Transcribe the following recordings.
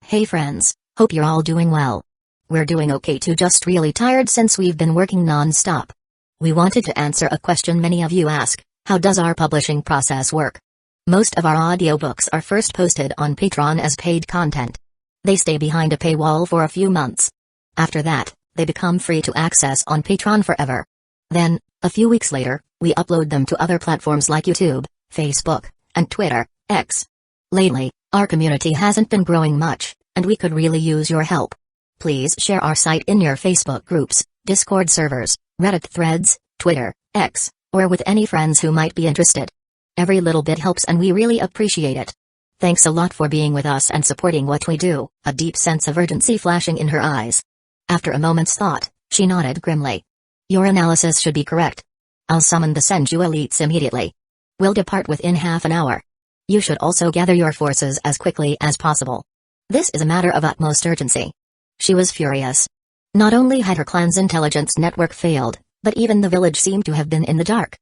Hey friends, hope you're all doing well. We're doing okay too, just really tired since we've been working non-stop. We wanted to answer a question many of you ask: how does our publishing process work? Most of our audiobooks are first posted on Patreon as paid content. They stay behind a paywall for a few months. After that, they become free to access on Patreon forever. Then, a few weeks later, we upload them to other platforms like YouTube, Facebook, and Twitter, X. Lately, our community hasn't been growing much, and we could really use your help. Please share our site in your Facebook groups, Discord servers, Reddit threads, Twitter, X, or with any friends who might be interested. Every little bit helps and we really appreciate it. Thanks a lot for being with us and supporting what we do, a deep sense of urgency flashing in her eyes. After a moment's thought, she nodded grimly. Your analysis should be correct. I'll summon the Senju elites immediately. We'll depart within half an hour. You should also gather your forces as quickly as possible. This is a matter of utmost urgency. She was furious. Not only had her clan's intelligence network failed, but even the village seemed to have been in the dark.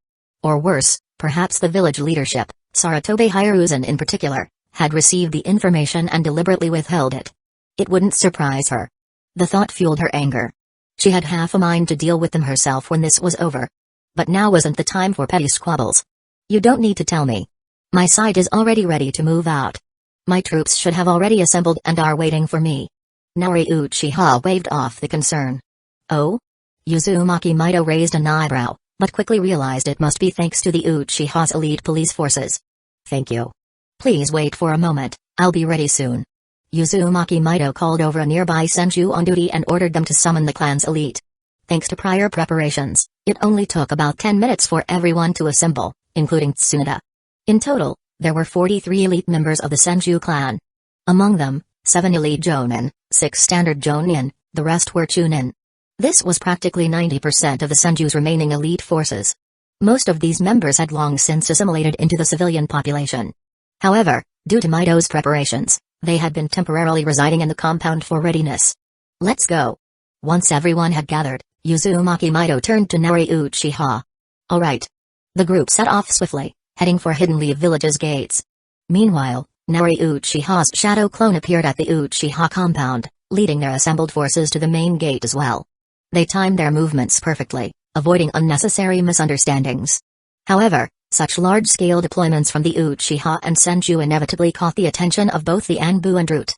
Or worse, perhaps the village leadership, Sarutobe Hiruzen in particular, had received the information and deliberately withheld it. It wouldn't surprise her. The thought fueled her anger. She had half a mind to deal with them herself when this was over. But now wasn't the time for petty squabbles. You don't need to tell me. My side is already ready to move out. My troops should have already assembled and are waiting for me. Naori Uchiha waved off the concern. Oh? Uzumaki Mido raised an eyebrow, but quickly realized it must be thanks to the Uchiha's elite police forces. Thank you. Please wait for a moment, I'll be ready soon. Uzumaki Mido called over a nearby Senju on duty and ordered them to summon the clan's elite. Thanks to prior preparations, it only took about 10 minutes for everyone to assemble, including Tsunade. In total, there were 43 elite members of the Senju clan. Among them, 7 elite Jonin, 6 standard Jonin, the rest were Chunin. This was practically 90% of the Senju's remaining elite forces. Most of these members had long since assimilated into the civilian population. However, due to Mido's preparations, they had been temporarily residing in the compound for readiness. Let's go. Once everyone had gathered, Uzumaki Mido turned to Naori Uchiha. Alright. The group set off swiftly, heading for Hidden Leaf Village's gates. Meanwhile, Naori Uchiha's shadow clone appeared at the Uchiha compound, leading their assembled forces to the main gate as well. They timed their movements perfectly, avoiding unnecessary misunderstandings. However, such large-scale deployments from the Uchiha and Senju inevitably caught the attention of both the Anbu and Harut.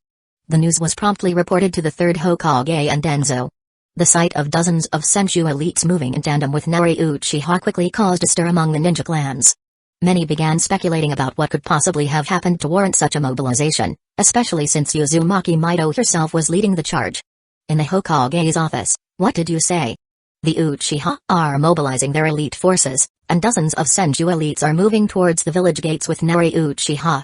The news was promptly reported to the third Hokage and Danzo. The sight of dozens of Senju elites moving in tandem with Naori Uchiha quickly caused a stir among the ninja clans. Many began speculating about what could possibly have happened to warrant such a mobilization, especially since Uzumaki Mido herself was leading the charge. In the Hokage's office, what did you say? The Uchiha are mobilizing their elite forces, and dozens of Senju elites are moving towards the village gates with Naori Uchiha.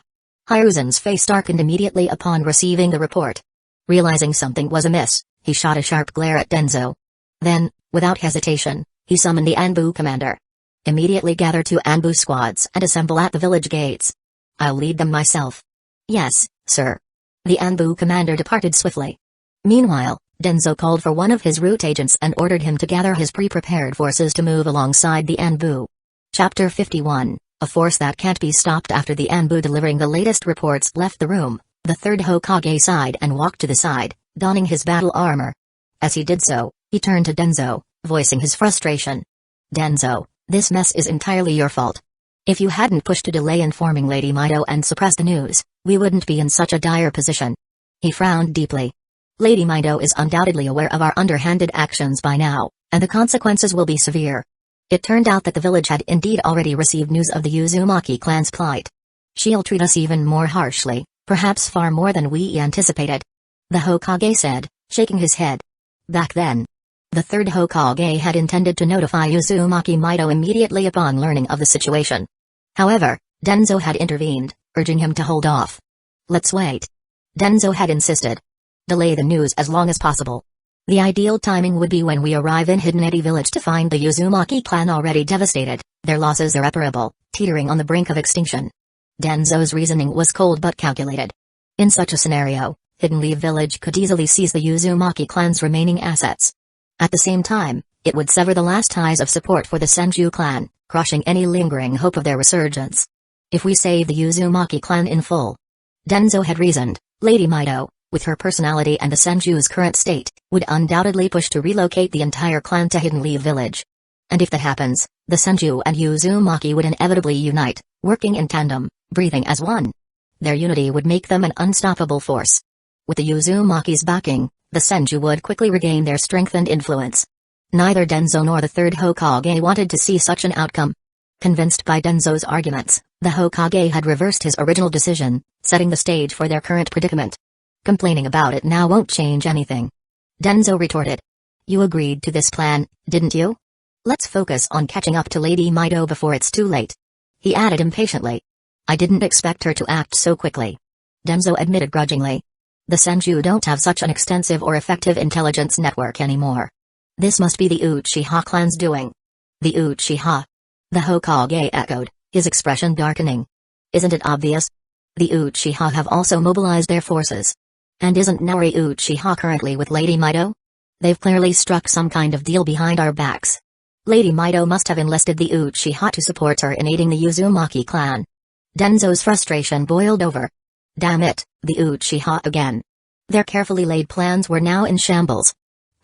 Hiruzen's face darkened immediately upon receiving the report. Realizing something was amiss, he shot a sharp glare at Danzo. Then, without hesitation, he summoned the Anbu commander. Immediately gather 2 Anbu squads and assemble at the village gates. I'll lead them myself. Yes, sir. The Anbu commander departed swiftly. Meanwhile, Danzo called for one of his route agents and ordered him to gather his pre-prepared forces to move alongside the Anbu. Chapter 51, A Force That Can't Be Stopped. After the Anbu delivering the latest reports left the room, the third Hokage sighed and walked to the side, donning his battle armor. As he did so, he turned to Danzo, voicing his frustration. Danzo, this mess is entirely your fault. If you hadn't pushed to delay informing Lady Mido and suppress the news, we wouldn't be in such a dire position. He frowned deeply. Lady Mido is undoubtedly aware of our underhanded actions by now, and the consequences will be severe. It turned out that the village had indeed already received news of the Uzumaki clan's plight. She'll treat us even more harshly, perhaps far more than we anticipated. The Hokage said, shaking his head. Back then, the third Hokage had intended to notify Uzumaki Mido immediately upon learning of the situation. However, Danzo had intervened, urging him to hold off. Let's wait. Danzo had insisted. Delay the news as long as possible. The ideal timing would be when we arrive in Hidden Eddy village to find the Uzumaki clan already devastated, their losses irreparable, teetering on the brink of extinction. Danzo's reasoning was cold but calculated. In such a scenario, Hidden Leaf village could easily seize the Uzumaki clan's remaining assets. At the same time, it would sever the last ties of support for the Senju clan, crushing any lingering hope of their resurgence. If we save the Uzumaki clan in full. Danzo had reasoned, Lady Mido, with her personality and the Senju's current state, would undoubtedly push to relocate the entire clan to Hidden Leaf Village. And if that happens, the Senju and Uzumaki would inevitably unite, working in tandem, breathing as one. Their unity would make them an unstoppable force. With the Uzumaki's backing, the Senju would quickly regain their strength and influence. Neither Danzō nor the third Hokage wanted to see such an outcome. Convinced by Danzō's arguments, the Hokage had reversed his original decision, setting the stage for their current predicament. Complaining about it now won't change anything. Danzō retorted. You agreed to this plan, didn't you? Let's focus on catching up to Lady Mido before it's too late. He added impatiently. I didn't expect her to act so quickly. Danzō admitted grudgingly. The Senju don't have such an extensive or effective intelligence network anymore. This must be the Uchiha clan's doing. The Uchiha? The Hokage echoed, his expression darkening. Isn't it obvious? The Uchiha have also mobilized their forces. And isn't Naori Uchiha currently with Lady Mido? They've clearly struck some kind of deal behind our backs. Lady Mido must have enlisted the Uchiha to support her in aiding the Uzumaki clan. Danzō's frustration boiled over. Damn it, the Uchiha again. Their carefully laid plans were now in shambles.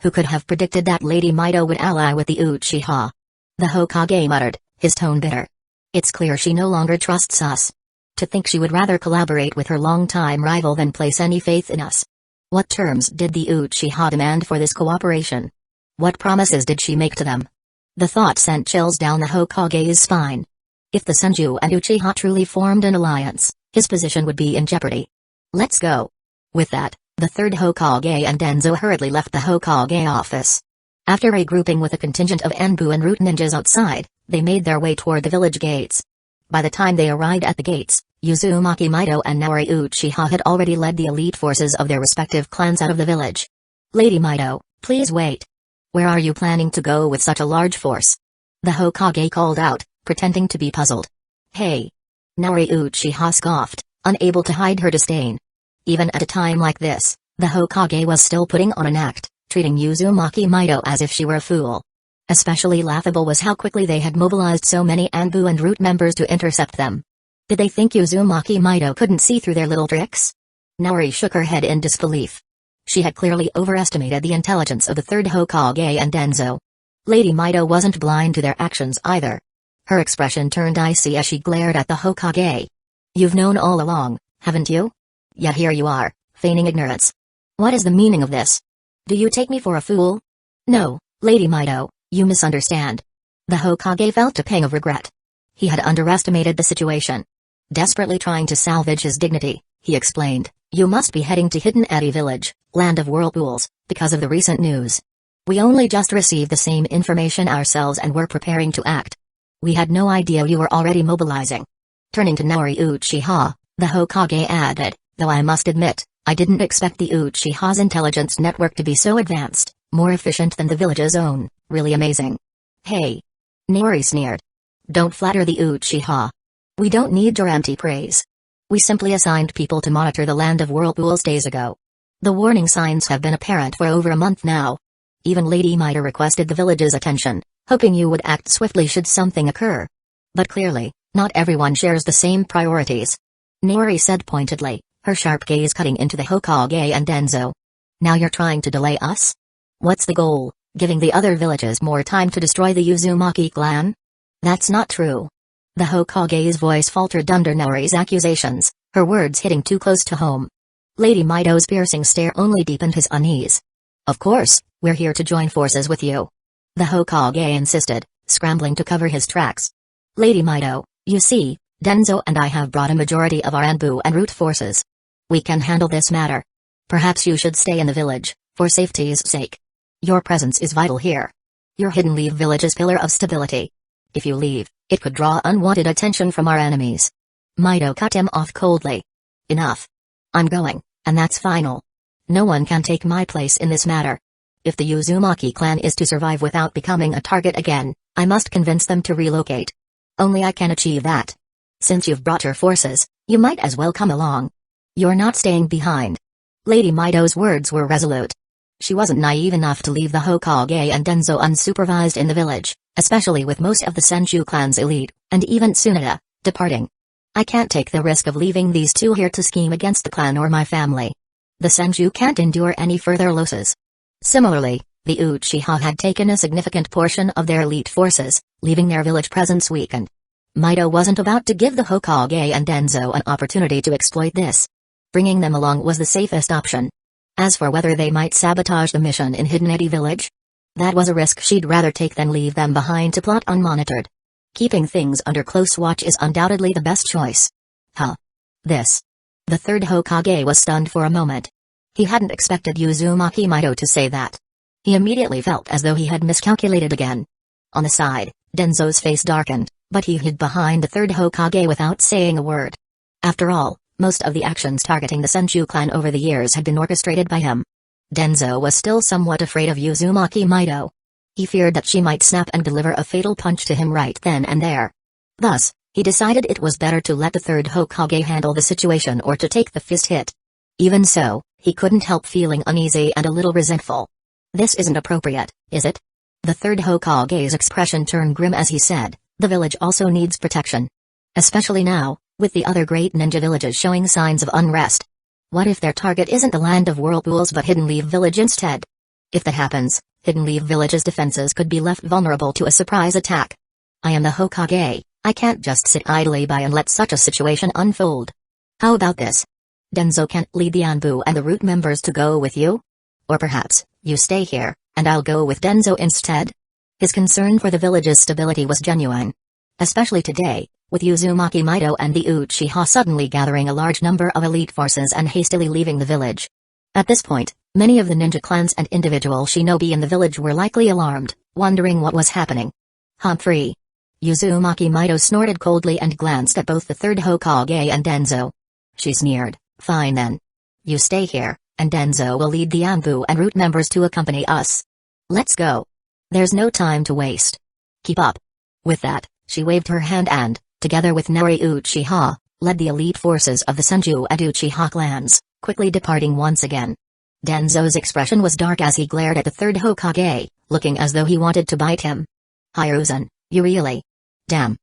Who could have predicted that Lady Mido would ally with the Uchiha? The Hokage muttered, his tone bitter. It's clear she no longer trusts us. To think she would rather collaborate with her longtime rival than place any faith in us. What terms did the Uchiha demand for this cooperation? What promises did she make to them? The thought sent chills down the Hokage's spine. If the Senju and Uchiha truly formed an alliance, his position would be in jeopardy. Let's go. With that, the third Hokage and Danzō hurriedly left the Hokage office. After regrouping with a contingent of Anbu and Root ninjas outside, they made their way toward the village gates. By the time they arrived at the gates, Uzumaki Mido and Naori Uchiha had already led the elite forces of their respective clans out of the village. Lady Mido, please wait. Where are you planning to go with such a large force? The Hokage called out, pretending to be puzzled. Hey! Naori Uchiha scoffed, unable to hide her disdain. Even at a time like this, the Hokage was still putting on an act, treating Uzumaki Mido as if she were a fool. Especially laughable was how quickly they had mobilized so many Anbu and Root members to intercept them. Did they think Uzumaki Mido couldn't see through their little tricks? Naori shook her head in disbelief. She had clearly overestimated the intelligence of the third Hokage and Danzō. Lady Mido wasn't blind to their actions either. Her expression turned icy as she glared at the Hokage. You've known all along, haven't you? Yet here you are, feigning ignorance. What is the meaning of this? Do you take me for a fool? No, Lady Mido, you misunderstand. The Hokage felt a pang of regret. He had underestimated the situation. Desperately trying to salvage his dignity, he explained, you must be heading to Hidden Eri Village, Land of Whirlpools, because of the recent news. We only just received the same information ourselves and were preparing to act. We had no idea you were already mobilizing. Turning to Naori Uchiha, the Hokage added, though I must admit, I didn't expect the Uchiha's intelligence network to be so advanced, more efficient than the village's own, really amazing. Hey! Naori sneered. Don't flatter the Uchiha. We don't need your empty praise. We simply assigned people to monitor the Land of Whirlpools days ago. The warning signs have been apparent for over a month now. Even Lady Mido requested the village's attention, hoping you would act swiftly should something occur. But clearly, not everyone shares the same priorities. Naori said pointedly, her sharp gaze cutting into the Hokage and Danzō. Now you're trying to delay us? What's the goal, giving the other villages more time to destroy the Uzumaki clan? That's not true. The Hokage's voice faltered under Naori's accusations, her words hitting too close to home. Lady Mido's piercing stare only deepened his unease. Of course, we're here to join forces with you. The Hokage insisted, scrambling to cover his tracks. Lady Mido, you see, Danzō and I have brought a majority of our Anbu and Root forces. We can handle this matter. Perhaps you should stay in the village, for safety's sake. Your presence is vital here. Your Hidden Leaf Village's pillar of stability. If you leave, it could draw unwanted attention from our enemies. Mido cut him off coldly. Enough. I'm going, and that's final. No one can take my place in this matter. If the Uzumaki clan is to survive without becoming a target again, I must convince them to relocate. Only I can achieve that. Since you've brought your forces, you might as well come along. You're not staying behind. Lady Mido's words were resolute. She wasn't naive enough to leave the Hokage and Danzō unsupervised in the village, especially with most of the Senju clan's elite, and even Tsunade, departing. I can't take the risk of leaving these two here to scheme against the clan or my family. The Senju can't endure any further losses. Similarly, the Uchiha had taken a significant portion of their elite forces, leaving their village presence weakened. Mito wasn't about to give the Hokage and Danzo an opportunity to exploit this. Bringing them along was the safest option. As for whether they might sabotage the mission in Hidden Eddy Village, that was a risk she'd rather take than leave them behind to plot unmonitored. Keeping things under close watch is undoubtedly the best choice. This. The third Hokage was stunned for a moment. He hadn't expected Uzumaki Mito to say that. He immediately felt as though he had miscalculated again. On the side, Danzo's face darkened, but he hid behind the third Hokage without saying a word. After all, most of the actions targeting the Senju clan over the years had been orchestrated by him. Danzo was still somewhat afraid of Uzumaki Mito. He feared that she might snap and deliver a fatal punch to him right then and there. Thus, he decided it was better to let the third Hokage handle the situation or to take the fist hit. Even so, he couldn't help feeling uneasy and a little resentful. This isn't appropriate, is it? The third Hokage's expression turned grim as he said, the village also needs protection. Especially now, with the other great ninja villages showing signs of unrest. What if their target isn't the land of whirlpools but Hidden Leaf Village instead? If that happens, Hidden Leaf Village's defenses could be left vulnerable to a surprise attack. I am the Hokage, I can't just sit idly by and let such a situation unfold. How about this? Danzo can't lead the Anbu and the Root members to go with you? Or perhaps, you stay here, and I'll go with Danzo instead? His concern for the village's stability was genuine. Especially today, with Uzumaki Mito and the Uchiha suddenly gathering a large number of elite forces and hastily leaving the village. At this point, many of the ninja clans and individual shinobi in the village were likely alarmed, wondering what was happening. Humphrey. Uzumaki Mito snorted coldly and glanced at both the third Hokage and Danzo. She sneered, fine then. You stay here, and Danzo will lead the Anbu and Root members to accompany us. Let's go. There's no time to waste. Keep up. With that, she waved her hand and, together with Naori Uchiha, led the elite forces of the Senju and Uchiha clans, quickly departing once again. Danzo's expression was dark as he glared at the third Hokage, looking as though he wanted to bite him. Hiruzen, you really? Damn.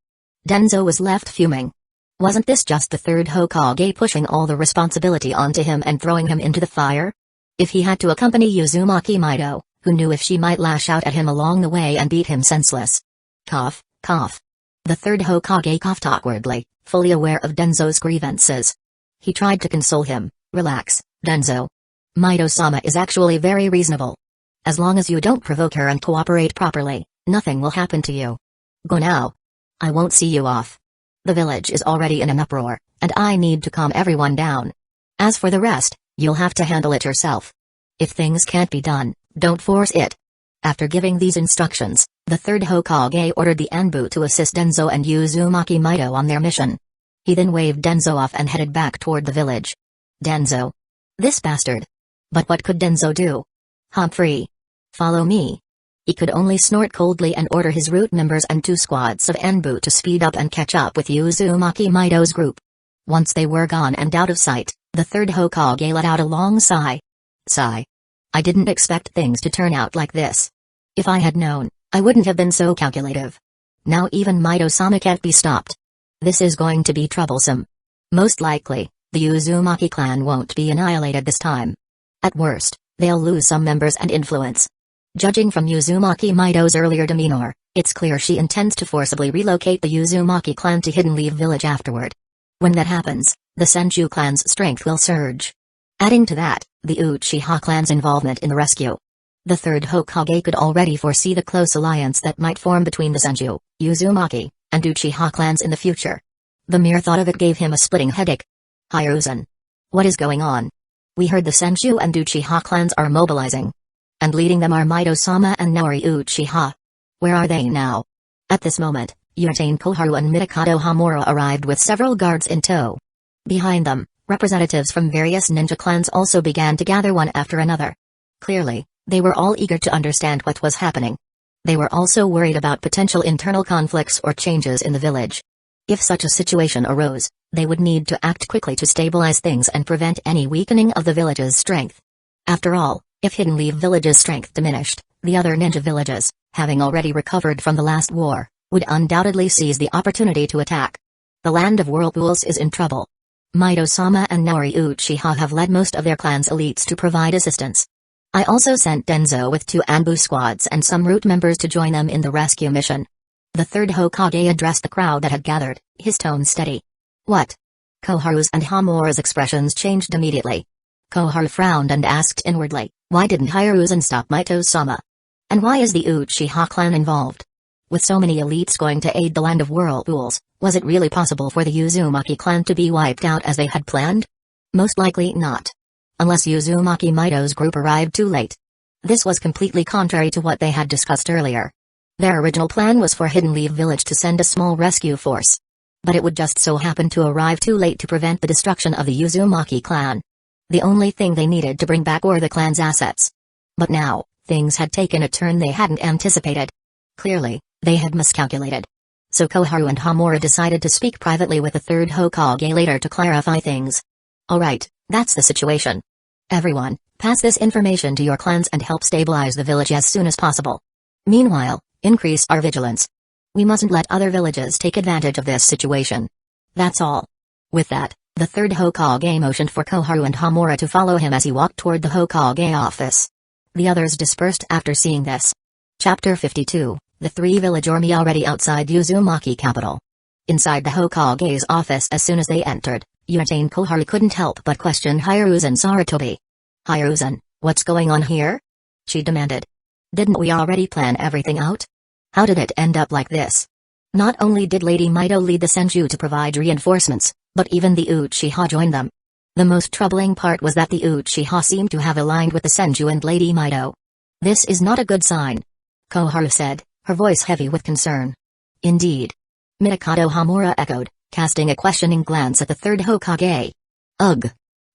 Danzo was left fuming. Wasn't this just the third Hokage pushing all the responsibility onto him and throwing him into the fire? If he had to accompany Uzumaki Mito, who knew if she might lash out at him along the way and beat him senseless? Cough, cough. The third Hokage coughed awkwardly, fully aware of Danzo's grievances. He tried to console him. Relax, Danzo. Mito-sama is actually very reasonable. As long as you don't provoke her and cooperate properly, nothing will happen to you. Go now. I won't see you off. The village is already in an uproar, and I need to calm everyone down. As for the rest, you'll have to handle it yourself. If things can't be done, don't force it. After giving these instructions, the third Hokage ordered the Anbu to assist Danzo and Uzumaki Mito on their mission. He then waved Danzo off and headed back toward the village. Danzo. This bastard. But what could Danzo do? Humphrey. Follow me. He could only snort coldly and order his Root members and 2 squads of Anbu to speed up and catch up with Uzumaki Mito's group. Once they were gone and out of sight, the third Hokage let out a long sigh. Sigh. I didn't expect things to turn out like this. If I had known, I wouldn't have been so calculative. Now even Mito-sama can't be stopped. This is going to be troublesome. Most likely, the Uzumaki clan won't be annihilated this time. At worst, they'll lose some members and influence. Judging from Uzumaki Mito's earlier demeanor, it's clear she intends to forcibly relocate the Uzumaki clan to Hidden Leaf Village afterward. When that happens, the Senju clan's strength will surge. Adding to that, the Uchiha clan's involvement in the rescue. The third Hokage could already foresee the close alliance that might form between the Senju, Uzumaki, and Uchiha clans in the future. The mere thought of it gave him a splitting headache. Hiruzen. What is going on? We heard the Senju and Uchiha clans are mobilizing. And leading them are Mito-sama and Naori Uchiha. Where are they now? At this moment, Yurtain Koharu and Mitokado Hamura arrived with several guards in tow. Behind them, representatives from various ninja clans also began to gather one after another. Clearly, they were all eager to understand what was happening. They were also worried about potential internal conflicts or changes in the village. If such a situation arose, they would need to act quickly to stabilize things and prevent any weakening of the village's strength. After all, if Hidden Leaf Village's strength diminished, the other ninja villages, having already recovered from the last war, would undoubtedly seize the opportunity to attack. The land of whirlpools is in trouble. Mito-sama and Naori Uchiha have led most of their clan's elites to provide assistance. I also sent Danzō with 2 Anbu squads and some root members to join them in the rescue mission. The third Hokage addressed the crowd that had gathered, his tone steady. What? Koharu's and Hamura's expressions changed immediately. Koharu frowned and asked inwardly, why didn't Hiruzen stop Mito-sama? And why is the Uchiha clan involved? With so many elites going to aid the land of whirlpools, was it really possible for the Uzumaki clan to be wiped out as they had planned? Most likely not. Unless Uzumaki Mito's group arrived too late. This was completely contrary to what they had discussed earlier. Their original plan was for Hidden Leaf Village to send a small rescue force. But it would just so happen to arrive too late to prevent the destruction of the Uzumaki clan. The only thing they needed to bring back were the clan's assets. But now, things had taken a turn they hadn't anticipated. Clearly, they had miscalculated. So Koharu and Hamura decided to speak privately with the third Hokage later to clarify things. Alright, that's the situation. Everyone, pass this information to your clans and help stabilize the village as soon as possible. Meanwhile, increase our vigilance. We mustn't let other villages take advantage of this situation. That's all. With that, the third Hokage motioned for Koharu and Hamura to follow him as he walked toward the Hokage office. The others dispersed after seeing this. Chapter 52, the 3 village army already outside Uzumaki capital. Inside the Hokage's office as soon as they entered, Uchiha Koharu couldn't help but question Hiruzen Sarutobi. Hiruzen, what's going on here? She demanded. Didn't we already plan everything out? How did it end up like this? Not only did Lady Mito lead the Senju to provide reinforcements, but even the Uchiha joined them. The most troubling part was that the Uchiha seemed to have aligned with the Senju and Lady Mito. This is not a good sign. Koharu said, her voice heavy with concern. Indeed. Mikado Hamura echoed, casting a questioning glance at the third Hokage. Ugh.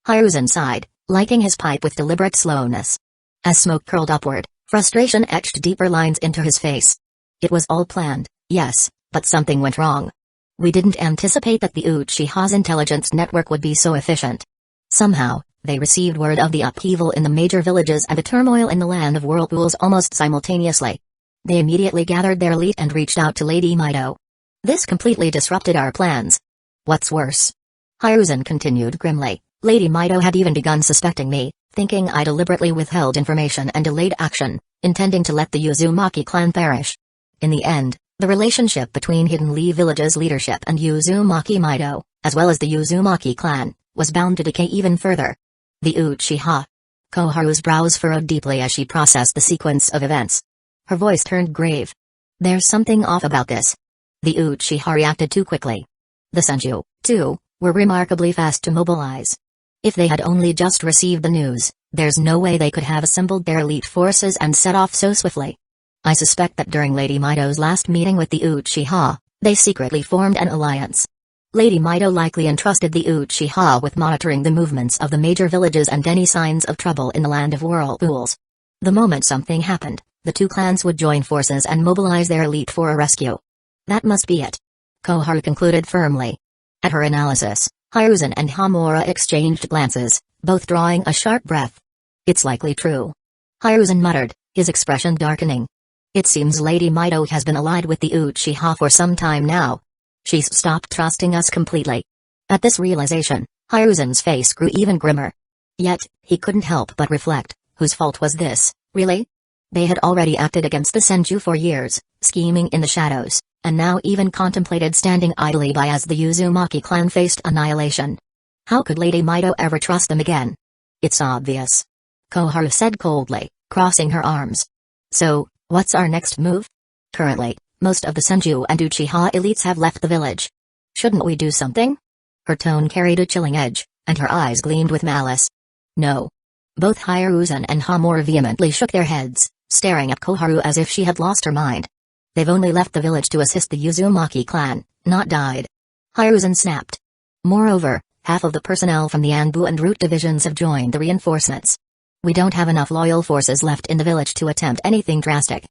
Hiruzen sighed, lighting his pipe with deliberate slowness. As smoke curled upward, frustration etched deeper lines into his face. It was all planned, yes, but something went wrong. We didn't anticipate that the Uchiha's intelligence network would be so efficient. Somehow, they received word of the upheaval in the major villages and the turmoil in the land of whirlpools almost simultaneously. They immediately gathered their elite and reached out to Lady Mito. This completely disrupted our plans. What's worse? Hiruzen continued grimly, Lady Mito had even begun suspecting me, thinking I deliberately withheld information and delayed action, intending to let the Uzumaki clan perish. In the end, the relationship between Hidden Leaf Village's leadership and Uzumaki Mito, as well as the Uzumaki clan, was bound to decay even further. The Uchiha. Koharu's brows furrowed deeply as she processed the sequence of events. Her voice turned grave. There's something off about this. The Uchiha reacted too quickly. The Senju, too, were remarkably fast to mobilize. If they had only just received the news, there's no way they could have assembled their elite forces and set off so swiftly. I suspect that during Lady Mito's last meeting with the Uchiha, they secretly formed an alliance. Lady Mito likely entrusted the Uchiha with monitoring the movements of the major villages and any signs of trouble in the land of whirlpools. The moment something happened, the 2 clans would join forces and mobilize their elite for a rescue. That must be it. Koharu concluded firmly. At her analysis, Hiruzen and Hamura exchanged glances, both drawing a sharp breath. It's likely true. Hiruzen muttered, his expression darkening. It seems Lady Mito has been allied with the Uchiha for some time now. She's stopped trusting us completely. At this realization, Hiruzen's face grew even grimmer. Yet, he couldn't help but reflect, whose fault was this, really? They had already acted against the Senju for years, scheming in the shadows, and now even contemplated standing idly by as the Uzumaki clan faced annihilation. How could Lady Mito ever trust them again? It's obvious. Koharu said coldly, crossing her arms. So, what's our next move? Currently, most of the Senju and Uchiha elites have left the village. Shouldn't we do something? Her tone carried a chilling edge, and her eyes gleamed with malice. No. Both Hiruzen and Hamura vehemently shook their heads, staring at Koharu as if she had lost her mind. They've only left the village to assist the Uzumaki clan, not died. Hiruzen snapped. Moreover, half of the personnel from the Anbu and Root divisions have joined the reinforcements. We don't have enough loyal forces left in the village to attempt anything drastic.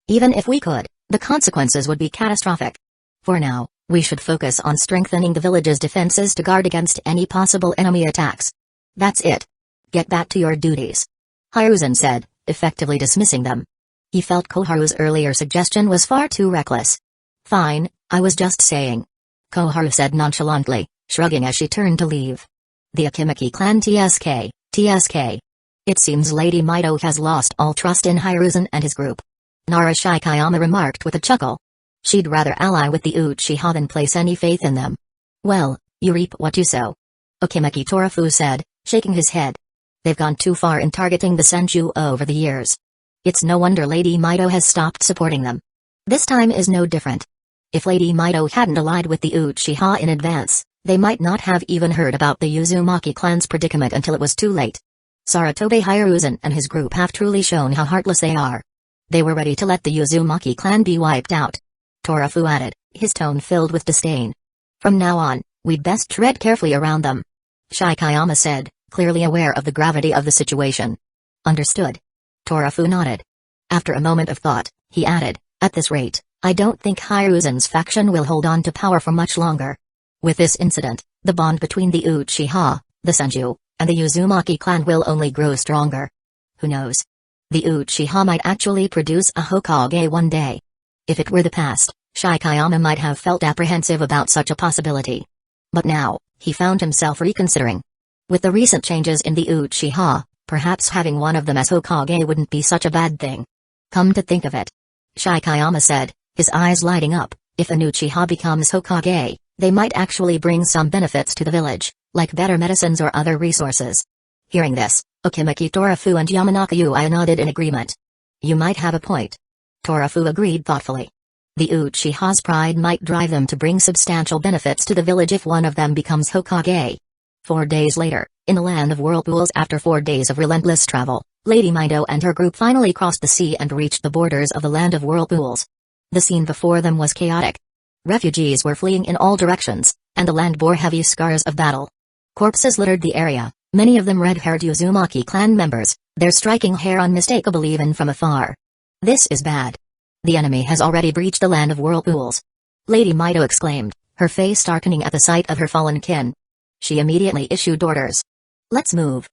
Even if we could, the consequences would be catastrophic. For now, we should focus on strengthening the village's defenses to guard against any possible enemy attacks. That's it. Get back to your duties. Hiruzen said, effectively dismissing them. He felt Koharu's earlier suggestion was far too reckless. Fine, I was just saying. Koharu said nonchalantly, shrugging as she turned to leave. The Akimaki clan TSK, TSK. It seems Lady Mido has lost all trust in Hiruzen and his group. Nara Shikayama remarked with a chuckle. She'd rather ally with the Uchiha than place any faith in them. Well, you reap what you sow. Okimaki Torafu said, shaking his head. They've gone too far in targeting the Senju over the years. It's no wonder Lady Mido has stopped supporting them. This time is no different. If Lady Mido hadn't allied with the Uchiha in advance, they might not have even heard about the Uzumaki clan's predicament until it was too late. Saratobe Hiruzen and his group have truly shown how heartless they are. They were ready to let the Uzumaki clan be wiped out. Torafu added, his tone filled with disdain. From now on, we'd best tread carefully around them. Shikayama said, clearly aware of the gravity of the situation. Understood. Torafu nodded. After a moment of thought, he added, at this rate, I don't think Hiruzen's faction will hold on to power for much longer. With this incident, the bond between the Uchiha, the Senju, and the Uzumaki clan will only grow stronger. Who knows? The Uchiha might actually produce a Hokage one day. If it were the past, Shikayama might have felt apprehensive about such a possibility. But now, he found himself reconsidering. With the recent changes in the Uchiha, perhaps having one of them as Hokage wouldn't be such a bad thing. Come to think of it. Shikayama said, his eyes lighting up, if an Uchiha becomes Hokage, they might actually bring some benefits to the village, like better medicines or other resources. Hearing this, Okimaki Torafu and Yamanaka Ui nodded in agreement. You might have a point. Torafu agreed thoughtfully. The Uchiha's pride might drive them to bring substantial benefits to the village if one of them becomes Hokage. 4 days later, in the land of whirlpools after 4 days of relentless travel, Lady Mido and her group finally crossed the sea and reached the borders of the land of whirlpools. The scene before them was chaotic. Refugees were fleeing in all directions, and the land bore heavy scars of battle. Corpses littered the area, many of them red-haired Uzumaki clan members, their striking hair unmistakable even from afar. This is bad. The enemy has already breached the land of whirlpools. Lady Mido exclaimed, her face darkening at the sight of her fallen kin. She immediately issued orders. Let's move.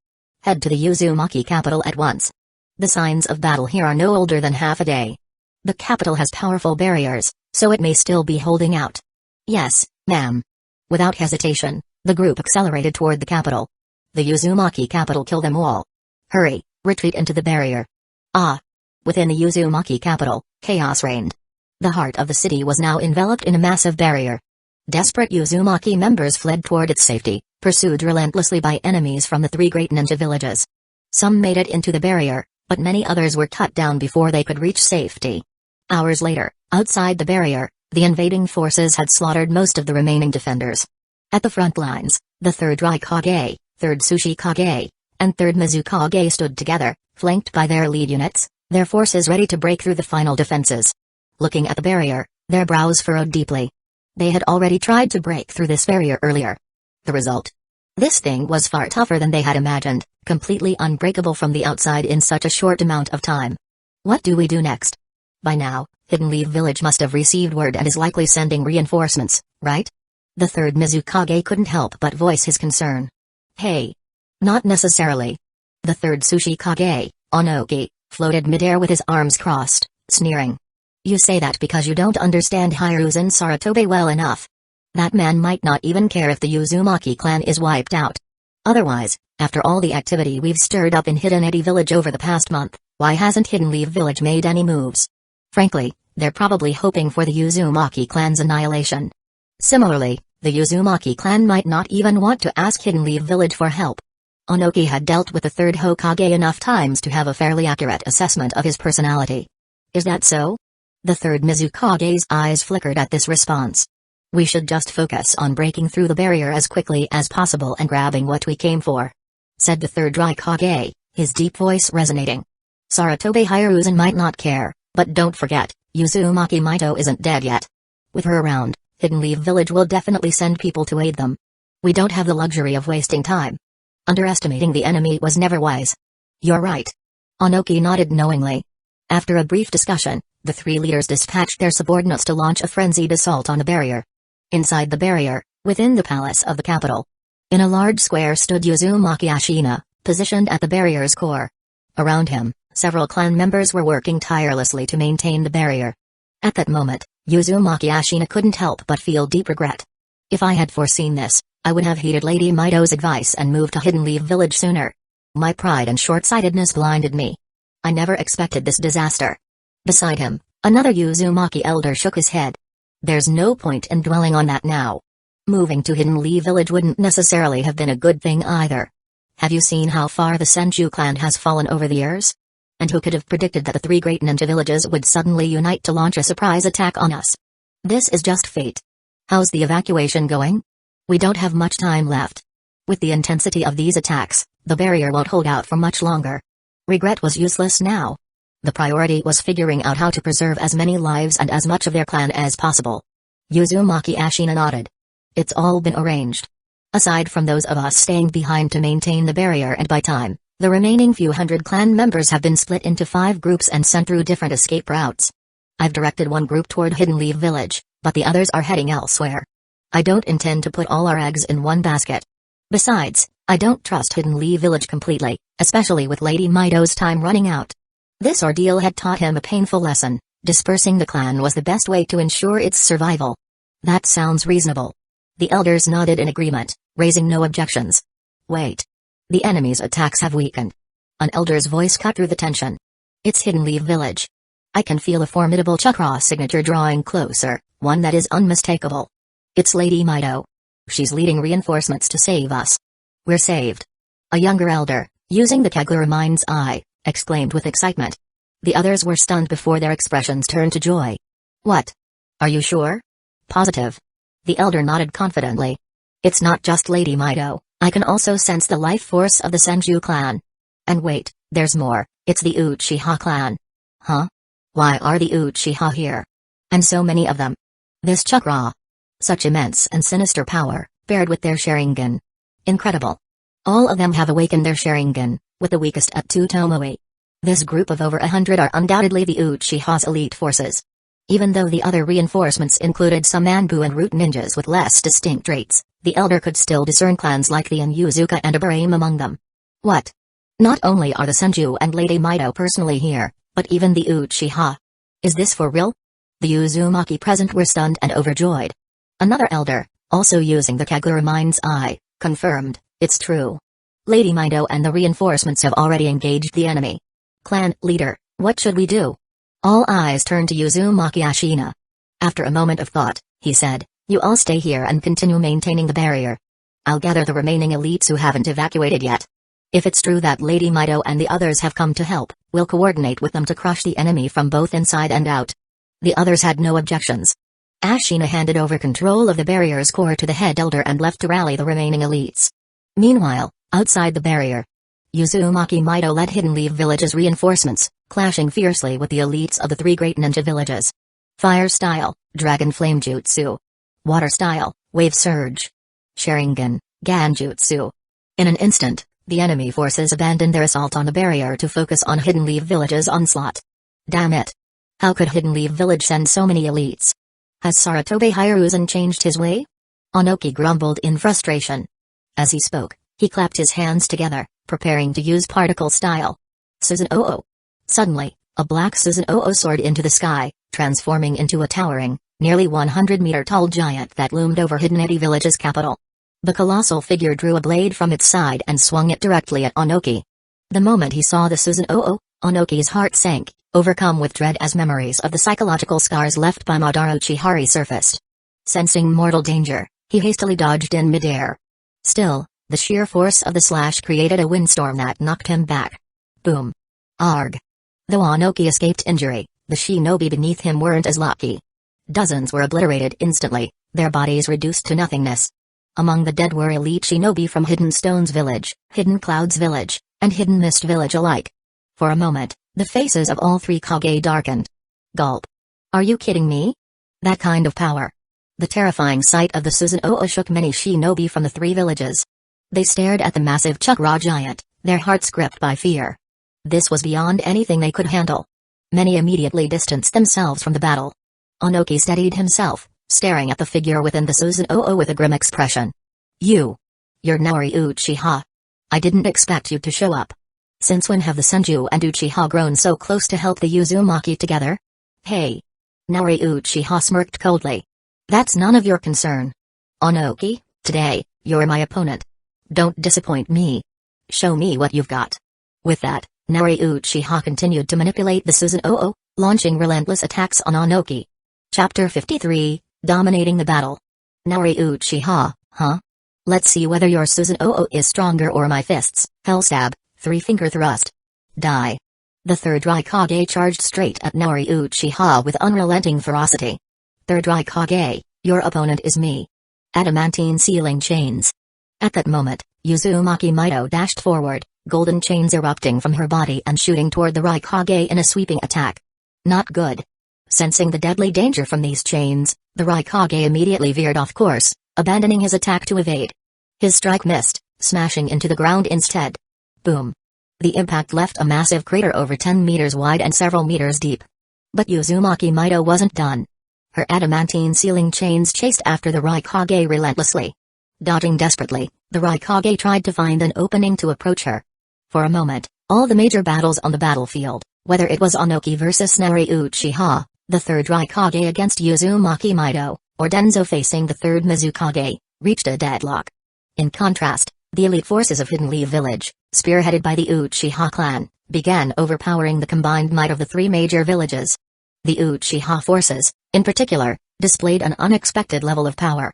Head to the Uzumaki capital at once. The signs of battle here are no older than half a day. The capital has powerful barriers, so it may still be holding out. Yes, ma'am. Without hesitation, the group accelerated toward the capital. The Uzumaki capital kill them all. Hurry, retreat into the barrier. Ah. Within the Uzumaki capital, chaos reigned. The heart of the city was now enveloped in a massive barrier. Desperate Uzumaki members fled toward its safety, pursued relentlessly by enemies from the 3 great ninja villages. Some made it into the barrier, but many others were cut down before they could reach safety. Hours later, outside the barrier, the invading forces had slaughtered most of the remaining defenders. At the front lines, the 3rd Raikage, 3rd Tsuchikage, and 3rd Mizukage stood together, flanked by their lead units, their forces ready to break through the final defenses. Looking at the barrier, their brows furrowed deeply. They had already tried to break through this barrier earlier. The result? This thing was far tougher than they had imagined, completely unbreakable from the outside in such a short amount of time. What do we do next? By now, Hidden Leaf Village must have received word and is likely sending reinforcements, right? The 3rd Mizukage couldn't help but voice his concern. Hey. Not necessarily. The 3rd Tsuchikage, Onoki, floated midair with his arms crossed, sneering. You say that because you don't understand Hiruzen Saratobe well enough. That man might not even care if the Uzumaki clan is wiped out. Otherwise, after all the activity we've stirred up in Hidden Eddy Village over the past month, why hasn't Hidden Leaf Village made any moves? Frankly, they're probably hoping for the Uzumaki clan's annihilation. Similarly, the Uzumaki clan might not even want to ask Hidden Leaf Village for help. Onoki had dealt with the 3rd Hokage enough times to have a fairly accurate assessment of his personality. Is that so? The 3rd Mizukage's eyes flickered at this response. We should just focus on breaking through the barrier as quickly as possible and grabbing what we came for, said the 3rd Raikage, his deep voice resonating. Saratobe Hiruzen might not care, but don't forget, Uzumaki Mido isn't dead yet. With her around, Hidden Leaf Village will definitely send people to aid them. We don't have the luxury of wasting time. Underestimating the enemy was never wise. You're right. Onoki nodded knowingly. After a brief discussion, the 3 leaders dispatched their subordinates to launch a frenzied assault on the barrier. Inside the barrier, within the palace of the capital, in a large square stood Uzumaki Ashina, positioned at the barrier's core. Around him, several clan members were working tirelessly to maintain the barrier. At that moment, Uzumaki Ashina couldn't help but feel deep regret. If I had foreseen this, I would have heeded Lady Mido's advice and moved to Hidden Leaf Village sooner. My pride and short-sightedness blinded me. I never expected this disaster. Beside him, another Uzumaki elder shook his head. There's no point in dwelling on that now. Moving to Hidden Leaf Village wouldn't necessarily have been a good thing either. Have you seen how far the Senju clan has fallen over the years? And who could have predicted that the three great ninja villages would suddenly unite to launch a surprise attack on us? This is just fate. How's the evacuation going? We don't have much time left. With the intensity of these attacks, the barrier won't hold out for much longer. Regret was useless now. The priority was figuring out how to preserve as many lives and as much of their clan as possible. Uzumaki Ashina nodded. It's all been arranged. Aside from those of us staying behind to maintain the barrier, and by time, the remaining few hundred clan members have been split into 5 groups and sent through different escape routes. I've directed one group toward Hidden Leaf Village, but the others are heading elsewhere. I don't intend to put all our eggs in one basket. Besides, I don't trust Hidden Leaf Village completely, especially with Lady Mido's time running out. This ordeal had taught him a painful lesson. Dispersing the clan was the best way to ensure its survival. That sounds reasonable. The elders nodded in agreement, raising no objections. Wait. The enemy's attacks have weakened. An elder's voice cut through the tension. It's Hidden Leaf Village. I can feel a formidable chakra signature drawing closer, one that is unmistakable. It's Lady Mido. She's leading reinforcements to save us. We're saved. A younger elder, using the Kagura mind's eye, exclaimed with excitement. The others were stunned before their expressions turned to joy. What? Are you sure? Positive. The elder nodded confidently. It's not just Lady Mido, I can also sense the life force of the Senju clan. And wait, there's more, it's the Uchiha clan. Huh? Why are the Uchiha here? And so many of them. This chakra. Such immense and sinister power, paired with their Sharingan. Incredible. All of them have awakened their Sharingan, with the weakest at 2 Tomoe. This group of over 100 are undoubtedly the Uchiha's elite forces. Even though the other reinforcements included some Anbu and Root ninjas with less distinct traits, the elder could still discern clans like the Inuzuka and Aburame among them. What? Not only are the Senju and Lady Mido personally here, but even the Uchiha. Is this for real? The Uzumaki present were stunned and overjoyed. Another elder, also using the Kagura mind's eye, confirmed, it's true. Lady Mido and the reinforcements have already engaged the enemy. Clan leader, what should we do? All eyes turned to Uzumaki Ashina. After a moment of thought, he said, you all stay here and continue maintaining the barrier. I'll gather the remaining elites who haven't evacuated yet. If it's true that Lady Mido and the others have come to help, we'll coordinate with them to crush the enemy from both inside and out. The others had no objections. Ashina handed over control of the barrier's core to the head elder and left to rally the remaining elites. Meanwhile, outside the barrier, Uzumaki Mido led Hidden Leaf Village's reinforcements, clashing fiercely with the elites of the 3 great ninja villages. Fire style, Dragon Flame Jutsu. Water style, Wave Surge. Sharingan, Ganjutsu. In an instant, the enemy forces abandoned their assault on the barrier to focus on Hidden Leaf Village's onslaught. Damn it. How could Hidden Leaf Village send so many elites? Has Sarutobi Hiruzen changed his way? Onoki grumbled in frustration. As he spoke, he clapped his hands together, preparing to use particle style. Susanoo. Suddenly, a black Susanoo soared into the sky, transforming into a towering, nearly 100-meter-tall giant that loomed over Hidden Village's capital. The colossal figure drew a blade from its side and swung it directly at Onoki. The moment he saw the Susanoo, Onoki's heart sank, overcome with dread as memories of the psychological scars left by Madara Uchihara surfaced. Sensing mortal danger, he hastily dodged in midair. Still, the sheer force of the slash created a windstorm that knocked him back. Boom. Arg. Though Onoki escaped injury, the shinobi beneath him weren't as lucky. Dozens were obliterated instantly, their bodies reduced to nothingness. Among the dead were elite shinobi from Hidden Stones Village, Hidden Clouds Village, and Hidden Mist Village alike. For a moment, the faces of all 3 Kage darkened. Gulp. Are you kidding me? That kind of power. The terrifying sight of the Susanoo shook many shinobi from the 3 villages. They stared at the massive chakra giant, their hearts gripped by fear. This was beyond anything they could handle. Many immediately distanced themselves from the battle. Onoki steadied himself, staring at the figure within the Susanoo with a grim expression. You're Naori Uchiha. I didn't expect you to show up. Since when have the Senju and Uchiha grown so close to help the Uzumaki together? Hey. Naori Uchiha smirked coldly. That's none of your concern. Onoki, Today, you're my opponent. Don't disappoint me. Show me what you've got. With that, Naruto Uchiha continued to manipulate the Susanoo, launching relentless attacks on Onoki. Chapter 53, Dominating the Battle. Naruto Uchiha, huh? Let's see whether your Susanoo is stronger or my fists. Hell stab, three-finger thrust. Die. The third Raikage charged straight at Naruto Uchiha with unrelenting ferocity. Third Raikage, your opponent is me. Adamantine sealing chains. At that moment, Uzumaki Mido dashed forward, golden chains erupting from her body and shooting toward the Raikage in a sweeping attack. Not good. Sensing the deadly danger from these chains, the Raikage immediately veered off course, abandoning his attack to evade. His strike missed, smashing into the ground instead. Boom. The impact left a massive crater over 10 meters wide and several meters deep. But Uzumaki Mido wasn't done. Her adamantine sealing chains chased after the Raikage relentlessly. Dodging desperately, the Raikage tried to find an opening to approach her. For a moment, all the major battles on the battlefield, whether it was Onoki versus Naruto Uchiha, the third Raikage against Uzumaki Mido, or Danzo facing the third Mizukage, reached a deadlock. In contrast, the elite forces of Hidden Leaf Village, spearheaded by the Uchiha clan, began overpowering the combined might of the three major villages. The Uchiha forces, in particular, displayed an unexpected level of power.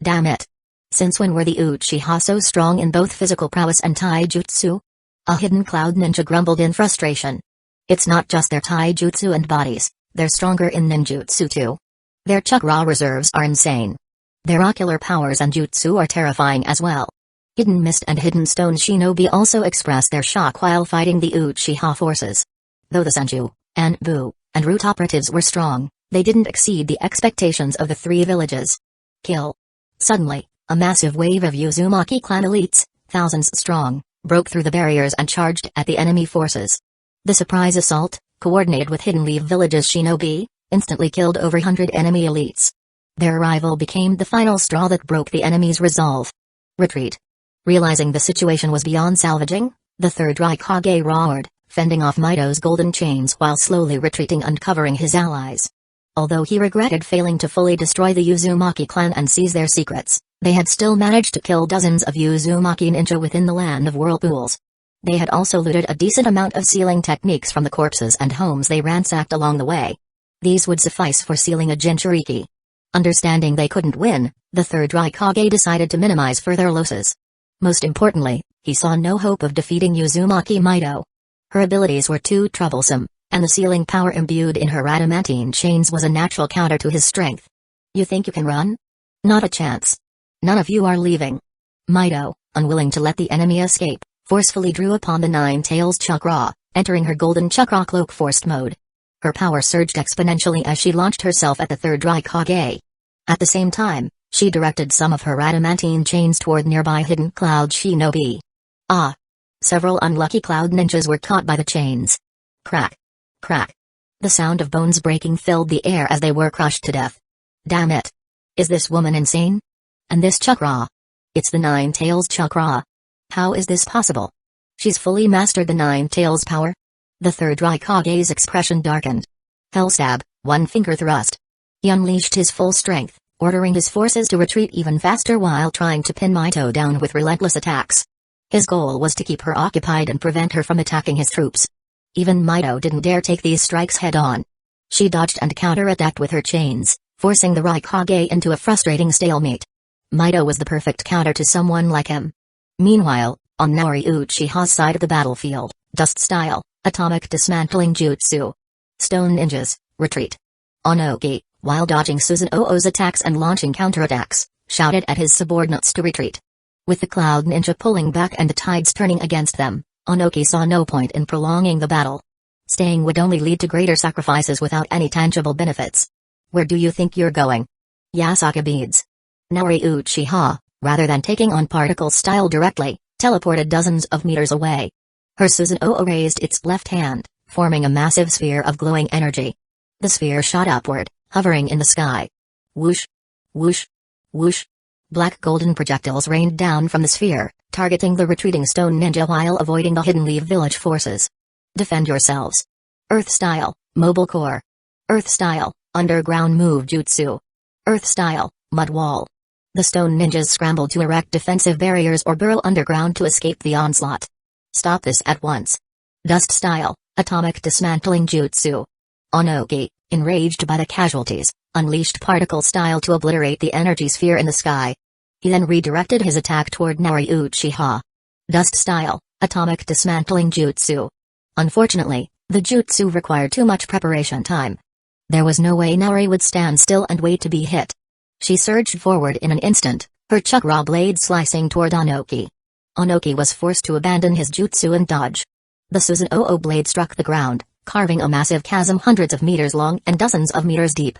Damn it! Since when were the Uchiha so strong in both physical prowess and taijutsu? A hidden cloud ninja grumbled in frustration. It's not just their taijutsu and bodies, they're stronger in ninjutsu too. Their chakra reserves are insane. Their ocular powers and jutsu are terrifying as well. Hidden Mist and Hidden Stone Shinobi also express their shock while fighting the Uchiha forces. Though the Senju, Anbu, and Root operatives were strong, they didn't exceed the expectations of the three villages. Kill. Suddenly, a massive wave of Uzumaki clan elites, thousands strong, broke through the barriers and charged at the enemy forces. The surprise assault, coordinated with Hidden Leaf Village's shinobi, instantly killed over 100 enemy elites. Their arrival became the final straw that broke the enemy's resolve. Retreat. Realizing the situation was beyond salvaging, the third Raikage roared, fending off Mido's golden chains while slowly retreating and covering his allies. Although he regretted failing to fully destroy the Uzumaki clan and seize their secrets, they had still managed to kill dozens of Uzumaki ninja within the land of whirlpools. They had also looted a decent amount of sealing techniques from the corpses and homes they ransacked along the way. These would suffice for sealing a Jinchuriki. Understanding they couldn't win, the third Raikage decided to minimize further losses. Most importantly, he saw no hope of defeating Uzumaki Mido. Her abilities were too troublesome, and the sealing power imbued in her adamantine chains was a natural counter to his strength. You think you can run? Not a chance. None of you are leaving. Mido, unwilling to let the enemy escape, forcefully drew upon the Nine Tails chakra, entering her golden chakra cloak forced mode. Her power surged exponentially as she launched herself at the third Raikage. At the same time, she directed some of her adamantine chains toward nearby hidden cloud shinobi. Ah! Several unlucky cloud ninjas were caught by the chains. Crack! Crack! The sound of bones breaking filled the air as they were crushed to death. Damn it! Is this woman insane? And this chakra? It's the Nine Tails chakra. How is this possible? She's fully mastered the Nine Tails power? The third Raikage's expression darkened. Hellstab, one finger thrust. He unleashed his full strength, ordering his forces to retreat even faster while trying to pin Mido down with relentless attacks. His goal was to keep her occupied and prevent her from attacking his troops. Even Mido didn't dare take these strikes head-on. She dodged and counter-attacked with her chains, forcing the Raikage into a frustrating stalemate. Mido was the perfect counter to someone like him. Meanwhile, on Naruto Uchiha's side of the battlefield, Dust-style, atomic dismantling jutsu. Stone ninjas, retreat. Onoki, while dodging Susanoo's attacks and launching counterattacks, shouted at his subordinates to retreat. With the cloud ninja pulling back and the tides turning against them, Onoki saw no point in prolonging the battle. Staying would only lead to greater sacrifices without any tangible benefits. Where do you think you're going? Yasaka beads. Naruto Uchiha, rather than taking on particle style directly, teleported dozens of meters away. Her Susanoo raised its left hand, forming a massive sphere of glowing energy. The sphere shot upward, hovering in the sky. Whoosh! Whoosh! Whoosh! Black golden projectiles rained down from the sphere, targeting the retreating stone ninja while avoiding the Hidden Leaf Village forces. Defend yourselves. Earth-style, mobile core. Earth-style, underground move jutsu. Earth-style, mud wall. The stone ninjas scrambled to erect defensive barriers or burrow underground to escape the onslaught. Stop this at once. Dust Style, Atomic Dismantling Jutsu. Onoki, enraged by the casualties, unleashed Particle Style to obliterate the energy sphere in the sky. He then redirected his attack toward Naori Uchiha. Dust Style, Atomic Dismantling Jutsu. Unfortunately, the jutsu required too much preparation time. There was no way Naori would stand still and wait to be hit. She surged forward in an instant, her chakra blade slicing toward Onoki. Onoki was forced to abandon his jutsu and dodge. The Susanoo blade struck the ground, carving a massive chasm hundreds of meters long and dozens of meters deep.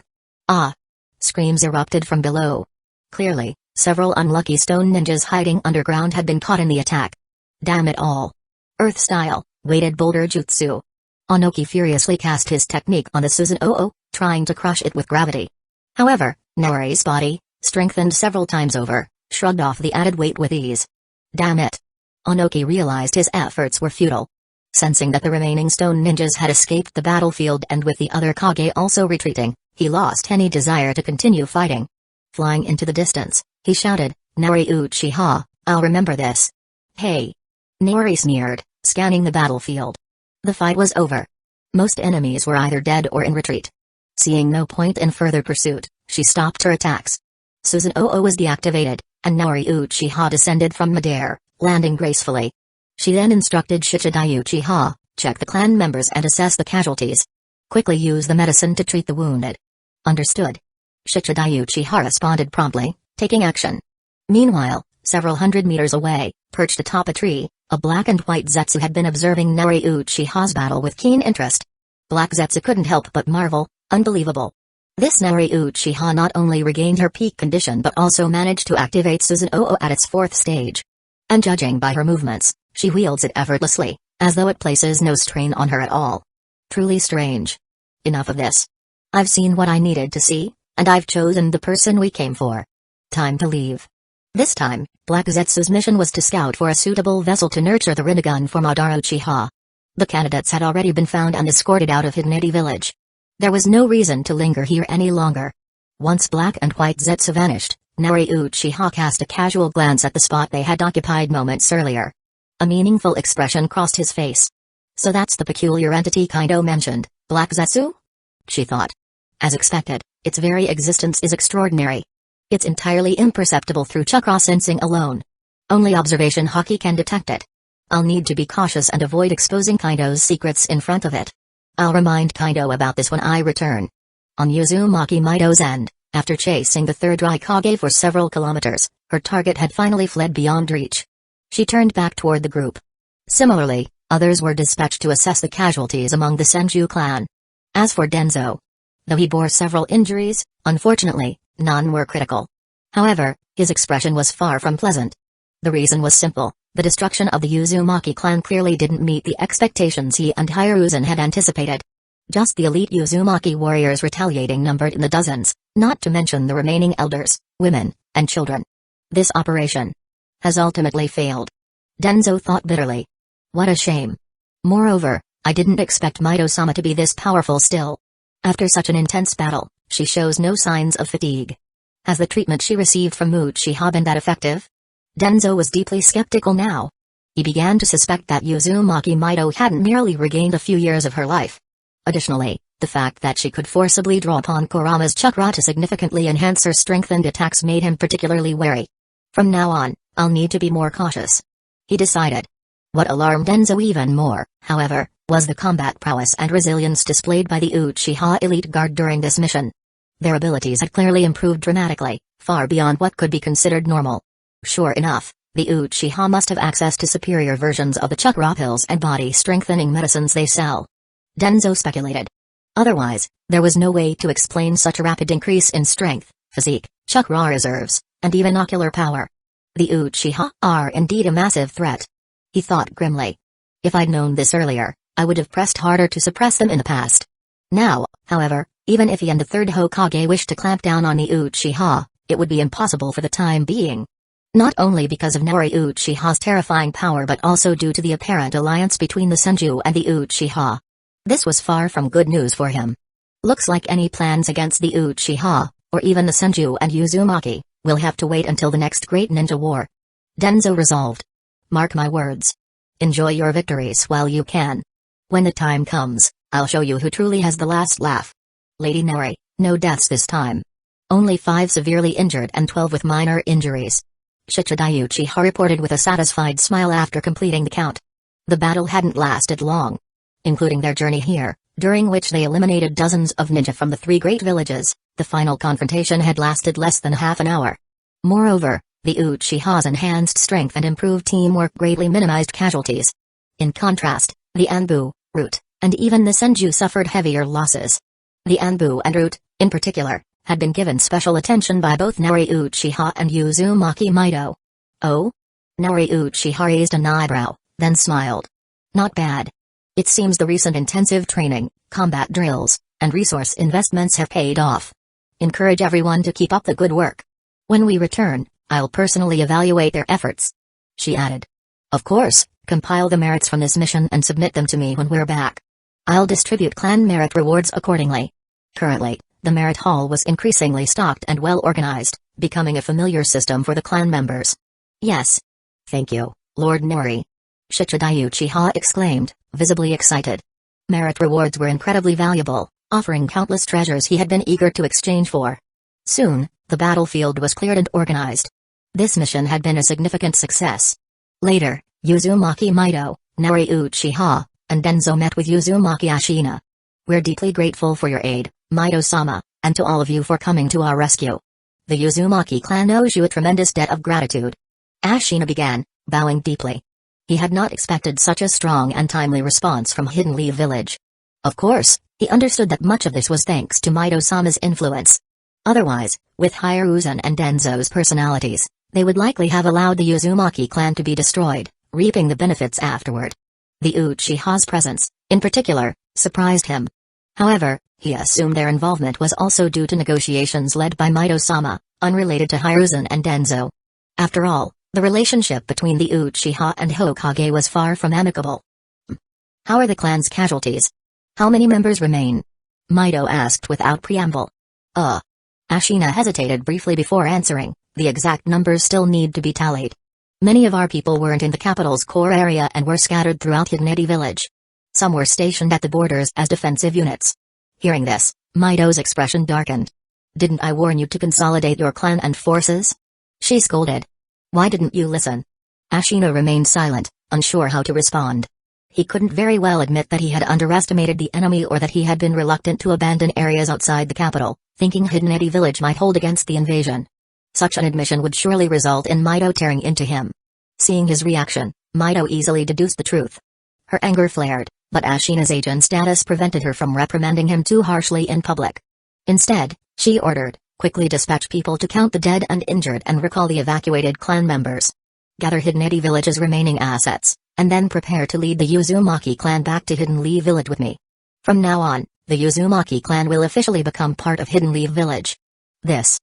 Ah! Screams erupted from below. Clearly, several unlucky stone ninjas hiding underground had been caught in the attack. Damn it all. Earth Style, Weighted Boulder Jutsu. Onoki furiously cast his technique on the Susanoo, trying to crush it with gravity. However, Naori's body, strengthened several times over, shrugged off the added weight with ease. Damn it. Onoki realized his efforts were futile. Sensing that the remaining stone ninjas had escaped the battlefield and with the other Kage also retreating, he lost any desire to continue fighting. Flying into the distance, he shouted, "Naori Uchiha, I'll remember this." Hey! Naori sneered, scanning the battlefield. The fight was over. Most enemies were either dead or in retreat. Seeing no point in further pursuit, she stopped her attacks. Susanoo was deactivated, and Naori Uchiha descended from midair, landing gracefully. She then instructed Shichidai Uchiha, check the clan members and assess the casualties. Quickly use the medicine to treat the wounded. Understood. Shichidai Uchiha responded promptly, taking action. Meanwhile, several hundred meters away, perched atop a tree, a black and white Zetsu had been observing Naori Uchiha's battle with keen interest. Black Zetsu couldn't help but marvel, unbelievable. This Naori Uchiha not only regained her peak condition but also managed to activate Susanoo at its 4th stage. And judging by her movements, she wields it effortlessly, as though it places no strain on her at all. Truly strange. Enough of this. I've seen what I needed to see, and I've chosen the person we came for. Time to leave. This time, Black Zetsu's mission was to scout for a suitable vessel to nurture the Rinnegan for Madara Uchiha. The candidates had already been found and escorted out of Hidneti village. There was no reason to linger here any longer. Once Black and White Zetsu vanished, Naori Uchiha cast a casual glance at the spot they had occupied moments earlier. A meaningful expression crossed his face. So that's the peculiar entity Kaido mentioned, Black Zetsu? She thought. As expected, its very existence is extraordinary. It's entirely imperceptible through chakra sensing alone. Only observation Haki can detect it. I'll need to be cautious and avoid exposing Kaido's secrets in front of it. I'll remind Kaido about this when I return. On Uzumaki Mido's end, after chasing the third Raikage for several kilometers, her target had finally fled beyond reach. She turned back toward the group. Similarly, others were dispatched to assess the casualties among the Senju clan. As for Danzo, though he bore several injuries, unfortunately, none were critical. However, his expression was far from pleasant. The reason was simple: the destruction of the Uzumaki clan clearly didn't meet the expectations he and Hiruzen had anticipated. Just the elite Uzumaki warriors retaliating numbered in the dozens, not to mention the remaining elders, women, and children. This operation has ultimately failed. Danzo thought bitterly. What a shame. Moreover, I didn't expect Mido-sama to be this powerful still. After such an intense battle, she shows no signs of fatigue. Has the treatment she received from Uchiha been that effective? Danzo was deeply skeptical now. He began to suspect that Uzumaki Mido hadn't merely regained a few years of her life. Additionally, the fact that she could forcibly draw upon Kurama's chakra to significantly enhance her strength and attacks made him particularly wary. From now on, I'll need to be more cautious, he decided. What alarmed Danzo even more, however, was the combat prowess and resilience displayed by the Uchiha elite guard during this mission. Their abilities had clearly improved dramatically, far beyond what could be considered normal. Sure enough, the Uchiha must have access to superior versions of the chakra pills and body-strengthening medicines they sell. Danzo speculated. Otherwise, there was no way to explain such a rapid increase in strength, physique, chakra reserves, and even ocular power. The Uchiha are indeed a massive threat. He thought grimly. If I'd known this earlier, I would have pressed harder to suppress them in the past. Now, however, even if he and the third Hokage wished to clamp down on the Uchiha, it would be impossible for the time being. Not only because of Naori Uchiha's terrifying power but also due to the apparent alliance between the Senju and the Uchiha. This was far from good news for him. Looks like any plans against the Uchiha, or even the Senju and Uzumaki, We'll have to wait until the next great ninja war. Danzo resolved. Mark my words. Enjoy your victories while you can. When the time comes, I'll show you who truly has the last laugh. Lady Nori, no deaths this time. Only 5 severely injured and 12 with minor injuries. Uchiha reported with a satisfied smile after completing the count. The battle hadn't lasted long, including their journey here, during which they eliminated dozens of ninja from the 3 great villages. The final confrontation had lasted less than half an hour. Moreover, the Uchiha's enhanced strength and improved teamwork greatly minimized casualties. In contrast, the Anbu, Root, and even the Senju suffered heavier losses. The Anbu and Root, in particular, had been given special attention by both Naori Uchiha and Uzumaki Mido. Oh? Naori Uchiha raised an eyebrow, then smiled. Not bad. It seems the recent intensive training, combat drills, and resource investments have paid off. Encourage everyone to keep up the good work. When we return, I'll personally evaluate their efforts. She added. Of course, compile the merits from this mission and submit them to me when we're back. I'll distribute clan merit rewards accordingly. Currently, the merit hall was increasingly stocked and well organized, becoming a familiar system for the clan members. Yes. Thank you, Lord Nori. Uchiha exclaimed, visibly excited. Merit rewards were incredibly valuable, offering countless treasures he had been eager to exchange for. Soon, the battlefield was cleared and organized. This mission had been a significant success. Later, Uzumaki Mido, Naori Uchiha, and Danzo met with Uzumaki Ashina. We're deeply grateful for your aid, Mido-sama, and to all of you for coming to our rescue. The Uzumaki clan owes you a tremendous debt of gratitude. Ashina began, bowing deeply. He had not expected such a strong and timely response from Hidden Leaf Village. Of course, he understood that much of this was thanks to Mido-sama's influence. Otherwise, with Hiruzen and Danzo's personalities, they would likely have allowed the Uzumaki clan to be destroyed, reaping the benefits afterward. The Uchiha's presence, in particular, surprised him. However, he assumed their involvement was also due to negotiations led by Mido-sama, unrelated to Hiruzen and Danzo. After all, the relationship between the Uchiha and Hokage was far from amicable. How are the clan's casualties? How many members remain? Mido asked without preamble. Ashina hesitated briefly before answering, the exact numbers still need to be tallied. Many of our people weren't in the capital's core area and were scattered throughout Hidden Village. Some were stationed at the borders as defensive units. Hearing this, Mido's expression darkened. Didn't I warn you to consolidate your clan and forces? She scolded. Why didn't you listen? Ashina remained silent, unsure how to respond. He couldn't very well admit that he had underestimated the enemy or that he had been reluctant to abandon areas outside the capital, thinking Hidden Village might hold against the invasion. Such an admission would surely result in Mido tearing into him. Seeing his reaction, Mido easily deduced the truth. Her anger flared, but Ashina's agent status prevented her from reprimanding him too harshly in public. Instead, she ordered, quickly dispatch people to count the dead and injured and recall the evacuated clan members. Gather Hidden Village's remaining assets, and then prepare to lead the Uzumaki clan back to Hidden Leaf Village with me. From now on, the Uzumaki clan will officially become part of Hidden Leaf Village. This.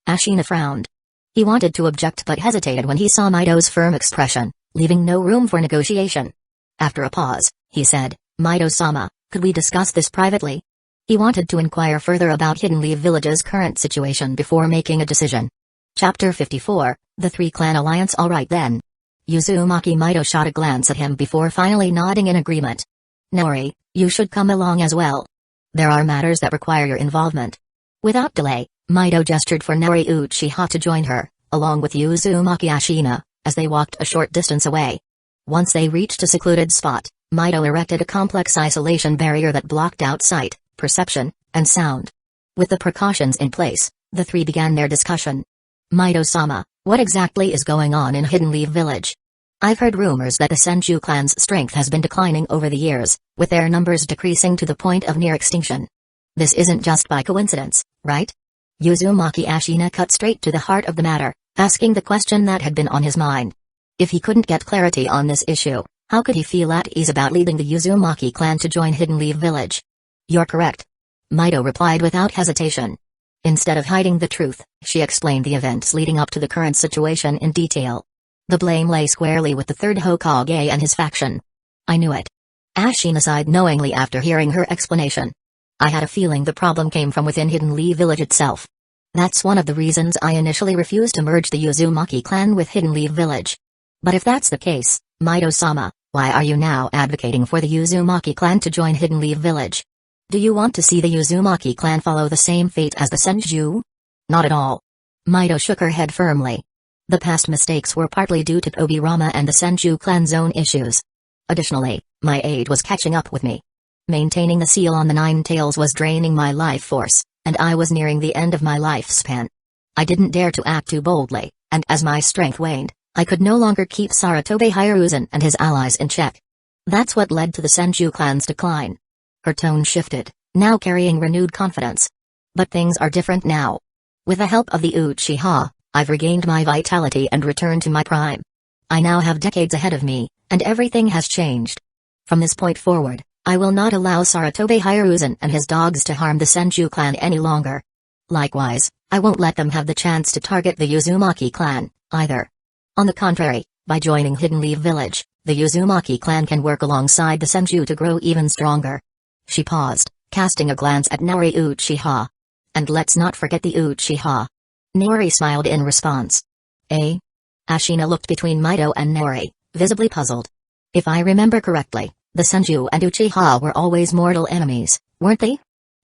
Ashina frowned. He wanted to object but hesitated when he saw Mido's firm expression, leaving no room for negotiation. After a pause, he said, Mido-sama, could we discuss this privately? He wanted to inquire further about Hidden Leaf Village's current situation before making a decision. Chapter 54, The Three-Clan Alliance. Alright then. Uzumaki Mido shot a glance at him before finally nodding in agreement. Nori, you should come along as well. There are matters that require your involvement. Without delay, Mido gestured for Naori Uchiha to join her, along with Uzumaki Ashina, as they walked a short distance away. Once they reached a secluded spot, Mido erected a complex isolation barrier that blocked out sight, perception, and sound. With the precautions in place, the three began their discussion. Mido-sama, what exactly is going on in Hidden Leaf Village? I've heard rumors that the Senju clan's strength has been declining over the years, with their numbers decreasing to the point of near extinction. This isn't just by coincidence, right? Uzumaki Ashina cut straight to the heart of the matter, asking the question that had been on his mind. If he couldn't get clarity on this issue, how could he feel at ease about leading the Uzumaki clan to join Hidden Leaf Village? You're correct. Mido replied without hesitation. Instead of hiding the truth, she explained the events leading up to the current situation in detail. The blame lay squarely with the third Hokage and his faction. I knew it. Ashina sighed knowingly after hearing her explanation. I had a feeling the problem came from within Hidden Leaf Village itself. That's one of the reasons I initially refused to merge the Uzumaki clan with Hidden Leaf Village. But if that's the case, Mido-sama, why are you now advocating for the Uzumaki clan to join Hidden Leaf Village? Do you want to see the Uzumaki clan follow the same fate as the Senju? Not at all. Mido shook her head firmly. The past mistakes were partly due to Tobirama and the Senju clan's own issues. Additionally, my age was catching up with me. Maintaining the seal on the Nine Tails was draining my life force, and I was nearing the end of my lifespan. I didn't dare to act too boldly, and as my strength waned, I could no longer keep Sarutobi Hiruzen and his allies in check. That's what led to the Senju clan's decline. Her tone shifted, now carrying renewed confidence. But things are different now. With the help of the Uchiha, I've regained my vitality and returned to my prime. I now have decades ahead of me, and everything has changed. From this point forward, I will not allow Sarutobi Hiruzen and his dogs to harm the Senju clan any longer. Likewise, I won't let them have the chance to target the Uzumaki clan, either. On the contrary, by joining Hidden Leaf Village, the Uzumaki clan can work alongside the Senju to grow even stronger. She paused, casting a glance at Naori Uchiha. And let's not forget the Uchiha. Naori smiled in response. Eh? Ashina looked between Mido and Naori, visibly puzzled. If I remember correctly, the Senju and Uchiha were always mortal enemies, weren't they?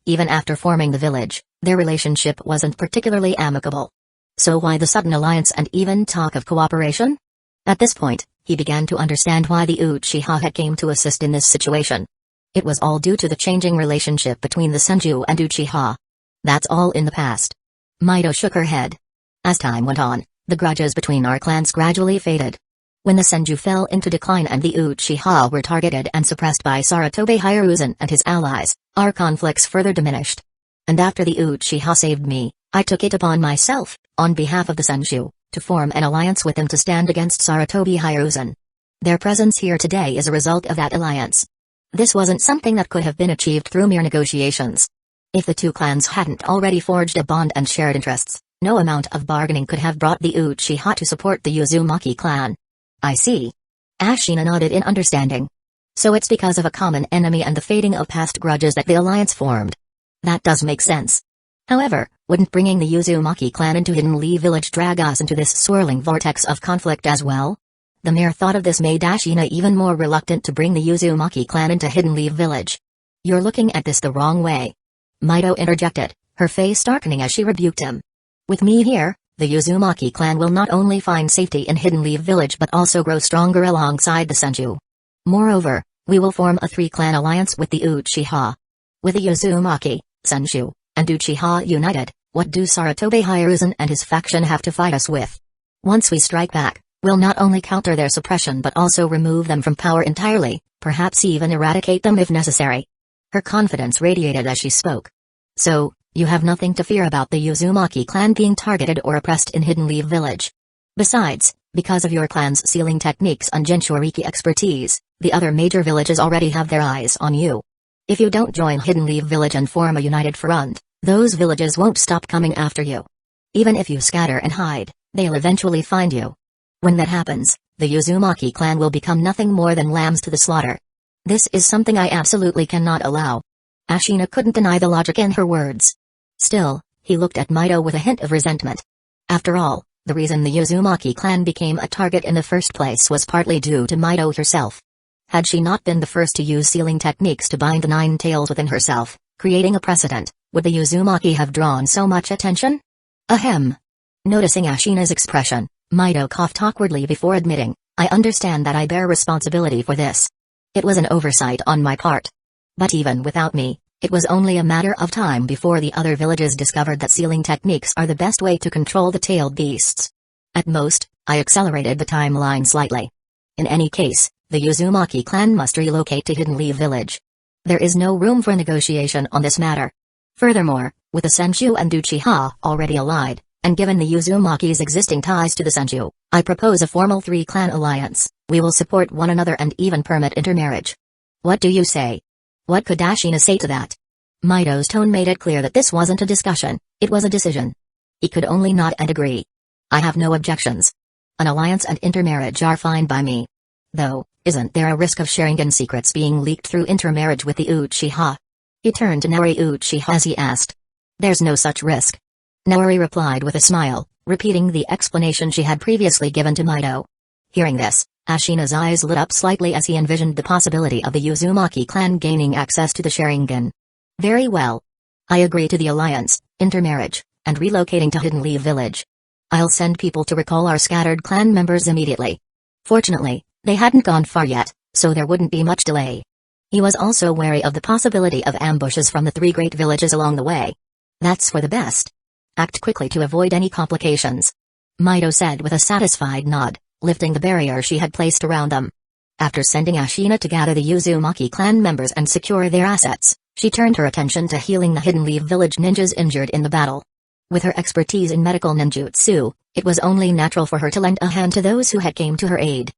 Even after forming the village, their relationship wasn't particularly amicable. So why the sudden alliance and even talk of cooperation? At this point, he began to understand why the Uchiha had came to assist in this situation. It was all due to the changing relationship between the Senju and Uchiha. That's all in the past. Mido shook her head. As time went on, the grudges between our clans gradually faded. When the Senju fell into decline and the Uchiha were targeted and suppressed by Sarutobi Hiruzen and his allies, our conflicts further diminished. And after the Uchiha saved me, I took it upon myself, on behalf of the Senju, to form an alliance with them to stand against Sarutobi Hiruzen. Their presence here today is a result of that alliance. This wasn't something that could have been achieved through mere negotiations. If the two clans hadn't already forged a bond and shared interests, no amount of bargaining could have brought the Uchiha to support the Uzumaki clan. I see. Ashina nodded in understanding. So it's because of a common enemy and the fading of past grudges that the alliance formed. That does make sense. However, wouldn't bringing the Uzumaki clan into Hidden Leaf Village drag us into this swirling vortex of conflict as well? The mere thought of this made Ashina even more reluctant to bring the Uzumaki clan into Hidden Leaf Village. You're looking at this the wrong way. Mido interjected, her face darkening as she rebuked him. With me here, the Uzumaki clan will not only find safety in Hidden Leaf Village but also grow stronger alongside the Senju. Moreover, we will form a three-clan alliance with the Uchiha. With the Uzumaki, Senju, and Uchiha united, what do Sarutobi Hiruzen and his faction have to fight us with? Once we strike back, we'll not only counter their suppression but also remove them from power entirely, perhaps even eradicate them if necessary. Her confidence radiated as she spoke. So, you have nothing to fear about the Uzumaki clan being targeted or oppressed in Hidden Leaf Village. Besides, because of your clan's sealing techniques and Jinchuriki expertise, the other major villages already have their eyes on you. If you don't join Hidden Leaf Village and form a united front, those villages won't stop coming after you. Even if you scatter and hide, they'll eventually find you. When that happens, the Uzumaki clan will become nothing more than lambs to the slaughter. This is something I absolutely cannot allow. Ashina couldn't deny the logic in her words. Still, he looked at Mido with a hint of resentment. After all, the reason the Uzumaki clan became a target in the first place was partly due to Mido herself. Had she not been the first to use sealing techniques to bind the Nine Tails within herself, creating a precedent, would the Uzumaki have drawn so much attention? Ahem. Noticing Ashina's expression, Mido coughed awkwardly before admitting, I understand that I bear responsibility for this. It was an oversight on my part. But even without me, it was only a matter of time before the other villages discovered that sealing techniques are the best way to control the tailed beasts. At most, I accelerated the timeline slightly. In any case, the Uzumaki clan must relocate to Hidden Leaf Village. There is no room for negotiation on this matter. Furthermore, with the Senju and Uchiha already allied, and given the Uzumaki's existing ties to the Senju, I propose a formal three-clan alliance. We will support one another and even permit intermarriage. What do you say? What could Ashina say to that? Mido's tone made it clear that this wasn't a discussion, it was a decision. He could only nod and agree. I have no objections. An alliance and intermarriage are fine by me. Though, isn't there a risk of Sharingan secrets being leaked through intermarriage with the Uchiha? He turned to Naori Uchiha as he asked. There's no such risk. Naori replied with a smile, repeating the explanation she had previously given to Mido. Hearing this, Ashina's eyes lit up slightly as he envisioned the possibility of the Uzumaki clan gaining access to the Sharingan. Very well. I agree to the alliance, intermarriage, and relocating to Hidden Leaf Village. I'll send people to recall our scattered clan members immediately. Fortunately, they hadn't gone far yet, so there wouldn't be much delay. He was also wary of the possibility of ambushes from the 3 great villages along the way. That's for the best. Act quickly to avoid any complications. Mido said with a satisfied nod, lifting the barrier she had placed around them. After sending Ashina to gather the Uzumaki clan members and secure their assets, she turned her attention to healing the Hidden Leaf Village ninjas injured in the battle. With her expertise in medical ninjutsu, it was only natural for her to lend a hand to those who had came to her aid.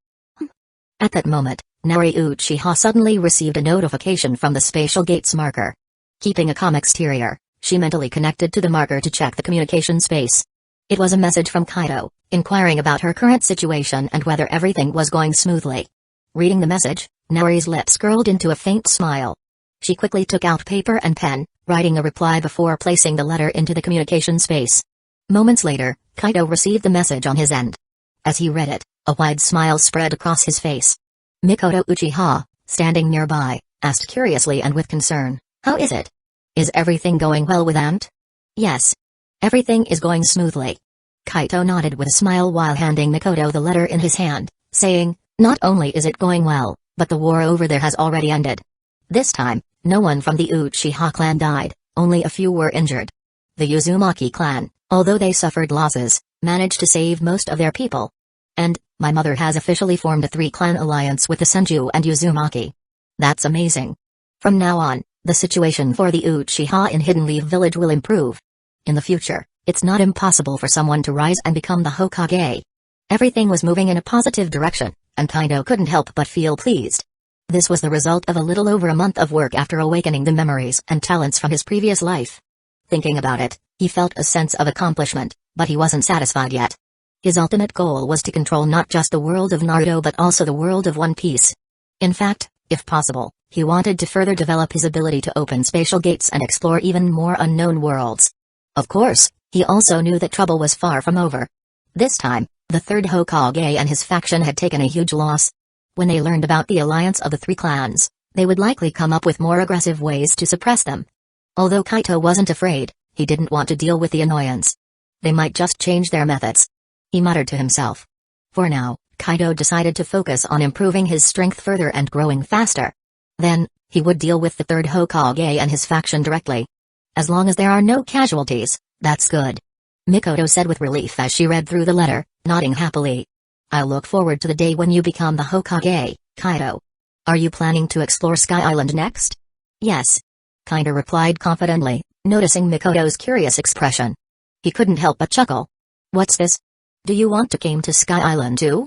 At that moment, Naori Uchiha suddenly received a notification from the spatial gates marker. Keeping a calm exterior, she mentally connected to the marker to check the communication space. It was a message from Kaido, inquiring about her current situation and whether everything was going smoothly. Reading the message, Naori's lips curled into a faint smile. She quickly took out paper and pen, writing a reply before placing the letter into the communication space. Moments later, Kaido received the message on his end. As he read it, a wide smile spread across his face. Mikoto Uchiha, standing nearby, asked curiously and with concern, "How is it? Is everything going well with Ant?" "Yes. Everything is going smoothly." Kaito nodded with a smile while handing Mikoto the letter in his hand, saying, "Not only is it going well, but the war over there has already ended. This time, no one from the Uchiha clan died, only a few were injured. The Uzumaki clan, although they suffered losses, managed to save most of their people. And, my mother has officially formed a 3-clan alliance with the Senju and Uzumaki. That's amazing. From now on, the situation for the Uchiha in Hidden Leaf Village will improve. In the future, it's not impossible for someone to rise and become the Hokage." Everything was moving in a positive direction, and Kaido couldn't help but feel pleased. This was the result of a little over a month of work after awakening the memories and talents from his previous life. Thinking about it, he felt a sense of accomplishment, but he wasn't satisfied yet. His ultimate goal was to control not just the world of Naruto but also the world of One Piece. In fact, if possible, he wanted to further develop his ability to open spatial gates and explore even more unknown worlds. Of course, he also knew that trouble was far from over. This time, the 3rd Hokage and his faction had taken a huge loss. When they learned about the alliance of the 3 clans, they would likely come up with more aggressive ways to suppress them. Although Kaito wasn't afraid, he didn't want to deal with the annoyance. They might just change their methods. He muttered to himself. For now, Kaido decided to focus on improving his strength further and growing faster. Then, he would deal with the 3rd Hokage and his faction directly. As long as there are no casualties, that's good. Mikoto said with relief as she read through the letter, nodding happily. I'll look forward to the day when you become the Hokage, Kaido. Are you planning to explore Sky Island next? Yes. Kaido replied confidently, noticing Mikoto's curious expression. He couldn't help but chuckle. What's this? Do you want to come to Sky Island too?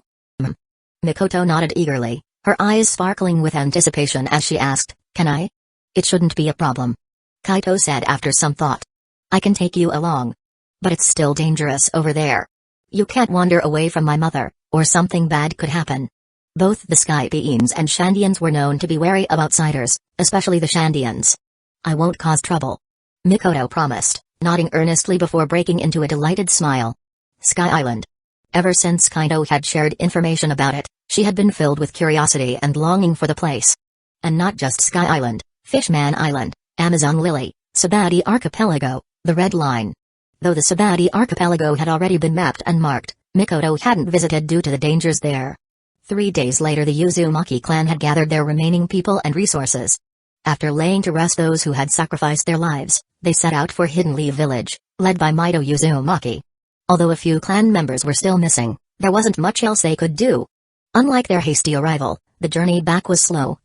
Mikoto nodded eagerly, her eyes sparkling with anticipation as she asked, Can I? It shouldn't be a problem. Kaito said after some thought. I can take you along. But it's still dangerous over there. You can't wander away from my mother, or something bad could happen. Both the Skypians and Shandians were known to be wary of outsiders, especially the Shandians. I won't cause trouble. Mikoto promised, nodding earnestly before breaking into a delighted smile. Sky Island. Ever since Kaido had shared information about it, she had been filled with curiosity and longing for the place. And not just Sky Island, Fishman Island, Amazon Lily, Sabati Archipelago, the Red Line. Though the Sabati Archipelago had already been mapped and marked, Mikoto hadn't visited due to the dangers there. 3 days later the Uzumaki clan had gathered their remaining people and resources. After laying to rest those who had sacrificed their lives, they set out for Hidden Leaf Village, led by Mido Uzumaki. Although a few clan members were still missing, there wasn't much else they could do. Unlike their hasty arrival, the journey back was slow.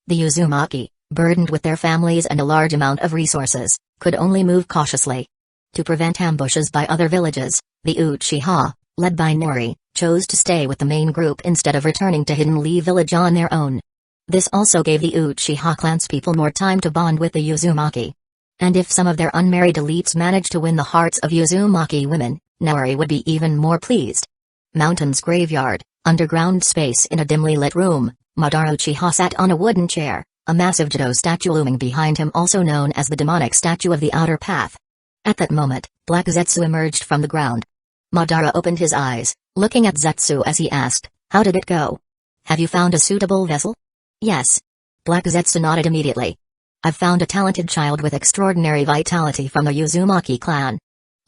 The Uzumaki, burdened with their families and a large amount of resources, could only move cautiously. To prevent ambushes by other villages, the Uchiha, led by Nori, chose to stay with the main group instead of returning to Hidden Leaf Village on their own. This also gave the Uchiha clan's people more time to bond with the Uzumaki. And if some of their unmarried elites managed to win the hearts of Uzumaki women, Nori would be even more pleased. Mountain's graveyard, underground space in a dimly lit room, Madara Uchiha sat on a wooden chair, a massive Jado statue looming behind him, also known as the demonic statue of the outer path. At that moment, Black Zetsu emerged from the ground. Madara opened his eyes, looking at Zetsu as he asked, "How did it go? Have you found a suitable vessel?" "Yes." Black Zetsu nodded immediately. "I've found a talented child with extraordinary vitality from the Uzumaki clan.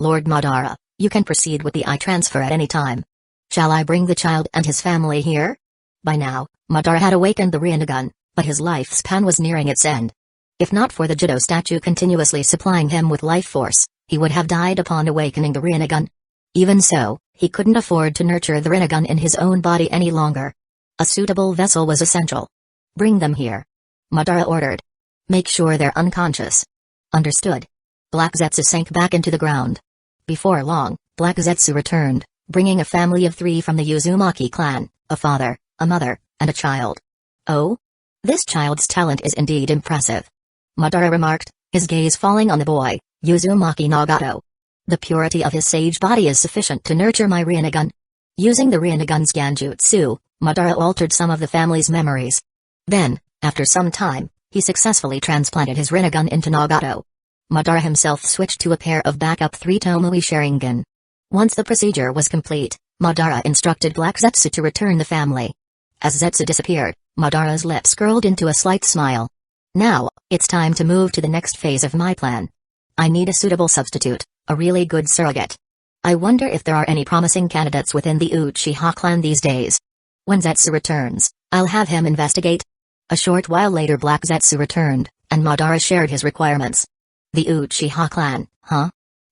Lord Madara, you can proceed with the I-transfer at any time. Shall I bring the child and his family here?" By now, Madara had awakened the Rinnegan, but his lifespan was nearing its end. If not for the Judo statue continuously supplying him with life force, he would have died upon awakening the Rinnegan. Even so, he couldn't afford to nurture the Rinnegan in his own body any longer. A suitable vessel was essential. "Bring them here," Madara ordered. "Make sure they're unconscious." "Understood." Black Zetsu sank back into the ground. Before long, Black Zetsu returned, bringing a family of 3 from the Uzumaki clan, a father, a mother, and a child. "Oh? This child's talent is indeed impressive," Madara remarked, his gaze falling on the boy, Uzumaki Nagato. "The purity of his sage body is sufficient to nurture my Rinnegan." Using the Rinnegan's Genjutsu, Madara altered some of the family's memories. Then, after some time, he successfully transplanted his Rinnegan into Nagato. Madara himself switched to a pair of backup 3 Tomoe Sharingan. Once the procedure was complete, Madara instructed Black Zetsu to return the family. As Zetsu disappeared, Madara's lips curled into a slight smile. "Now, it's time to move to the next phase of my plan. I need a suitable substitute, a really good surrogate. I wonder if there are any promising candidates within the Uchiha clan these days. When Zetsu returns, I'll have him investigate." A short while later Black Zetsu returned, and Madara shared his requirements. "The Uchiha clan, huh?"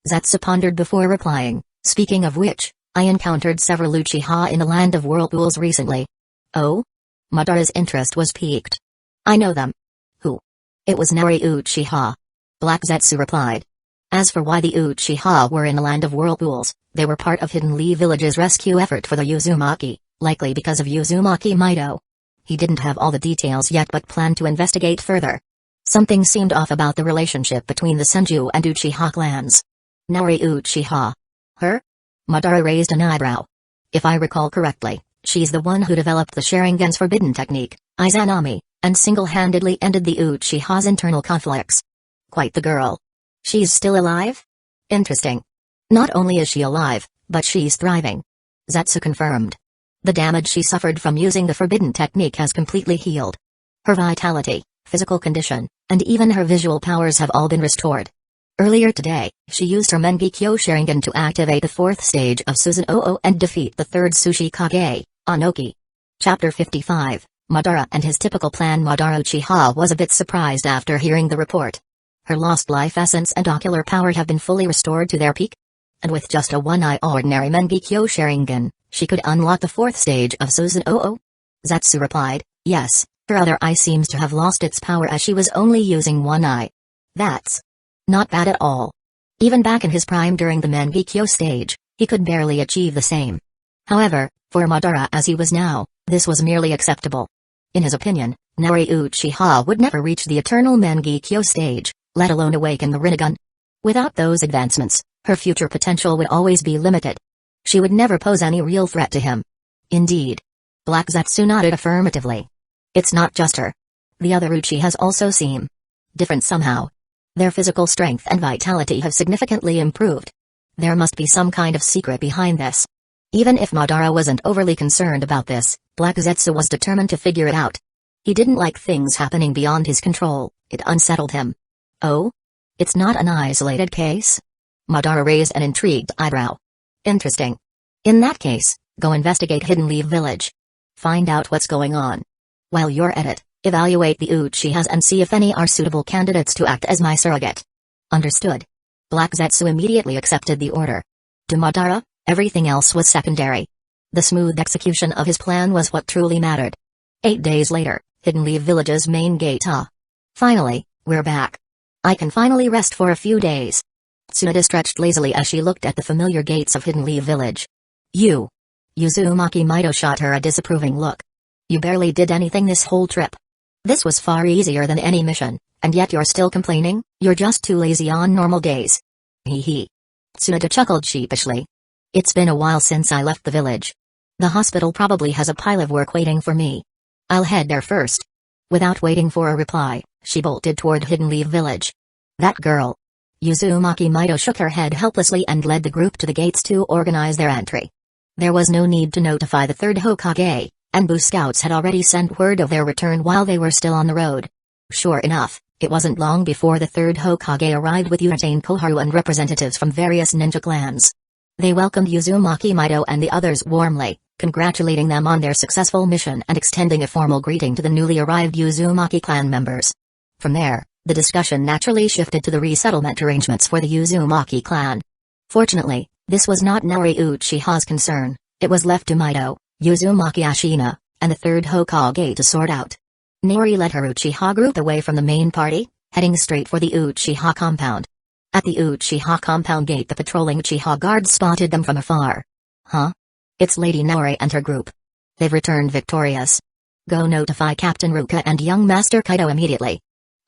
Zetsu pondered before replying, "Speaking of which, I encountered several Uchiha in the land of whirlpools recently." "Oh?" Madara's interest was piqued. "I know them." "Who?" "It was Nari Uchiha," Black Zetsu replied. As for why the Uchiha were in the land of whirlpools, they were part of Hidden Leaf Village's rescue effort for the Uzumaki, likely because of Uzumaki Mido. He didn't have all the details yet but planned to investigate further. Something seemed off about the relationship between the Senju and Uchiha clans. Nari Uchiha. Her? Madara raised an eyebrow. "If I recall correctly, she's the one who developed the Sharingan's forbidden technique, Izanami, and single-handedly ended the Uchiha's internal conflicts." "Quite the girl. She's still alive?" "Interesting. Not only is she alive, but she's thriving," Zetsu confirmed. "The damage she suffered from using the forbidden technique has completely healed. Her vitality, physical condition, and even her visual powers have all been restored. Earlier today, she used her Mangekyō Sharingan to activate the 4th stage of Susanoo and defeat the 3rd Tsuchikage, Anoki." Chapter 55, Madara and his typical plan. Madara Uchiha was a bit surprised after hearing the report. Her lost life essence and ocular power have been fully restored to their peak? And with just a one-eye ordinary Mangekyō Sharingan, she could unlock the 4th stage of Susanoo? Zetsu replied, "Yes, her other eye seems to have lost its power as she was only using one eye. That's not bad at all. Even back in his prime during the Mangekyō stage, he could barely achieve the same. However, for Madara as he was now, this was merely acceptable. In his opinion, Nari Uchiha would never reach the eternal Mangekyō stage, let alone awaken the Rinnegan. Without those advancements, her future potential would always be limited. She would never pose any real threat to him." "Indeed." Black Zetsu nodded affirmatively. "It's not just her. The other Uchihas also seem different somehow. Their physical strength and vitality have significantly improved. There must be some kind of secret behind this." Even if Madara wasn't overly concerned about this, Black Zetsu was determined to figure it out. He didn't like things happening beyond his control, it unsettled him. "Oh? It's not an isolated case?" Madara raised an intrigued eyebrow. "Interesting. In that case, go investigate Hidden Leaf Village. Find out what's going on. While you're at it, evaluate the Uchihas and see if any are suitable candidates to act as my surrogate." "Understood." Black Zetsu immediately accepted the order. To Madara, everything else was secondary. The smooth execution of his plan was what truly mattered. 8 days later, Hidden Leaf Village's main gate. "Finally, we're back. I can finally rest for a few days." Tsunade stretched lazily as she looked at the familiar gates of Hidden Leaf Village. "You." Uzumaki Mido shot her a disapproving look. "You barely did anything this whole trip. This was far easier than any mission, and yet you're still complaining? You're just too lazy on normal days." Hee hee. Tsunade chuckled sheepishly. "It's been a while since I left the village. The hospital probably has a pile of work waiting for me. I'll head there first." Without waiting for a reply, she bolted toward Hidden Leaf Village. "That girl. Uzumaki Mido shook her head helplessly and led the group to the gates to organize their entry. There was no need to notify the third Hokage, and Buu scouts had already sent word of their return while they were still on the road. Sure enough, it wasn't long before the third Hokage arrived with Uchiha Koharu and representatives from various ninja clans. They welcomed Uzumaki Mido and the others warmly, congratulating them on their successful mission and extending a formal greeting to the newly arrived Uzumaki clan members. From there, the discussion naturally shifted to the resettlement arrangements for the Uzumaki clan. Fortunately, this was not Naori Uchiha's concern. It was left to Mido, Uzumaki Ashina, and the third Hokage to sort out. Naori led her Uchiha group away from the main party, heading straight for the Uchiha compound. At the Uchiha compound gate, the patrolling Uchiha guards spotted them from afar. Huh? It's Lady Naori and her group. They've returned victorious. Go notify Captain Ruka and young Master Kaido immediately.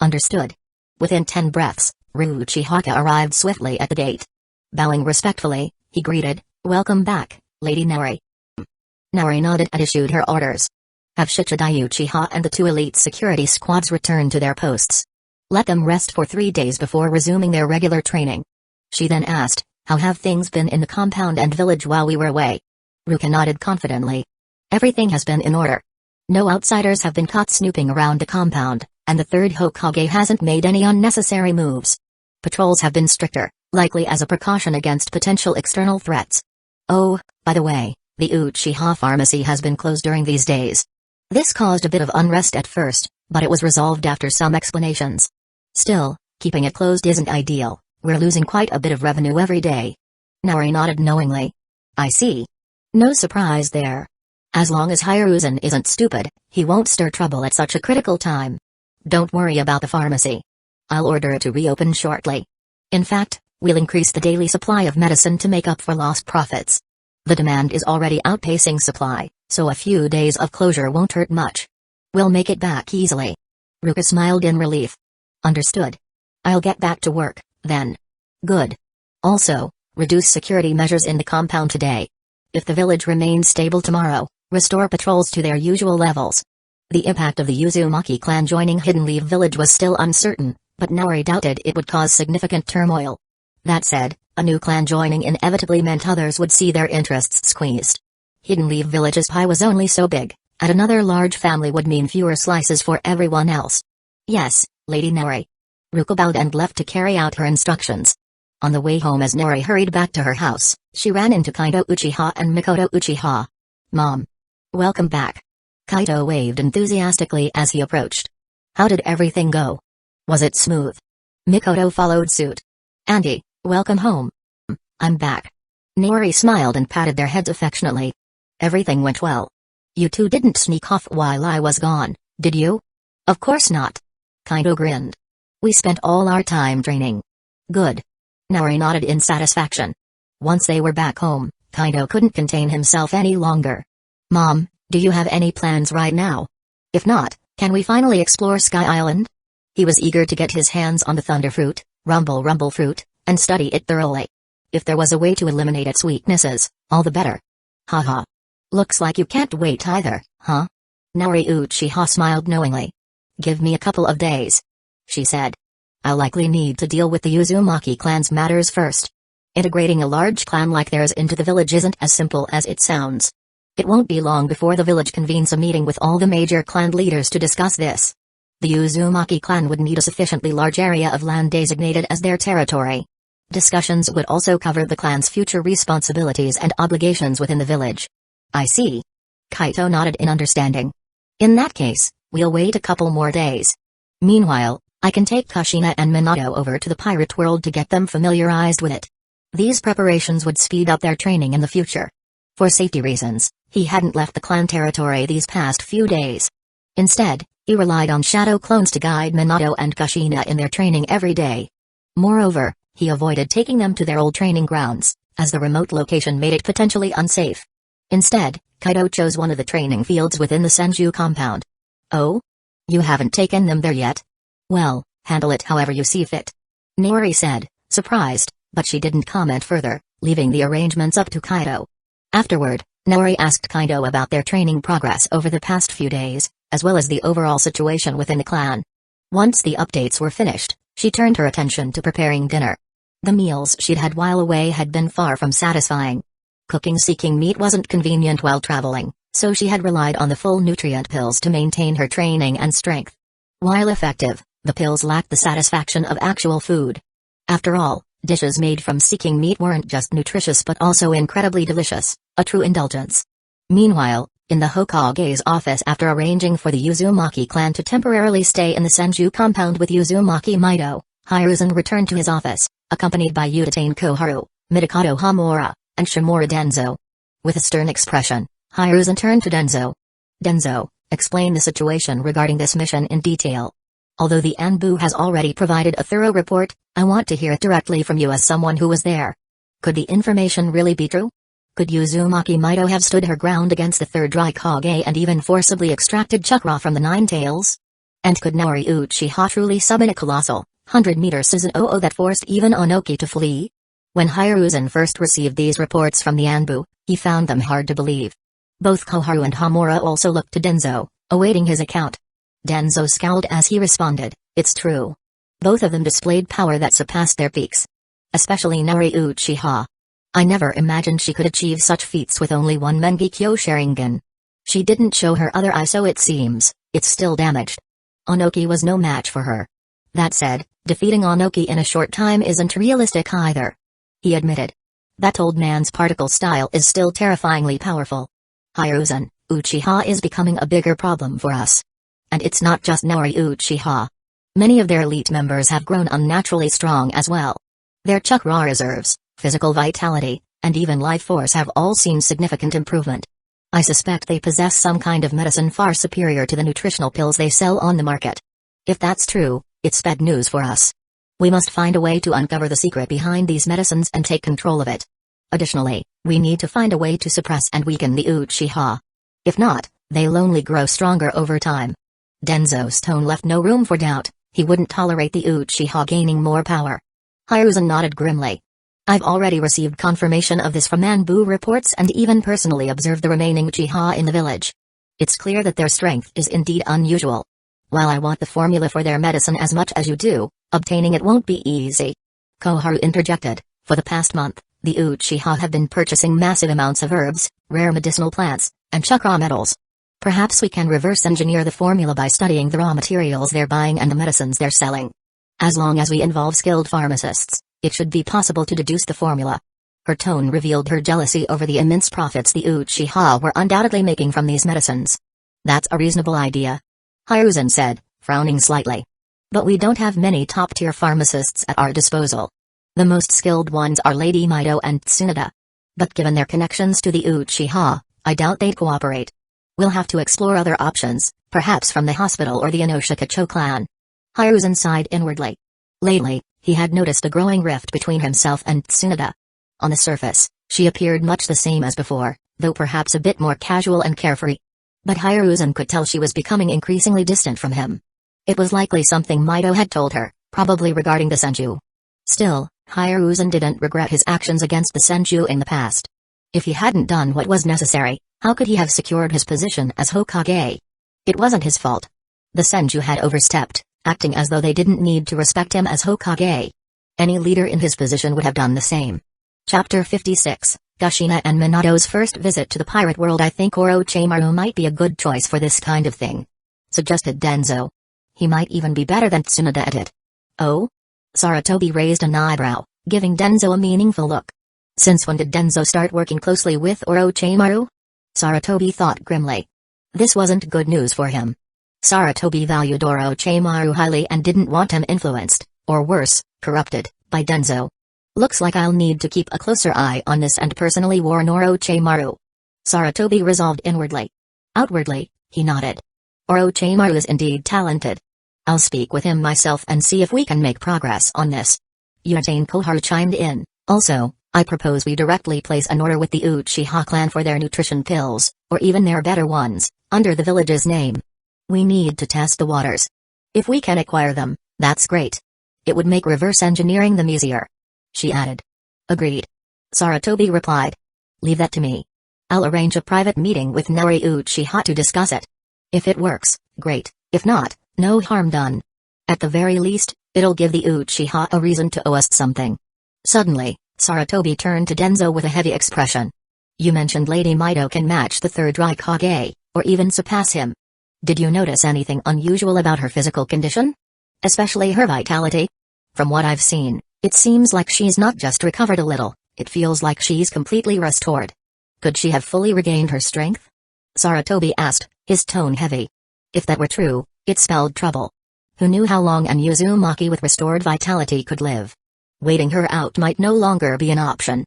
Understood. Within 10 breaths, Uchiha arrived swiftly at the gate. Bowing respectfully, he greeted, "Welcome back, Lady Naori." Naori nodded and issued her orders. Have Shichidai Uchiha and the 2 elite security squads return to their posts. Let them rest for 3 days before resuming their regular training. She then asked, "How have things been in the compound and village while we were away?" Ruka nodded confidently. "Everything has been in order. No outsiders have been caught snooping around the compound, and the third Hokage hasn't made any unnecessary moves. Patrols have been stricter, likely as a precaution against potential external threats. Oh, by the way, the Uchiha pharmacy has been closed during these days. This caused a bit of unrest at first, but it was resolved after some explanations. Still, keeping it closed isn't ideal. We're losing quite a bit of revenue every day." Naori nodded knowingly. "I see. No surprise there. As long as Hiruzen isn't stupid, he won't stir trouble at such a critical time. Don't worry about the pharmacy. I'll order it to reopen shortly. In fact, we'll increase the daily supply of medicine to make up for lost profits. The demand is already outpacing supply, so a few days of closure won't hurt much. We'll make it back easily." Ruka smiled in relief. "Understood. I'll get back to work, then." "Good. Also, reduce security measures in the compound today. If the village remains stable tomorrow, restore patrols to their usual levels." The impact of the Uzumaki clan joining Hidden Leaf Village was still uncertain, but Naori doubted it would cause significant turmoil. That said, a new clan joining inevitably meant others would see their interests squeezed. Hidden Leaf Village's pie was only so big, and another large family would mean fewer slices for everyone else. "Yes, Lady Naori." Ruka bowed and left to carry out her instructions. On the way home, as Naori hurried back to her house, she ran into Kaido Uchiha and Mikoto Uchiha. "Mom. Welcome back." Kaido waved enthusiastically as he approached. "How did everything go? Was it smooth?" Mikoto followed suit. "Auntie, welcome home." "I'm back." Naori smiled and patted their heads affectionately. "Everything went well. You two didn't sneak off while I was gone, did you?" "Of course not." Kaido grinned. "We spent all our time training." "Good." Naori nodded in satisfaction. Once they were back home, Kaido couldn't contain himself any longer. "Mom, do you have any plans right now? If not, can we finally explore Sky Island?" He was eager to get his hands on the Thunder Fruit, Rumble Fruit, and study it thoroughly. If there was a way to eliminate its weaknesses, all the better. Haha. Looks like you can't wait either, huh? Naori Uchiha smiled knowingly. "Give me a couple of days," she said. "I'll likely need to deal with the Uzumaki clan's matters first. Integrating a large clan like theirs into the village isn't as simple as it sounds. It won't be long before the village convenes a meeting with all the major clan leaders to discuss this. The Uzumaki clan would need a sufficiently large area of land designated as their territory. Discussions would also cover the clan's future responsibilities and obligations within the village." "I see." Kaito nodded in understanding. "In that case, we'll wait a couple more days. Meanwhile, I can take Kushina and Minato over to the pirate world to get them familiarized with it. These preparations would speed up their training in the future." For safety reasons, he hadn't left the clan territory these past few days. Instead, he relied on shadow clones to guide Minato and Kushina in their training every day. Moreover, he avoided taking them to their old training grounds, as the remote location made it potentially unsafe. Instead, Kaido chose one of the training fields within the Senju compound. "Oh? You haven't taken them there yet? Well, handle it however you see fit," Naori said, surprised, but she didn't comment further, leaving the arrangements up to Kaido. Afterward, Naori asked Kaido about their training progress over the past few days, as well as the overall situation within the clan. Once the updates were finished, she turned her attention to preparing dinner. The meals she'd had while away had been far from satisfying. Seeking meat wasn't convenient while traveling, so she had relied on the full nutrient pills to maintain her training and strength. While effective, the pills lacked the satisfaction of actual food. After all, dishes made from seeking meat weren't just nutritious but also incredibly delicious, a true indulgence. Meanwhile, in the Hokage's office, after arranging for the Uzumaki clan to temporarily stay in the Senju compound with Uzumaki Mido, Hiruzen returned to his office, accompanied by Udatain Koharu, Midokado Hamura, and Shimura Danzō. With a stern expression, Hiruzen turned to Danzō. Danzō, explain the situation regarding this mission in detail. Although the Anbu has already provided a thorough report, I want to hear it directly from you as someone who was there. Could the information really be true? Could Uzumaki Mido have stood her ground against the third Raikage and even forcibly extracted chakra from the Nine Tails? And could Nori Uchiha truly summon a colossal, 100-meter Susanoo that forced even Onoki to flee? When Hiruzen first received these reports from the Anbu, he found them hard to believe. Both Koharu and Hamura also looked to Danzō, awaiting his account. Danzō scowled as he responded, "It's true. Both of them displayed power that surpassed their peaks. Especially Nori Uchiha. I never imagined she could achieve such feats with only one Mangekyō Sharingan. She didn't show her other eye, so it seems it's still damaged. Onoki was no match for her. That said, defeating Onoki in a short time isn't realistic either," he admitted. "That old man's particle style is still terrifyingly powerful. Hiruzen, Uchiha is becoming a bigger problem for us. And it's not just Nori Uchiha. Many of their elite members have grown unnaturally strong as well. Their chakra reserves, physical vitality, and even life force have all seen significant improvement. I suspect they possess some kind of medicine far superior to the nutritional pills they sell on the market. If that's true, it's bad news for us. We must find a way to uncover the secret behind these medicines and take control of it. Additionally, we need to find a way to suppress and weaken the Uchiha. If not, they'll only grow stronger over time." Danzō's tone left no room for doubt. He wouldn't tolerate the Uchiha gaining more power. Hiruzen nodded grimly. "I've already received confirmation of this from Anbu reports and even personally observed the remaining Uchiha in the village. It's clear that their strength is indeed unusual. While I want the formula for their medicine as much as you do, obtaining it won't be easy." Koharu interjected. "For the past month, the Uchiha have been purchasing massive amounts of herbs, rare medicinal plants, and chakra metals. Perhaps we can reverse engineer the formula by studying the raw materials they're buying and the medicines they're selling. As long as we involve skilled pharmacists, it should be possible to deduce the formula." Her tone revealed her jealousy over the immense profits the Uchiha were undoubtedly making from these medicines. "That's a reasonable idea," Hiruzen said, frowning slightly. "But we don't have many top-tier pharmacists at our disposal. The most skilled ones are Lady Mido and Tsunade. But given their connections to the Uchiha, I doubt they'd cooperate. We'll have to explore other options, perhaps from the hospital or the Inoshikacho clan." Hiruzen sighed inwardly. Lately, he had noticed a growing rift between himself and Tsunade. On the surface, she appeared much the same as before, though perhaps a bit more casual and carefree. But Hiruzen could tell she was becoming increasingly distant from him. It was likely something Mido had told her, probably regarding the Senju. Still, Hiruzen didn't regret his actions against the Senju in the past. If he hadn't done what was necessary, how could he have secured his position as Hokage? It wasn't his fault. The Senju had overstepped, acting as though they didn't need to respect him as Hokage. Any leader in his position would have done the same. Chapter 56, Kushina and Minato's first visit to the pirate world. "I think Orochimaru might be a good choice for this kind of thing," suggested Danzō. "He might even be better than Tsunade at it." "Oh?" Sarutobi raised an eyebrow, giving Danzō a meaningful look. "Since when did Danzō start working closely with Orochimaru?" Sarutobi thought grimly. This wasn't good news for him. Sarutobi valued Orochimaru highly and didn't want him influenced, or worse, corrupted, by Danzō. "Looks like I'll need to keep a closer eye on this and personally warn Orochimaru," Sarutobi resolved inwardly. Outwardly, he nodded. "Orochimaru is indeed talented. I'll speak with him myself and see if we can make progress on this." Udatain Koharu chimed in. "Also, I propose we directly place an order with the Uchiha clan for their nutrition pills, or even their better ones, under the village's name. We need to test the waters. If we can acquire them, that's great. It would make reverse engineering them easier," she added. "Agreed," Sarutobi replied. "Leave that to me. I'll arrange a private meeting with Nori Uchiha to discuss it. If it works, great. If not, no harm done. At the very least, it'll give the Uchiha a reason to owe us something." Suddenly, Sarutobi turned to Danzō with a heavy expression. You mentioned Lady Mido can match the third Raikage, or even surpass him. Did you notice anything unusual about her physical condition? Especially her vitality? From what I've seen, it seems like she's not just recovered a little, it feels like she's completely restored. Could she have fully regained her strength? Sarutobi asked, his tone heavy. If that were true, it spelled trouble. Who knew how long an Uzumaki with restored vitality could live? Waiting her out might no longer be an option.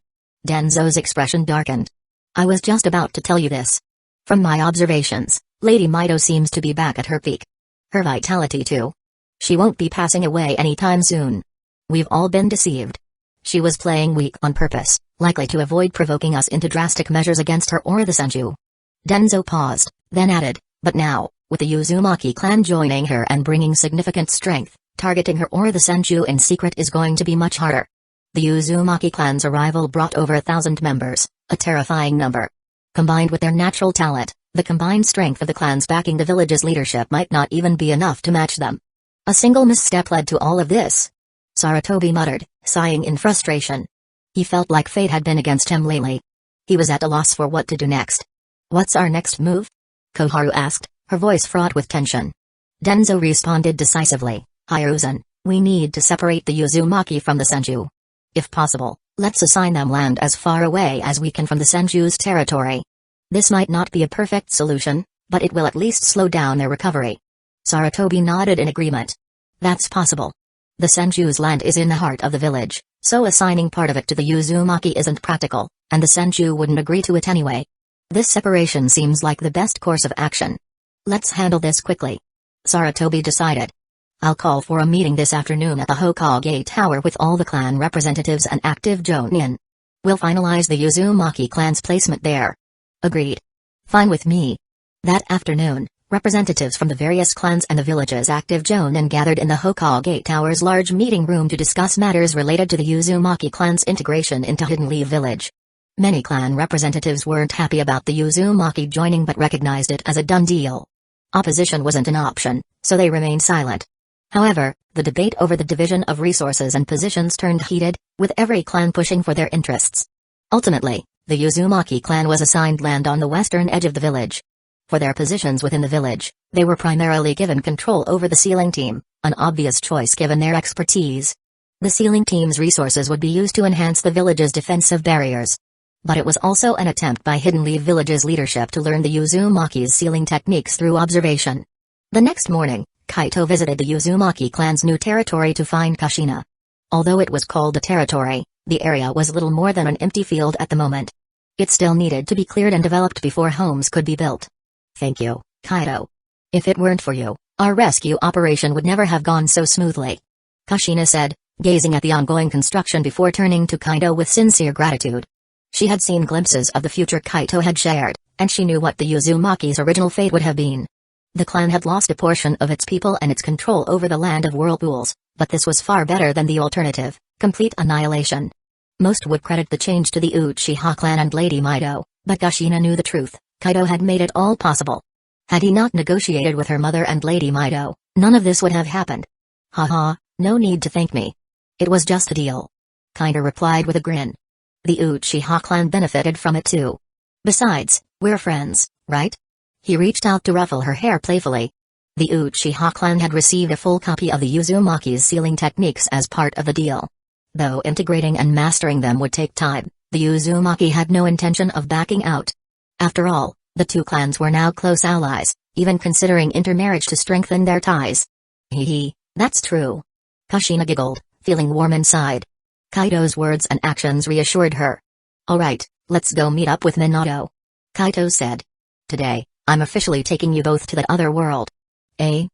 Danzo's expression darkened. I was just about to tell you this. From my observations, Lady Mido seems to be back at her peak. Her vitality too. She won't be passing away anytime soon. We've all been deceived. She was playing weak on purpose, likely to avoid provoking us into drastic measures against her or the Senju. Danzo paused, then added, but now, with the Uzumaki clan joining her and bringing significant strength, targeting her or the Senju in secret is going to be much harder. The Uzumaki clan's arrival brought over 1,000 members, a terrifying number. Combined with their natural talent, the combined strength of the clans backing the village's leadership might not even be enough to match them. A single misstep led to all of this. Sarutobi muttered, sighing in frustration. He felt like fate had been against him lately. He was at a loss for what to do next. What's our next move? Koharu asked, her voice fraught with tension. Danzo responded decisively, Hiruzen, we need to separate the Uzumaki from the Senju. If possible, let's assign them land as far away as we can from the Senju's territory. This might not be a perfect solution, but it will at least slow down their recovery. Sarutobi nodded in agreement. That's possible. The Senju's land is in the heart of the village, so assigning part of it to the Uzumaki isn't practical, and the Senju wouldn't agree to it anyway. This separation seems like the best course of action. Let's handle this quickly. Sarutobi decided. I'll call for a meeting this afternoon at the Hokage Tower with all the clan representatives and active Jonin. We'll finalize the Uzumaki clan's placement there. Agreed. Fine with me. That afternoon, representatives from the various clans and the village's active Jonin gathered in the Hokage Tower's large meeting room to discuss matters related to the Uzumaki clan's integration into Hidden Leaf Village. Many clan representatives weren't happy about the Uzumaki joining but recognized it as a done deal. Opposition wasn't an option, so they remained silent. However, the debate over the division of resources and positions turned heated, with every clan pushing for their interests. Ultimately, the Uzumaki clan was assigned land on the western edge of the village. For their positions within the village, they were primarily given control over the sealing team, an obvious choice given their expertise. The sealing team's resources would be used to enhance the village's defensive barriers. But it was also an attempt by Hidden Leaf Village's leadership to learn the Uzumaki's sealing techniques through observation. The next morning, Kaito visited the Uzumaki clan's new territory to find Kushina. Although it was called a territory, the area was little more than an empty field at the moment. It still needed to be cleared and developed before homes could be built. Thank you, Kaito. If it weren't for you, our rescue operation would never have gone so smoothly. Kushina said, gazing at the ongoing construction before turning to Kaito with sincere gratitude. She had seen glimpses of the future Kaito had shared, and she knew what the Uzumaki's original fate would have been. The clan had lost a portion of its people and its control over the land of whirlpools, but this was far better than the alternative, complete annihilation. Most would credit the change to the Uchiha clan and Lady Mido, but Kushina knew the truth. Kaito had made it all possible. Had he not negotiated with her mother and Lady Mido, none of this would have happened. Haha, no need to thank me. It was just a deal. Kaito replied with a grin. The Uchiha clan benefited from it too. Besides, we're friends, right? He reached out to ruffle her hair playfully. The Uchiha clan had received a full copy of the Uzumaki's sealing techniques as part of the deal. Though integrating and mastering them would take time, the Uzumaki had no intention of backing out. After all, the two clans were now close allies, even considering intermarriage to strengthen their ties. Hee, that's true. Kushina giggled, feeling warm inside. Kaito's words and actions reassured her. Alright, let's go meet up with Minato. Kaito said. Today, I'm officially taking you both to the other world. Eh?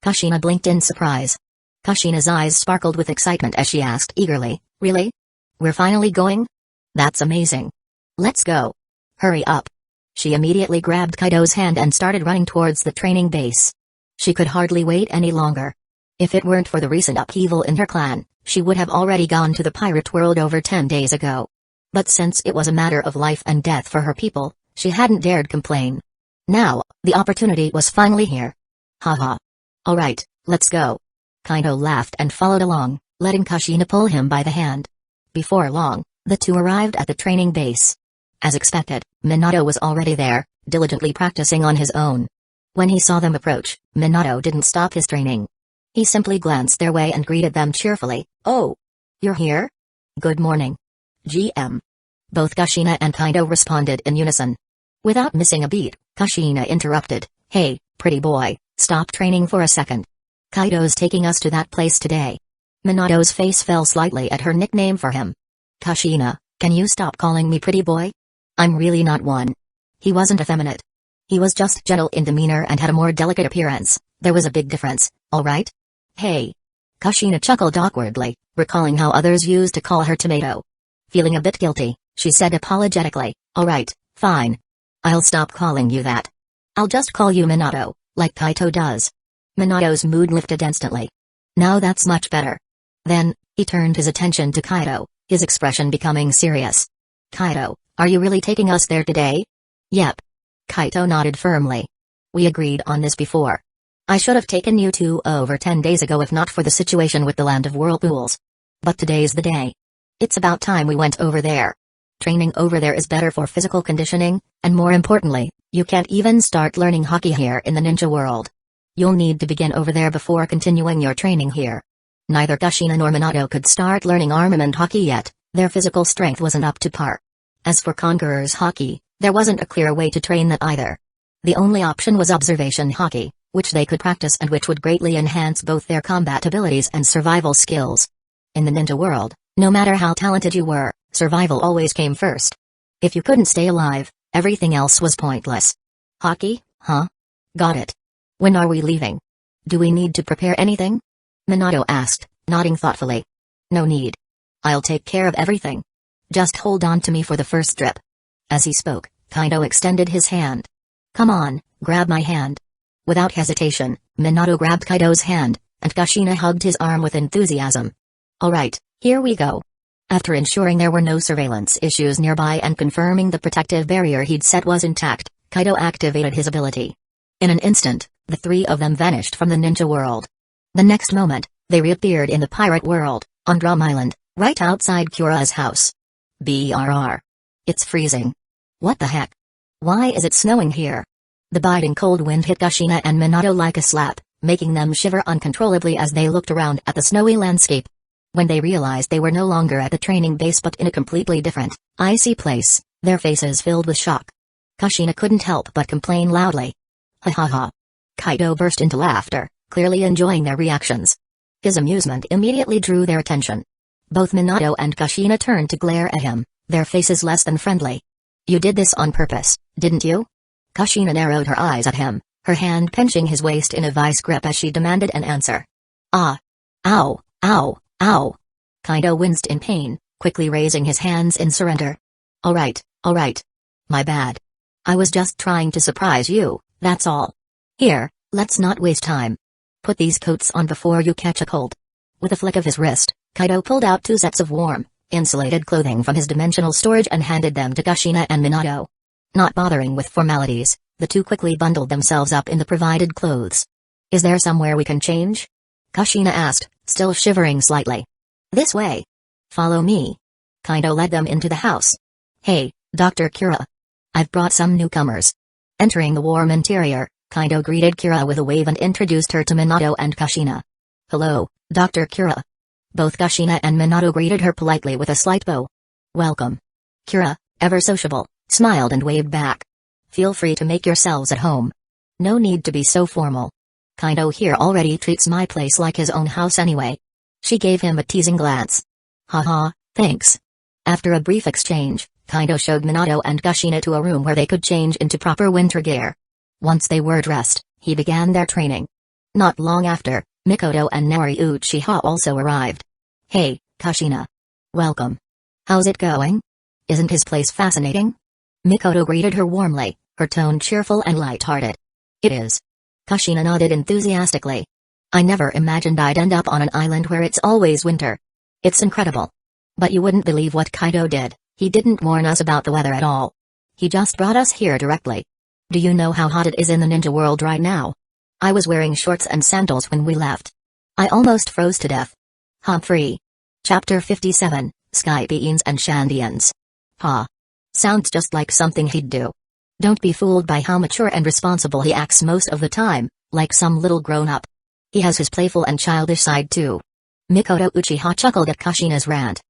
Kushina blinked in surprise. Kushina's eyes sparkled with excitement as she asked eagerly, really? We're finally going? That's amazing. Let's go. Hurry up. She immediately grabbed Kaito's hand and started running towards the training base. She could hardly wait any longer. If it weren't for the recent upheaval in her clan, she would have already gone to the pirate world over 10 days ago. But since it was a matter of life and death for her people, she hadn't dared complain. Now, the opportunity was finally here. Haha. Alright, let's go. Kaito laughed and followed along, letting Kushina pull him by the hand. Before long, the two arrived at the training base. As expected, Minato was already there, diligently practicing on his own. When he saw them approach, Minato didn't stop his training. He simply glanced their way and greeted them cheerfully. "Oh! You're here? Good morning. GM." Both Kushina and Kaido responded in unison. Without missing a beat, Kushina interrupted. "Hey, pretty boy, stop training for a second. Kaido's taking us to that place today." Minato's face fell slightly at her nickname for him. "Kushina, can you stop calling me pretty boy? I'm really not one." He wasn't effeminate. He was just gentle in demeanor and had a more delicate appearance. There was a big difference, alright? "Hey." Kushina chuckled awkwardly, recalling how others used to call her tomato. Feeling a bit guilty, she said apologetically, "Alright, fine. I'll stop calling you that. I'll just call you Minato, like Kaito does." Minato's mood lifted instantly. "Now that's much better." Then, he turned his attention to Kaito, his expression becoming serious. "Kaito, are you really taking us there today?" "Yep." Kaito nodded firmly. "We agreed on this before. I should have taken you two over 10 days ago if not for the situation with the Land of Whirlpools. But today's the day. It's about time we went over there. Training over there is better for physical conditioning, and more importantly, you can't even start learning hockey here in the ninja world. You'll need to begin over there before continuing your training here." Neither Kushina nor Minato could start learning armament hockey yet, their physical strength wasn't up to par. As for Conqueror's hockey, there wasn't a clear way to train that either. The only option was observation hockey, which they could practice and which would greatly enhance both their combat abilities and survival skills. In the ninja world, no matter how talented you were, survival always came first. If you couldn't stay alive, everything else was pointless. "Hockey, huh? Got it. When are we leaving? Do we need to prepare anything?" Minato asked, nodding thoughtfully. "No need. I'll take care of everything. Just hold on to me for the first trip." As he spoke, Kaido extended his hand. "Come on, grab my hand." Without hesitation, Minato grabbed Kaido's hand, and Kushina hugged his arm with enthusiasm. "Alright, here we go." After ensuring there were no surveillance issues nearby and confirming the protective barrier he'd set was intact, Kaido activated his ability. In an instant, the three of them vanished from the ninja world. The next moment, they reappeared in the pirate world, on Drum Island, right outside Kura's house. BRR. It's freezing. What the heck? Why is it snowing here? The biting cold wind hit Kushina and Minato like a slap, making them shiver uncontrollably as they looked around at the snowy landscape. When they realized they were no longer at the training base but in a completely different, icy place, their faces filled with shock. Kushina couldn't help but complain loudly. "Ha ha ha." Kaido burst into laughter, clearly enjoying their reactions. His amusement immediately drew their attention. Both Minato and Kushina turned to glare at him, their faces less than friendly. "You did this on purpose, didn't you?" Kushina narrowed her eyes at him, her hand pinching his waist in a vice grip as she demanded an answer. "Ah! Ow! Ow! Ow!" Kaido winced in pain, quickly raising his hands in surrender. Alright. My bad. I was just trying to surprise you, that's all. Here, let's not waste time. Put these coats on before you catch a cold." With a flick of his wrist, Kaido pulled out 2 sets of warm, insulated clothing from his dimensional storage and handed them to Kushina and Minato. Not bothering with formalities, the two quickly bundled themselves up in the provided clothes. "Is there somewhere we can change?" Kushina asked, still shivering slightly. "This way. Follow me." Kaido led them into the house. "Hey, Dr. Kira. I've brought some newcomers." Entering the warm interior, Kaido greeted Kira with a wave and introduced her to Minato and Kushina. "Hello, Dr. Kira." Both Kushina and Minato greeted her politely with a slight bow. "Welcome." Kira, ever sociable, smiled and waved back. "Feel free to make yourselves at home. No need to be so formal. Kaido here already treats my place like his own house anyway." She gave him a teasing glance. "Haha, thanks." After a brief exchange, Kaido showed Minato and Kushina to a room where they could change into proper winter gear. Once they were dressed, he began their training. Not long after, Mikoto and Nari Uchiha also arrived. "Hey, Kushina. Welcome. How's it going? Isn't his place fascinating?" Mikoto greeted her warmly, her tone cheerful and light-hearted. "It is." Kushina nodded enthusiastically. "I never imagined I'd end up on an island where it's always winter. It's incredible. But you wouldn't believe what Kaido did, he didn't warn us about the weather at all. He just brought us here directly. Do you know how hot it is in the ninja world right now? I was wearing shorts and sandals when we left. I almost froze to death." Humphrey. Chapter 57, Sky beings and Shandians. Ha. Sounds just like something he'd do. Don't be fooled by how mature and responsible he acts most of the time, like some little grown-up. He has his playful and childish side too. Mikoto Uchiha chuckled at Kushina's rant.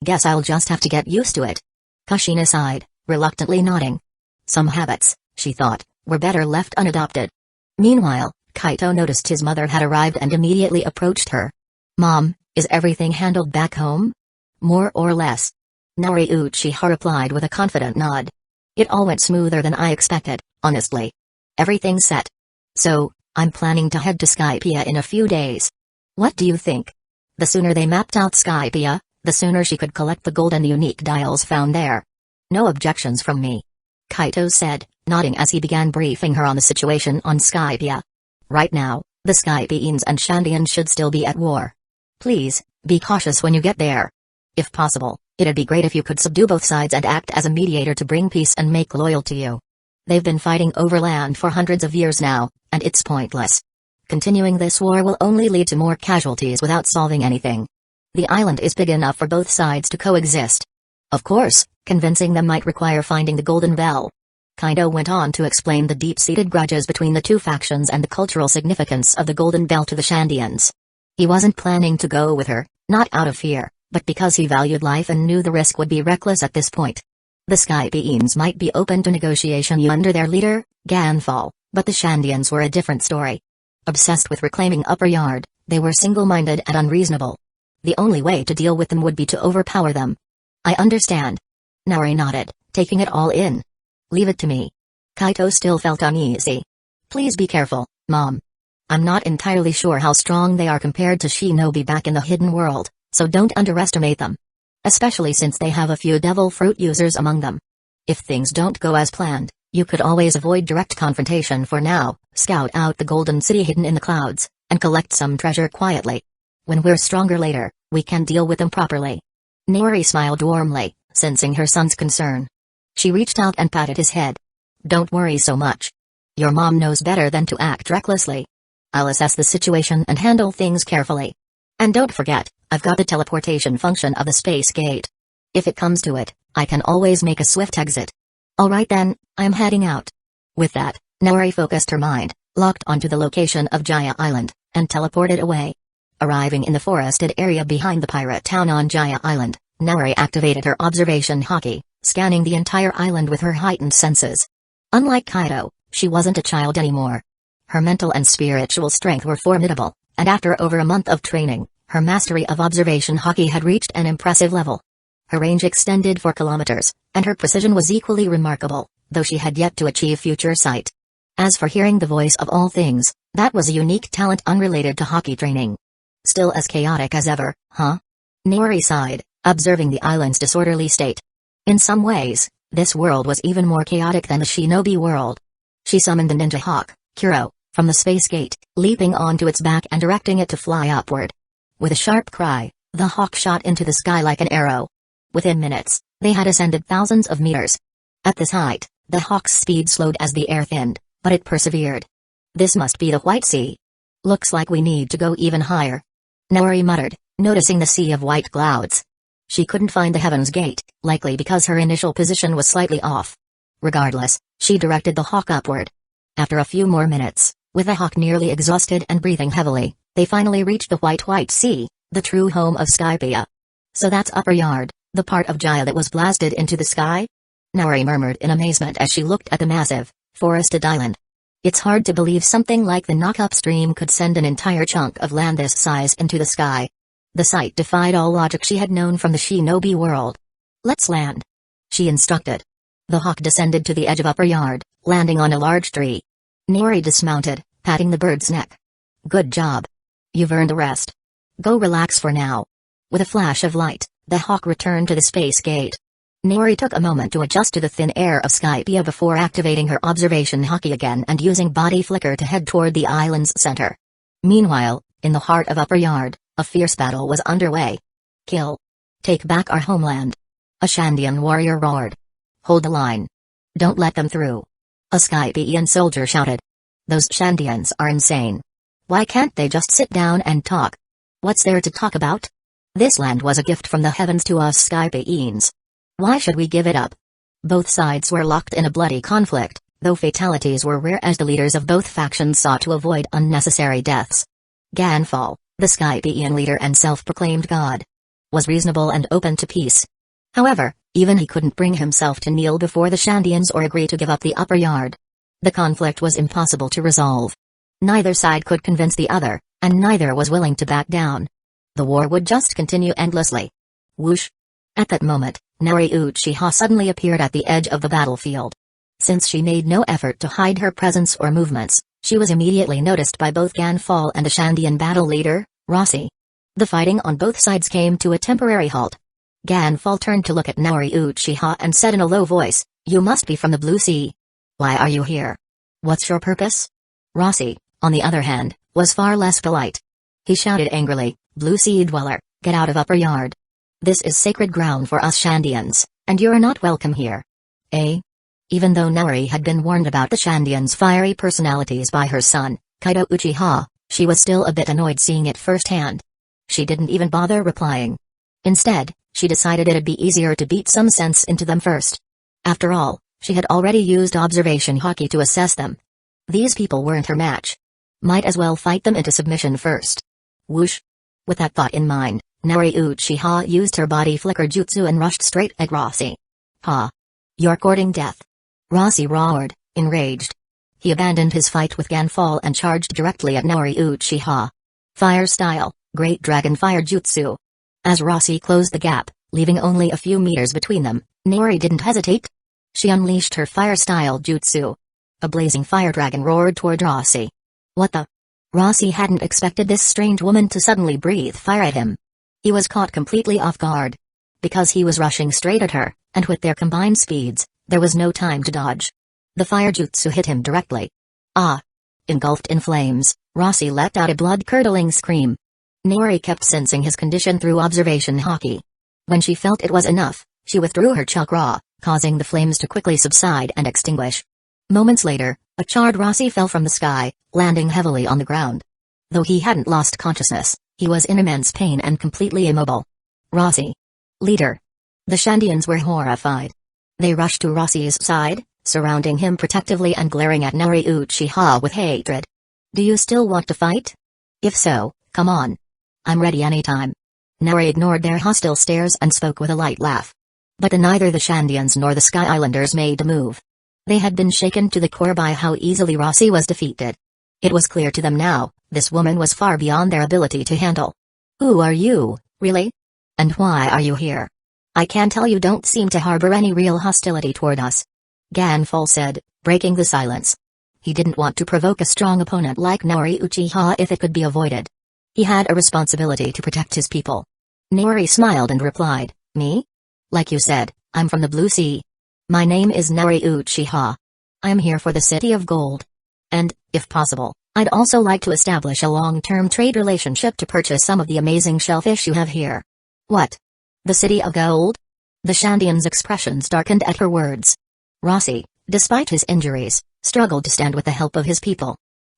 Guess I'll just have to get used to it. Kushina sighed, reluctantly nodding. Some habits, she thought, were better left unadopted. Meanwhile, Kaito noticed his mother had arrived and immediately approached her. Mom, is everything handled back home? More or less. Naori Uchiha replied with a confident nod. It all went smoother than I expected, honestly. Everything's set. So, I'm planning to head to Skypiea in a few days. What do you think? The sooner they mapped out Skypiea, the sooner she could collect the gold and unique dials found there. No objections from me. Kaito said, nodding as he began briefing her on the situation on Skypiea. Right now, the Sky Beings and Shandians should still be at war. Please, be cautious when you get there. If possible, it'd be great if you could subdue both sides and act as a mediator to bring peace and make loyal to you. They've been fighting over land for hundreds of years now, and it's pointless. Continuing this war will only lead to more casualties without solving anything. The island is big enough for both sides to coexist. Of course, convincing them might require finding the Golden Bell. Kaido went on to explain the deep-seated grudges between the two factions and the cultural significance of the Golden Bell to the Shandians. He wasn't planning to go with her, not out of fear, but because he valued life and knew the risk would be reckless at this point. The Sky Beings might be open to negotiation under their leader, Ganfall, but the Shandians were a different story. Obsessed with reclaiming Upper Yard, they were single-minded and unreasonable. The only way to deal with them would be to overpower them. I understand. Naori nodded, taking it all in. Leave it to me. Kaito still felt uneasy. Please be careful, Mom. I'm not entirely sure how strong they are compared to shinobi back in the hidden world, so don't underestimate them. Especially since they have a few devil fruit users among them. If things don't go as planned, you could always avoid direct confrontation for now, scout out the Golden City hidden in the clouds, and collect some treasure quietly. When we're stronger later, we can deal with them properly. Naori smiled warmly, sensing her son's concern. She reached out and patted his head. Don't worry so much. Your mom knows better than to act recklessly. I'll assess the situation and handle things carefully. And don't forget, I've got the teleportation function of the space gate. If it comes to it, I can always make a swift exit. Alright then, I'm heading out. With that, Naori focused her mind, locked onto the location of Jaya Island, and teleported away. Arriving in the forested area behind the pirate town on Jaya Island, Naori activated her observation haki, scanning the entire island with her heightened senses. Unlike Kaito, she wasn't a child anymore. Her mental and spiritual strength were formidable, and after over a month of training, her mastery of observation haki had reached an impressive level. Her range extended for kilometers, and her precision was equally remarkable, though she had yet to achieve future sight. As for hearing the voice of all things, that was a unique talent unrelated to haki training. Still as chaotic as ever, huh? Naori sighed, observing the island's disorderly state. In some ways, this world was even more chaotic than the shinobi world. She summoned the ninja hawk, Kuro, from the space gate, leaping onto its back and directing it to fly upward. With a sharp cry, the hawk shot into the sky like an arrow. Within minutes, they had ascended thousands of meters. At this height, the hawk's speed slowed as the air thinned, but it persevered. This must be the White Sea. Looks like we need to go even higher. Naori muttered, noticing the sea of white clouds. She couldn't find the Heaven's Gate, likely because her initial position was slightly off. Regardless, she directed the hawk upward. After a few more minutes, with the hawk nearly exhausted and breathing heavily, they finally reached the White Sea, the true home of Skypiea. So that's Upper Yard, the part of Jaya that was blasted into the sky? Naori murmured in amazement as she looked at the massive, forested island. It's hard to believe something like the knock-up stream could send an entire chunk of land this size into the sky. The sight defied all logic she had known from the shinobi world. Let's land, she instructed. The hawk descended to the edge of Upper Yard, landing on a large tree. Naori dismounted, patting the bird's neck. Good job. You've earned a rest. Go relax for now. With a flash of light, the hawk returned to the space gate. Naori took a moment to adjust to the thin air of Skypiea before activating her observation haki again and using body flicker to head toward the island's center. Meanwhile, in the heart of Upper Yard, a fierce battle was underway. Kill. Take back our homeland. A Shandian warrior roared. Hold the line. Don't let them through. A Skypiean soldier shouted. Those Shandians are insane. Why can't they just sit down and talk? What's there to talk about? This land was a gift from the heavens to us sky beings. Why should we give it up? Both sides were locked in a bloody conflict, though fatalities were rare as the leaders of both factions sought to avoid unnecessary deaths. Ganfall, the sky being leader and self-proclaimed god, was reasonable and open to peace. However, even he couldn't bring himself to kneel before the Shandians or agree to give up the upper yard. The conflict was impossible to resolve. Neither side could convince the other, and neither was willing to back down. The war would just continue endlessly. Whoosh! At that moment, Nari Uchiha suddenly appeared at the edge of the battlefield. Since she made no effort to hide her presence or movements, she was immediately noticed by both Ganfall and the Shandian battle leader, Rossi. The fighting on both sides came to a temporary halt. Ganfall turned to look at Nari Uchiha and said in a low voice, "You must be from the Blue Sea. Why are you here? What's your purpose?" Rossi, on the other hand, was far less polite. He shouted angrily, "Blue Sea dweller, get out of upper yard. This is sacred ground for us Shandians, and you're not welcome here." Eh? Even though Nari had been warned about the Shandians' fiery personalities by her son, Kaido Uchiha, she was still a bit annoyed seeing it firsthand. She didn't even bother replying. Instead, she decided it'd be easier to beat some sense into them first. After all, she had already used observation haki to assess them. These people weren't her match. Might as well fight them into submission first. Whoosh! With that thought in mind, Nari Uchiha used her body flicker jutsu and rushed straight at Rossi. "Ha! You're courting death!" Rossi roared, enraged. He abandoned his fight with Ganfall and charged directly at Nari Uchiha. Fire style, Great Dragon Fire Jutsu. As Rossi closed the gap, leaving only a few meters between them, Nari didn't hesitate. She unleashed her fire-style jutsu. A blazing fire dragon roared toward Rossi. What the? Rossi hadn't expected this strange woman to suddenly breathe fire at him. He was caught completely off guard. Because he was rushing straight at her, and with their combined speeds, there was no time to dodge. The fire jutsu hit him directly. Ah! Engulfed in flames, Rossi let out a blood-curdling scream. Nari kept sensing his condition through observation haki. When she felt it was enough, she withdrew her chakra, causing the flames to quickly subside and extinguish. Moments later, a charred Rossi fell from the sky, landing heavily on the ground. Though he hadn't lost consciousness, he was in immense pain and completely immobile. Rossi. Leader. The Shandians were horrified. They rushed to Rossi's side, surrounding him protectively and glaring at Nari Uchiha with hatred. "Do you still want to fight? If so, come on. I'm ready anytime." Nari ignored their hostile stares and spoke with a light laugh. But neither the Shandians nor the Sky Islanders made a move. They had been shaken to the core by how easily Rossi was defeated. It was clear to them now, this woman was far beyond their ability to handle. "Who are you, really? And why are you here? I can tell you don't seem to harbor any real hostility toward us," Ganfall said, breaking the silence. He didn't want to provoke a strong opponent like Nari Uchiha if it could be avoided. He had a responsibility to protect his people. Nari smiled and replied, "Me? Like you said, I'm from the Blue Sea. My name is Nari Uchiha. I'm here for the City of Gold. And, if possible, I'd also like to establish a long-term trade relationship to purchase some of the amazing shellfish you have here." "What? The City of Gold?" The Shandian's expressions darkened at her words. Rossi, despite his injuries, struggled to stand with the help of his people.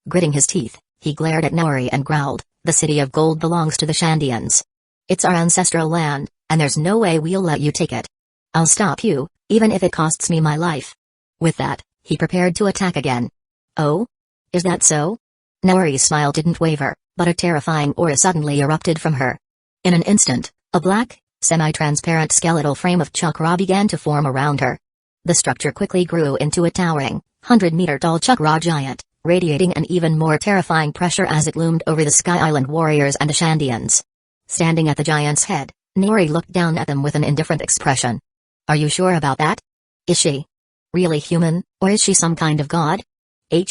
Gritting his teeth, he glared at Nari and growled, "The City of Gold belongs to the Shandians. It's our ancestral land, and there's no way we'll let you take it. I'll stop you, even if it costs me my life." With that, he prepared to attack again. "Oh? Is that so?" Nari's smile didn't waver, but a terrifying aura suddenly erupted from her. In an instant, a black, semi-transparent skeletal frame of chakra began to form around her. The structure quickly grew into a towering, 100-meter-tall chakra giant, radiating an even more terrifying pressure as it loomed over the Sky Island warriors and the Shandians. Standing at the giant's head, Nari looked down at them with an indifferent expression. "Are you sure about that? Is she really human, or is she some kind of god?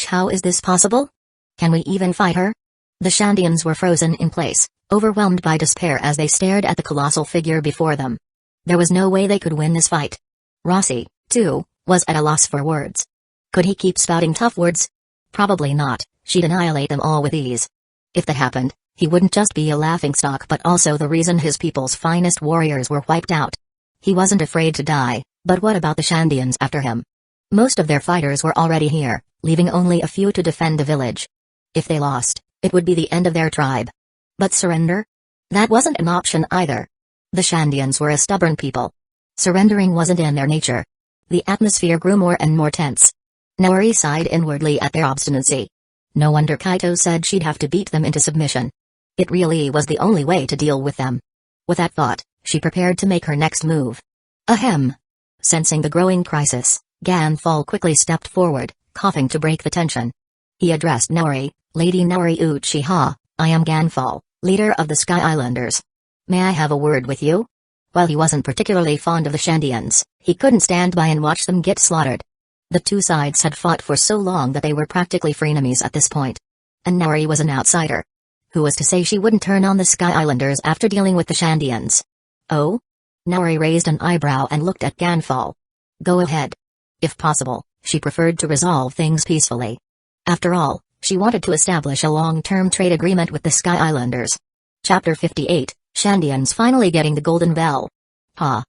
How is this possible? Can we even fight her?" The Shandians were frozen in place, overwhelmed by despair as they stared at the colossal figure before them. There was no way they could win this fight. Rossi, too, was at a loss for words. Could he keep spouting tough words? Probably not. She'd annihilate them all with ease. If that happened, he wouldn't just be a laughingstock but also the reason his people's finest warriors were wiped out. He wasn't afraid to die, but what about the Shandians after him? Most of their fighters were already here, leaving only a few to defend the village. If they lost, it would be the end of their tribe. But surrender? That wasn't an option either. The Shandians were a stubborn people. Surrendering wasn't in their nature. The atmosphere grew more and more tense. Naori sighed inwardly at their obstinacy. No wonder Kaito said she'd have to beat them into submission. It really was the only way to deal with them. With that thought, she prepared to make her next move. Ahem. Sensing the growing crisis, Ganfall quickly stepped forward, coughing to break the tension. He addressed Naori, Lady Naori Uchiha, I am Ganfall, leader of the Sky Islanders. May I have a word with you? While he wasn't particularly fond of the Shandians, he couldn't stand by and watch them get slaughtered. The two sides had fought for so long that they were practically frenemies at this point. And Naori was an outsider. Who was to say she wouldn't turn on the Sky Islanders after dealing with the Shandians? Oh? Naori raised an eyebrow and looked at Ganfall. Go ahead. If possible, she preferred to resolve things peacefully. After all, she wanted to establish a long-term trade agreement with the Sky Islanders. Chapter 58, Shandians finally getting the Golden Bell. Ha!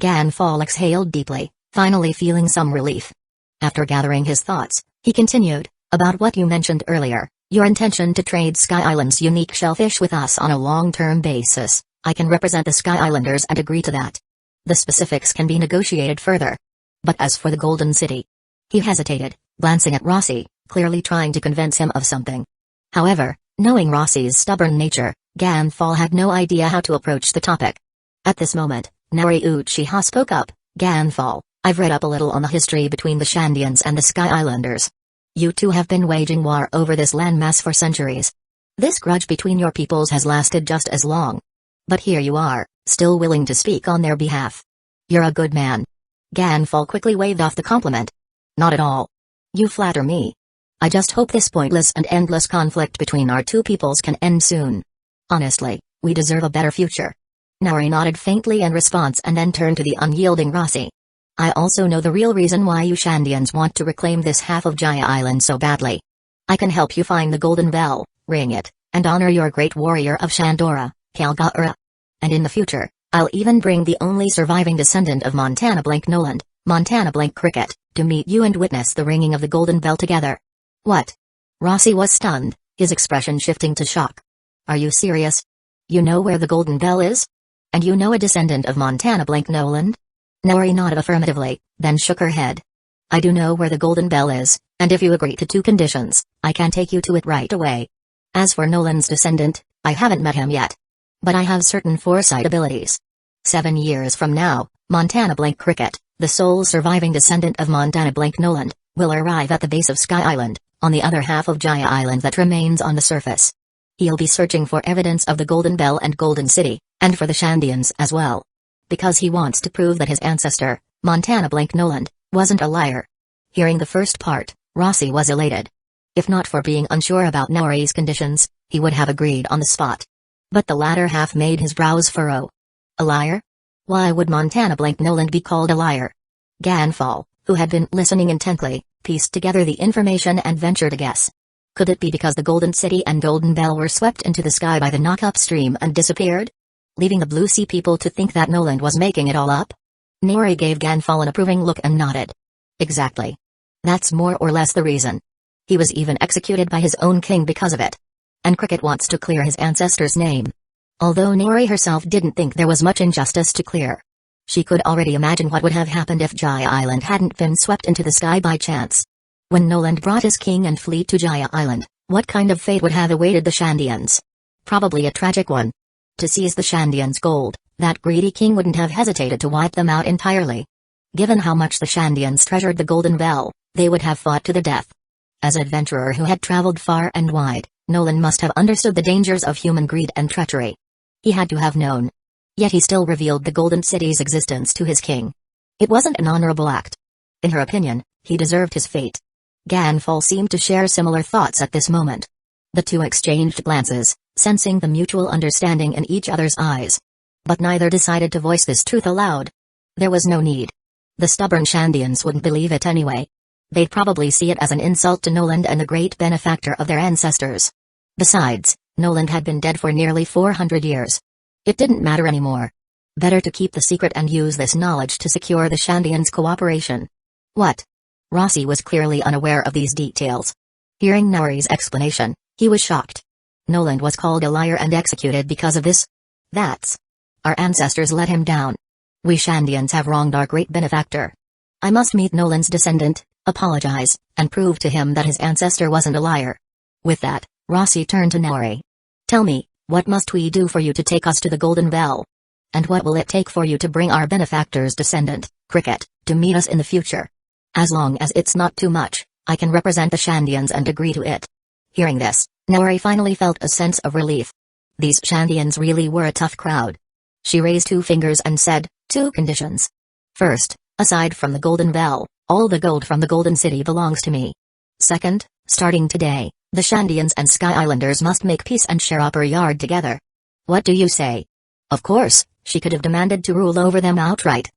Ganfall exhaled deeply, finally feeling some relief. After gathering his thoughts, he continued, about what you mentioned earlier, your intention to trade Sky Island's unique shellfish with us on a long-term basis. I can represent the Sky Islanders and agree to that. The specifics can be negotiated further. But as for the Golden City... He hesitated, glancing at Rossi, clearly trying to convince him of something. However, knowing Rossi's stubborn nature, Ganfall had no idea how to approach the topic. At this moment, Naori Uchiha spoke up, Ganfall, I've read up a little on the history between the Shandians and the Sky Islanders. You two have been waging war over this landmass for centuries. This grudge between your peoples has lasted just as long. But here you are, still willing to speak on their behalf. You're a good man. Ganfall quickly waved off the compliment. Not at all. You flatter me. I just hope this pointless and endless conflict between our two peoples can end soon. Honestly, we deserve a better future. Naori nodded faintly in response and then turned to the unyielding Rossi. I also know the real reason why you Shandians want to reclaim this half of Jaya Island so badly. I can help you find the Golden Bell, ring it, and honor your great warrior of Shandora, Kalgaura. And in the future, I'll even bring the only surviving descendant of Montana Blink Noland, Montana Blink Cricket, to meet you and witness the ringing of the Golden Bell together. What? Rossi was stunned, his expression shifting to shock. Are you serious? You know where the Golden Bell is? And you know a descendant of Montana Blink Noland? Naori nodded affirmatively, then shook her head. I do know where the Golden Bell is, and if you agree to two conditions, I can take you to it right away. As for Noland's descendant, I haven't met him yet. But I have certain foresight abilities. 7 years from now, Montana Blink Cricket, the sole surviving descendant of Montana Blink Noland, will arrive at the base of Sky Island, on the other half of Jaya Island that remains on the surface. He'll be searching for evidence of the Golden Bell and Golden City, and for the Shandians as well. Because he wants to prove that his ancestor, Montana Blink Noland, wasn't a liar. Hearing the first part, Rossi was elated. If not for being unsure about Naori's conditions, he would have agreed on the spot. But the latter half made his brows furrow. A liar? Why would Montana Blink Noland be called a liar? Ganfall, who had been listening intently, pieced together the information and ventured a guess. Could it be because the Golden City and Golden Bell were swept into the sky by the knock-up stream and disappeared? Leaving the Blue Sea people to think that Noland was making it all up? Naori gave Ganfall an approving look and nodded. Exactly. That's more or less the reason. He was even executed by his own king because of it. And Cricket wants to clear his ancestor's name. Although Naori herself didn't think there was much injustice to clear. She could already imagine what would have happened if Jaya Island hadn't been swept into the sky by chance. When Noland brought his king and fleet to Jaya Island, what kind of fate would have awaited the Shandians? Probably a tragic one. To seize the Shandians' gold, that greedy king wouldn't have hesitated to wipe them out entirely. Given how much the Shandians treasured the Golden Bell, they would have fought to the death. As an adventurer who had traveled far and wide, Noland must have understood the dangers of human greed and treachery. He had to have known. Yet he still revealed the Golden City's existence to his king. It wasn't an honorable act. In her opinion, he deserved his fate. Ganfall seemed to share similar thoughts at this moment. The two exchanged glances, sensing the mutual understanding in each other's eyes. But neither decided to voice this truth aloud. There was no need. The stubborn Shandians wouldn't believe it anyway. They'd probably see it as an insult to Noland and the great benefactor of their ancestors. Besides, Noland had been dead for nearly 400 years. It didn't matter anymore. Better to keep the secret and use this knowledge to secure the Shandians' cooperation. What? Rossi was clearly unaware of these details. Hearing Naori's explanation, he was shocked. Noland was called a liar and executed because of this? That's. Our ancestors let him down. We Shandians have wronged our great benefactor. I must meet Nolan's descendant, apologize, and prove to him that his ancestor wasn't a liar. With that, Rossi turned to Naori. Tell me, what must we do for you to take us to the Golden Bell? And what will it take for you to bring our benefactor's descendant, Cricket, to meet us in the future? As long as it's not too much, I can represent the Shandians and agree to it. Hearing this, Naori finally felt a sense of relief. These Shandians really were a tough crowd. She raised 2 fingers and said, 2 conditions. First, aside from the Golden Bell, all the gold from the Golden City belongs to me. Second, starting today, the Shandians and Sky Islanders must make peace and share Upper Yard together. What do you say? Of course, she could have demanded to rule over them outright.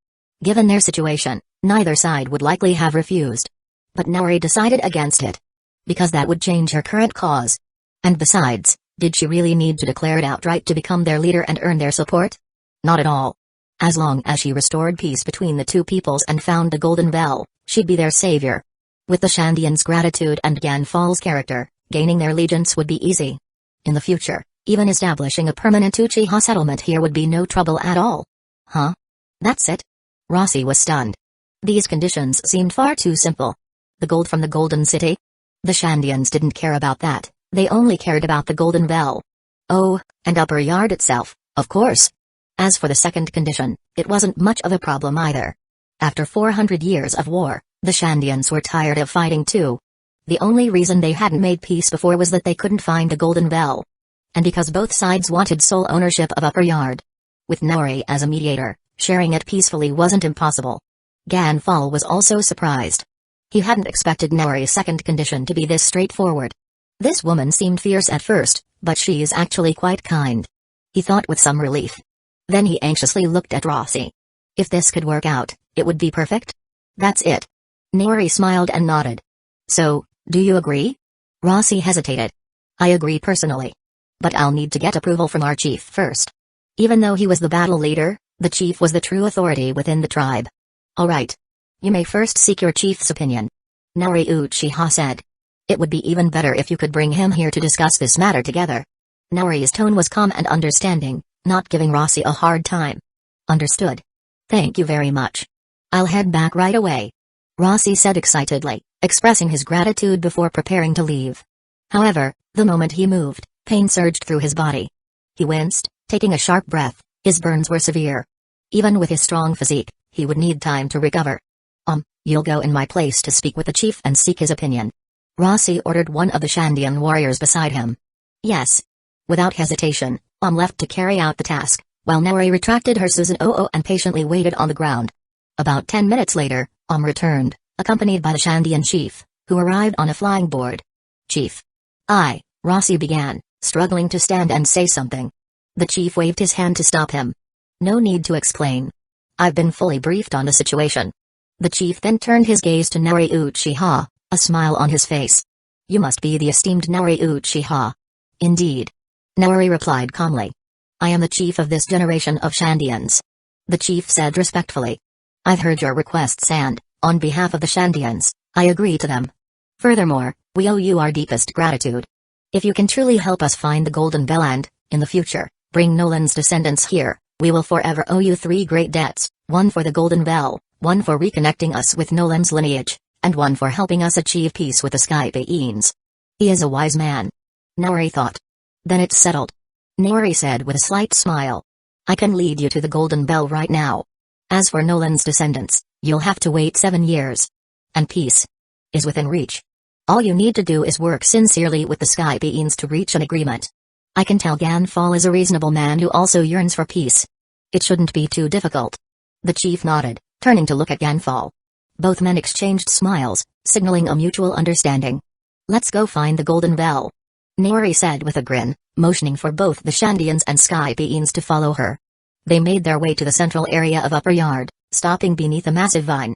Given their situation, neither side would likely have refused. But Naori decided against it. Because that would change her current cause. And besides, did she really need to declare it outright to become their leader and earn their support? Not at all. As long as she restored peace between the 2 peoples and found the Golden Bell, she'd be their savior. With the Shandians' gratitude and Ganfal's character, gaining their allegiance would be easy. In the future, even establishing a permanent Uchiha settlement here would be no trouble at all. Huh? That's it? Rossi was stunned. These conditions seemed far too simple. The gold from the Golden City? The Shandians didn't care about that, they only cared about the Golden Bell. Oh, and Upper Yard itself, of course. As for the second condition, it wasn't much of a problem either. After 400 years of war, the Shandians were tired of fighting too. The only reason they hadn't made peace before was that they couldn't find the Golden Bell. And because both sides wanted sole ownership of Upper Yard. With Naori as a mediator, sharing it peacefully wasn't impossible. Ganfal was also surprised. He hadn't expected Naori's second condition to be this straightforward. This woman seemed fierce at first, but she's actually quite kind. He thought with some relief. Then he anxiously looked at Rossi. If this could work out, it would be perfect. That's it. Naori smiled and nodded. So, do you agree? Rossi hesitated. I agree personally. But I'll need to get approval from our chief first. Even though he was the battle leader, the chief was the true authority within the tribe. All right. You may first seek your chief's opinion. Naori Uchiha said. It would be even better if you could bring him here to discuss this matter together. Naori's tone was calm and understanding, not giving Rossi a hard time. Understood. Thank you very much. I'll head back right away. Rossi said excitedly, expressing his gratitude before preparing to leave. However, the moment he moved, pain surged through his body. He winced, taking a sharp breath. His burns were severe. Even with his strong physique, he would need time to recover. You'll go in my place to speak with the chief and seek his opinion. Rossi ordered one of the Shandian warriors beside him. Yes. Without hesitation, left to carry out the task, while Naori retracted her Susanoo and patiently waited on the ground. About 10 minutes later, returned, accompanied by the Shandian chief, who arrived on a flying board. Chief. Rossi began, struggling to stand and say something. The chief waved his hand to stop him. No need to explain. I've been fully briefed on the situation. The chief then turned his gaze to Naori Uchiha, a smile on his face. You must be the esteemed Naori Uchiha. Indeed. Naori replied calmly. I am the chief of this generation of Shandians. The chief said respectfully. I've heard your requests and, on behalf of the Shandians, I agree to them. Furthermore, we owe you our deepest gratitude. If you can truly help us find the Golden Bell and, in the future, bring Nolan's descendants here, we will forever owe you 3 great debts, one for the Golden Bell, one for reconnecting us with Nolan's lineage, and one for helping us achieve peace with the Sky Beings. He is a wise man. Naori thought. Then it's settled. Naori said with a slight smile. I can lead you to the Golden Bell right now. As for Nolan's descendants, you'll have to wait 7 years. And peace is within reach. All you need to do is work sincerely with the Sky Beings to reach an agreement. I can tell Ganfal is a reasonable man who also yearns for peace. It shouldn't be too difficult. The chief nodded, turning to look at Ganfal. Both men exchanged smiles, signaling a mutual understanding. Let's go find the Golden Bell. Naori said with a grin, motioning for both the Shandians and Sky Beings to follow her. They made their way to the central area of Upper Yard, stopping beneath a massive vine.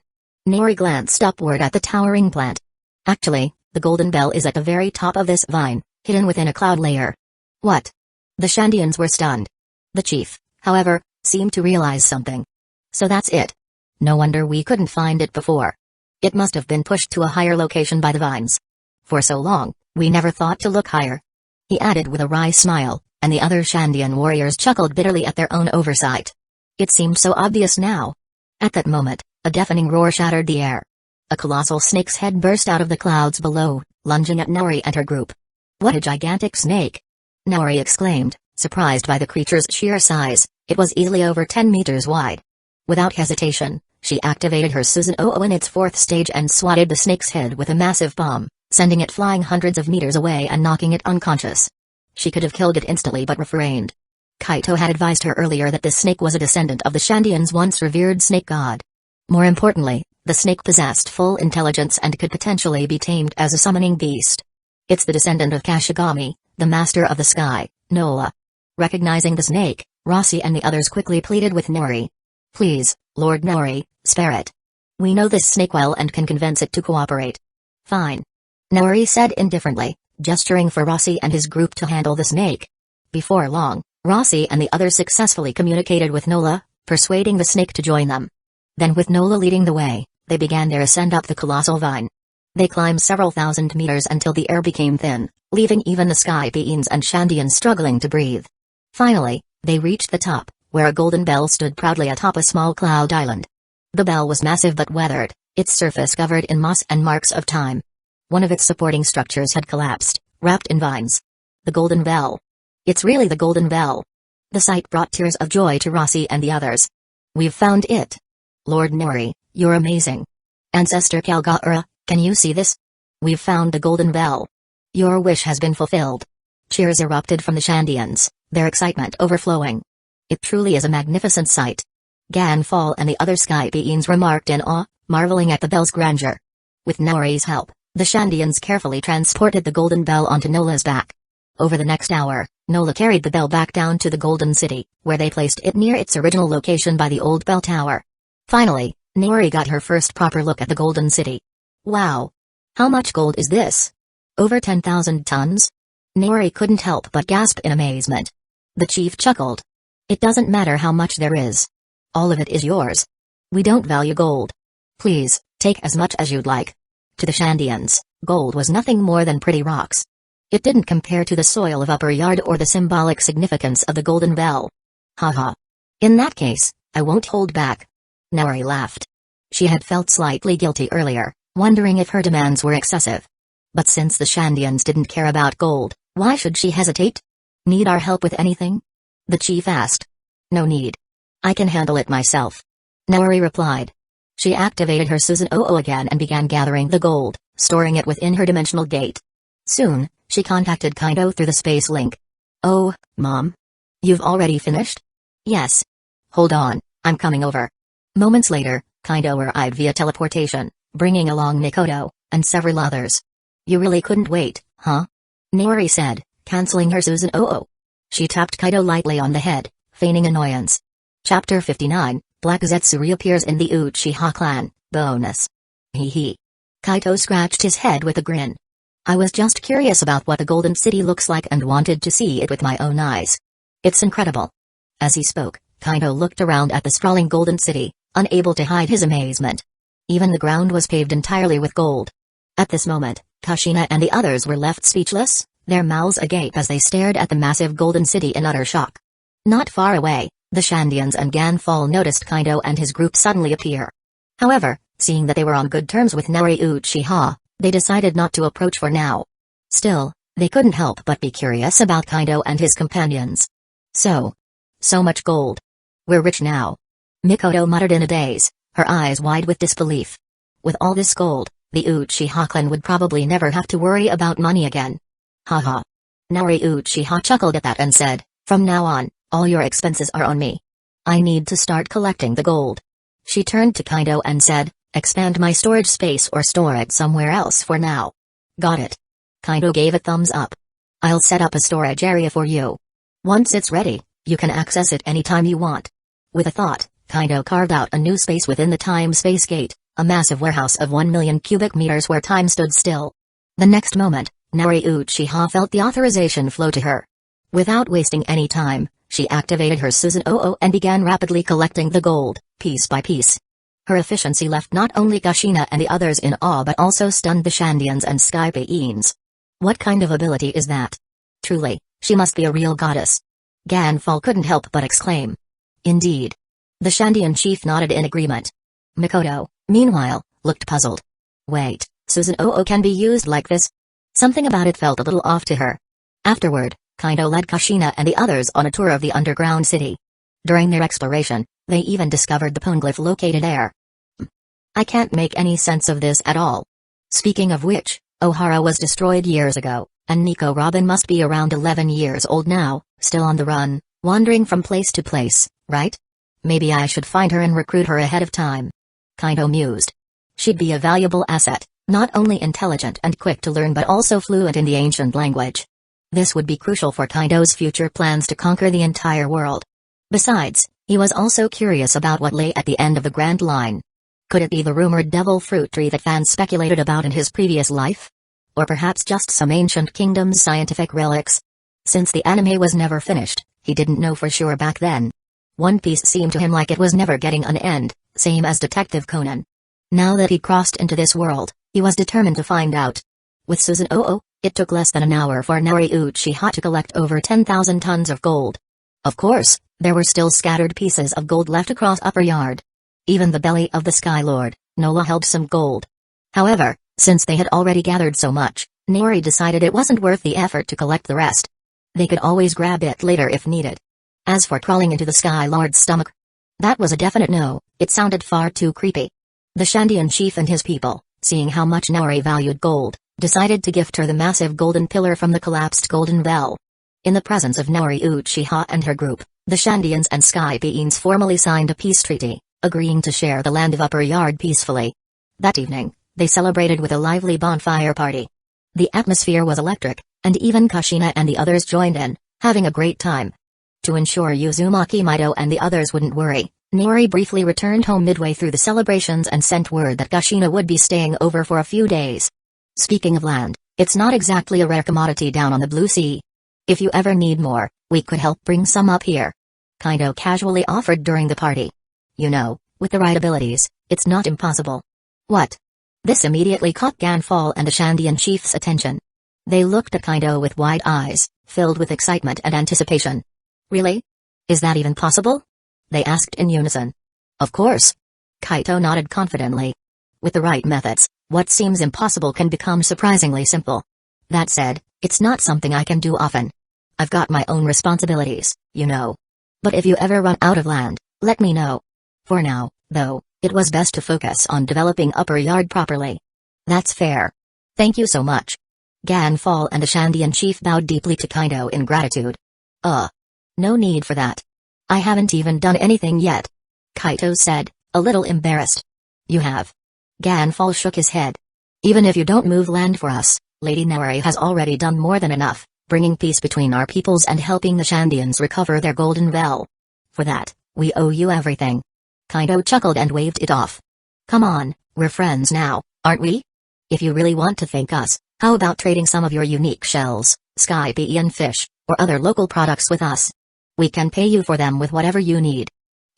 Naori glanced upward at the towering plant. Actually, the Golden Bell is at the very top of this vine, hidden within a cloud layer. What? The Shandians were stunned. The chief, however, seemed to realize something. So that's it. No wonder we couldn't find it before. It must have been pushed to a higher location by the vines. For so long, we never thought to look higher. He added with a wry smile, and the other Shandian warriors chuckled bitterly at their own oversight. It seemed so obvious now. At that moment, a deafening roar shattered the air. A colossal snake's head burst out of the clouds below, lunging at Naori and her group. "What a gigantic snake!" Naori exclaimed, surprised by the creature's sheer size. It was easily over 10 meters wide. Without hesitation, she activated her Susanoo in its fourth stage and swatted the snake's head with a massive bomb, sending it flying hundreds of meters away and knocking it unconscious. She could have killed it instantly but refrained. Kaito had advised her earlier that this snake was a descendant of the Shandians' once revered snake god. More importantly, the snake possessed full intelligence and could potentially be tamed as a summoning beast. "It's the descendant of Kashigami, the master of the sky, Nola." Recognizing the snake, Rossi and the others quickly pleaded with Naori. "Please, Lord Naori, spare it. We know this snake well and can convince it to cooperate." "Fine," Naori said indifferently, gesturing for Rossi and his group to handle the snake. Before long, Rossi and the others successfully communicated with Nola, persuading the snake to join them. Then with Nola leading the way, they began their ascent up the colossal vine. They climbed several thousand meters until the air became thin, leaving even the sky beings and Shandians struggling to breathe. Finally, they reached the top, where a golden bell stood proudly atop a small cloud island. The bell was massive but weathered, its surface covered in moss and marks of time. One of its supporting structures had collapsed, wrapped in vines. The golden bell. It's really the golden bell. The sight brought tears of joy to Rossi and the others. "We've found it. Lord Naori, you're amazing. Ancestor Kalgaura, can you see this? We've found the golden bell. Your wish has been fulfilled." Cheers erupted from the Shandians, their excitement overflowing. "It truly is a magnificent sight." Ganfall and the other sky beings remarked in awe, marveling at the bell's grandeur. With Naori's help, the Shandians carefully transported the golden bell onto Nola's back. Over the next hour, Nola carried the bell back down to the Golden City, where they placed it near its original location by the old bell tower. Finally, Naori got her first proper look at the Golden City. "Wow! How much gold is this? Over 10,000 tons?" Naori couldn't help but gasp in amazement. The chief chuckled. "It doesn't matter how much there is. All of it is yours. We don't value gold. Please, take as much as you'd like." To the Shandians, gold was nothing more than pretty rocks. It didn't compare to the soil of Upper Yard or the symbolic significance of the golden bell. "Haha. In that case, I won't hold back." Naori laughed. She had felt slightly guilty earlier, wondering if her demands were excessive. But since the Shandians didn't care about gold, why should she hesitate? "Need our help with anything?" the chief asked. "No need. I can handle it myself," Naori replied. She activated her Susanoo again and began gathering the gold, storing it within her dimensional gate. Soon, she contacted Kaito through the space link. "Oh, Mom? You've already finished?" "Yes. Hold on, I'm coming over." Moments later, Kaito arrived via teleportation, bringing along Mikoto, and several others. "You really couldn't wait, huh?" Naori said, canceling her Susanoo. She tapped Kaito lightly on the head, feigning annoyance. Chapter 59, Black Zetsu reappears in the Uchiha clan, bonus. Hee hee. Kaito scratched his head with a grin. "I was just curious about what the Golden City looks like and wanted to see it with my own eyes. It's incredible." As he spoke, Kaito looked around at the sprawling Golden City, unable to hide his amazement. Even the ground was paved entirely with gold. At this moment, Kushina and the others were left speechless, their mouths agape as they stared at the massive Golden City in utter shock. Not far away, the Shandians and Ganfall noticed Kaito and his group suddenly appear. However, seeing that they were on good terms with Naori Uchiha, they decided not to approach for now. Still, they couldn't help but be curious about Kaito and his companions. So much gold. We're rich now," Mikoto muttered in a daze, her eyes wide with disbelief. With all this gold, the Uchiha clan would probably never have to worry about money again. "Haha." Naori Uchiha chuckled at that and said, "From now on, all your expenses are on me. I need to start collecting the gold." She turned to Kaito and said, "Expand my storage space or store it somewhere else for now." "Got it." Kaito gave a thumbs up. "I'll set up a storage area for you. Once it's ready, you can access it anytime you want." With a thought, Kaito carved out a new space within the time-space gate, a massive warehouse of 1 million cubic meters where time stood still. The next moment, Naori Uchiha felt the authorization flow to her. Without wasting any time, she activated her Susanoo and began rapidly collecting the gold, piece by piece. Her efficiency left not only Kushina and the others in awe but also stunned the Shandians and Sky Beings. "What kind of ability is that?" Truly, she must be a real goddess. Ganfall couldn't help but exclaim. Indeed. The Shandian chief nodded in agreement. Mikoto, meanwhile, looked puzzled. Wait, Susanoo can be used like this? Something about it felt a little off to her. Afterward, Kaido led Kushina and the others on a tour of the underground city. During their exploration, they even discovered the poneglyph located there. I can't make any sense of this at all. Speaking of which, Ohara was destroyed years ago, and Nico Robin must be around 11 years old now, still on the run, wandering from place to place, right? Maybe I should find her and recruit her ahead of time. Kaido mused. She'd be a valuable asset, not only intelligent and quick to learn but also fluent in the ancient language. This would be crucial for Kaido's future plans to conquer the entire world. Besides, he was also curious about what lay at the end of the Grand Line. Could it be the rumored devil fruit tree that fans speculated about in his previous life? Or perhaps just some ancient kingdom's scientific relics? Since the anime was never finished, he didn't know for sure back then. One Piece seemed to him like it was never getting an end, same as Detective Conan. Now that he'd crossed into this world, he was determined to find out. With Susanoo, it took less than an hour for Nari Uchiha to collect over 10,000 tons of gold. Of course, there were still scattered pieces of gold left across Upper Yard. Even the belly of the Sky Lord, Nola, held some gold. However, since they had already gathered so much, Nori decided it wasn't worth the effort to collect the rest. They could always grab it later if needed. As for crawling into the Sky Lord's stomach, that was a definite no. It sounded far too creepy. The Shandian chief and his people, seeing how much Nori valued gold, decided to gift her the massive golden pillar from the collapsed golden bell. In the presence of Nori Uchiha and her group, the Shandians and Sky Beings formally signed a peace treaty, agreeing to share the land of Upper Yard peacefully. That evening, they celebrated with a lively bonfire party. The atmosphere was electric, and even Kushina and the others joined in, having a great time. To ensure Uzumaki Mido and the others wouldn't worry, Nori briefly returned home midway through the celebrations and sent word that Kushina would be staying over for a few days. Speaking of land, it's not exactly a rare commodity down on the Blue Sea. If you ever need more, we could help bring some up here. Kaido casually offered during the party. You know, with the right abilities, it's not impossible. What? This immediately caught Ganfall and the Shandian chief's attention. They looked at Kaido with wide eyes, filled with excitement and anticipation. Really? Is that even possible? They asked in unison. Of course. Kaito nodded confidently. With the right methods, what seems impossible can become surprisingly simple. That said, it's not something I can do often. I've got my own responsibilities, you know. But if you ever run out of land, let me know. For now, though, it was best to focus on developing Upper Yard properly. That's fair. Thank you so much. Ganfall and the Shandian chief bowed deeply to Kaido in gratitude. No need for that. I haven't even done anything yet. Kaito said, a little embarrassed. You have. Ganfall shook his head. Even if you don't move land for us, Lady Nari has already done more than enough, bringing peace between our peoples and helping the Shandians recover their golden bell. For that, we owe you everything. Kaido chuckled and waved it off. Come on, we're friends now, aren't we? If you really want to thank us, how about trading some of your unique shells, sky bee fish, or other local products with us? We can pay you for them with whatever you need.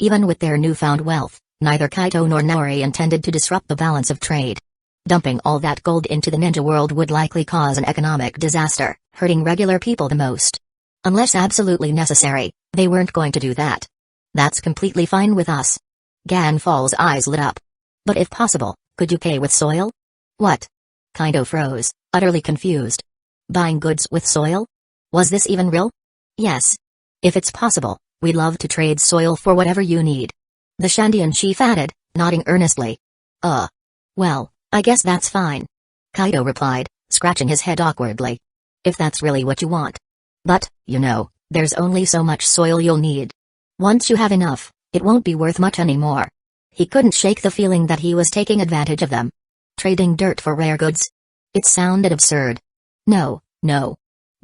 Even with their newfound wealth, neither Kaito nor Nori intended to disrupt the balance of trade. Dumping all that gold into the ninja world would likely cause an economic disaster, hurting regular people the most. Unless absolutely necessary, they weren't going to do that. That's completely fine with us. Ganfall's eyes lit up. But if possible, could you pay with soil? What? Kaido froze, utterly confused. Buying goods with soil? Was this even real? Yes. If it's possible, we'd love to trade soil for whatever you need. The Shandian chief added, nodding earnestly. Well, I guess that's fine. Kaido replied, scratching his head awkwardly. If that's really what you want. But, you know, there's only so much soil you'll need. Once you have enough, it won't be worth much anymore. He couldn't shake the feeling that he was taking advantage of them. Trading dirt for rare goods? It sounded absurd. No.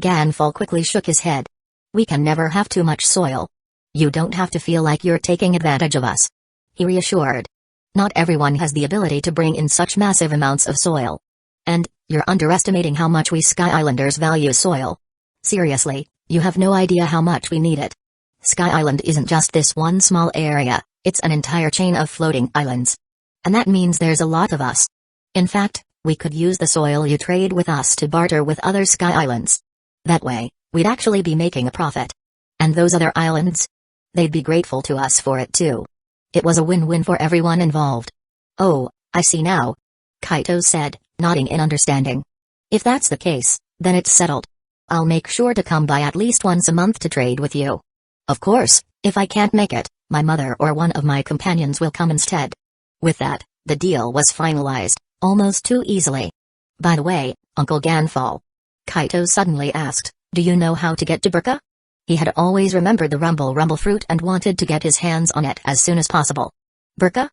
Ganfall quickly shook his head. We can never have too much soil. You don't have to feel like you're taking advantage of us. He reassured. Not everyone has the ability to bring in such massive amounts of soil. And, you're underestimating how much we Sky Islanders value soil. Seriously, you have no idea how much we need it. Sky Island isn't just this one small area, it's an entire chain of floating islands. And that means there's a lot of us. In fact, we could use the soil you trade with us to barter with other Sky Islands. That way, We'd actually be making a profit. And those other islands? They'd be grateful to us for it too. It was a win-win for everyone involved. Oh, I see now. Kaito said, nodding in understanding. If that's the case, then it's settled. I'll make sure to come by at least once a month to trade with you. Of course, if I can't make it, my mother or one of my companions will come instead. With that, the deal was finalized, almost too easily. By the way, Uncle Ganfall. Kaito suddenly asked, do you know how to get to Burka? He had always remembered the rumble fruit and wanted to get his hands on it as soon as possible. Burka?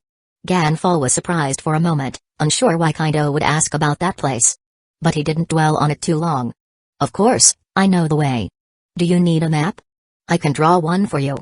Ganfall was surprised for a moment, unsure why Kaito would ask about that place. But he didn't dwell on it too long. Of course, I know the way. Do you need a map? I can draw one for you.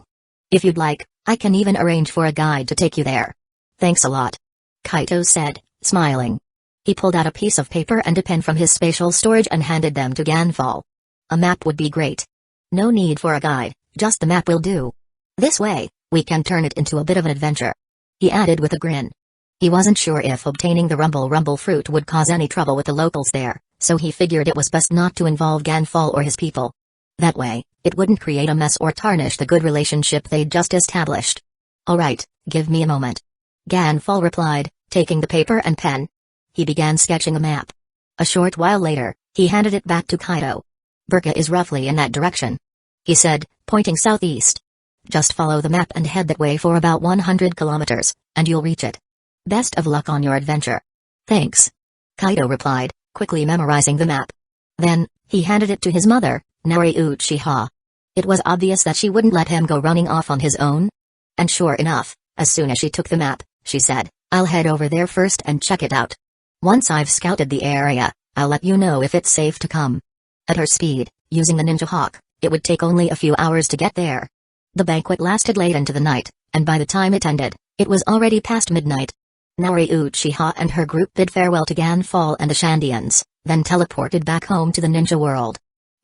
If you'd like, I can even arrange for a guide to take you there. Thanks a lot. Kaito said, smiling. He pulled out a piece of paper and a pen from his spatial storage and handed them to Ganfall. A map would be great. No need for a guide, just the map will do. This way, we can turn it into a bit of an adventure. He added with a grin. He wasn't sure if obtaining the rumble fruit would cause any trouble with the locals there, so he figured it was best not to involve Ganfall or his people. That way, it wouldn't create a mess or tarnish the good relationship they'd just established. Alright, give me a moment. Ganfall replied, taking the paper and pen. He began sketching a map. A short while later, he handed it back to Kaito. Burka is roughly in that direction, he said, pointing southeast. Just follow the map and head that way for about 100 kilometers, and you'll reach it. Best of luck on your adventure. Thanks. Kaito replied, quickly memorizing the map. Then, he handed it to his mother, Nari Uchiha. It was obvious that she wouldn't let him go running off on his own. And sure enough, as soon as she took the map, she said, I'll head over there first and check it out. Once I've scouted the area, I'll let you know if it's safe to come. At her speed, using the Ninja Hawk, it would take only a few hours to get there. The banquet lasted late into the night, and by the time it ended, it was already past midnight. Nari Uchiha and her group bid farewell to Ganfall and the Shandians, then teleported back home to the ninja world.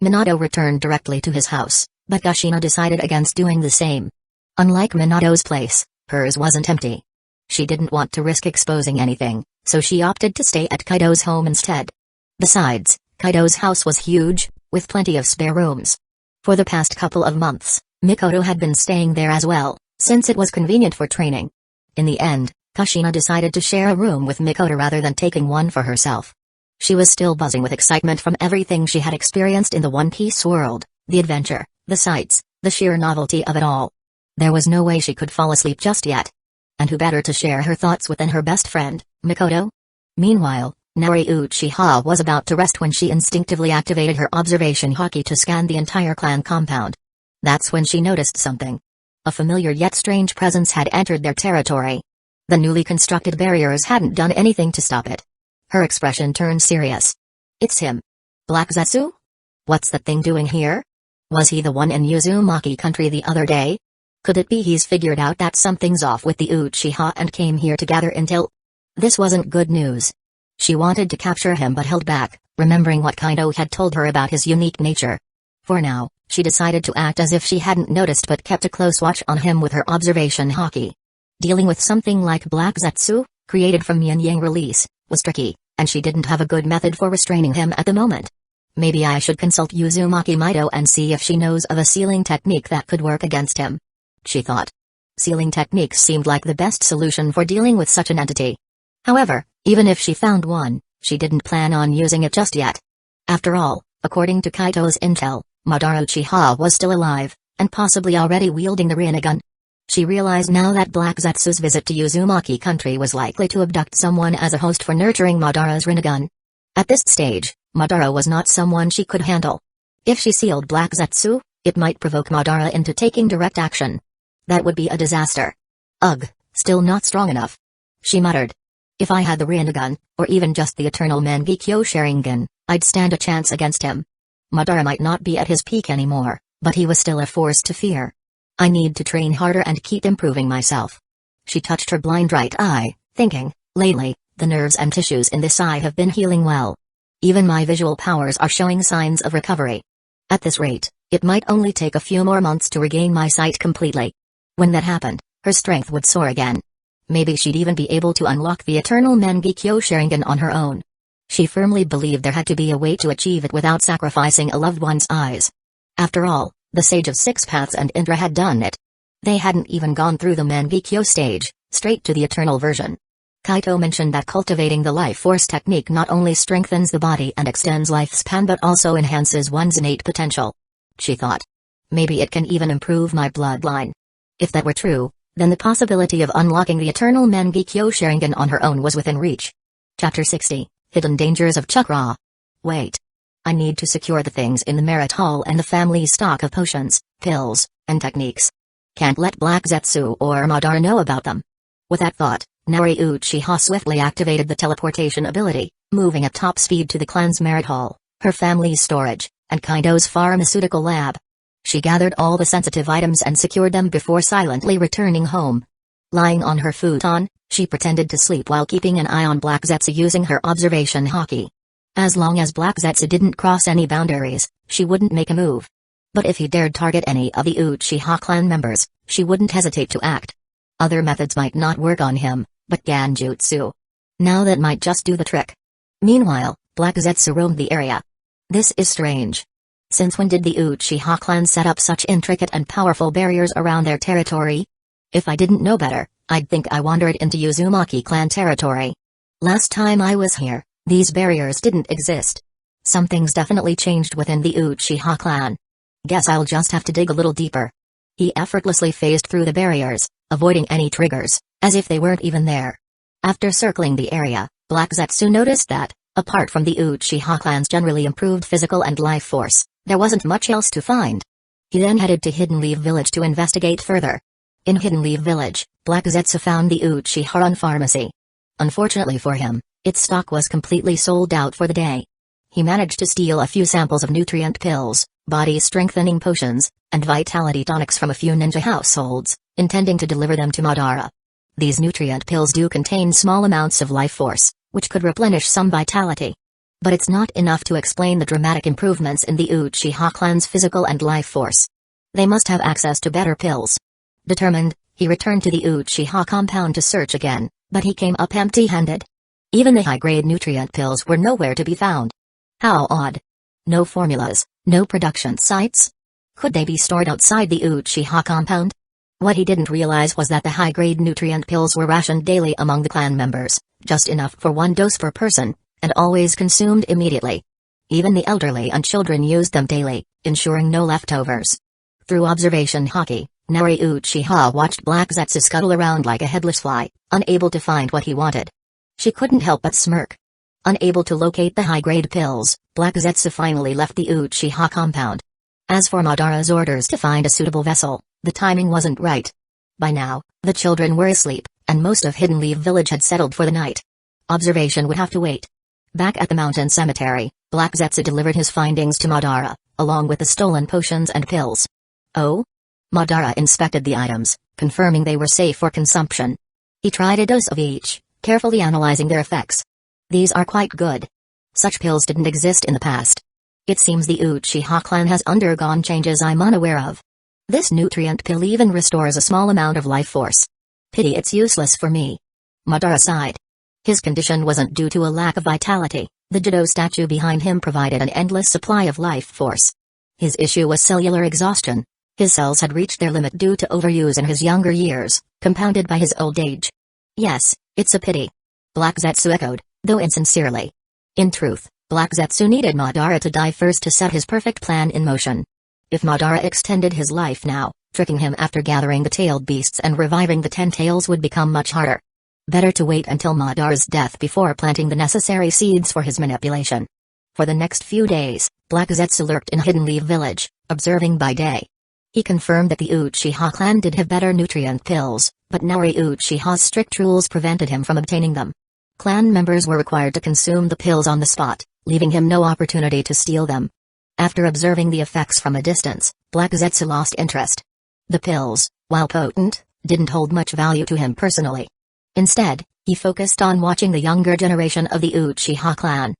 Minato returned directly to his house, but Kushina decided against doing the same. Unlike Minato's place, hers wasn't empty. She didn't want to risk exposing anything, so she opted to stay at Kaito's home instead. Besides, Kaito's house was huge, with plenty of spare rooms. For the past couple of months, Mikoto had been staying there as well, since it was convenient for training. In the end, Kushina decided to share a room with Mikoto rather than taking one for herself. She was still buzzing with excitement from everything she had experienced in the One Piece world, the adventure, the sights, the sheer novelty of it all. There was no way she could fall asleep just yet. And who better to share her thoughts with than her best friend, Mikoto? Meanwhile, Nari Uchiha was about to rest when she instinctively activated her observation haki to scan the entire clan compound. That's when she noticed something. A familiar yet strange presence had entered their territory. The newly constructed barriers hadn't done anything to stop it. Her expression turned serious. It's him. Black Zetsu? What's that thing doing here? Was he the one in Uzumaki country the other day? Could it be he's figured out that something's off with the Uchiha and came here to gather intel? This wasn't good news. She wanted to capture him but held back, remembering what Kaito had told her about his unique nature. For now, she decided to act as if she hadn't noticed but kept a close watch on him with her observation haki. Dealing with something like Black Zetsu, created from Yin Yang release, was tricky, and she didn't have a good method for restraining him at the moment. Maybe I should consult Uzumaki Mido and see if she knows of a sealing technique that could work against him, she thought. Sealing techniques seemed like the best solution for dealing with such an entity. However, even if she found one, she didn't plan on using it just yet. After all, according to Kaito's intel, Madara Uchiha was still alive, and possibly already wielding the Rinnegan. She realized now that Black Zetsu's visit to Uzumaki country was likely to abduct someone as a host for nurturing Madara's Rinnegan. At this stage, Madara was not someone she could handle. If she sealed Black Zetsu, it might provoke Madara into taking direct action. That would be a disaster. Ugh, still not strong enough. She muttered. If I had the Rinnegan, or even just the eternal Mangekyō Sharingan, I'd stand a chance against him. Madara might not be at his peak anymore, but he was still a force to fear. I need to train harder and keep improving myself. She touched her blind right eye, thinking, lately, the nerves and tissues in this eye have been healing well. Even my visual powers are showing signs of recovery. At this rate, it might only take a few more months to regain my sight completely. When that happened, her strength would soar again. Maybe she'd even be able to unlock the eternal Mangekyō Sharingan on her own. She firmly believed there had to be a way to achieve it without sacrificing a loved one's eyes. After all, the Sage of Six Paths and Indra had done it. They hadn't even gone through the Mangekyō stage, straight to the eternal version. Kaito mentioned that cultivating the life force technique not only strengthens the body and extends lifespan but also enhances one's innate potential. She thought. Maybe it can even improve my bloodline. If that were true, then the possibility of unlocking the eternal Mangekyō Sharingan on her own was within reach. Chapter 60, Hidden Dangers of Chakra. Wait. I need to secure the things in the merit hall and the family's stock of potions, pills, and techniques. Can't let Black Zetsu or Madara know about them. With that thought, Naori Uchiha swiftly activated the teleportation ability, moving at top speed to the clan's merit hall, her family's storage, and Kaido's pharmaceutical lab. She gathered all the sensitive items and secured them before silently returning home. Lying on her futon, she pretended to sleep while keeping an eye on Black Zetsu using her observation haki. As long as Black Zetsu didn't cross any boundaries, she wouldn't make a move. But if he dared target any of the Uchiha clan members, she wouldn't hesitate to act. Other methods might not work on him, but Genjutsu. Now that might just do the trick. Meanwhile, Black Zetsu roamed the area. This is strange. Since when did the Uchiha clan set up such intricate and powerful barriers around their territory? If I didn't know better, I'd think I wandered into Uzumaki clan territory. Last time I was here, these barriers didn't exist. Something's definitely changed within the Uchiha clan. Guess I'll just have to dig a little deeper. He effortlessly phased through the barriers, avoiding any triggers, as if they weren't even there. After circling the area, Black Zetsu noticed that, apart from the Uchiha clan's generally improved physical and life force, there wasn't much else to find. He then headed to Hidden Leaf Village to investigate further. In Hidden Leaf Village, Black Zetsu found the Uchiha pharmacy. Unfortunately for him, its stock was completely sold out for the day. He managed to steal a few samples of nutrient pills, body-strengthening potions, and vitality tonics from a few ninja households, intending to deliver them to Madara. These nutrient pills do contain small amounts of life force, which could replenish some vitality. But it's not enough to explain the dramatic improvements in the Uchiha clan's physical and life force. They must have access to better pills. Determined, he returned to the Uchiha compound to search again, but he came up empty-handed. Even the high-grade nutrient pills were nowhere to be found. How odd. No formulas, no production sites? Could they be stored outside the Uchiha compound? What he didn't realize was that the high-grade nutrient pills were rationed daily among the clan members, just enough for one dose per person, and always consumed immediately. Even the elderly and children used them daily, ensuring no leftovers. Through observation haki, Naori Uchiha watched Black Zetsu scuttle around like a headless fly, unable to find what he wanted. She couldn't help but smirk. Unable to locate the high-grade pills, Black Zetsu finally left the Uchiha compound. As for Madara's orders to find a suitable vessel, the timing wasn't right. By now, the children were asleep, and most of Hidden Leaf Village had settled for the night. Observation would have to wait. Back at the mountain cemetery, Black Zetsu delivered his findings to Madara, along with the stolen potions and pills. Oh? Madara inspected the items, confirming they were safe for consumption. He tried a dose of each, carefully analyzing their effects. These are quite good. Such pills didn't exist in the past. It seems the Uchiha clan has undergone changes I'm unaware of. This nutrient pill even restores a small amount of life force. Pity it's useless for me. Madara sighed. His condition wasn't due to a lack of vitality, the Judo statue behind him provided an endless supply of life force. His issue was cellular exhaustion. His cells had reached their limit due to overuse in his younger years, compounded by his old age. Yes, it's a pity. Black Zetsu echoed, though insincerely. In truth, Black Zetsu needed Madara to die first to set his perfect plan in motion. If Madara extended his life now, tricking him after gathering the tailed beasts and reviving the 10 tails would become much harder. Better to wait until Madara's death before planting the necessary seeds for his manipulation. For the next few days, Black Zetsu lurked in Hidden Leaf Village, observing by day. He confirmed that the Uchiha clan did have better nutrient pills, but Naori Uchiha's strict rules prevented him from obtaining them. Clan members were required to consume the pills on the spot, leaving him no opportunity to steal them. After observing the effects from a distance, Black Zetsu lost interest. The pills, while potent, didn't hold much value to him personally. Instead, he focused on watching the younger generation of the Uchiha clan.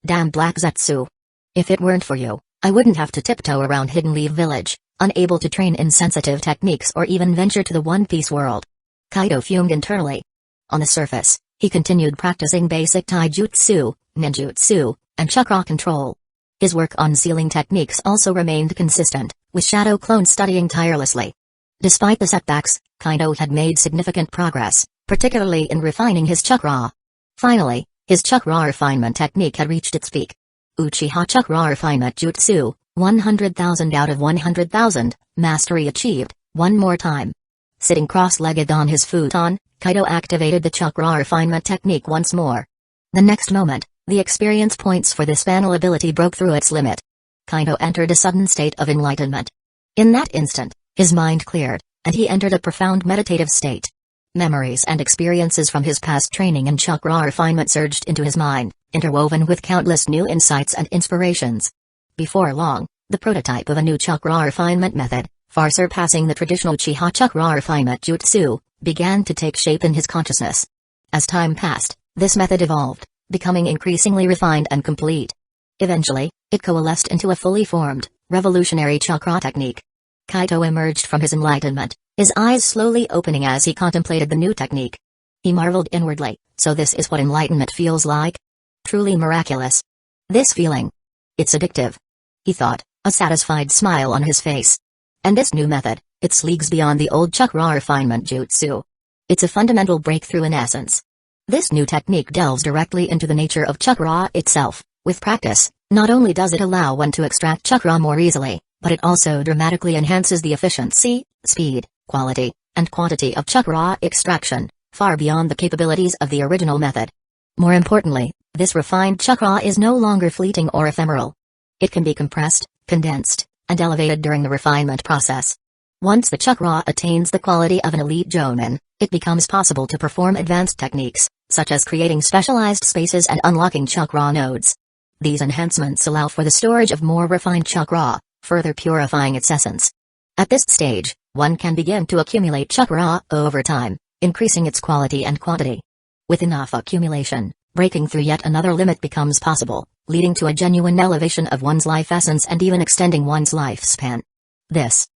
Damn Black Zetsu. If it weren't for you, I wouldn't have to tiptoe around Hidden Leaf Village, unable to train in sensitive techniques or even venture to the One Piece world. Kaido fumed internally. On the surface, he continued practicing basic taijutsu, ninjutsu, and chakra control. His work on sealing techniques also remained consistent, with shadow clones studying tirelessly. Despite the setbacks, Kaido had made significant progress, particularly in refining his chakra. Finally, his chakra refinement technique had reached its peak. Uchiha chakra refinement jutsu, 100,000 out of 100,000, mastery achieved, one more time. Sitting cross-legged on his futon, Kaido activated the chakra refinement technique once more. The next moment, the experience points for this final ability broke through its limit. Kaido entered a sudden state of enlightenment. In that instant, his mind cleared, and he entered a profound meditative state. Memories and experiences from his past training and chakra refinement surged into his mind, interwoven with countless new insights and inspirations. Before long, the prototype of a new chakra refinement method, far surpassing the traditional Uchiha chakra refinement jutsu, began to take shape in his consciousness. As time passed, this method evolved, becoming increasingly refined and complete. Eventually, it coalesced into a fully formed, revolutionary chakra technique. Kaido emerged from his enlightenment, his eyes slowly opening as he contemplated the new technique. He marveled inwardly, so this is what enlightenment feels like? Truly miraculous. This feeling. It's addictive. He thought, a satisfied smile on his face. And this new method, it's leagues beyond the old chakra refinement jutsu. It's a fundamental breakthrough in essence. This new technique delves directly into the nature of chakra itself. With practice, not only does it allow one to extract chakra more easily, but it also dramatically enhances the efficiency, speed, quality, and quantity of chakra extraction, far beyond the capabilities of the original method. More importantly, this refined chakra is no longer fleeting or ephemeral. It can be compressed, condensed, and elevated during the refinement process. Once the chakra attains the quality of an elite jonin, it becomes possible to perform advanced techniques, such as creating specialized spaces and unlocking chakra nodes. These enhancements allow for the storage of more refined chakra, further purifying its essence. At this stage, one can begin to accumulate chakra over time, increasing its quality and quantity. With enough accumulation, breaking through yet another limit becomes possible, leading to a genuine elevation of one's life essence and even extending one's lifespan. This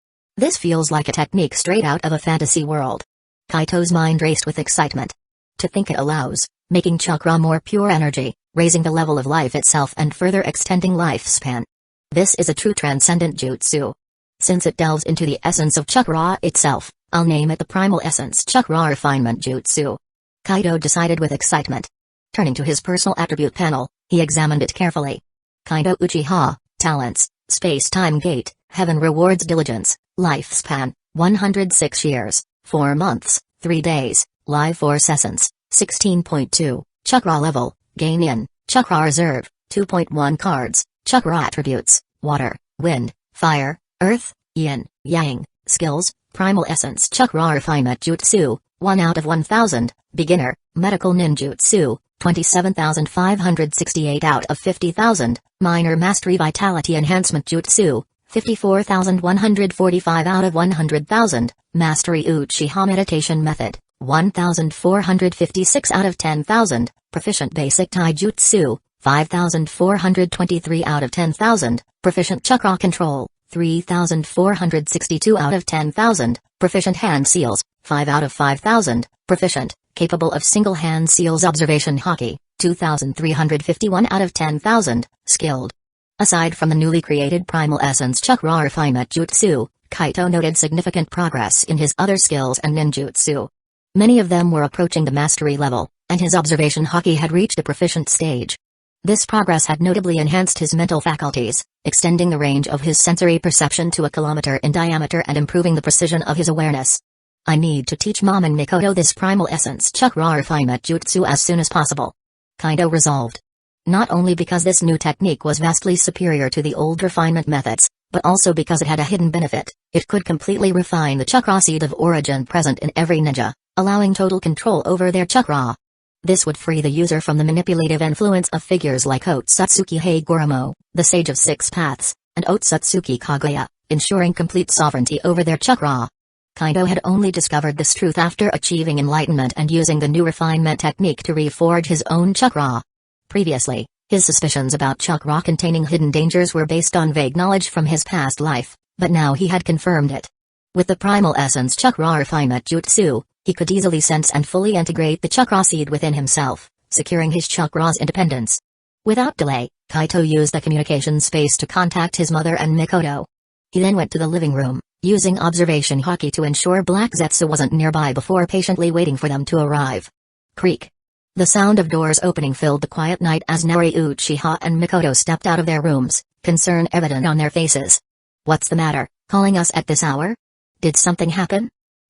feels like a technique straight out of a fantasy world. Kaito's mind raced with excitement. To think it allows, making chakra more pure energy, raising the level of life itself and further extending lifespan. This is a true transcendent jutsu. Since it delves into the essence of chakra itself, I'll name it the Primal Essence Chakra Refinement Jutsu. Kaido decided with excitement. Turning to his personal attribute panel, he examined it carefully. Kaido Uchiha, talents, space-time gate, heaven rewards diligence, lifespan, 106 years, 4 months, 3 days, life force essence, 16.2, chakra level, gain in, chakra reserve, 2.1 cards, chakra attributes, water, wind, fire, earth, yin, yang, skills, primal essence chakra refinement jutsu, 1 out of 1000, beginner, medical ninjutsu, 27,568 out of 50,000, minor mastery vitality enhancement jutsu, 54,145 out of 100,000, mastery Uchiha meditation method, 1,456 out of 10,000, proficient basic taijutsu, 5,423 out of 10,000, proficient chakra control, 3,462 out of 10,000, proficient hand seals, 5 out of 5,000, proficient, capable of single hand seals observation hockey, 2,351 out of 10,000, skilled. Aside from the newly created Primal Essence Chakra Refinement Jutsu, Kaito noted significant progress in his other skills and ninjutsu. Many of them were approaching the mastery level, and his observation hockey had reached a proficient stage. This progress had notably enhanced his mental faculties, extending the range of his sensory perception to a kilometer in diameter and improving the precision of his awareness. I need to teach Mom and Mikoto this Primal Essence Chakra Refinement Jutsu as soon as possible. Kaido resolved. Not only because this new technique was vastly superior to the old refinement methods, but also because it had a hidden benefit. It could completely refine the chakra seed of origin present in every ninja, allowing total control over their chakra. This would free the user from the manipulative influence of figures like Otsutsuki Hagoromo, the Sage of Six Paths, and Otsutsuki Kaguya, ensuring complete sovereignty over their chakra. Kaido had only discovered this truth after achieving enlightenment and using the new refinement technique to reforge his own chakra. Previously, his suspicions about chakra containing hidden dangers were based on vague knowledge from his past life, but now he had confirmed it. With the Primal Essence Chakra Refinement Jutsu, he could easily sense and fully integrate the chakra seed within himself, securing his chakra's independence. Without delay, Kaito used the communication space to contact his mother and Mikoto. He then went to the living room, using observation haki to ensure Black Zetsu wasn't nearby before patiently waiting for them to arrive. Creak. The sound of doors opening filled the quiet night as Naori, Uchiha and Mikoto stepped out of their rooms, concern evident on their faces. "What's the matter, calling us at this hour? Did something happen?"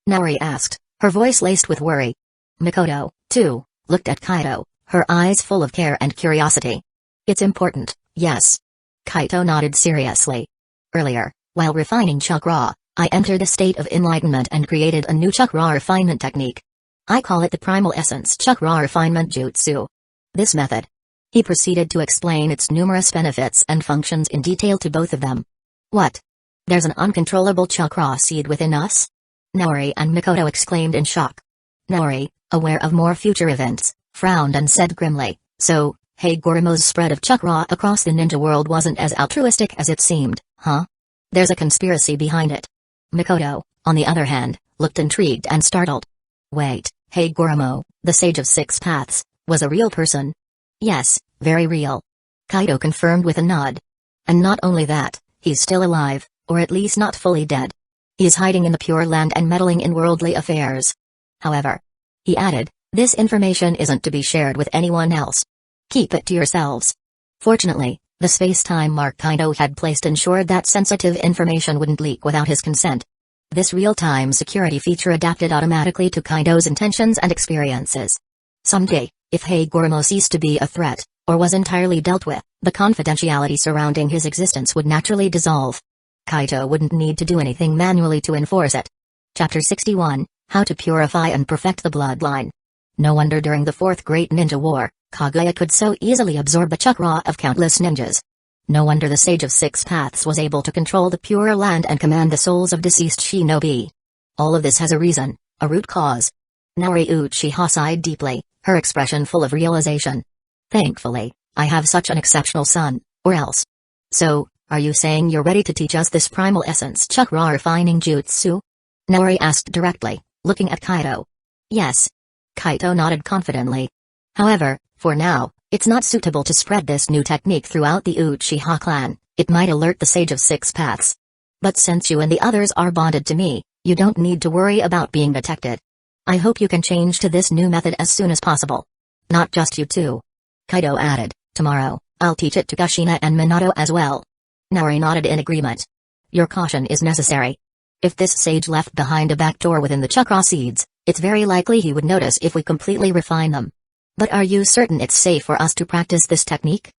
Naori asked, her voice laced with worry. Mikoto, too, looked at Kaito, her eyes full of care and curiosity. "It's important, yes." Kaito nodded seriously. "Earlier, while refining chakra, I entered a state of enlightenment and created a new chakra refinement technique. I call it the Primal Essence Chakra Refinement Jutsu. This method." He proceeded to explain its numerous benefits and functions in detail to both of them. "What? There's an uncontrollable chakra seed within us?" Naori and Mikoto exclaimed in shock. Naori, aware of more future events, frowned and said grimly, "So, Hagoromo's spread of chakra across the ninja world wasn't as altruistic as it seemed, huh? There's a conspiracy behind it." Mikoto, on the other hand, looked intrigued and startled. "Wait, Hagoromo, the Sage of Six Paths, was a real person?" "Yes, very real." Kaito confirmed with a nod. "And not only that, he's still alive, or at least not fully dead. He's hiding in the Pure Land and meddling in worldly affairs. However," he added, "this information isn't to be shared with anyone else. Keep it to yourselves." Fortunately, the space-time mark Kaito had placed ensured that sensitive information wouldn't leak without his consent. This real-time security feature adapted automatically to Kaito's intentions and experiences. Someday, if Hagoromo ceased to be a threat, or was entirely dealt with, the confidentiality surrounding his existence would naturally dissolve. Kaito wouldn't need to do anything manually to enforce it. Chapter 61, How to Purify and Perfect the Bloodline. No wonder during the Fourth Great Ninja War, Kaguya could so easily absorb the chakra of countless ninjas. No wonder the Sage of Six Paths was able to control the Pure Land and command the souls of deceased shinobi. All of this has a reason, a root cause. Naori Uchiha sighed deeply, her expression full of realization. "Thankfully, I have such an exceptional son, or else." "So, are you saying you're ready to teach us this Primal Essence Chakra Refining Jutsu?" Naori asked directly, looking at Kaito. "Yes." Kaito nodded confidently. "However, for now, it's not suitable to spread this new technique throughout the Uchiha clan. It might alert the Sage of Six Paths. But since you and the others are bonded to me, you don't need to worry about being detected. I hope you can change to this new method as soon as possible. Not just you two." Kaito added, "Tomorrow, I'll teach it to Kushina and Minato as well." Naori nodded in agreement. "Your caution is necessary. If this sage left behind a back door within the chakra seeds, it's very likely he would notice if we completely refine them. But are you certain it's safe for us to practice this technique?"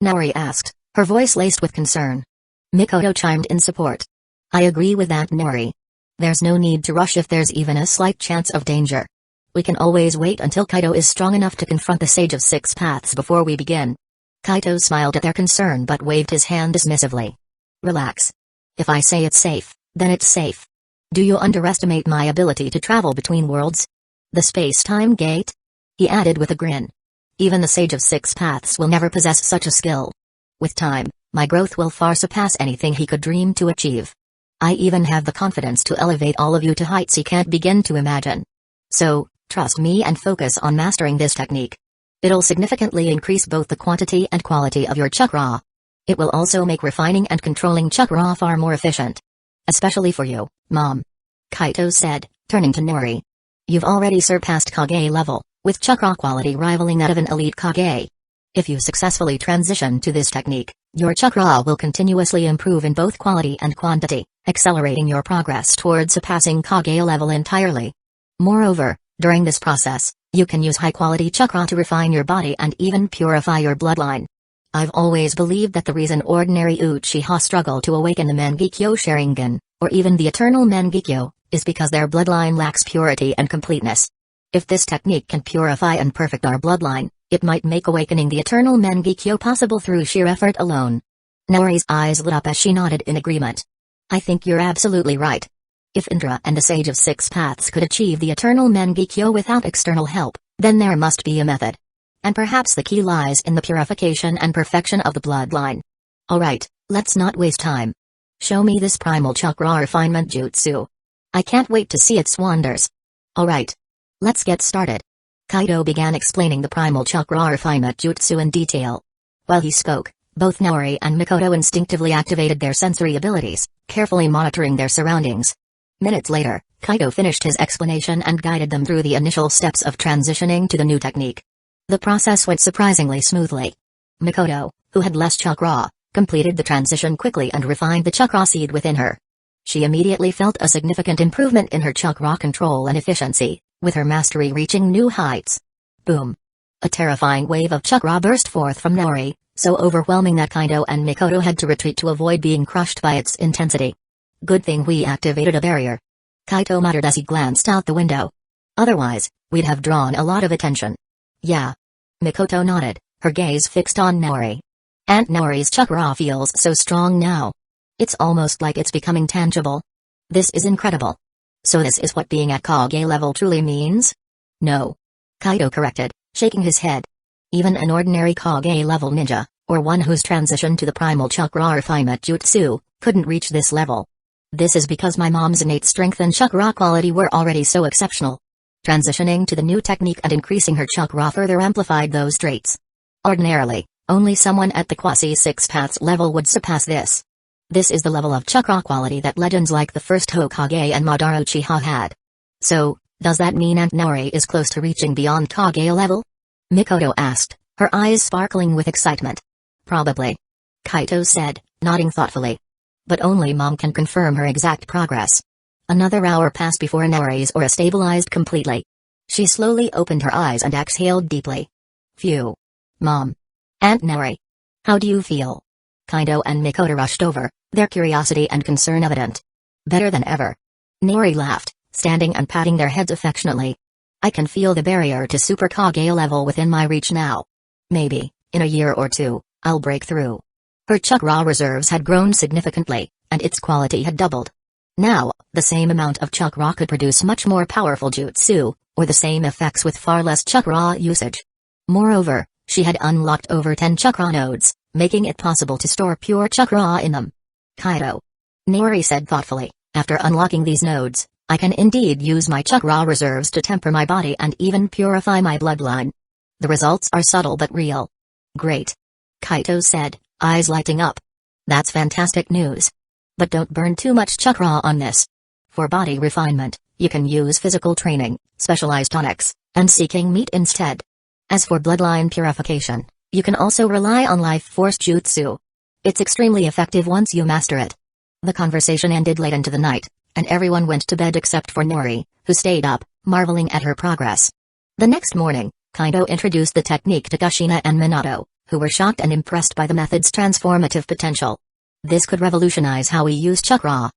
Naori asked, her voice laced with concern. Mikoto chimed in support. "I agree with that, Naori. There's no need to rush if there's even a slight chance of danger. We can always wait until Kaito is strong enough to confront the Sage of Six Paths before we begin." Kaito smiled at their concern but waved his hand dismissively. "Relax. If I say it's safe, then it's safe. Do you underestimate my ability to travel between worlds? The space-time gate?" he added with a grin. "Even the Sage of Six Paths will never possess such a skill. With time, my growth will far surpass anything he could dream to achieve. I even have the confidence to elevate all of you to heights he can't begin to imagine. So, trust me and focus on mastering this technique. It'll significantly increase both the quantity and quality of your chakra. It will also make refining and controlling chakra far more efficient. Especially for you, Mom," Kaito said, turning to Naori. "You've already surpassed Kage level, with chakra quality rivaling that of an elite Kage. If you successfully transition to this technique, your chakra will continuously improve in both quality and quantity, accelerating your progress towards surpassing Kage level entirely. Moreover, during this process, you can use high-quality chakra to refine your body and even purify your bloodline. I've always believed that the reason ordinary Uchiha struggle to awaken the Mangekyō Sharingan, or even the eternal Mangekyō, is because their bloodline lacks purity and completeness. If this technique can purify and perfect our bloodline, it might make awakening the eternal Mangekyō possible through sheer effort alone." Naori's eyes lit up as she nodded in agreement. "I think you're absolutely right. If Indra and the Sage of Six Paths could achieve the eternal Mangekyō without external help, then there must be a method. And perhaps the key lies in the purification and perfection of the bloodline. Alright, let's not waste time. Show me this primal chakra refinement jutsu. I can't wait to see its wonders. Alright. Let's get started." Kaito began explaining the primal chakra refinement jutsu in detail. While he spoke, Both Naori and Mikoto instinctively activated their sensory abilities, carefully monitoring their surroundings. Minutes later, Kaito finished his explanation and guided them through the initial steps of transitioning to the new technique. The process went surprisingly smoothly. Mikoto, who had less chakra, completed the transition quickly and refined the chakra seed within her. She immediately felt a significant improvement in her chakra control and efficiency, with her mastery reaching new heights. Boom! A terrifying wave of chakra burst forth from Naori, so overwhelming that Kaito and Mikoto had to retreat to avoid being crushed by its intensity. Good thing we activated a barrier. Kaito muttered as he glanced out the window. Otherwise, we'd have drawn a lot of attention. Yeah. Mikoto nodded, her gaze fixed on Naori. Aunt Naori's chakra feels so strong now. It's almost like it's becoming tangible. This is incredible. So this is what being at Kage level truly means? No. Kaito corrected, shaking his head. Even an ordinary Kage level ninja, or one who's transitioned to the primal chakra refinement jutsu, couldn't reach this level. This is because my mom's innate strength and chakra quality were already so exceptional. Transitioning to the new technique and increasing her chakra further amplified those traits. Ordinarily, only someone at the quasi-six paths level would surpass this. This is the level of chakra quality that legends like the first Hokage and Madara Uchiha had. So, does that mean Aunt Naori is close to reaching beyond Kage level? Mikoto asked, her eyes sparkling with excitement. Probably. Kaito said, nodding thoughtfully. But only Mom can confirm her exact progress. Another hour passed before Naori's aura stabilized completely. She slowly opened her eyes and exhaled deeply. Phew. Mom. Aunt Naori. How do you feel? Kaito and Mikoto rushed over, their curiosity and concern evident. Better than ever. Naori laughed, standing and patting their heads affectionately. I can feel the barrier to Super Kage level within my reach now. Maybe, in a year or two, I'll break through. Her chakra reserves had grown significantly, and its quality had doubled. Now, the same amount of chakra could produce much more powerful jutsu, or the same effects with far less chakra usage. Moreover, she had unlocked over 10 chakra nodes, making it possible to store pure chakra in them. Kaito. Naori said thoughtfully, after unlocking these nodes, I can indeed use my chakra reserves to temper my body and even purify my bloodline. The results are subtle but real. Great. Kaito said, eyes lighting up. That's fantastic news. But don't burn too much chakra on this. For body refinement, you can use physical training, specialized tonics, and seeking meat instead. As for bloodline purification, you can also rely on life force jutsu. It's extremely effective once you master it. The conversation ended late into the night, and everyone went to bed except for Naori, who stayed up, marveling at her progress. The next morning, Kaito introduced the technique to Kushina and Minato, who were shocked and impressed by the method's transformative potential. This could revolutionize how we use chakra.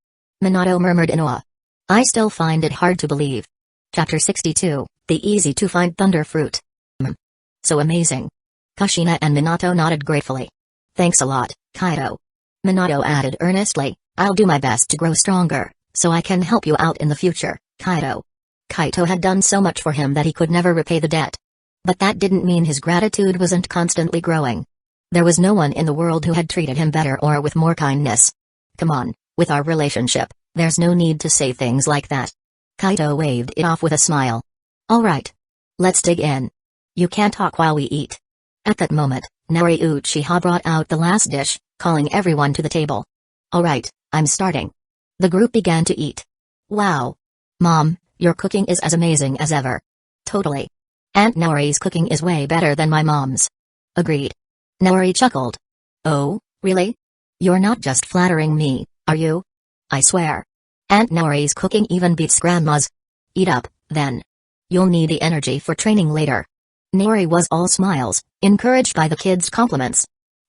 Minato murmured in awe. I still find it hard to believe. Chapter 62, The Easy-to-Find Thunder Fruit. So amazing. Kushina and Minato nodded gratefully. Thanks a lot, Kaito. Minato added earnestly, I'll do my best to grow stronger, so I can help you out in the future, Kaito. Kaito had done so much for him that he could never repay the debt. But that didn't mean his gratitude wasn't constantly growing. There was no one in the world who had treated him better or with more kindness. Come on, with our relationship, there's no need to say things like that. Kaito waved it off with a smile. All right. Let's dig in. You can't talk while we eat. At that moment, Naori Uchiha brought out the last dish, calling everyone to the table. All right, I'm starting. The group began to eat. Wow. Mom, your cooking is as amazing as ever. Totally. Aunt Naori's cooking is way better than my mom's. Agreed. Naori chuckled. Oh, really? You're not just flattering me, are you? I swear. Aunt Naori's cooking even beats Grandma's. Eat up, then. You'll need the energy for training later. Naori was all smiles, encouraged by the kids' compliments.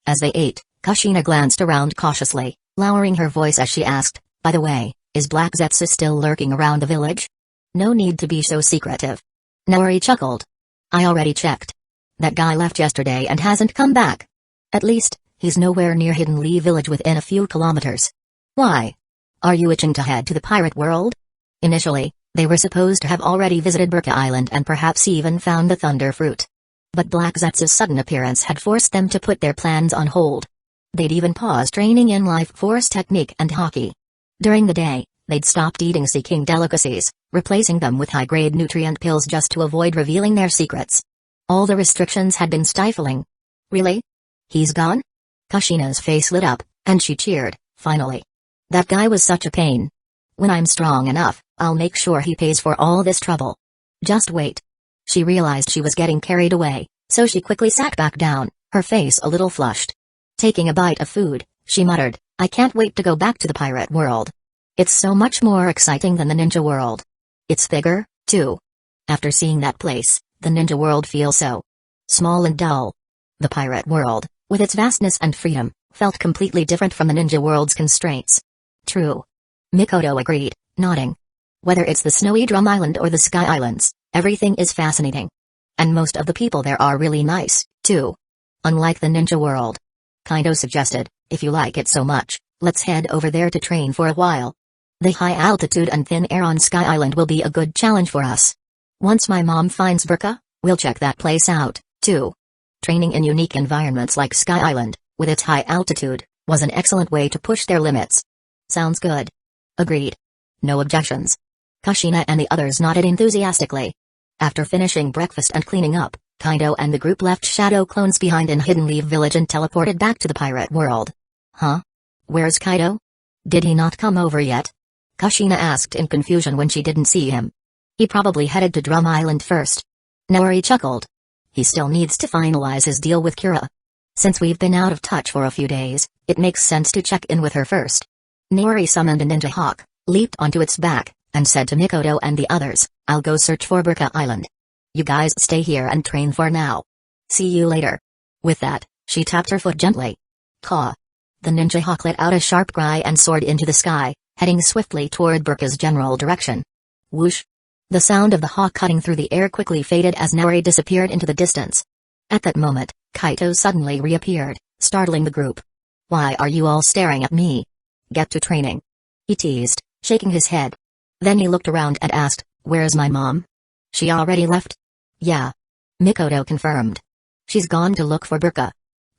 As they ate, Kushina glanced around cautiously, lowering her voice as she asked, by the way, is Black Zetsu still lurking around the village? No need to be so secretive. Naori chuckled. I already checked. That guy left yesterday and hasn't come back. At least, he's nowhere near Hidden Lee village within a few kilometers. Why? Are you itching to head to the pirate world? Initially, they were supposed to have already visited Burka Island and perhaps even found the Thunder Fruit. But Black Zetsu's sudden appearance had forced them to put their plans on hold. They'd even paused training in life force technique and hockey. During the day, they'd stopped eating seeking delicacies, replacing them with high-grade nutrient pills just to avoid revealing their secrets. All the restrictions had been stifling. Really? He's gone? Kushina's face lit up, and she cheered, finally. That guy was such a pain. When I'm strong enough, I'll make sure he pays for all this trouble. Just wait. She realized she was getting carried away, so she quickly sat back down, her face a little flushed. Taking a bite of food, she muttered, I can't wait to go back to the pirate world. It's so much more exciting than the ninja world. It's bigger, too. After seeing that place, the ninja world feels so small and dull. The pirate world, with its vastness and freedom, felt completely different from the ninja world's constraints. True. Mikoto agreed, nodding. Whether it's the snowy drum island or the sky islands, everything is fascinating. And most of the people there are really nice, too. Unlike the ninja world. Kaido suggested, if you like it so much, let's head over there to train for a while. The high altitude and thin air on Sky Island will be a good challenge for us. Once my mom finds Burka, we'll check that place out, too. Training in unique environments like Sky Island, with its high altitude, was an excellent way to push their limits. Sounds good. Agreed. No objections. Kushina and the others nodded enthusiastically. After finishing breakfast and cleaning up, Kaido and the group left Shadow Clones behind in Hidden Leaf Village and teleported back to the pirate world. Huh? Where's Kaido? Did he not come over yet? Kushina asked in confusion when she didn't see him. He probably headed to Drum Island first. Naori chuckled. He still needs to finalize his deal with Kira. Since we've been out of touch for a few days, it makes sense to check in with her first. Naori summoned a ninja hawk, leaped onto its back, and said to Mikoto and the others, I'll go search for Burka Island. You guys stay here and train for now. See you later. With that, she tapped her foot gently. Caw. The ninja hawk let out a sharp cry and soared into the sky, heading swiftly toward Burka's general direction. Whoosh. The sound of the hawk cutting through the air quickly faded as Naori disappeared into the distance. At that moment, Kaito suddenly reappeared, startling the group. Why are you all staring at me? Get to training. He teased, shaking his head. Then he looked around and asked, where's my mom? She already left? Yeah. Mikoto confirmed. She's gone to look for Burka.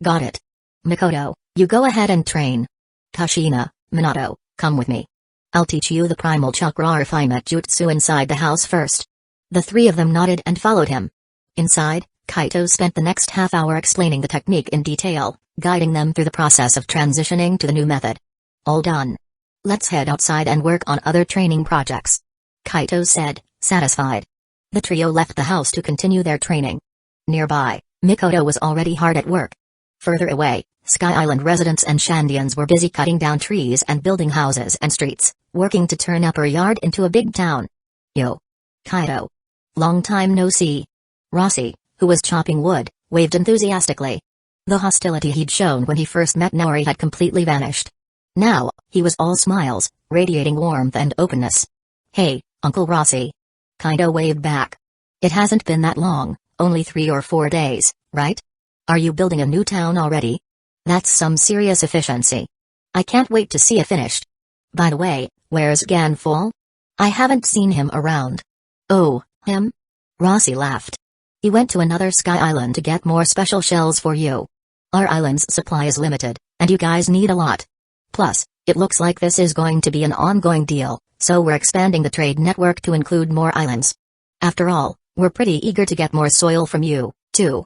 Got it. Mikoto, you go ahead and train. Kushina, Minato, come with me. I'll teach you the primal chakra refinement jutsu inside the house first. The three of them nodded and followed him. Inside, Kaito spent the next half hour explaining the technique in detail, guiding them through the process of transitioning to the new method. All done. Let's head outside and work on other training projects. Kaito said, satisfied. The trio left the house to continue their training. Nearby, Mikoto was already hard at work. Further away, Sky Island residents and Shandians were busy cutting down trees and building houses and streets, working to turn Upper Yard into a big town. Yo. Kaito. Long time no see. Rossi, who was chopping wood, waved enthusiastically. The hostility he'd shown when he first met Naori had completely vanished. Now, he was all smiles, radiating warmth and openness. Hey, Uncle Rossi. Kaido waved back. It hasn't been that long, only 3 or 4 days, right? Are you building a new town already? That's some serious efficiency. I can't wait to see it finished. By the way, where's Ganful? I haven't seen him around. Oh, him? Rossi laughed. He went to another Sky Island to get more special shells for you. Our island's supply is limited, and you guys need a lot. Plus, it looks like this is going to be an ongoing deal, so we're expanding the trade network to include more islands. After all, we're pretty eager to get more soil from you, too.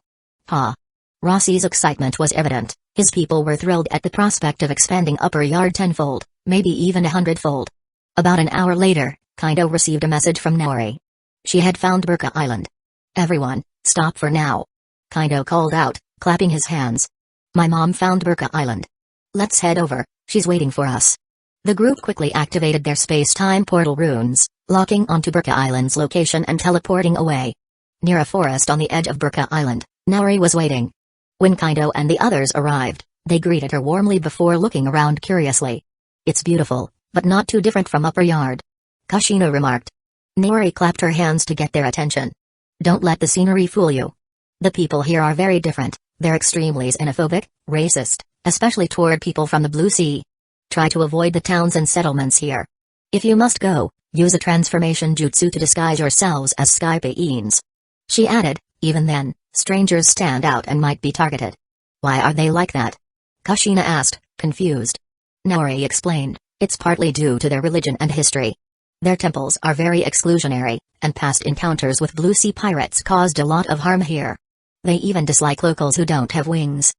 Ha. Rossi's excitement was evident. His people were thrilled at the prospect of expanding Upper Yard tenfold, maybe even 100-fold. About an hour later, Kaido received a message from Naori. She had found Burka Island. Everyone, stop for now. Kaido called out, clapping his hands. My mom found Burka Island. Let's head over, she's waiting for us. The group quickly activated their space-time portal runes, locking onto Burka Island's location and teleporting away. Near a forest on the edge of Burka Island, Naori was waiting. When Kaido and the others arrived, they greeted her warmly before looking around curiously. It's beautiful, but not too different from Upper Yard. Kushina remarked. Naori clapped her hands to get their attention. Don't let the scenery fool you. The people here are very different, they're extremely xenophobic, racist, especially toward people from the Blue Sea. Try to avoid the towns and settlements here. If you must go, use a transformation jutsu to disguise yourselves as Sky Beings. She added, even then, strangers stand out and might be targeted. Why are they like that? Kushina asked, confused. Naori explained, it's partly due to their religion and history. Their temples are very exclusionary, and past encounters with Blue Sea pirates caused a lot of harm here. They even dislike locals who don't have wings.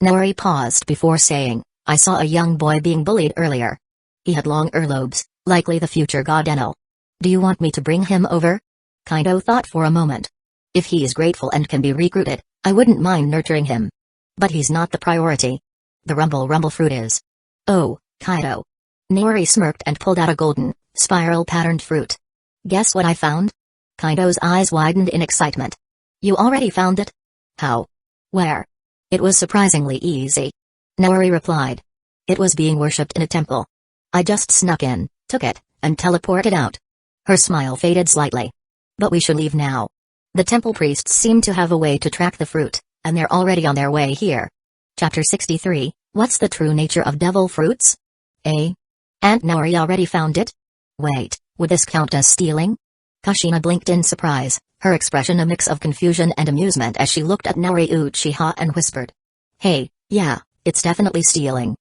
Naori paused before saying, I saw a young boy being bullied earlier. He had long earlobes, likely the future god Enel. Do you want me to bring him over? Kaido thought for a moment. If he is grateful and can be recruited, I wouldn't mind nurturing him. But he's not the priority. The rumble fruit is. Oh, Kaido. Naori smirked and pulled out a golden, spiral-patterned fruit. Guess what I found? Kaido's eyes widened in excitement. You already found it? How? Where? It was surprisingly easy. Naori replied. It was being worshipped in a temple. I just snuck in, took it, and teleported out. Her smile faded slightly. But we should leave now. The temple priests seem to have a way to track the fruit, and they're already on their way here. Chapter 63, What's the true nature of devil fruits? Aunt Naori already found it? Wait, would this count as stealing? Kushina blinked in surprise, her expression a mix of confusion and amusement as she looked at Naori Uchiha and whispered. Hey, yeah, it's definitely stealing.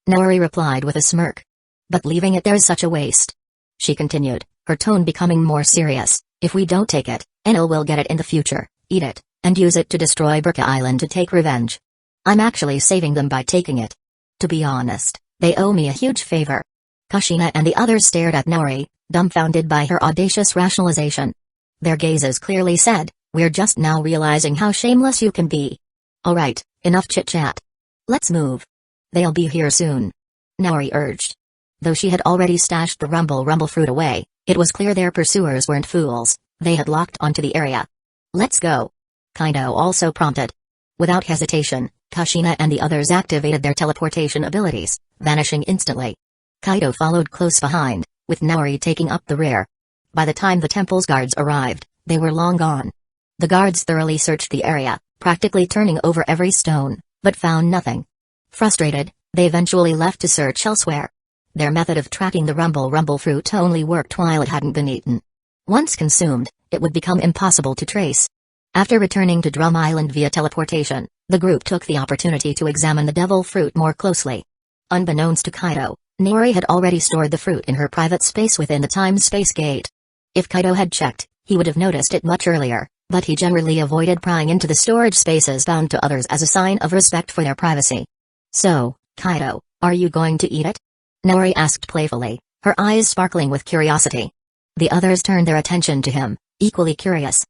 Naori replied with a smirk. But leaving it there's such a waste. She continued, her tone becoming more serious. If we don't take it, Enel will get it in the future, eat it, and use it to destroy Burka Island to take revenge. I'm actually saving them by taking it. To be honest, they owe me a huge favor. Kushina and the others stared at Naori, dumbfounded by her audacious rationalization. Their gazes clearly said, we're just now realizing how shameless you can be. Alright, enough chit-chat. Let's move. They'll be here soon. Naori urged. Though she had already stashed the rumble fruit away, it was clear their pursuers weren't fools, they had locked onto the area. Let's go. Kaido also prompted. Without hesitation, Kushina and the others activated their teleportation abilities, vanishing instantly. Kaido followed close behind, with Naori taking up the rear. By the time the temple's guards arrived, they were long gone. The guards thoroughly searched the area, practically turning over every stone, but found nothing. Frustrated, they eventually left to search elsewhere. Their method of tracking the rumble fruit only worked while it hadn't been eaten. Once consumed, it would become impossible to trace. After returning to Drum Island via teleportation, the group took the opportunity to examine the devil fruit more closely. Unbeknownst to Kaido, Naori had already stored the fruit in her private space within the time-space gate. If Kaido had checked, he would have noticed it much earlier, but he generally avoided prying into the storage spaces bound to others as a sign of respect for their privacy. So, Kaido, are you going to eat it? Naori asked playfully, her eyes sparkling with curiosity. The others turned their attention to him, equally curious.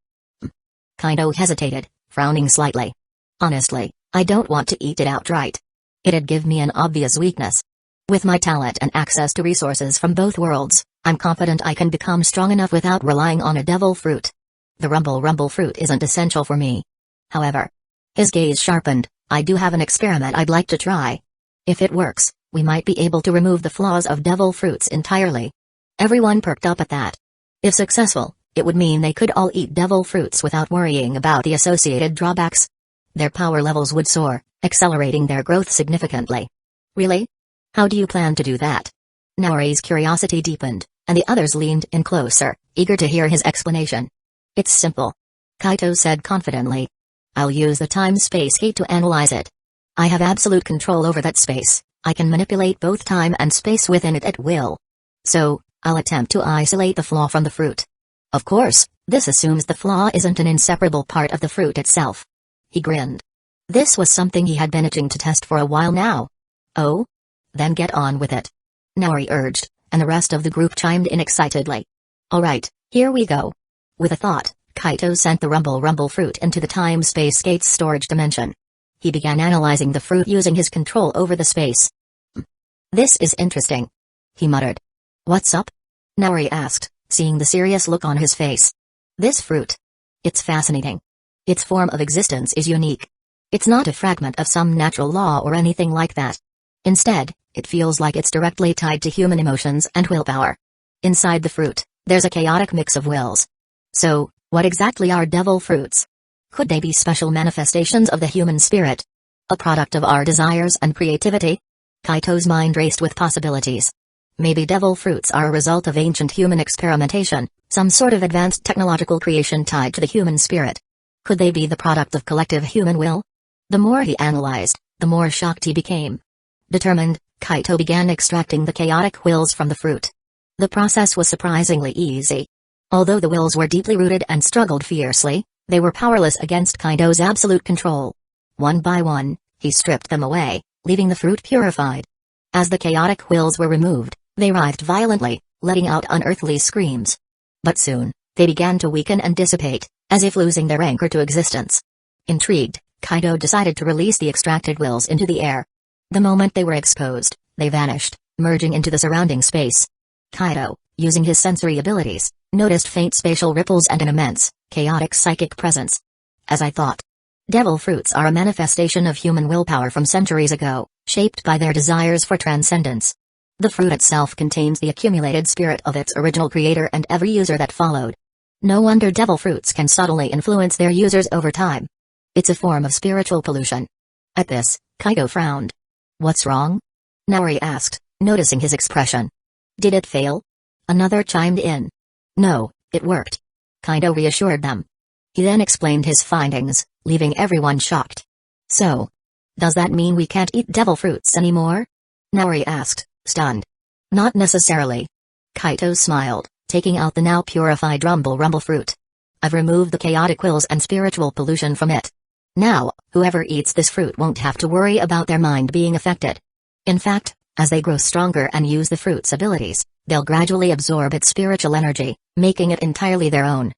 Kaido hesitated, frowning slightly. Honestly, I don't want to eat it outright. It'd give me an obvious weakness. With my talent and access to resources from both worlds, I'm confident I can become strong enough without relying on a devil fruit. The rumble fruit isn't essential for me. However, his gaze sharpened, I do have an experiment I'd like to try. If it works, we might be able to remove the flaws of devil fruits entirely. Everyone perked up at that. If successful, it would mean they could all eat devil fruits without worrying about the associated drawbacks. Their power levels would soar, accelerating their growth significantly. Really? How do you plan to do that? Naori's curiosity deepened, and the others leaned in closer, eager to hear his explanation. It's simple. Kaido said confidently. I'll use the time-space gate to analyze it. I have absolute control over that space, I can manipulate both time and space within it at will. So, I'll attempt to isolate the flaw from the fruit. Of course, this assumes the flaw isn't an inseparable part of the fruit itself. He grinned. This was something he had been itching to test for a while now. Oh? Then get on with it. Naori urged, and the rest of the group chimed in excitedly. Alright, here we go. With a thought, Kaido sent the rumble fruit into the time-space gate's storage dimension. He began analyzing the fruit using his control over the space. This is interesting. He muttered. What's up? Naori asked, seeing the serious look on his face. This fruit. It's fascinating. Its form of existence is unique. It's not a fragment of some natural law or anything like that. Instead, it feels like it's directly tied to human emotions and willpower. Inside the fruit, there's a chaotic mix of wills. So, what exactly are devil fruits? Could they be special manifestations of the human spirit? A product of our desires and creativity? Kaido's mind raced with possibilities. Maybe devil fruits are a result of ancient human experimentation, some sort of advanced technological creation tied to the human spirit. Could they be the product of collective human will? The more he analyzed, the more shocked he became. Determined, Kaido began extracting the chaotic wills from the fruit. The process was surprisingly easy. Although the wills were deeply rooted and struggled fiercely, they were powerless against Kaido's absolute control. One by one, He stripped them away, leaving the fruit purified. As the chaotic wills were removed, they writhed violently, letting out unearthly screams. But soon, they began to weaken and dissipate, as if losing their anchor to existence. Intrigued, Kaido decided to release the extracted wills into the air. The moment they were exposed, they vanished, merging into the surrounding space. Kaido, using his sensory abilities, noticed faint spatial ripples and an immense, chaotic psychic presence. As I thought. Devil fruits are a manifestation of human willpower from centuries ago, shaped by their desires for transcendence. The fruit itself contains the accumulated spirit of its original creator and every user that followed. No wonder devil fruits can subtly influence their users over time. It's a form of spiritual pollution. At this, Kaido frowned. What's wrong? Naori asked, noticing his expression. Did it fail? Another chimed in. No, it worked. Kaido reassured them. He then explained his findings, leaving everyone shocked. So, does that mean we can't eat devil fruits anymore? Naori asked, stunned. Not necessarily. Kaido smiled, taking out the now purified rumble fruit. I've removed the chaotic wills and spiritual pollution from it. Now, whoever eats this fruit won't have to worry about their mind being affected. In fact, as they grow stronger and use the fruit's abilities, they'll gradually absorb its spiritual energy, making it entirely their own.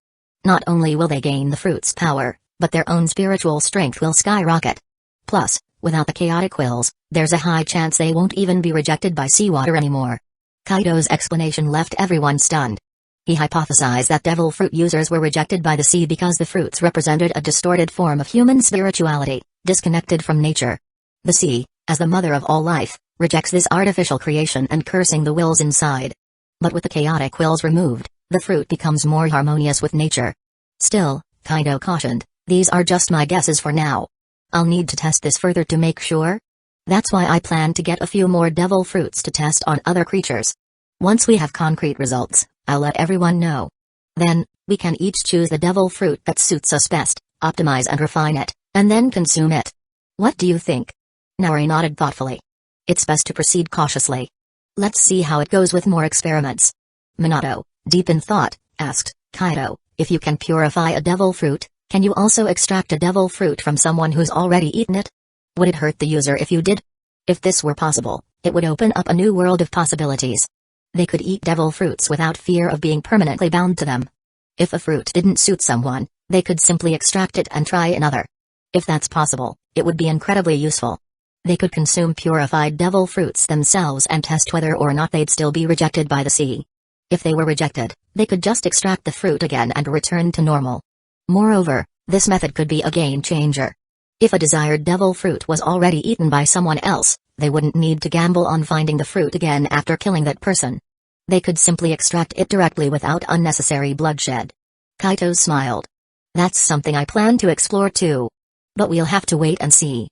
Not only will they gain the fruit's power, but their own spiritual strength will skyrocket. Plus, without the chaotic wills, there's a high chance they won't even be rejected by seawater anymore. Kaido's explanation left everyone stunned. He hypothesized that devil fruit users were rejected by the sea because the fruits represented a distorted form of human spirituality, disconnected from nature. The sea, as the mother of all life, rejects this artificial creation and cursing the wills inside. But with the chaotic wills removed, the fruit becomes more harmonious with nature. Still, Kaido cautioned, these are just my guesses for now. I'll need to test this further to make sure. That's why I plan to get a few more devil fruits to test on other creatures. Once we have concrete results, I'll let everyone know. Then, we can each choose the devil fruit that suits us best, optimize and refine it, and then consume it. What do you think? Naori nodded thoughtfully. It's best to proceed cautiously. Let's see how it goes with more experiments. Minato, deep in thought, asked, Kaido, if you can purify a devil fruit, can you also extract a devil fruit from someone who's already eaten it? Would it hurt the user if you did? If this were possible, it would open up a new world of possibilities. They could eat devil fruits without fear of being permanently bound to them. If a fruit didn't suit someone, they could simply extract it and try another. If that's possible, it would be incredibly useful. They could consume purified devil fruits themselves and test whether or not they'd still be rejected by the sea. If they were rejected, they could just extract the fruit again and return to normal. Moreover, this method could be a game changer. If a desired devil fruit was already eaten by someone else, they wouldn't need to gamble on finding the fruit again after killing that person. They could simply extract it directly without unnecessary bloodshed. Kaido smiled. That's something I plan to explore too. But we'll have to wait and see.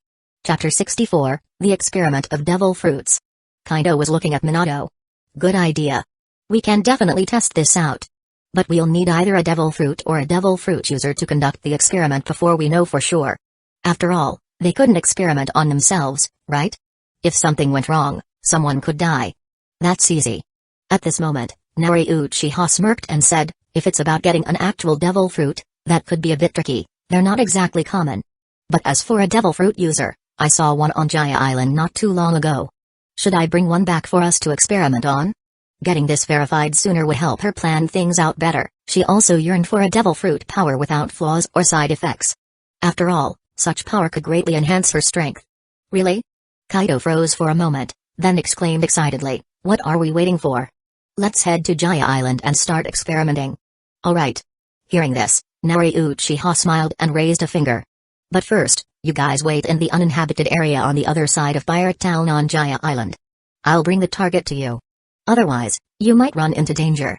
Chapter 64, The Experiment of Devil Fruits. Kaido was looking at Minato. Good idea. We can definitely test this out. But we'll need either a devil fruit or a devil fruit user to conduct the experiment before we know for sure. After all, they couldn't experiment on themselves, right? If something went wrong, someone could die. That's easy. At this moment, Naori Uchiha smirked and said, if it's about getting an actual devil fruit, that could be a bit tricky, they're not exactly common. But as for a devil fruit user, I saw one on Jaya Island not too long ago. Should I bring one back for us to experiment on? Getting this verified sooner would help her plan things out better. She also yearned for a devil fruit power without flaws or side effects. After all, such power could greatly enhance her strength. Really? Kaido froze for a moment, then exclaimed excitedly, what are we waiting for? Let's head to Jaya Island and start experimenting. Alright. Hearing this, Naori Uchiha smiled and raised a finger. But first, you guys wait in the uninhabited area on the other side of Pirate Town on Jaya Island. I'll bring the target to you. Otherwise, you might run into danger.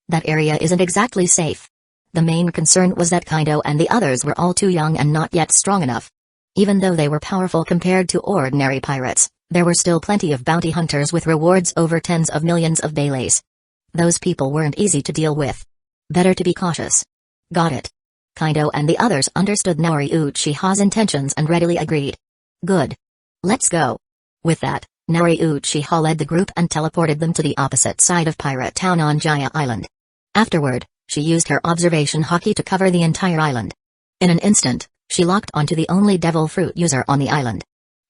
That area isn't exactly safe. The main concern was that Kaido and the others were all too young and not yet strong enough. Even though they were powerful compared to ordinary pirates, there were still plenty of bounty hunters with rewards over tens of millions of baileys. Those people weren't easy to deal with. Better to be cautious. Got it. Kaido and the others understood Naori Uchiha's intentions and readily agreed. Good. Let's go. With that, Naori Uchiha led the group and teleported them to the opposite side of Pirate Town on Jaya Island. Afterward, she used her observation haki to cover the entire island. In an instant, she locked onto the only devil fruit user on the island.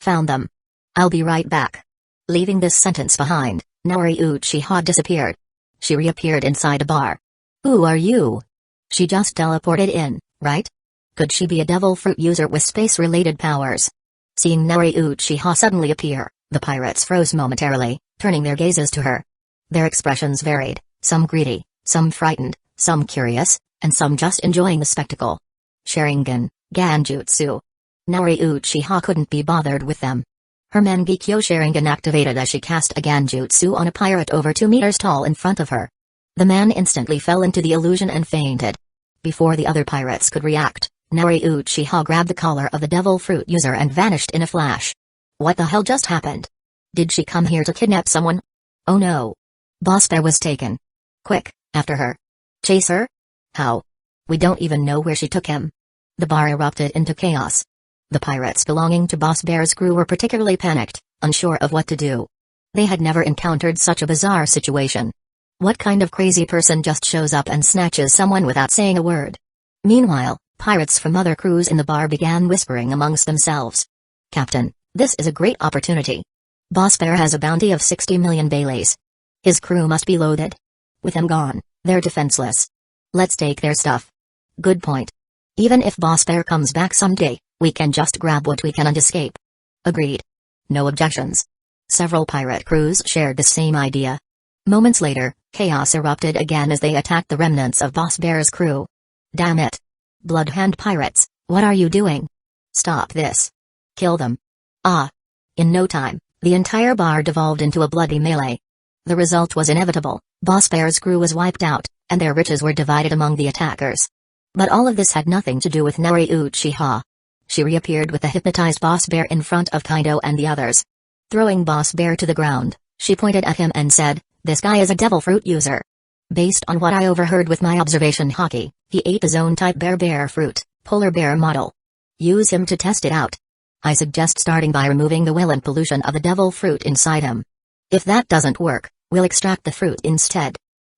Found them. I'll be right back. Leaving this sentence behind, Naori Uchiha disappeared. She reappeared inside a bar. Who are you? She just teleported in, right? Could she be a devil fruit user with space-related powers? Seeing Naori Uchiha suddenly appear, the pirates froze momentarily, turning their gazes to her. Their expressions varied, some greedy, some frightened, some curious, and some just enjoying the spectacle. Sharingan, Genjutsu. Naori Uchiha couldn't be bothered with them. Her Mangekyō Sharingan activated as she cast a Genjutsu on a pirate over 2 meters tall in front of her. The man instantly fell into the illusion and fainted. Before the other pirates could react, Naori Uchiha grabbed the collar of the devil fruit user and vanished in a flash. What the hell just happened? Did she come here to kidnap someone? Oh no. Boss Bear was taken. Quick, after her. Chase her? How? We don't even know where she took him. The bar erupted into chaos. The pirates belonging to Boss Bear's crew were particularly panicked, unsure of what to do. They had never encountered such a bizarre situation. What kind of crazy person just shows up and snatches someone without saying a word? Meanwhile, pirates from other crews in the bar began whispering amongst themselves. Captain, this is a great opportunity. Boss Bear has a bounty of 60 million Baileys. His crew must be loaded. With him gone, they're defenseless. Let's take their stuff. Good point. Even if Boss Bear comes back someday, we can just grab what we can and escape. Agreed. No objections. Several pirate crews shared the same idea. Moments later, chaos erupted again as they attacked the remnants of Boss Bear's crew. Damn it. Bloodhand pirates, what are you doing? Stop this. Kill them. Ah. In no time, the entire bar devolved into a bloody melee. The result was inevitable. Boss Bear's crew was wiped out, and their riches were divided among the attackers. But all of this had nothing to do with Naori Uchiha. She reappeared with the hypnotized Boss Bear in front of Kaido and the others. Throwing Boss Bear to the ground, she pointed at him and said, "This guy is a devil fruit user. Based on what I overheard with my observation hockey, he ate his own type bear fruit, polar bear model. Use him to test it out. I suggest starting by removing the will and pollution of the devil fruit inside him. If that doesn't work, we'll extract the fruit instead."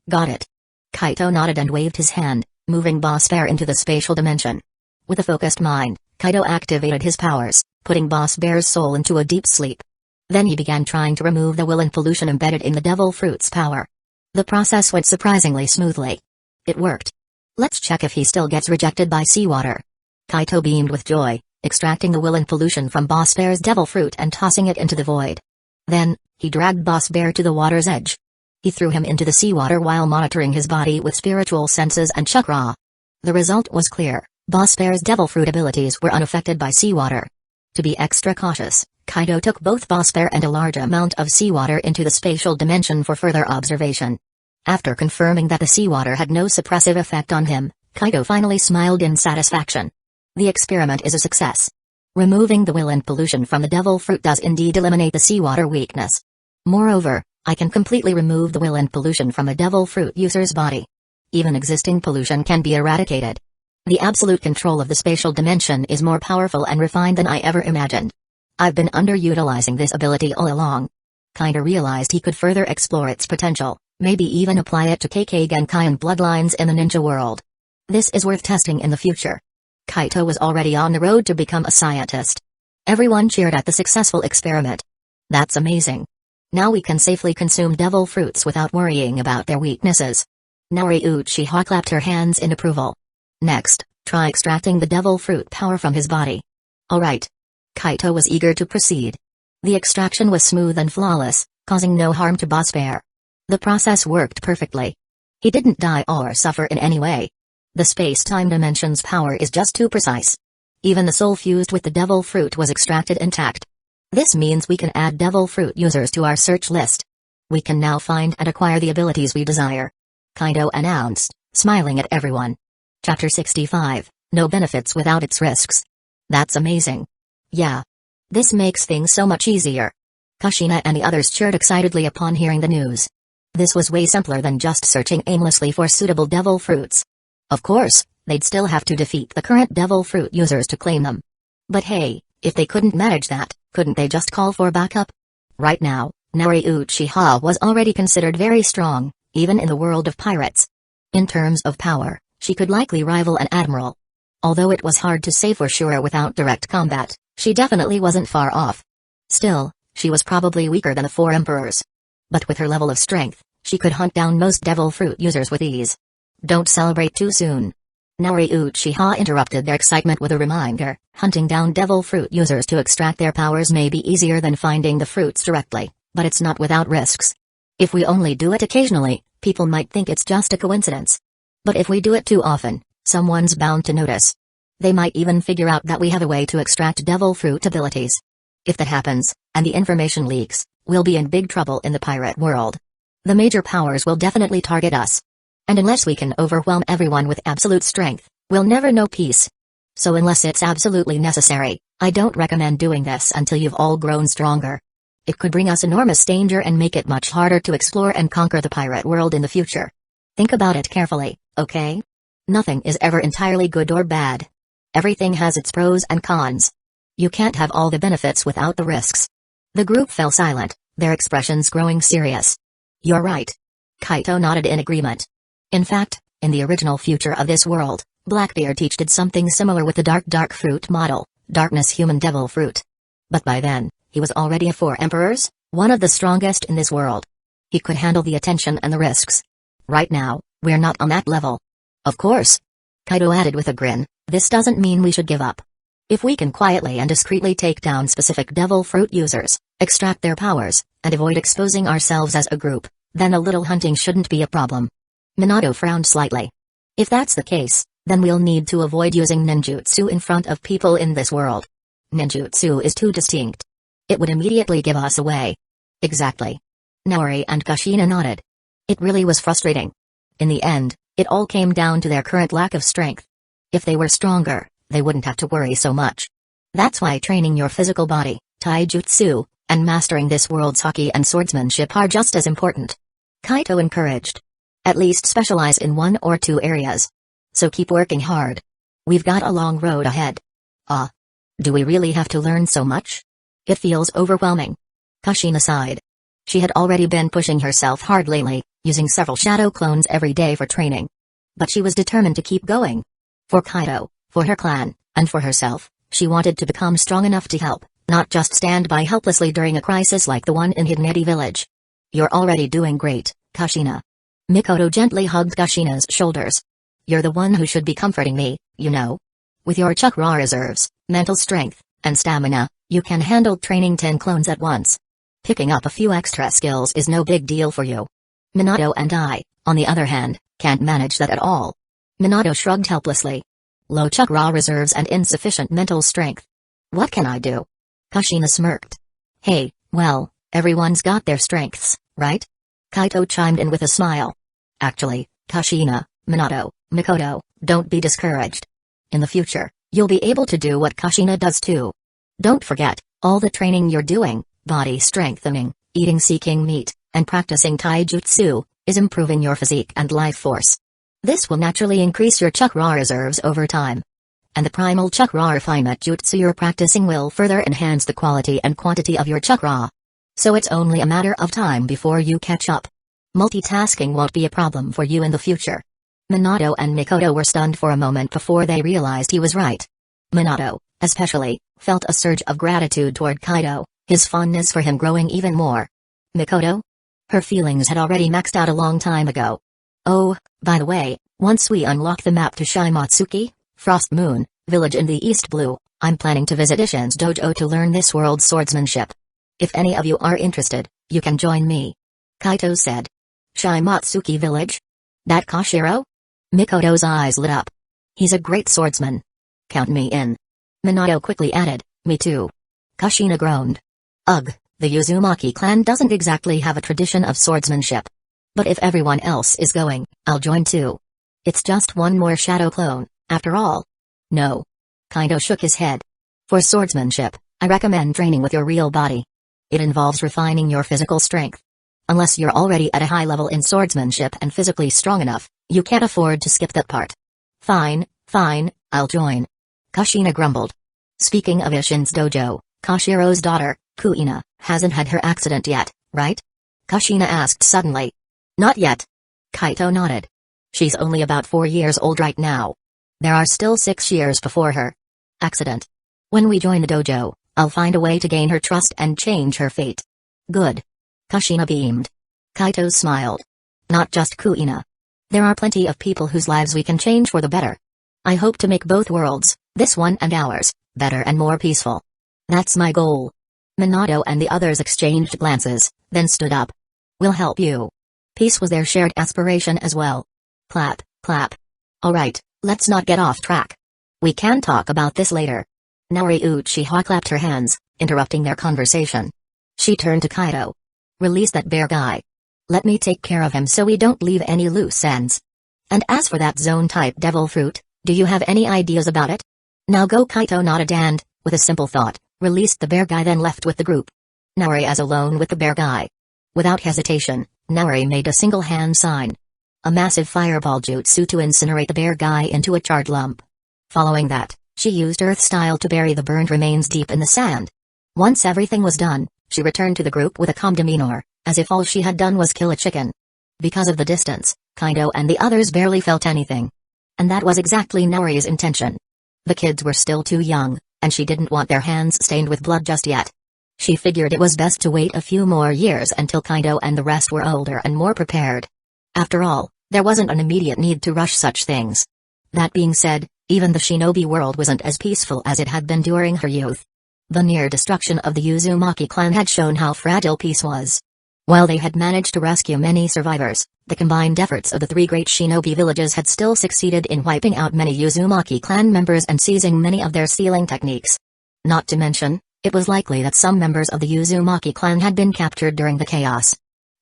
Got it. Kaido nodded and waved his hand, moving Boss Bear into the spatial dimension. With a focused mind, Kaido activated his powers, putting Boss Bear's soul into a deep sleep. Then he began trying to remove the will and pollution embedded in the devil fruit's power. The process went surprisingly smoothly. It worked. Let's check if he still gets rejected by seawater. Kaido beamed with joy, extracting the will and pollution from Boss Bear's devil fruit and tossing it into the void. Then, he dragged Boss Bear to the water's edge. He threw him into the seawater while monitoring his body with spiritual senses and chakra. The result was clear. Boss Bear's devil fruit abilities were unaffected by seawater. To be extra cautious, Kaido took both Boss Bear and a large amount of seawater into the spatial dimension for further observation. After confirming that the seawater had no suppressive effect on him, Kaido finally smiled in satisfaction. The experiment is a success. Removing the will and pollution from the devil fruit does indeed eliminate the seawater weakness. Moreover, I can completely remove the will and pollution from a devil fruit user's body. Even existing pollution can be eradicated. The absolute control of the spatial dimension is more powerful and refined than I ever imagined. I've been underutilizing this ability all along. Kaido realized he could further explore its potential, maybe even apply it to Kazekage and Kaion bloodlines in the ninja world. This is worth testing in the future. Kaido was already on the road to become a scientist. Everyone cheered at the successful experiment. That's amazing. Now we can safely consume devil fruits without worrying about their weaknesses. Naori Uchiha clapped her hands in approval. Next, try extracting the devil fruit power from his body. Alright. Kaido was eager to proceed. The extraction was smooth and flawless, causing no harm to Boss Bear. The process worked perfectly. He didn't die or suffer in any way. The space-time dimension's power is just too precise. Even the soul fused with the devil fruit was extracted intact. This means we can add devil fruit users to our search list. We can now find and acquire the abilities we desire. Kaido announced, smiling at everyone. Chapter 65, No Benefits Without Its Risks. That's amazing. Yeah. This makes things so much easier. Kushina and the others cheered excitedly upon hearing the news. This was way simpler than just searching aimlessly for suitable devil fruits. Of course, they'd still have to defeat the current devil fruit users to claim them. But hey, if they couldn't manage that, couldn't they just call for backup? Right now, Naori Uchiha was already considered very strong, even in the world of pirates. In terms of power, she could likely rival an admiral. Although it was hard to say for sure without direct combat, she definitely wasn't far off. Still, she was probably weaker than the 4 emperors. But with her level of strength, she could hunt down most devil fruit users with ease. Don't celebrate too soon. Naori Uchiha interrupted their excitement with a reminder, hunting down devil fruit users to extract their powers may be easier than finding the fruits directly, but it's not without risks. If we only do it occasionally, people might think it's just a coincidence. But if we do it too often, someone's bound to notice. They might even figure out that we have a way to extract devil fruit abilities. If that happens, and the information leaks, we'll be in big trouble in the pirate world. The major powers will definitely target us. And unless we can overwhelm everyone with absolute strength, we'll never know peace. So unless it's absolutely necessary, I don't recommend doing this until you've all grown stronger. It could bring us enormous danger and make it much harder to explore and conquer the pirate world in the future. Think about it carefully, okay? Nothing is ever entirely good or bad. Everything has its pros and cons. You can't have all the benefits without the risks. The group fell silent, their expressions growing serious. You're right. Kaito nodded in agreement. In fact, in the original future of this world, Blackbeard did something similar with the dark fruit model, darkness human devil fruit. But by then, he was already a 4 emperors, one of the strongest in this world. He could handle the attention and the risks. Right now, we're not on that level. Of course. Kaito added with a grin, this doesn't mean we should give up. If we can quietly and discreetly take down specific devil fruit users, extract their powers, and avoid exposing ourselves as a group, then a little hunting shouldn't be a problem. Minato frowned slightly. If that's the case, then we'll need to avoid using ninjutsu in front of people in this world. Ninjutsu is too distinct. It would immediately give us away. Exactly. Naori and Kushina nodded. It really was frustrating. In the end, it all came down to their current lack of strength. If they were stronger, they wouldn't have to worry so much. That's why training your physical body, taijutsu, and mastering this world's haki and swordsmanship are just as important. Kaito encouraged. At least specialize in 1 or 2 areas. So keep working hard. We've got a long road ahead. Do we really have to learn so much? It feels overwhelming. Kushina sighed. She had already been pushing herself hard lately, using several shadow clones every day for training. But she was determined to keep going. For Kaito, for her clan, and for herself, she wanted to become strong enough to help, not just stand by helplessly during a crisis like the one in Hidden Village. You're already doing great, Kushina. Mikoto gently hugged Kushina's shoulders. You're the one who should be comforting me, you know. With your chakra reserves, mental strength, and stamina, you can handle training 10 clones at once. Picking up a few extra skills is no big deal for you. Minato and I, on the other hand, can't manage that at all. Minato shrugged helplessly. Low chakra reserves and insufficient mental strength. What can I do? Kushina smirked. Hey, well, everyone's got their strengths, right? Kaito chimed in with a smile. Actually, Kushina, Minato, Mikoto, don't be discouraged. In the future, you'll be able to do what Kushina does too. Don't forget, all the training you're doing, body strengthening, eating seeking meat, and practicing taijutsu, is improving your physique and life force. This will naturally increase your chakra reserves over time. And the primal chakra refinement jutsu you're practicing will further enhance the quality and quantity of your chakra. So it's only a matter of time before you catch up. Multitasking won't be a problem for you in the future. Minato and Mikoto were stunned for a moment before they realized he was right. Minato, especially, felt a surge of gratitude toward Kaito, his fondness for him growing even more. Mikoto? Her feelings had already maxed out a long time ago. Oh, by the way, once we unlock the map to Shimatsuki, Frost Moon, village in the East Blue, I'm planning to visit Isshin's dojo to learn this world's swordsmanship. If any of you are interested, you can join me. Kaito said. Shimatsuki village? That Koshiro? Mikoto's eyes lit up. He's a great swordsman. Count me in. Minato quickly added, me too. Kushina groaned. Ugh, the Uzumaki clan doesn't exactly have a tradition of swordsmanship. But if everyone else is going, I'll join too. It's just one more shadow clone, after all. No. Kaito shook his head. For swordsmanship, I recommend training with your real body. It involves refining your physical strength. Unless you're already at a high level in swordsmanship and physically strong enough, you can't afford to skip that part. Fine, I'll join. Kushina grumbled. Speaking of Isshin's dojo, Koshiro's daughter, Kuina, hasn't had her accident yet, right? Kushina asked suddenly. Not yet. Kaito nodded. She's only about 4 years old right now. There are still 6 years before her. Accident. When we join the dojo, I'll find a way to gain her trust and change her fate. Good. Kushina beamed. Kaito smiled. Not just Kuina. There are plenty of people whose lives we can change for the better. I hope to make both worlds, this one and ours, better and more peaceful. That's my goal. Minato and the others exchanged glances, then stood up. We'll help you. Peace was their shared aspiration as well. Clap, clap. Alright, let's not get off track. We can talk about this later. Naori Uchiha clapped her hands, interrupting their conversation. She turned to Kaito. Release that bear guy. Let me take care of him so we don't leave any loose ends. And as for that zone-type devil fruit, do you have any ideas about it? Now go. Kaito nodded and, with a simple thought, released the bear guy, then left with the group. Naori as alone with the bear guy. Without hesitation, Naori made a single hand sign. A massive fireball jutsu to incinerate the bear guy into a charred lump. Following that, she used earth style to bury the burned remains deep in the sand. Once everything was done, she returned to the group with a calm demeanor, as if all she had done was kill a chicken. Because of the distance, Kaito and the others barely felt anything. And that was exactly Naori's intention. The kids were still too young, and she didn't want their hands stained with blood just yet. She figured it was best to wait a few more years until Kaito and the rest were older and more prepared. After all, there wasn't an immediate need to rush such things. That being said, even the shinobi world wasn't as peaceful as it had been during her youth. The near destruction of the Uzumaki clan had shown how fragile peace was. While they had managed to rescue many survivors, the combined efforts of the three great shinobi villages had still succeeded in wiping out many Uzumaki clan members and seizing many of their stealing techniques. Not to mention, it was likely that some members of the Uzumaki clan had been captured during the chaos.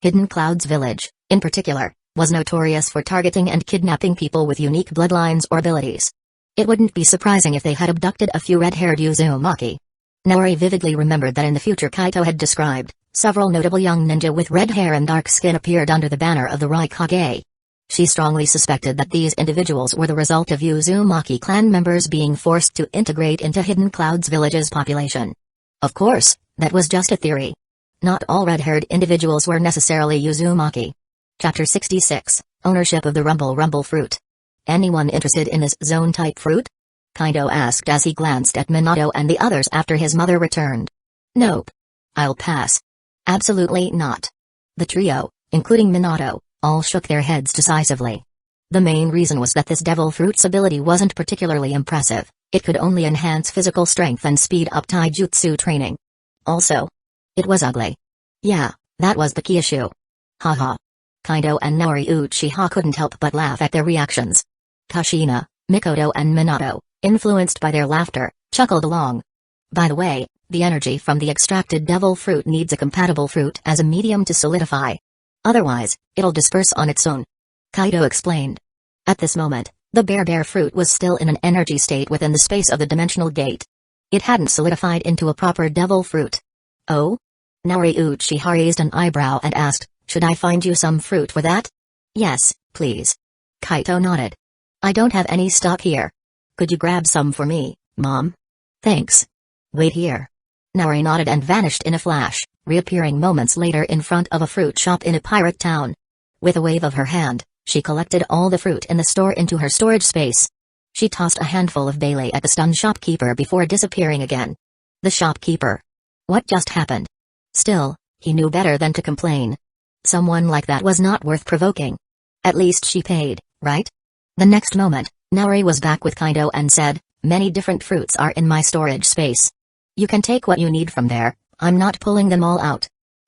Hidden Cloud's village, in particular, was notorious for targeting and kidnapping people with unique bloodlines or abilities. It wouldn't be surprising if they had abducted a few red-haired Uzumaki. Naori vividly remembered that in the future Kaito had described, several notable young ninja with red hair and dark skin appeared under the banner of the Raikage. She strongly suspected that these individuals were the result of Uzumaki clan members being forced to integrate into Hidden Cloud's village's population. Of course, that was just a theory. Not all red-haired individuals were necessarily Uzumaki. Chapter 66, Ownership of the Rumble Fruit. Anyone interested in this zone-type fruit? Kaito asked as he glanced at Minato and the others after his mother returned. Nope. I'll pass. Absolutely not. The trio, including Minato, all shook their heads decisively. The main reason was that this devil fruit's ability wasn't particularly impressive. It could only enhance physical strength and speed up taijutsu training. Also, it was ugly. Yeah, that was the key issue. Haha. Kaito and Naori Uchiha couldn't help but laugh at their reactions. Kushina, Mikoto and Minato, influenced by their laughter, chuckled along. By the way, the energy from the extracted devil fruit needs a compatible fruit as a medium to solidify. Otherwise, it'll disperse on its own. Kaito explained. At this moment, the bear fruit was still in an energy state within the space of the dimensional gate. It hadn't solidified into a proper devil fruit. Oh? Naori Uchiha raised an eyebrow and asked, should I find you some fruit for that? Yes, please. Kaito nodded. I don't have any stock here. Could you grab some for me, Mom? Thanks. Wait here. Naori nodded and vanished in a flash, reappearing moments later in front of a fruit shop in a pirate town. With a wave of her hand, she collected all the fruit in the store into her storage space. She tossed a handful of Bailey at the stunned shopkeeper before disappearing again. The shopkeeper. What just happened? Still, he knew better than to complain. Someone like that was not worth provoking. At least she paid, right? The next moment, Naori was back with Kaito and said, many different fruits are in my storage space. You can take what you need from there, I'm not pulling them all out.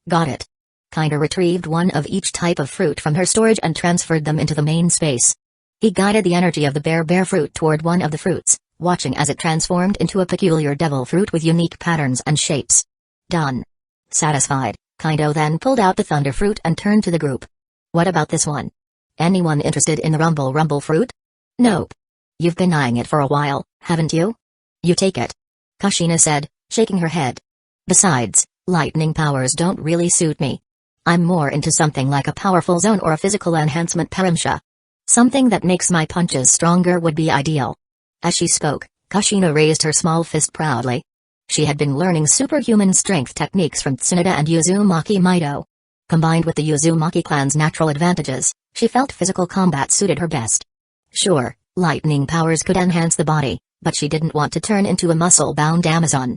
Got it. Kaito retrieved one of each type of fruit from her storage and transferred them into the main space. He guided the energy of the bear fruit toward one of the fruits, watching as it transformed into a peculiar devil fruit with unique patterns and shapes. Done. Satisfied, Kaito then pulled out the thunder fruit and turned to the group. What about this one? Anyone interested in the rumble fruit? Nope. You've been eyeing it for a while, haven't you? You take it. Kushina said, shaking her head. Besides, lightning powers don't really suit me. I'm more into something like a powerful zone or a physical enhancement paramsha. Something that makes my punches stronger would be ideal. As she spoke, Kushina raised her small fist proudly. She had been learning superhuman strength techniques from Tsunade and Uzumaki Mido. Combined with the Uzumaki clan's natural advantages, she felt physical combat suited her best. Sure, lightning powers could enhance the body, but she didn't want to turn into a muscle-bound Amazon.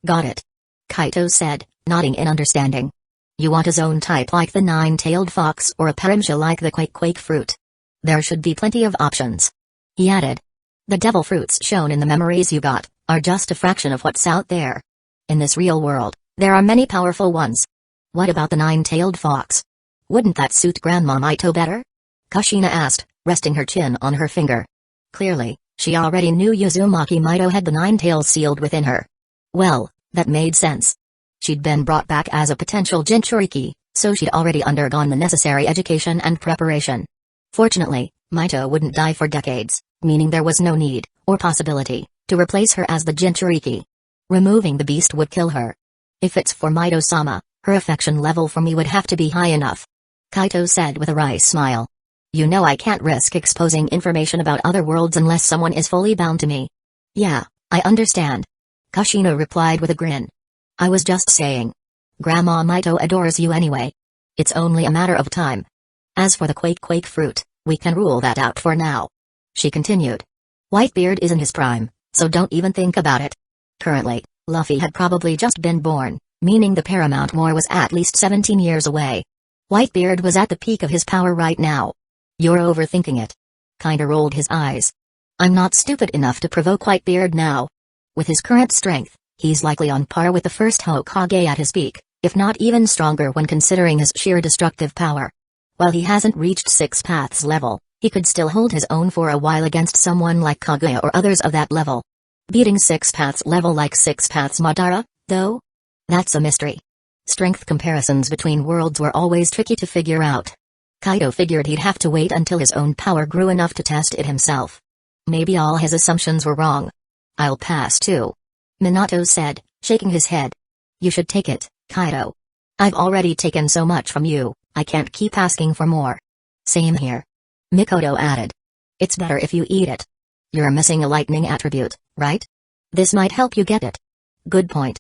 Got it. Kaito said, nodding in understanding. You want a zone type like the nine-tailed fox or a parimsha like the quake fruit. There should be plenty of options. He added. The devil fruits shown in the memories you got are just a fraction of what's out there. In this real world, there are many powerful ones. What about the nine-tailed fox? Wouldn't that suit Grandma Mito better? Kushina asked, resting her chin on her finger. Clearly, she already knew Uzumaki Mito had the nine tails sealed within her. Well, that made sense. She'd been brought back as a potential Jinchuriki, so she'd already undergone the necessary education and preparation. Fortunately, Mito wouldn't die for decades, meaning there was no need, or possibility, to replace her as the Jinchuriki. Removing the beast would kill her. If it's for Mito-sama, her affection level for me would have to be high enough. Kaito said with a wry smile. You know I can't risk exposing information about other worlds unless someone is fully bound to me. Yeah, I understand. Kushina replied with a grin. I was just saying. Grandma Mito adores you anyway. It's only a matter of time. As for the quake fruit, we can rule that out for now. She continued. Whitebeard is in his prime, so don't even think about it. Currently, Luffy had probably just been born, meaning the Paramount War was at least 17 years away. Whitebeard was at the peak of his power right now. You're overthinking it. Kinda rolled his eyes. I'm not stupid enough to provoke Whitebeard now. With his current strength, he's likely on par with the first Hokage at his peak, if not even stronger when considering his sheer destructive power. While he hasn't reached Six Paths level, he could still hold his own for a while against someone like Kaguya or others of that level. Beating Six Paths level like Six Paths Madara, though? That's a mystery. Strength comparisons between worlds were always tricky to figure out. Kaito figured he'd have to wait until his own power grew enough to test it himself. Maybe all his assumptions were wrong. I'll pass too. Minato said, shaking his head. You should take it, Kaito. I've already taken so much from you, I can't keep asking for more. Same here. Mikoto added. It's better if you eat it. You're missing a lightning attribute, right? This might help you get it. Good point.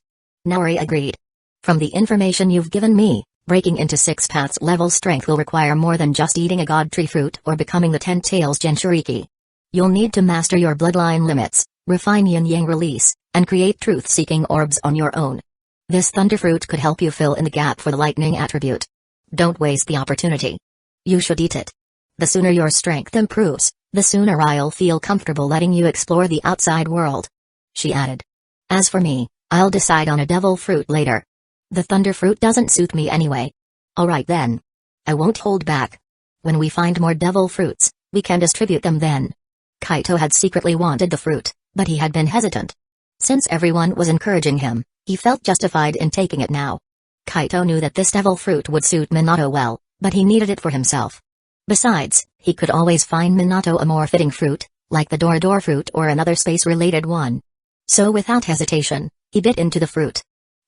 Naori agreed. From the information you've given me, breaking into Six Paths level strength will require more than just eating a god tree fruit or becoming the 10 tails Jinchuriki. You'll need to master your bloodline limits, refine yin-yang release, and create truth-seeking orbs on your own. This thunder fruit could help you fill in the gap for the lightning attribute. Don't waste the opportunity. You should eat it. The sooner your strength improves, the sooner I'll feel comfortable letting you explore the outside world. She added. As for me, I'll decide on a devil fruit later. The thunder fruit doesn't suit me anyway. Alright then. I won't hold back. When we find more devil fruits, we can distribute them then. Kaito had secretly wanted the fruit, but he had been hesitant. Since everyone was encouraging him, he felt justified in taking it now. Kaito knew that this devil fruit would suit Minato well, but he needed it for himself. Besides, he could always find Minato a more fitting fruit, like the Dorador fruit or another space-related one. So without hesitation, he bit into the fruit.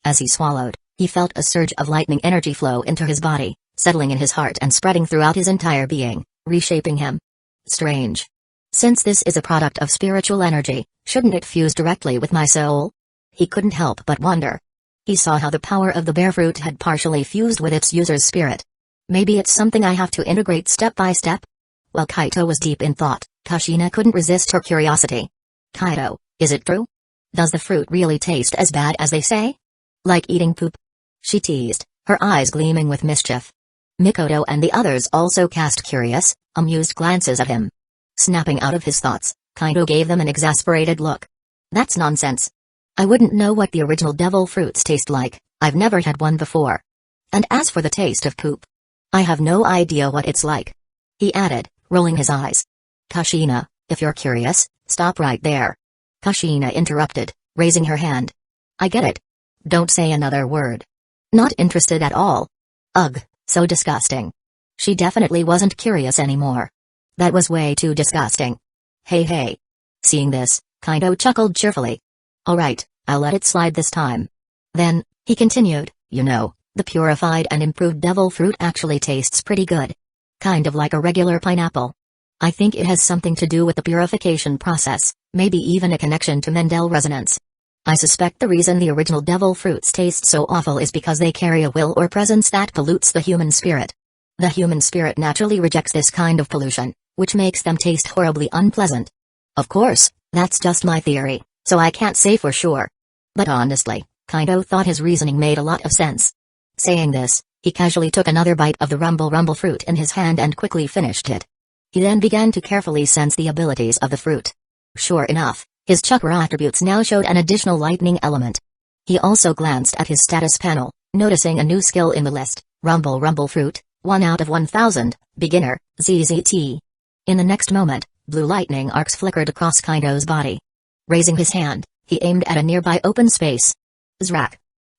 As he swallowed, he felt a surge of lightning energy flow into his body, settling in his heart and spreading throughout his entire being, reshaping him. Strange. Since this is a product of spiritual energy, shouldn't it fuse directly with my soul? He couldn't help but wonder. He saw how the power of the bear fruit had partially fused with its user's spirit. Maybe it's something I have to integrate step by step? While Kaito was deep in thought, Kushina couldn't resist her curiosity. Kaito, is it true? Does the fruit really taste as bad as they say? Like eating poop? She teased, her eyes gleaming with mischief. Mikoto and the others also cast curious, amused glances at him. Snapping out of his thoughts, Kaito gave them an exasperated look. That's nonsense. I wouldn't know what the original devil fruits taste like, I've never had one before. And as for the taste of poop, I have no idea what it's like. He added, rolling his eyes. Kushina, if you're curious, stop right there. Kushina interrupted, raising her hand. I get it. Don't say another word. Not interested at all. Ugh, so disgusting. She definitely wasn't curious anymore. That was way too disgusting. Hey. Seeing this, Kaito chuckled cheerfully. Alright, I'll let it slide this time. Then, he continued, you know, the purified and improved devil fruit actually tastes pretty good. Kind of like a regular pineapple. I think it has something to do with the purification process, maybe even a connection to Mendel resonance. I suspect the reason the original devil fruits taste so awful is because they carry a will or presence that pollutes the human spirit. The human spirit naturally rejects this kind of pollution, which makes them taste horribly unpleasant. Of course, that's just my theory, so I can't say for sure. But honestly, Kaido thought his reasoning made a lot of sense. Saying this, he casually took another bite of the rumble fruit in his hand and quickly finished it. He then began to carefully sense the abilities of the fruit. Sure enough, his chakra attributes now showed an additional lightning element. He also glanced at his status panel, noticing a new skill in the list, Rumble Fruit, 1 out of 1000, Beginner, ZZT. In the next moment, blue lightning arcs flickered across Kaido's body. Raising his hand, he aimed at a nearby open space. Zrak!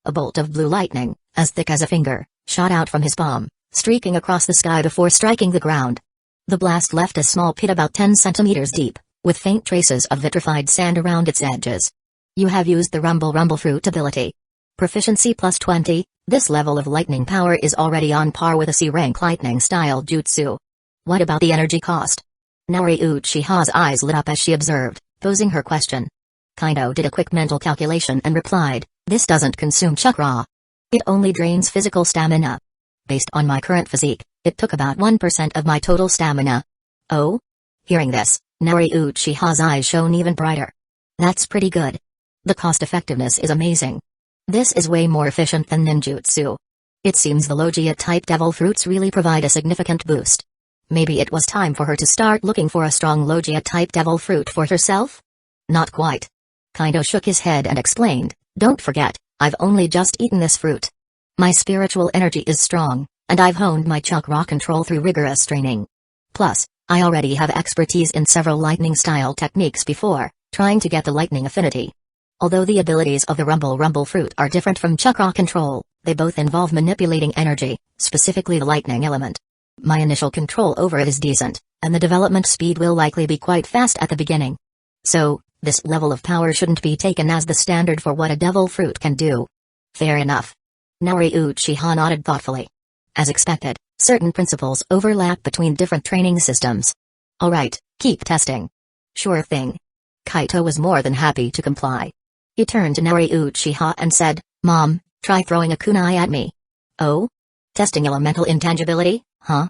A bolt of blue lightning, as thick as a finger, shot out from his palm, streaking across the sky before striking the ground. The blast left a small pit about 10 centimeters deep, with faint traces of vitrified sand around its edges. You have used the Rumble Fruit ability. Proficiency plus 20, this level of lightning power is already on par with a C-rank lightning-style jutsu. What about the energy cost? Naori Uchiha's eyes lit up as she observed, posing her question. Kaido did a quick mental calculation and replied, this doesn't consume chakra. It only drains physical stamina. Based on my current physique, it took about 1% of my total stamina. Oh? Hearing this, Naori Uchiha's eyes shone even brighter. That's pretty good. The cost-effectiveness is amazing. This is way more efficient than ninjutsu. It seems the Logia-type devil fruits really provide a significant boost. Maybe it was time for her to start looking for a strong Logia-type devil fruit for herself? Not quite. Kaido shook his head and explained, don't forget, I've only just eaten this fruit. My spiritual energy is strong, and I've honed my chakra control through rigorous training. Plus, I already have expertise in several lightning-style techniques before, trying to get the lightning affinity. Although the abilities of the Rumble fruit are different from chakra control, they both involve manipulating energy, specifically the lightning element. My initial control over it is decent, and the development speed will likely be quite fast at the beginning. So, this level of power shouldn't be taken as the standard for what a devil fruit can do. Fair enough. Naori Uchiha nodded thoughtfully. As expected, certain principles overlap between different training systems. Alright, keep testing. Sure thing. Kaito was more than happy to comply. He turned to Naori Uchiha and said, Mom, try throwing a kunai at me. Oh? Testing elemental intangibility, huh?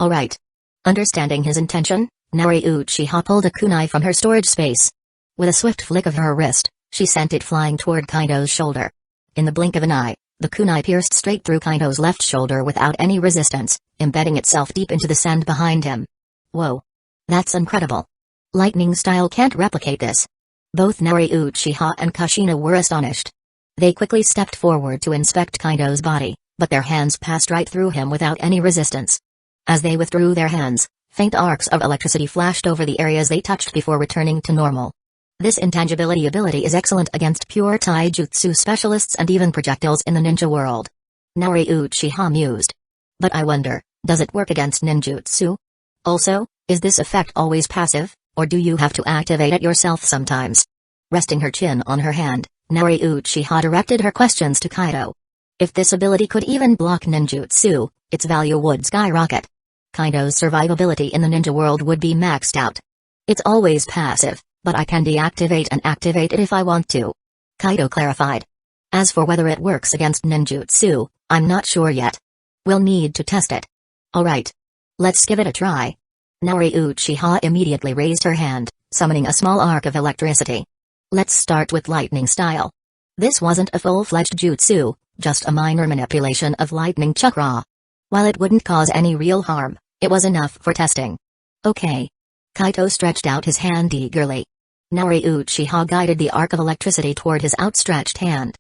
Alright. Understanding his intention, Naori Uchiha pulled a kunai from her storage space. With a swift flick of her wrist, she sent it flying toward Kaido's shoulder. In the blink of an eye, the kunai pierced straight through Kaido's left shoulder without any resistance, embedding itself deep into the sand behind him. Whoa. That's incredible. Lightning style can't replicate this. Both Naori Uchiha and Kushina were astonished. They quickly stepped forward to inspect Kaido's body, but their hands passed right through him without any resistance. As they withdrew their hands, faint arcs of electricity flashed over the areas they touched before returning to normal. This intangibility ability is excellent against pure taijutsu specialists and even projectiles in the ninja world. Naori Uchiha mused. But I wonder, does it work against ninjutsu? Also, is this effect always passive, or do you have to activate it yourself sometimes? Resting her chin on her hand, Naori Uchiha directed her questions to Kaido. If this ability could even block ninjutsu, its value would skyrocket. Kaido's survivability in the ninja world would be maxed out. It's always passive, but I can deactivate and activate it if I want to. Kaido clarified. As for whether it works against ninjutsu, I'm not sure yet. We'll need to test it. Alright. Let's give it a try. Naori Uchiha immediately raised her hand, summoning a small arc of electricity. Let's start with lightning style. This wasn't a full-fledged jutsu, just a minor manipulation of lightning chakra. While it wouldn't cause any real harm, it was enough for testing. Okay. Kaito stretched out his hand eagerly. Naori Uchiha guided the arc of electricity toward his outstretched hand.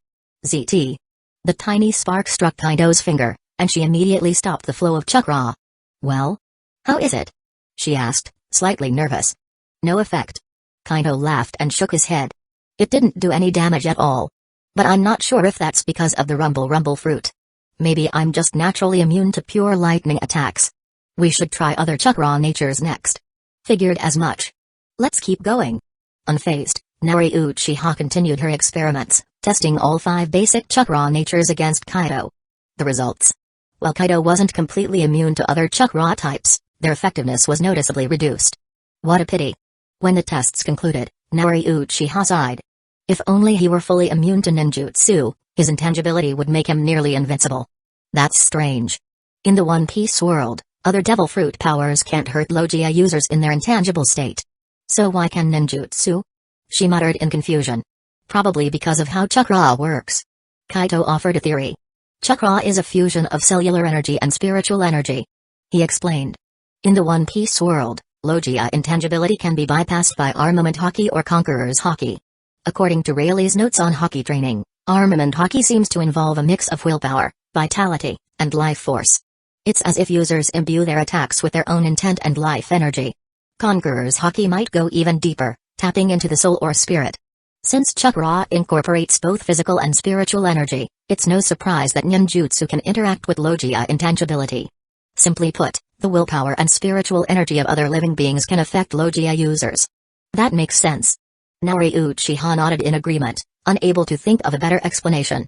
ZT. The tiny spark struck Kaido's finger, and she immediately stopped the flow of chakra. Well? How is it? She asked, slightly nervous. No effect. Kaido laughed and shook his head. It didn't do any damage at all. But I'm not sure if that's because of the Rumble fruit. Maybe I'm just naturally immune to pure lightning attacks. We should try other chakra natures next. Figured as much. Let's keep going. Unfazed, Naori Uchiha continued her experiments, testing all 5 basic chakra natures against Kaido. The results. While Kaido wasn't completely immune to other chakra types, their effectiveness was noticeably reduced. What a pity. When the tests concluded, Naori Uchiha sighed. If only he were fully immune to ninjutsu, his intangibility would make him nearly invincible. That's strange. In the One Piece world, other devil fruit powers can't hurt Logia users in their intangible state. So why can ninjutsu? She muttered in confusion. Probably because of how chakra works. Kaito offered a theory. Chakra is a fusion of cellular energy and spiritual energy. He explained. In the One Piece world, Logia intangibility can be bypassed by armament hockey or conqueror's hockey. According to Rayleigh's notes on hockey training, armament hockey seems to involve a mix of willpower, vitality, and life force. It's as if users imbue their attacks with their own intent and life energy. Conqueror's hockey might go even deeper, tapping into the soul or spirit. Since chakra incorporates both physical and spiritual energy, it's no surprise that ninjutsu can interact with Logia intangibility. Simply put, the willpower and spiritual energy of other living beings can affect Logia users. That makes sense. Naori Uchiha nodded in agreement, unable to think of a better explanation.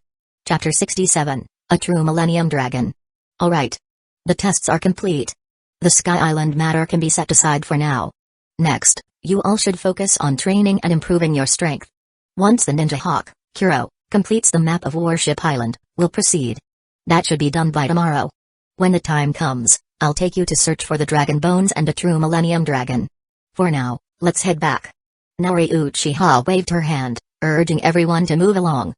Chapter 67, A True Millennium Dragon. Alright. The tests are complete. The Sky Island matter can be set aside for now. Next, you all should focus on training and improving your strength. Once the Ninja Hawk, Kuro, completes the map of Warship Island, we'll proceed. That should be done by tomorrow. When the time comes, I'll take you to search for the Dragon Bones and a true Millennium Dragon. For now, let's head back. Naori Uchiha waved her hand, urging everyone to move along.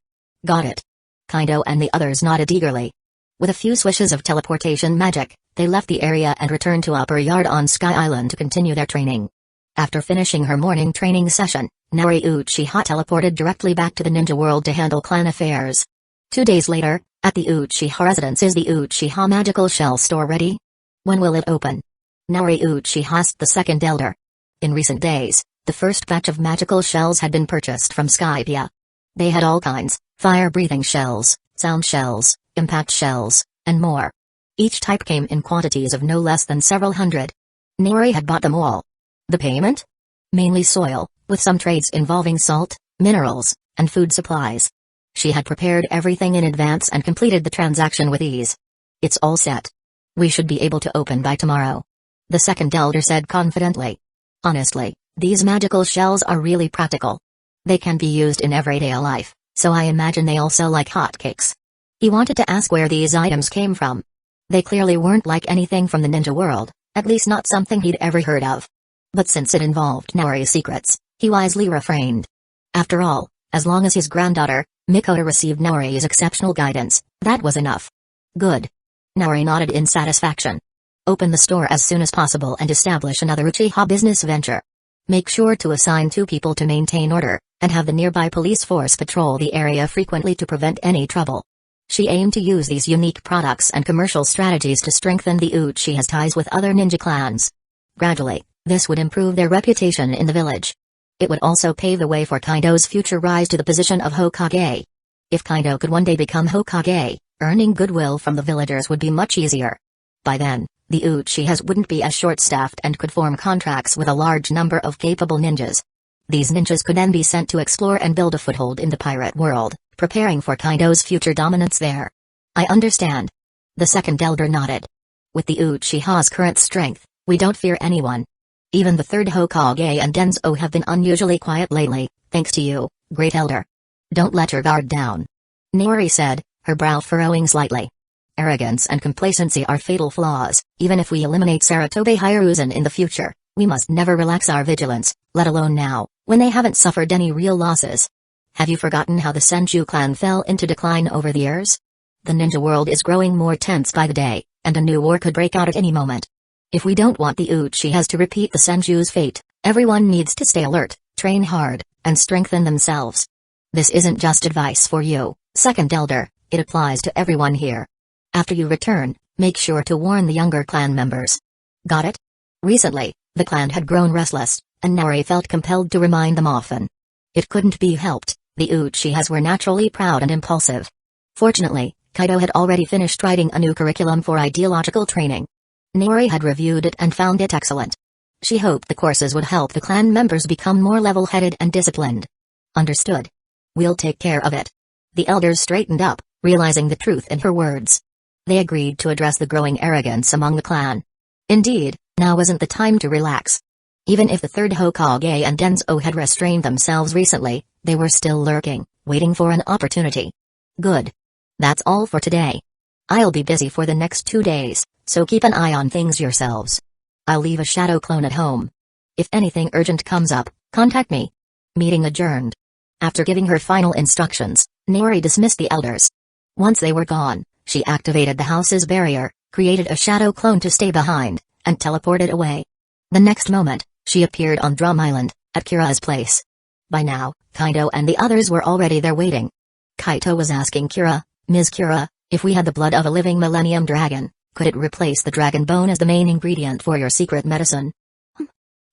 Got it. Kaido and the others nodded eagerly. With a few swishes of teleportation magic, they left the area and returned to Upper Yard on Sky Island to continue their training. After finishing her morning training session, Naori Uchiha teleported directly back to the ninja world to handle clan affairs. 2 days later, at the Uchiha residence, is the Uchiha magical shell store ready? When will it open? Naori Uchiha asked the second elder. In recent days, the first batch of magical shells had been purchased from Skypiea. They had all kinds, fire-breathing shells, sound shells, impact shells, and more. Each type came in quantities of no less than several hundred. Naori had bought them all. The payment? Mainly soil, with some trades involving salt, minerals, and food supplies. She had prepared everything in advance and completed the transaction with ease. It's all set. We should be able to open by tomorrow. The second elder said confidently. Honestly, these magical shells are really practical. They can be used in everyday life, so I imagine they all sell like hotcakes. He wanted to ask where these items came from. They clearly weren't like anything from the ninja world, at least not something he'd ever heard of. But since it involved Naori's secrets, he wisely refrained. After all, as long as his granddaughter, Mikoto, received Naori's exceptional guidance, that was enough. Good. Naori nodded in satisfaction. Open the store as soon as possible and establish another Uchiha business venture. Make sure to assign 2 people to maintain order, and have the nearby police force patrol the area frequently to prevent any trouble. She aimed to use these unique products and commercial strategies to strengthen the Uchiha's ties with other ninja clans. Gradually, this would improve their reputation in the village. It would also pave the way for Kaido's future rise to the position of Hokage. If Kaido could one day become Hokage, earning goodwill from the villagers would be much easier. By then, the Uchihas wouldn't be as short-staffed and could form contracts with a large number of capable ninjas. These ninjas could then be sent to explore and build a foothold in the pirate world, preparing for Kaido's future dominance there. I understand. The second elder nodded. With the Uchiha's current strength, we don't fear anyone. Even the third Hokage and Danzō have been unusually quiet lately, thanks to you, great elder. Don't let your guard down. Naori said, her brow furrowing slightly. Arrogance and complacency are fatal flaws. Even if we eliminate Sarutobi Hiruzen in the future, we must never relax our vigilance, let alone now, when they haven't suffered any real losses. Have you forgotten how the Senju clan fell into decline over the years? The ninja world is growing more tense by the day, and a new war could break out at any moment. If we don't want the Uchihas to repeat the Senju's fate, everyone needs to stay alert, train hard, and strengthen themselves. This isn't just advice for you, second elder, it applies to everyone here. After you return, make sure to warn the younger clan members. Got it? Recently, the clan had grown restless, and Naori felt compelled to remind them often. It couldn't be helped, the Uchihas were naturally proud and impulsive. Fortunately, Kaido had already finished writing a new curriculum for ideological training. Naori had reviewed it and found it excellent. She hoped the courses would help the clan members become more level-headed and disciplined. Understood. We'll take care of it. The elders straightened up, realizing the truth in her words. They agreed to address the growing arrogance among the clan. Indeed, now wasn't the time to relax. Even if the third Hokage and Danzō had restrained themselves recently, they were still lurking, waiting for an opportunity. Good. That's all for today. I'll be busy for the next 2 days, so keep an eye on things yourselves. I'll leave a shadow clone at home. If anything urgent comes up, contact me. Meeting adjourned. After giving her final instructions, Nori dismissed the elders. Once they were gone, she activated the house's barrier, created a shadow clone to stay behind, and teleported away. The next moment, she appeared on Drum Island, at Kira's place. By now, Kaito and the others were already there waiting. Kaito was asking Kira, "Ms. Kira, if we had the blood of a living Millennium Dragon, could it replace the dragon bone as the main ingredient for your secret medicine?"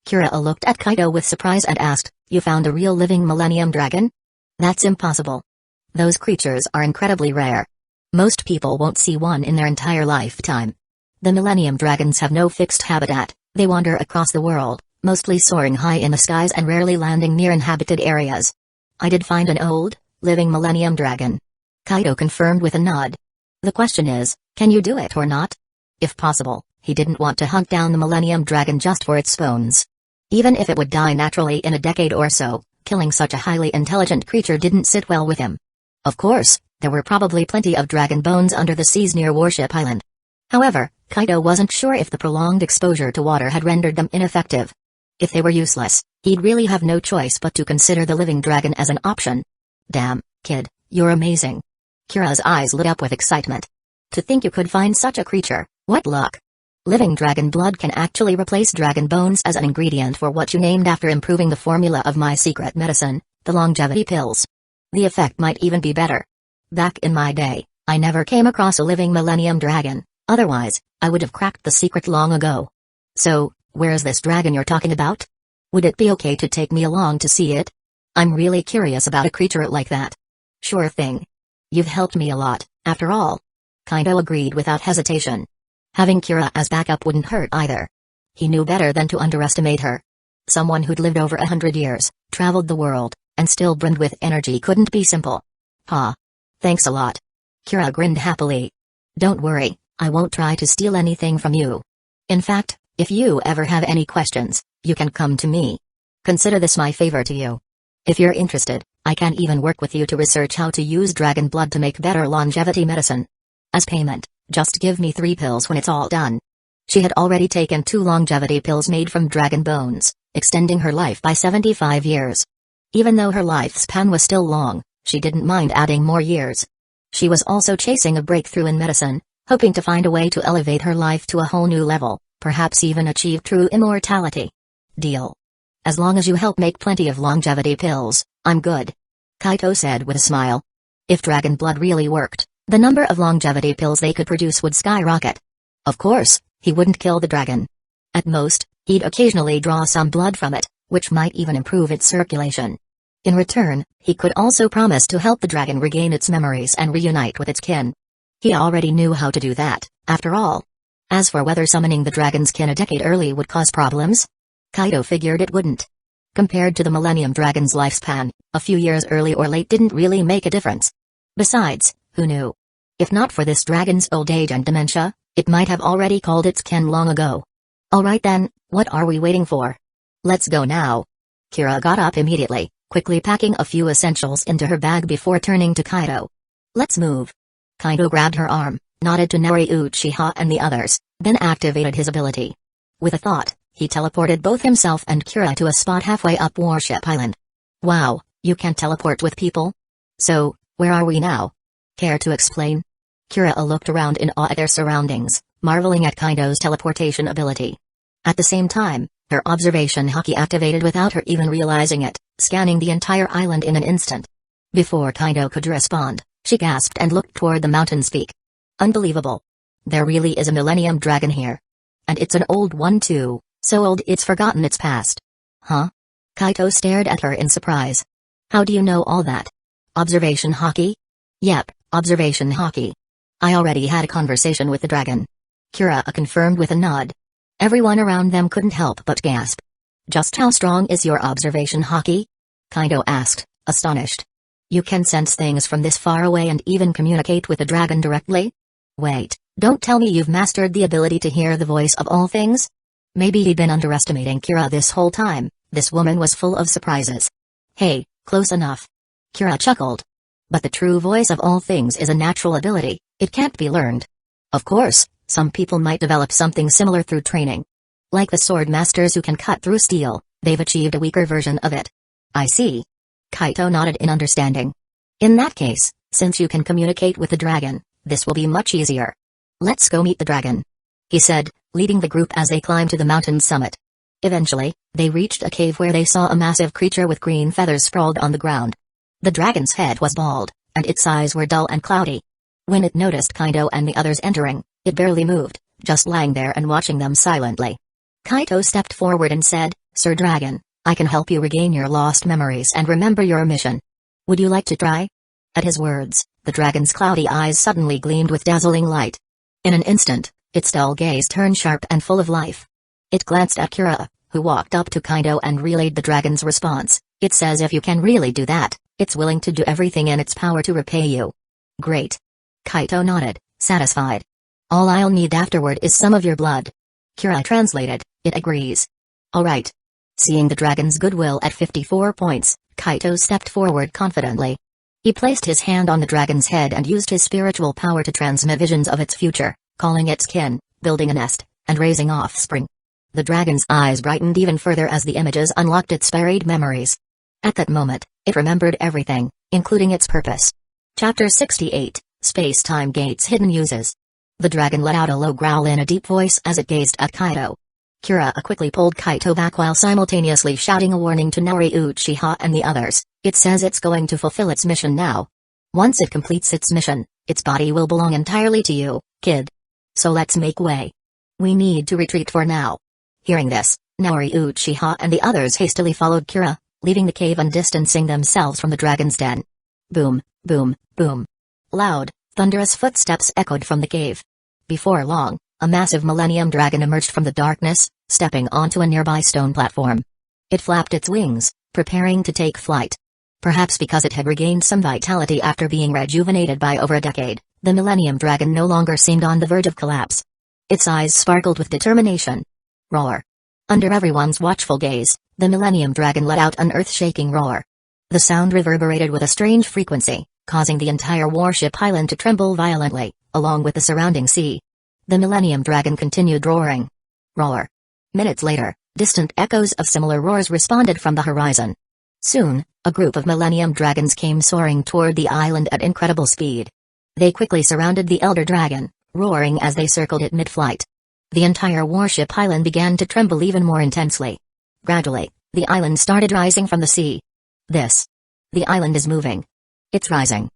Kira looked at Kaito with surprise and asked, "You found a real living Millennium Dragon? That's impossible. Those creatures are incredibly rare. Most people won't see one in their entire lifetime. The Millennium Dragons have no fixed habitat, they wander across the world, mostly soaring high in the skies and rarely landing near inhabited areas. I did find an old, living Millennium Dragon." Kaito confirmed with a nod. "The question is, can you do it or not?" If possible, he didn't want to hunt down the Millennium Dragon just for its bones. Even if it would die naturally in a decade or so, killing such a highly intelligent creature didn't sit well with him. Of course, there were probably plenty of dragon bones under the seas near Warship Island. However, Kaito wasn't sure if the prolonged exposure to water had rendered them ineffective. If they were useless, he'd really have no choice but to consider the living dragon as an option. "Damn, kid, you're amazing." Kira's eyes lit up with excitement. "To think you could find such a creature, what luck. Living dragon blood can actually replace dragon bones as an ingredient for what you named after improving the formula of my secret medicine, the longevity pills. The effect might even be better. Back in my day, I never came across a living Millennium Dragon, otherwise, I would have cracked the secret long ago. So, where's this dragon you're talking about? Would it be okay to take me along to see it? I'm really curious about a creature like that." "Sure thing. You've helped me a lot, after all." Kaito agreed without hesitation. Having Kira as backup wouldn't hurt either. He knew better than to underestimate her. Someone who'd lived over 100 years, traveled the world, and still brimmed with energy couldn't be simple. "Ha. Thanks a lot." Kira grinned happily. "Don't worry, I won't try to steal anything from you. In fact, if you ever have any questions, you can come to me. Consider this my favor to you. If you're interested, I can even work with you to research how to use dragon blood to make better longevity medicine. As payment, just give me 3 pills when it's all done." She had already taken 2 longevity pills made from dragon bones, extending her life by 75 years. Even though her lifespan was still long, she didn't mind adding more years. She was also chasing a breakthrough in medicine, hoping to find a way to elevate her life to a whole new level, perhaps even achieve true immortality. "Deal. As long as you help make plenty of longevity pills, I'm good," Kaito said with a smile. If dragon blood really worked, the number of longevity pills they could produce would skyrocket. Of course, he wouldn't kill the dragon. At most, he'd occasionally draw some blood from it, which might even improve its circulation. In return, he could also promise to help the dragon regain its memories and reunite with its kin. He already knew how to do that, after all. As for whether summoning the dragon's kin a decade early would cause problems, Kaito figured it wouldn't. Compared to the Millennium Dragon's lifespan, a few years early or late didn't really make a difference. Besides, who knew? If not for this dragon's old age and dementia, it might have already called its kin long ago. Alright then, what are we waiting for? Let's go now. Kira got up immediately, quickly packing a few essentials into her bag before turning to Kaito. "Let's move." Kaito grabbed her arm, nodded to Neri Uchiha and the others, then activated his ability. With a thought, he teleported both himself and Kira to a spot halfway up Warship Island. "Wow, you can teleport with people? So, where are we now? Care to explain?" Kira looked around in awe at their surroundings, marveling at Kaito's teleportation ability. At the same time, her observation haki activated without her even realizing it, scanning the entire island in an instant. Before Kaito could respond, she gasped and looked toward the mountain's peak. Unbelievable. There really is a Millennium Dragon here. And it's an old one too, so old it's forgotten its past. Huh? Kaito stared at her in surprise. "How do you know all that? Observation haki?" "Yep, observation haki. I already had a conversation with the dragon." Kira confirmed with a nod. Everyone around them couldn't help but gasp. "Just how strong is your observation haki?" Kaito asked, astonished. "You can sense things from this far away and even communicate with the dragon directly? Wait, don't tell me you've mastered the ability to hear the voice of all things?" Maybe he'd been underestimating Kira this whole time. This woman was full of surprises. "Hey, close enough." Kira chuckled. "But the true voice of all things is a natural ability, it can't be learned. Of course, some people might develop something similar through training. Like the sword masters who can cut through steel, they've achieved a weaker version of it." "I see." Kaito nodded in understanding. In that case, since you can communicate with the dragon, this will be much easier. Let's go meet the dragon, he said, leading the group as they climbed to the mountain's summit. Eventually, they reached a cave where they saw a massive creature with green feathers sprawled on the ground. The dragon's head was bald, and its eyes were dull and cloudy. When it noticed Kaito and the others entering, it barely moved, just lying there and watching them silently. Kaito stepped forward and said, "Sir Dragon, I can help you regain your lost memories and remember your mission. Would you like to try?" At his words, the dragon's cloudy eyes suddenly gleamed with dazzling light. In an instant, its dull gaze turned sharp and full of life. It glanced at Kira, who walked up to Kaito and relayed the dragon's response. "It says if you can really do that, it's willing to do everything in its power to repay you." "Great." Kaito nodded, satisfied. "All I'll need afterward is some of your blood." Kira translated, "It agrees." "All right." Seeing the dragon's goodwill at 54 points, Kaito stepped forward confidently. He placed his hand on the dragon's head and used his spiritual power to transmit visions of its future, calling its kin, building a nest, and raising offspring. The dragon's eyes brightened even further as the images unlocked its buried memories. At that moment, it remembered everything, including its purpose. Chapter 68, Space-Time Gates Hidden Uses. The dragon let out a low growl in a deep voice as it gazed at Kaito. Kira quickly pulled Kaito back while simultaneously shouting a warning to Naori Uchiha and the others. "It says it's going to fulfill its mission now. Once it completes its mission, its body will belong entirely to you, kid. So let's make way. We need to retreat for now." Hearing this, Naori Uchiha and the others hastily followed Kira, leaving the cave and distancing themselves from the dragon's den. Boom, boom, boom. Loud, thunderous footsteps echoed from the cave. Before long, a massive Millennium Dragon emerged from the darkness, stepping onto a nearby stone platform. It flapped its wings, preparing to take flight. Perhaps because it had regained some vitality after being rejuvenated by over a decade, the Millennium Dragon no longer seemed on the verge of collapse. Its eyes sparkled with determination. Roar. Under everyone's watchful gaze, the Millennium Dragon let out an earth-shaking roar. The sound reverberated with a strange frequency, causing the entire warship island to tremble violently, along with the surrounding sea. The Millennium Dragon continued roaring. Roar. Minutes later, distant echoes of similar roars responded from the horizon. Soon, a group of Millennium Dragons came soaring toward the island at incredible speed. They quickly surrounded the Elder Dragon, roaring as they circled it mid-flight. The entire warship island began to tremble even more intensely. Gradually, the island started rising from the sea. The island is moving. It's rising.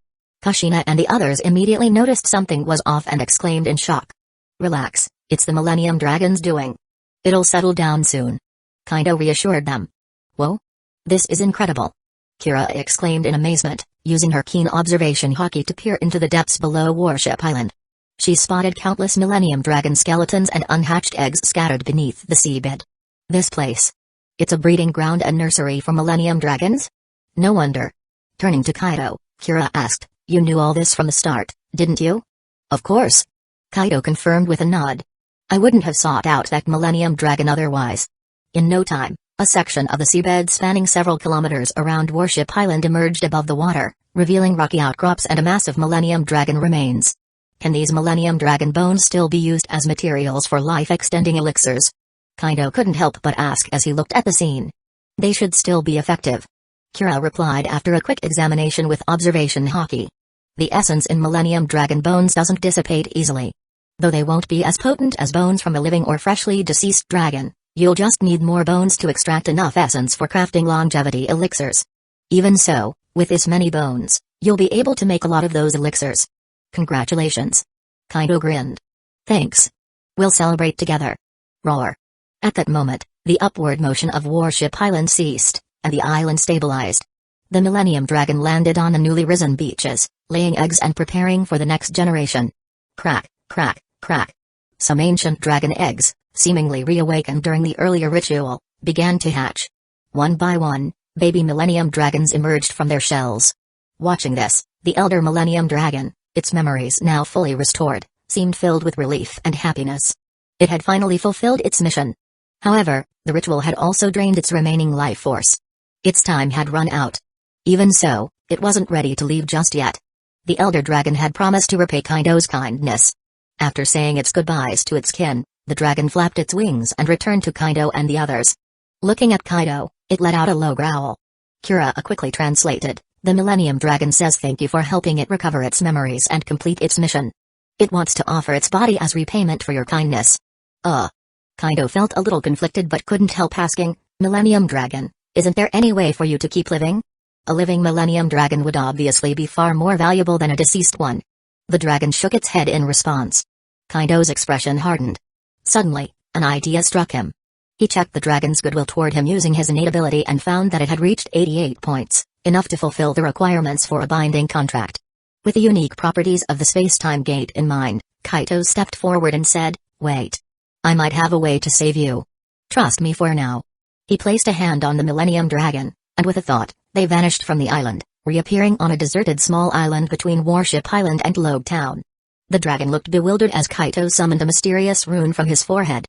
Kushina and the others immediately noticed something was off and exclaimed in shock. "Relax, it's the Millennium Dragon's doing. It'll settle down soon." Kaito reassured them. "Whoa? This is incredible!" Kira exclaimed in amazement, using her keen observation haki to peer into the depths below Warship Island. She spotted countless Millennium Dragon skeletons and unhatched eggs scattered beneath the seabed. This place. It's a breeding ground and nursery for Millennium Dragons? No wonder. Turning to Kaito, Kira asked, "You knew all this from the start, didn't you?" "Of course." Kaito confirmed with a nod. "I wouldn't have sought out that Millennium Dragon otherwise." In no time, a section of the seabed spanning several kilometers around Warship Island emerged above the water, revealing rocky outcrops and a massive Millennium Dragon remains. Can these Millennium Dragon bones still be used as materials for life-extending elixirs? Kaito couldn't help but ask as he looked at the scene. "They should still be effective," Kira replied after a quick examination with observation haki. "The essence in Millennium Dragon bones doesn't dissipate easily. Though they won't be as potent as bones from a living or freshly deceased dragon, you'll just need more bones to extract enough essence for crafting longevity elixirs. Even so, with this many bones, you'll be able to make a lot of those elixirs. Congratulations." Kaito grinned. "Thanks. We'll celebrate together." Roar. At that moment, the upward motion of Warship Island ceased, and the island stabilized. The Millennium Dragon landed on the newly risen beaches, laying eggs and preparing for the next generation. Crack, crack, crack. Some ancient dragon eggs, seemingly reawakened during the earlier ritual, began to hatch. One by one, baby Millennium Dragons emerged from their shells. Watching this, the elder Millennium Dragon, its memories now fully restored, seemed filled with relief and happiness. It had finally fulfilled its mission. However, the ritual had also drained its remaining life force. Its time had run out. Even so, it wasn't ready to leave just yet. The Elder Dragon had promised to repay Kaito's kindness. After saying its goodbyes to its kin, the dragon flapped its wings and returned to Kaito and the others. Looking at Kaito, it let out a low growl. Kira quickly translated. The Millennium Dragon says thank you for helping it recover its memories and complete its mission. It wants to offer its body as repayment for your kindness. Kaido felt a little conflicted but couldn't help asking, Millennium Dragon, isn't there any way for you to keep living? A living Millennium Dragon would obviously be far more valuable than a deceased one. The dragon shook its head in response. Kaido's expression hardened. Suddenly, an idea struck him. He checked the dragon's goodwill toward him using his innate ability and found that it had reached 88 points, enough to fulfill the requirements for a binding contract. With the unique properties of the space-time gate in mind, Kaido stepped forward and said, wait. I might have a way to save you. Trust me for now. He placed a hand on the Millennium Dragon, and with a thought, they vanished from the island, reappearing on a deserted small island between Warship Island and Logue Town. The dragon looked bewildered as Kaido summoned a mysterious rune from his forehead.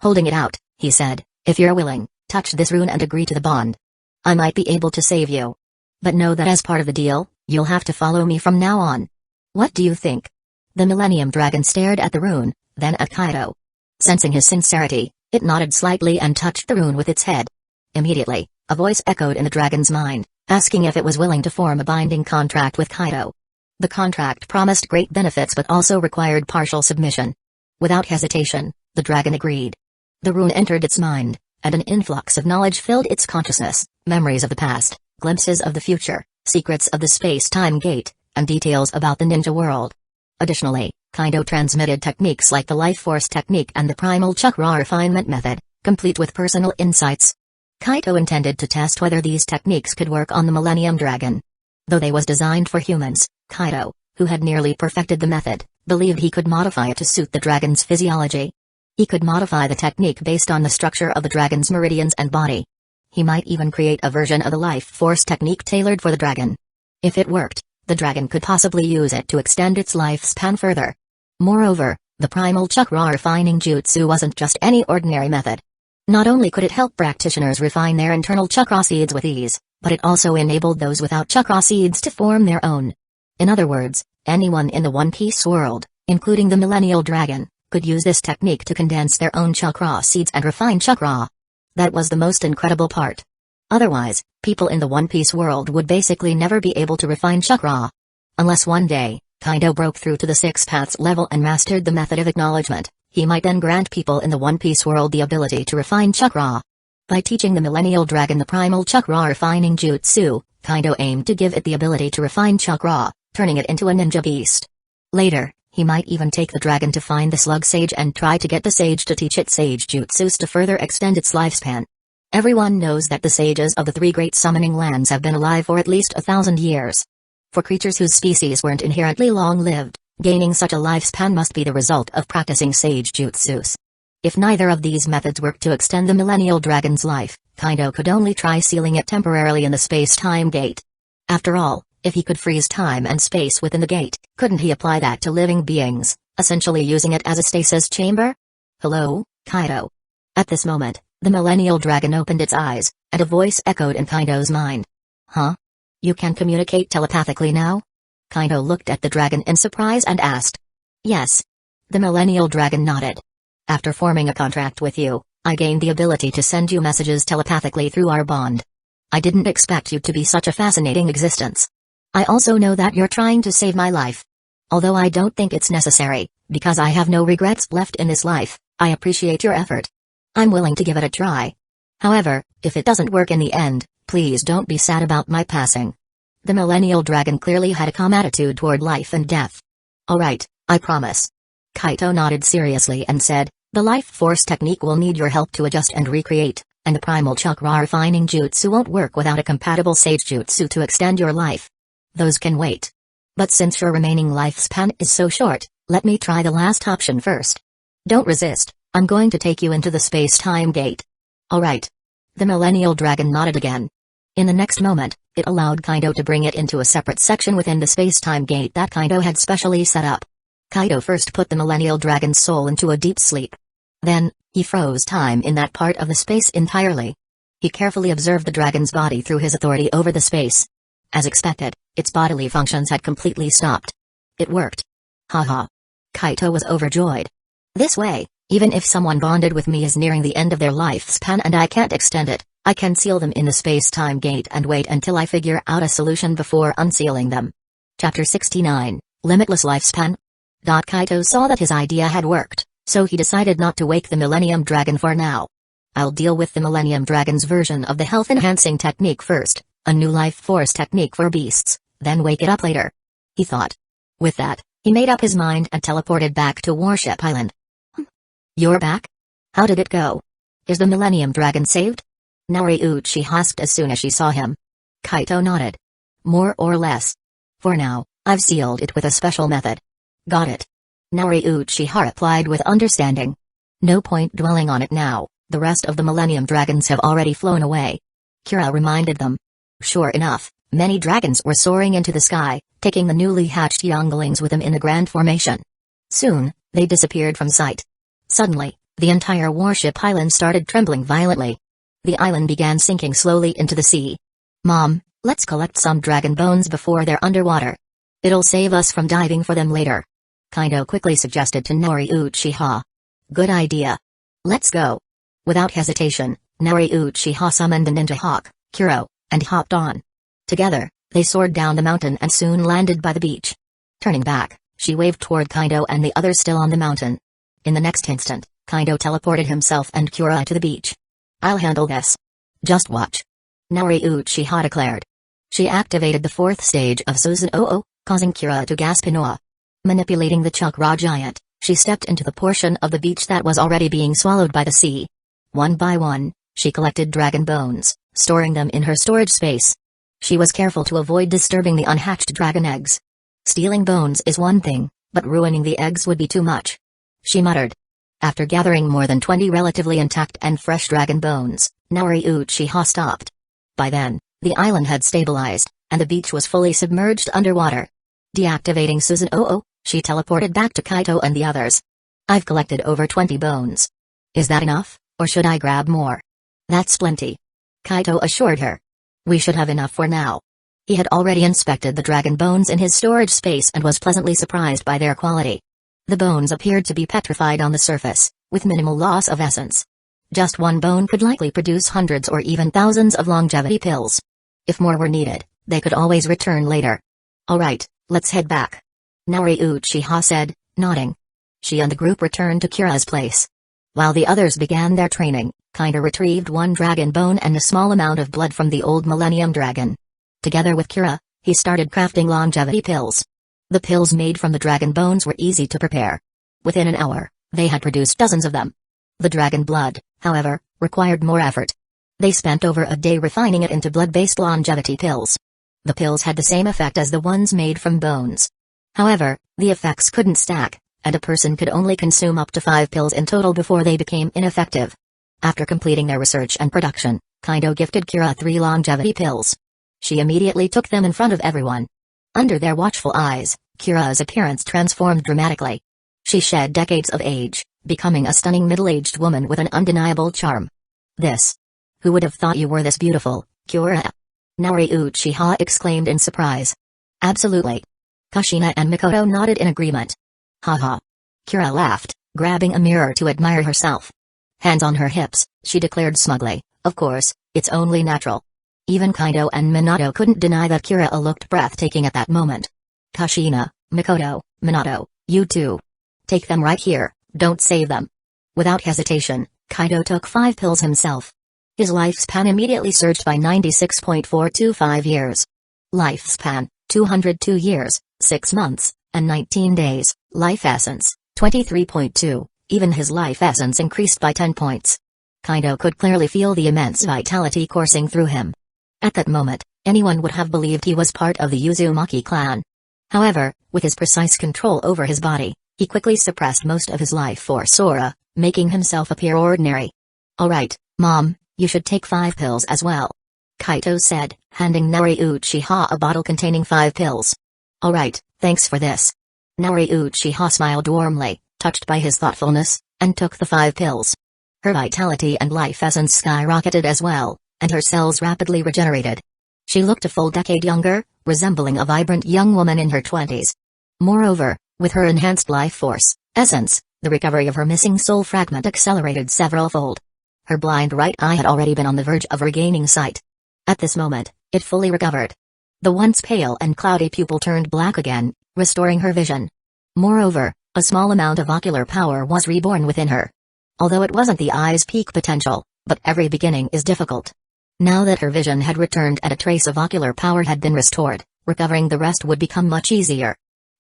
Holding it out, he said, if you're willing, touch this rune and agree to the bond. I might be able to save you. But know that as part of the deal, you'll have to follow me from now on. What do you think? The Millennium Dragon stared at the rune, then at Kaido. Sensing his sincerity, it nodded slightly and touched the rune with its head. Immediately, a voice echoed in the dragon's mind, asking if it was willing to form a binding contract with Kaido. The contract promised great benefits but also required partial submission. Without hesitation, the dragon agreed. The rune entered its mind, and an influx of knowledge filled its consciousness, memories of the past, glimpses of the future, secrets of the space-time gate, and details about the ninja world. Additionally, Kaido transmitted techniques like the Life Force technique and the Primal Chakra refinement method, complete with personal insights. Kaido intended to test whether these techniques could work on the Millennium Dragon. Though they was designed for humans, Kaido, who had nearly perfected the method, believed he could modify it to suit the dragon's physiology. He could modify the technique based on the structure of the dragon's meridians and body. He might even create a version of the Life Force technique tailored for the dragon. If it worked, the dragon could possibly use it to extend its lifespan further. Moreover, the Primal Chakra refining jutsu wasn't just any ordinary method. Not only could it help practitioners refine their internal chakra seeds with ease, but it also enabled those without chakra seeds to form their own. In other words, anyone in the One Piece world, including the Millennial Dragon, could use this technique to condense their own chakra seeds and refine chakra. That was the most incredible part. Otherwise, people in the One Piece world would basically never be able to refine chakra. Unless one day, Kaido broke through to the Six Paths level and mastered the method of acknowledgement, he might then grant people in the One Piece world the ability to refine chakra. By teaching the Millennial Dragon the Primal Chakra refining jutsu, Kaido aimed to give it the ability to refine chakra, turning it into a ninja beast. Later, he might even take the dragon to find the Slug Sage and try to get the sage to teach it sage jutsus to further extend its lifespan. Everyone knows that the sages of the three great summoning lands have been alive for at least 1,000 years. For creatures whose species weren't inherently long-lived, gaining such a lifespan must be the result of practicing sage jutsus. If neither of these methods worked to extend the Millennial Dragon's life, Kaido could only try sealing it temporarily in the space-time gate. After all, if he could freeze time and space within the gate, couldn't he apply that to living beings, essentially using it as a stasis chamber? Hello, Kaido. At this moment, the Millennial Dragon opened its eyes, and a voice echoed in Kaido's mind. Huh? You can communicate telepathically now? Kaido looked at the dragon in surprise and asked. Yes. The Millennial Dragon nodded. After forming a contract with you, I gained the ability to send you messages telepathically through our bond. I didn't expect you to be such a fascinating existence. I also know that you're trying to save my life. Although I don't think it's necessary, because I have no regrets left in this life, I appreciate your effort. I'm willing to give it a try. However, if it doesn't work in the end, please don't be sad about my passing. The Millennial Dragon clearly had a calm attitude toward life and death. Alright, I promise. Kaido nodded seriously and said, the Life Force technique will need your help to adjust and recreate, and the Primal Chakra refining jutsu won't work without a compatible sage jutsu to extend your life. Those can wait. But since your remaining lifespan is so short, let me try the last option first. Don't resist, I'm going to take you into the space-time gate. Alright. The Millennial Dragon nodded again. In the next moment, it allowed Kaido to bring it into a separate section within the space-time gate that Kaido had specially set up. Kaido first put the Millennial Dragon's soul into a deep sleep. Then, he froze time in that part of the space entirely. He carefully observed the dragon's body through his authority over the space. As expected, its bodily functions had completely stopped. It worked. Haha. Kaido was overjoyed. This way, even if someone bonded with me is nearing the end of their lifespan and I can't extend it, I can seal them in the space-time gate and wait until I figure out a solution before unsealing them. Chapter 69, Limitless Lifespan. Kaito saw that his idea had worked, so he decided not to wake the Millennium Dragon for now. I'll deal with the Millennium Dragon's version of the health-enhancing technique first, a new life force technique for beasts, then wake it up later, he thought. With that, he made up his mind and teleported back to Warship Island. You're back? How did it go? Is the Millennium Dragon saved? Naori Uchiha asked as soon as she saw him. Kaito nodded. More or less. For now, I've sealed it with a special method. Got it. Naori Uchiha replied with understanding. No point dwelling on it now, the rest of the Millennium Dragons have already flown away. Kira reminded them. Sure enough, many dragons were soaring into the sky, taking the newly hatched younglings with them in a grand formation. Soon, they disappeared from sight. Suddenly, the entire Warship Island started trembling violently. The island began sinking slowly into the sea. Mom, let's collect some dragon bones before they're underwater. It'll save us from diving for them later. Kaito quickly suggested to Naori Uchiha. Good idea. Let's go. Without hesitation, Naori Uchiha summoned the ninja hawk, Kuro, and hopped on. Together, they soared down the mountain and soon landed by the beach. Turning back, she waved toward Kaito and the others still on the mountain. In the next instant, Kaito teleported himself and Kura to the beach. I'll handle this. Just watch. Naori Uchiha declared. She activated the fourth stage of Susanoo, causing Kura to gasp in awe. Manipulating the chakra giant, she stepped into the portion of the beach that was already being swallowed by the sea. One by one, she collected dragon bones, storing them in her storage space. She was careful to avoid disturbing the unhatched dragon eggs. Stealing bones is one thing, but ruining the eggs would be too much. She muttered. After gathering more than 20 relatively intact and fresh dragon bones, Naori Uchiha stopped. By then, the island had stabilized, and the beach was fully submerged underwater. Deactivating Susanoo, she teleported back to Kaito and the others. I've collected over 20 bones. Is that enough, or should I grab more? That's plenty. Kaito assured her. We should have enough for now. He had already inspected the dragon bones in his storage space and was pleasantly surprised by their quality. The bones appeared to be petrified on the surface, with minimal loss of essence. Just one bone could likely produce hundreds or even thousands of longevity pills. If more were needed, they could always return later. Alright, let's head back. Naori Uchiha said, nodding. She and the group returned to Kira's place. While the others began their training, Kaito retrieved one dragon bone and a small amount of blood from the old Millennium Dragon. Together with Kira, he started crafting longevity pills. The pills made from the dragon bones were easy to prepare. Within an hour, they had produced dozens of them. The dragon blood, however, required more effort. They spent over a day refining it into blood-based longevity pills. The pills had the same effect as the ones made from bones. However, the effects couldn't stack, and a person could only consume up to 5 pills in total before they became ineffective. After completing their research and production, Kaito gifted Kira 3 longevity pills. She immediately took them in front of everyone. Under their watchful eyes, Kira's appearance transformed dramatically. She shed decades of age, becoming a stunning middle-aged woman with an undeniable charm. This. Who would have thought you were this beautiful, Kira? Naori Uchiha exclaimed in surprise. Absolutely. Kushina and Mikoto nodded in agreement. Haha. Kira laughed, grabbing a mirror to admire herself. Hands on her hips, she declared smugly, of course, it's only natural. Even Kaito and Minato couldn't deny that Kira looked breathtaking at that moment. Kushina, Mikoto, Minato, you two. Take them right here, don't save them. Without hesitation, Kaito took 5 pills himself. His lifespan immediately surged by 96.425 years. Lifespan, 202 years, 6 months, and 19 days. Life essence, 23.2, even his life essence increased by 10 points. Kaito could clearly feel the immense vitality coursing through him. At that moment, anyone would have believed he was part of the Uzumaki clan. However, with his precise control over his body, he quickly suppressed most of his life force aura, making himself appear ordinary. Alright, Mom, you should take 5 pills as well. Kaito said, handing Naori Uchiha a bottle containing 5 pills. Alright, thanks for this. Naori Uchiha smiled warmly, touched by his thoughtfulness, and took the 5 pills. Her vitality and life essence skyrocketed as well, and her cells rapidly regenerated. She looked a full decade younger, resembling a vibrant young woman in her 20s. Moreover, with her enhanced life force, essence, the recovery of her missing soul fragment accelerated several-fold. Her blind right eye had already been on the verge of regaining sight. At this moment, it fully recovered. The once pale and cloudy pupil turned black again, restoring her vision. Moreover, a small amount of ocular power was reborn within her. Although it wasn't the eye's peak potential, but every beginning is difficult. Now that her vision had returned and a trace of ocular power had been restored, recovering the rest would become much easier.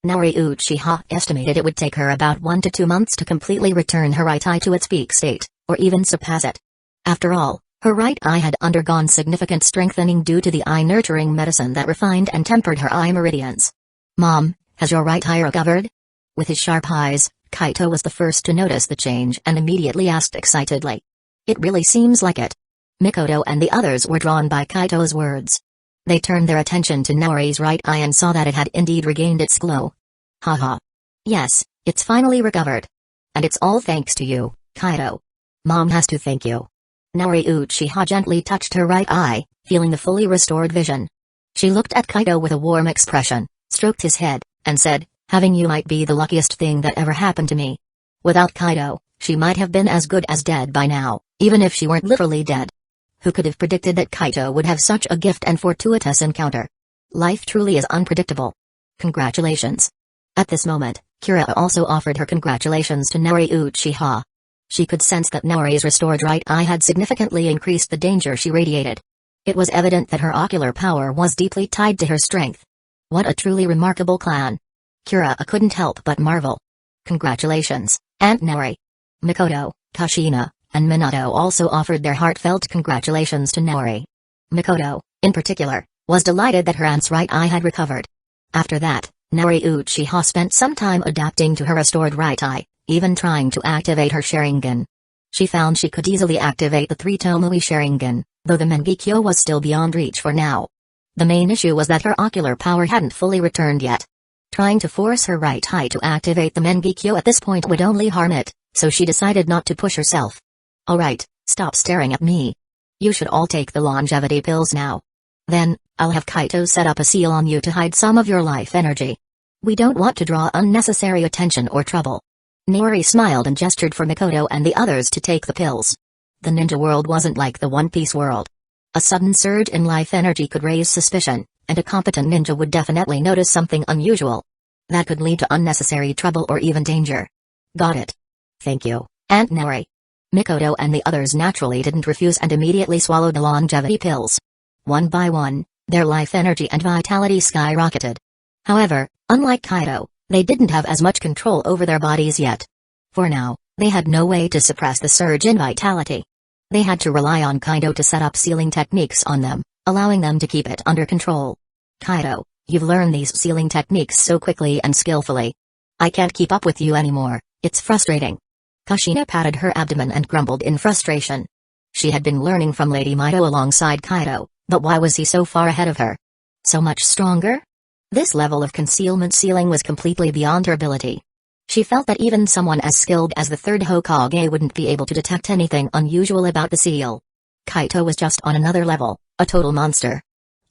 Naori Uchiha estimated it would take her about 1 to 2 months to completely return her right eye to its peak state, or even surpass it. After all, her right eye had undergone significant strengthening due to the eye-nurturing medicine that refined and tempered her eye meridians. "Mom, has your right eye recovered?" With his sharp eyes, Kaito was the first to notice the change and immediately asked excitedly. "It really seems like it." Mikoto and the others were drawn by Kaito's words. They turned their attention to Naori's right eye and saw that it had indeed regained its glow. "Haha. Yes, it's finally recovered. And it's all thanks to you, Kaito. Mom has to thank you." Naori Uchiha gently touched her right eye, feeling the fully restored vision. She looked at Kaito with a warm expression, stroked his head, and said, "Having you might be the luckiest thing that ever happened to me. Without Kaito, she might have been as good as dead by now, even if she weren't literally dead." Who could have predicted that Kaito would have such a gift and fortuitous encounter? Life truly is unpredictable. Congratulations. At this moment, Kira also offered her congratulations to Naori Uchiha. She could sense that Naori's restored right eye had significantly increased the danger she radiated. It was evident that her ocular power was deeply tied to her strength. What a truly remarkable clan. Kira couldn't help but marvel. "Congratulations, Aunt Naori." Mikoto, Kushina, and Minato also offered their heartfelt congratulations to Naori. Mikoto, in particular, was delighted that her aunt's right eye had recovered. After that, Naori Uchiha spent some time adapting to her restored right eye, even trying to activate her Sharingan. She found she could easily activate the 3 Tomoe Sharingan, though the Mangekyō was still beyond reach for now. The main issue was that her ocular power hadn't fully returned yet. Trying to force her right eye to activate the Mangekyō at this point would only harm it, so she decided not to push herself. "Alright, stop staring at me. You should all take the longevity pills now. Then, I'll have Kaito set up a seal on you to hide some of your life energy. We don't want to draw unnecessary attention or trouble." Naori smiled and gestured for Mikoto and the others to take the pills. The ninja world wasn't like the One Piece world. A sudden surge in life energy could raise suspicion, and a competent ninja would definitely notice something unusual. That could lead to unnecessary trouble or even danger. "Got it. Thank you, Aunt Naori." Mikoto and the others naturally didn't refuse and immediately swallowed the longevity pills. One by one, their life energy and vitality skyrocketed. However, unlike Kaito, they didn't have as much control over their bodies yet. For now, they had no way to suppress the surge in vitality. They had to rely on Kaito to set up sealing techniques on them, allowing them to keep it under control. "Kaito, you've learned these sealing techniques so quickly and skillfully. I can't keep up with you anymore, it's frustrating." Kushina patted her abdomen and grumbled in frustration. She had been learning from Lady Mito alongside Kaito, but why was he so far ahead of her? So much stronger? This level of concealment sealing was completely beyond her ability. She felt that even someone as skilled as the third Hokage wouldn't be able to detect anything unusual about the seal. Kaito was just on another level, a total monster.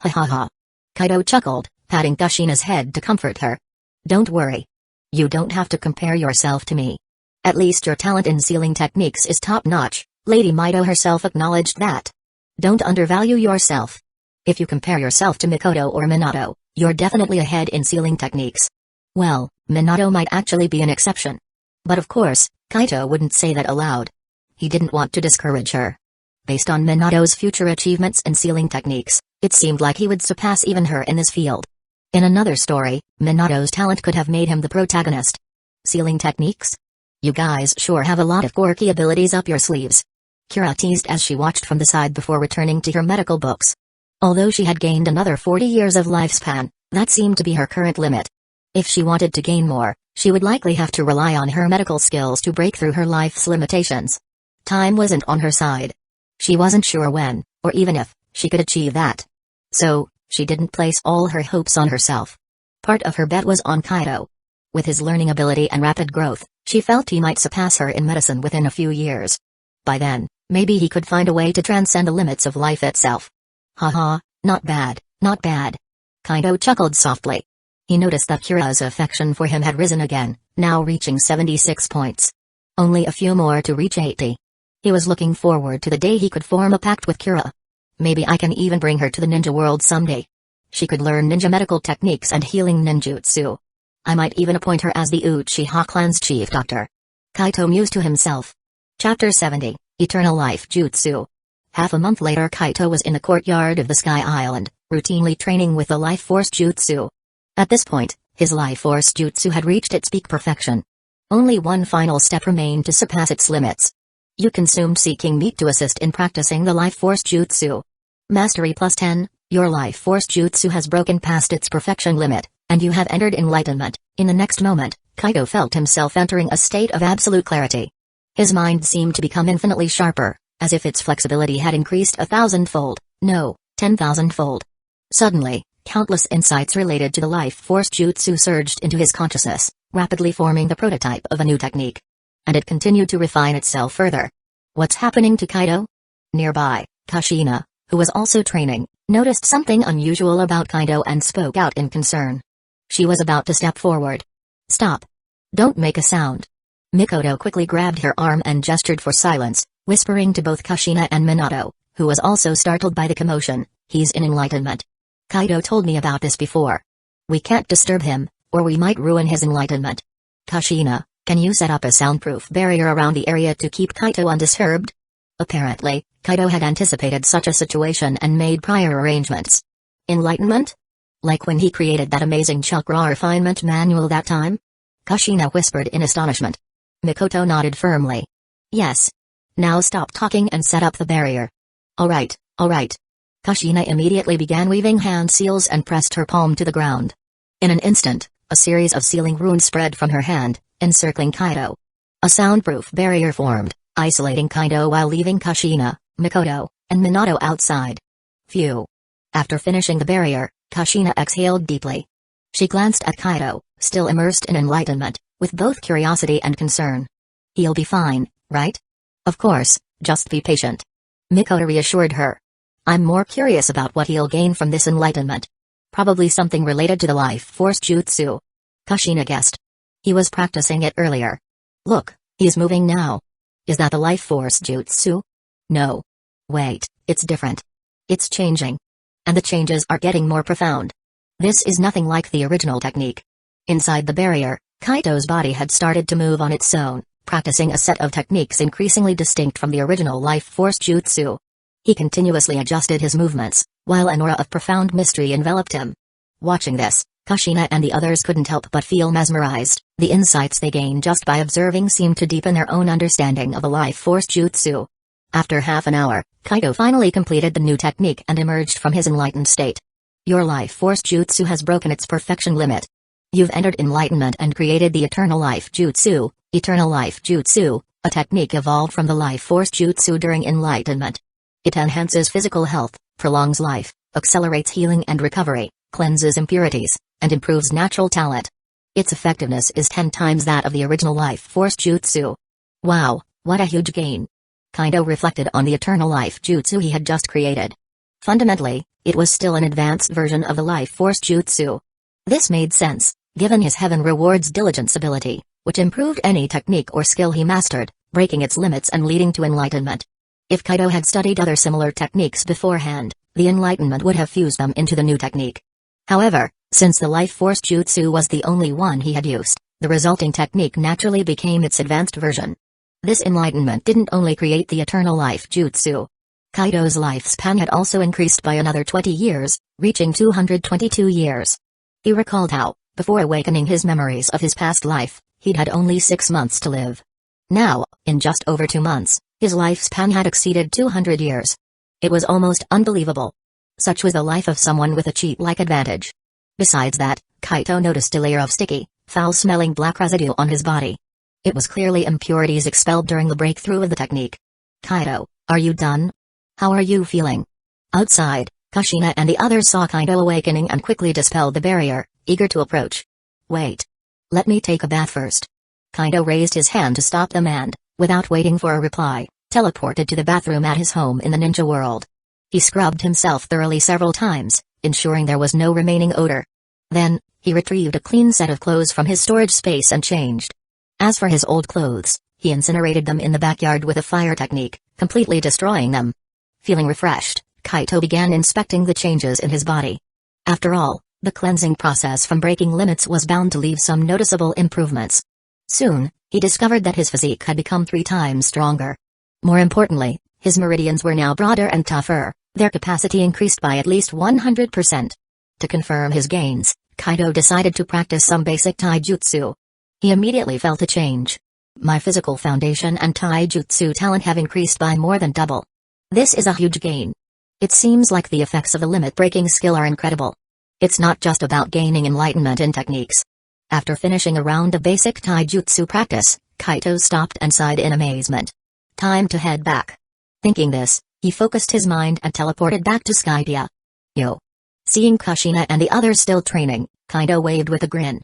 "Ha ha ha." Kaito chuckled, patting Kushina's head to comfort her. "Don't worry. You don't have to compare yourself to me. At least your talent in sealing techniques is top-notch." Lady Mito herself acknowledged that. "Don't undervalue yourself. If you compare yourself to Mikoto or Minato, you're definitely ahead in sealing techniques." Well, Minato might actually be an exception. But of course, Kaito wouldn't say that aloud. He didn't want to discourage her. Based on Minato's future achievements in sealing techniques, it seemed like he would surpass even her in this field. In another story, Minato's talent could have made him the protagonist. Sealing techniques? You guys sure have a lot of quirky abilities up your sleeves. Kira teased as she watched from the side before returning to her medical books. Although she had gained another 40 years of lifespan, that seemed to be her current limit. If she wanted to gain more, she would likely have to rely on her medical skills to break through her life's limitations. Time wasn't on her side. She wasn't sure when, or even if, she could achieve that. So, she didn't place all her hopes on herself. Part of her bet was on Kaito. With his learning ability and rapid growth, she felt he might surpass her in medicine within a few years. By then, maybe he could find a way to transcend the limits of life itself. Haha, not bad, not bad. Kaito chuckled softly. He noticed that Kira's affection for him had risen again, now reaching 76 points. Only a few more to reach 80. He was looking forward to the day he could form a pact with Kira. Maybe I can even bring her to the ninja world someday. She could learn ninja medical techniques and healing ninjutsu. I might even appoint her as the Uchiha clan's chief doctor. Kaito mused to himself. Chapter 70, Eternal Life Jutsu. Half a month later, Kaito was in the courtyard of the Sky Island, routinely training with the Life Force Jutsu. At this point, his Life Force Jutsu had reached its peak perfection. Only one final step remained to surpass its limits. You consumed seeking meat to assist in practicing the Life Force Jutsu. Mastery plus 10, your Life Force Jutsu has broken past its perfection limit, and you have entered enlightenment. In the next moment, Kaito felt himself entering a state of absolute clarity. His mind seemed to become infinitely sharper, as if its flexibility had increased 1,000-fold, no, 10,000-fold. Suddenly, countless insights related to the Life Force Jutsu surged into his consciousness, rapidly forming the prototype of a new technique. And it continued to refine itself further. What's happening to Kaito? Nearby, Kushina, who was also training, noticed something unusual about Kaito and spoke out in concern. She was about to step forward. Stop. Don't make a sound. Mikoto quickly grabbed her arm and gestured for silence, whispering to both Kushina and Minato, who was also startled by the commotion. He's in enlightenment. Kaito told me about this before. We can't disturb him, or we might ruin his enlightenment. Kushina, can you set up a soundproof barrier around the area to keep Kaito undisturbed? Apparently, Kaito had anticipated such a situation and made prior arrangements. Enlightenment? Like when he created that amazing chakra refinement manual that time? Kushina whispered in astonishment. Mikoto nodded firmly. Yes. Now stop talking and set up the barrier. Alright, alright. Kushina immediately began weaving hand seals and pressed her palm to the ground. In an instant, a series of sealing runes spread from her hand, encircling Kaito. A soundproof barrier formed, isolating Kaito while leaving Kushina, Mikoto, and Minato outside. Phew. After finishing the barrier, Kushina exhaled deeply. She glanced at Kaito, still immersed in enlightenment, with both curiosity and concern. He'll be fine, right? Of course, just be patient. Mikoto reassured her. I'm more curious about what he'll gain from this enlightenment. Probably something related to the Life Force Jutsu. Kushina guessed. He was practicing it earlier. Look, he's moving now. Is that the Life Force Jutsu? No. Wait, it's different. It's changing. And the changes are getting more profound. This is nothing like the original technique. Inside the barrier, Kaito's body had started to move on its own, practicing a set of techniques increasingly distinct from the original Life Force Jutsu. He continuously adjusted his movements, while an aura of profound mystery enveloped him. Watching this, Kushina and the others couldn't help but feel mesmerized. The insights they gained just by observing seemed to deepen their own understanding of the Life Force Jutsu. After half an hour, Kaito finally completed the new technique and emerged from his enlightened state. Your Life Force Jutsu has broken its perfection limit. You've entered enlightenment and created the Eternal Life Jutsu. Eternal Life Jutsu, a technique evolved from the Life Force Jutsu during enlightenment. It enhances physical health, prolongs life, accelerates healing and recovery, cleanses impurities, and improves natural talent. Its effectiveness is 10 times that of the original Life Force Jutsu. Wow, what a huge gain. Kaito reflected on the Eternal Life Jutsu he had just created. Fundamentally, it was still an advanced version of the Life Force Jutsu. This made sense, given his Heaven Rewards Diligence ability, which improved any technique or skill he mastered, breaking its limits and leading to enlightenment. If Kaito had studied other similar techniques beforehand, the enlightenment would have fused them into the new technique. However, since the Life Force Jutsu was the only one he had used, the resulting technique naturally became its advanced version. This enlightenment didn't only create the Eternal Life Jutsu. Kaito's lifespan had also increased by another 20 years, reaching 222 years. He recalled how, before awakening his memories of his past life, he'd had only 6 months to live. Now, in just over 2 months, his lifespan had exceeded 200 years. It was almost unbelievable. Such was the life of someone with a cheat-like advantage. Besides that, Kaito noticed a layer of sticky, foul-smelling black residue on his body. It was clearly impurities expelled during the breakthrough of the technique. Kaito, are you done? How are you feeling? Outside, Kushina and the others saw Kaito awakening and quickly dispelled the barrier, eager to approach. Wait. Let me take a bath first. Kaito raised his hand to stop them and, without waiting for a reply, teleported to the bathroom at his home in the ninja world. He scrubbed himself thoroughly several times, ensuring there was no remaining odor. Then, he retrieved a clean set of clothes from his storage space and changed. As for his old clothes, he incinerated them in the backyard with a fire technique, completely destroying them. Feeling refreshed, Kaito began inspecting the changes in his body. After all, the cleansing process from breaking limits was bound to leave some noticeable improvements. Soon, he discovered that his physique had become 3 times stronger. More importantly, his meridians were now broader and tougher, their capacity increased by at least 100%. To confirm his gains, Kaito decided to practice some basic taijutsu. He immediately felt a change. My physical foundation and taijutsu talent have increased by more than double. This is a huge gain. It seems like the effects of a limit-breaking skill are incredible. It's not just about gaining enlightenment in techniques. After finishing a round of basic taijutsu practice, Kaito stopped and sighed in amazement. Time to head back. Thinking this, he focused his mind and teleported back to Skypiea. Yo. Seeing Kushina and the others still training, Kaito waved with a grin.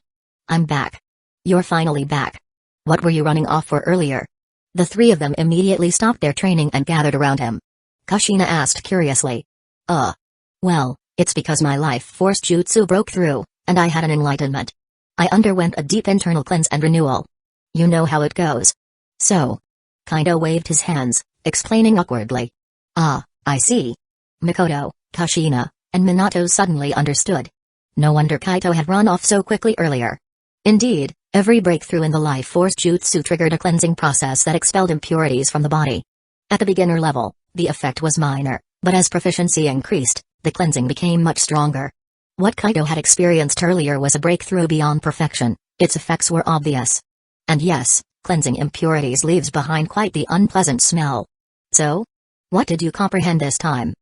I'm back. You're finally back. What were you running off for earlier? The 3 of them immediately stopped their training and gathered around him. Kushina asked curiously. Well, it's because my life force jutsu broke through, and I had an enlightenment. I underwent a deep internal cleanse and renewal. You know how it goes. So. Kaito waved his hands, explaining awkwardly. Ah, I see. Mikoto, Kushina, and Minato suddenly understood. No wonder Kaito had run off so quickly earlier. Indeed, every breakthrough in the life force jutsu triggered a cleansing process that expelled impurities from the body. At the beginner level, the effect was minor, but as proficiency increased, the cleansing became much stronger. What Kaito had experienced earlier was a breakthrough beyond perfection, its effects were obvious. And yes, cleansing impurities leaves behind quite the unpleasant smell. So? What did you comprehend this time?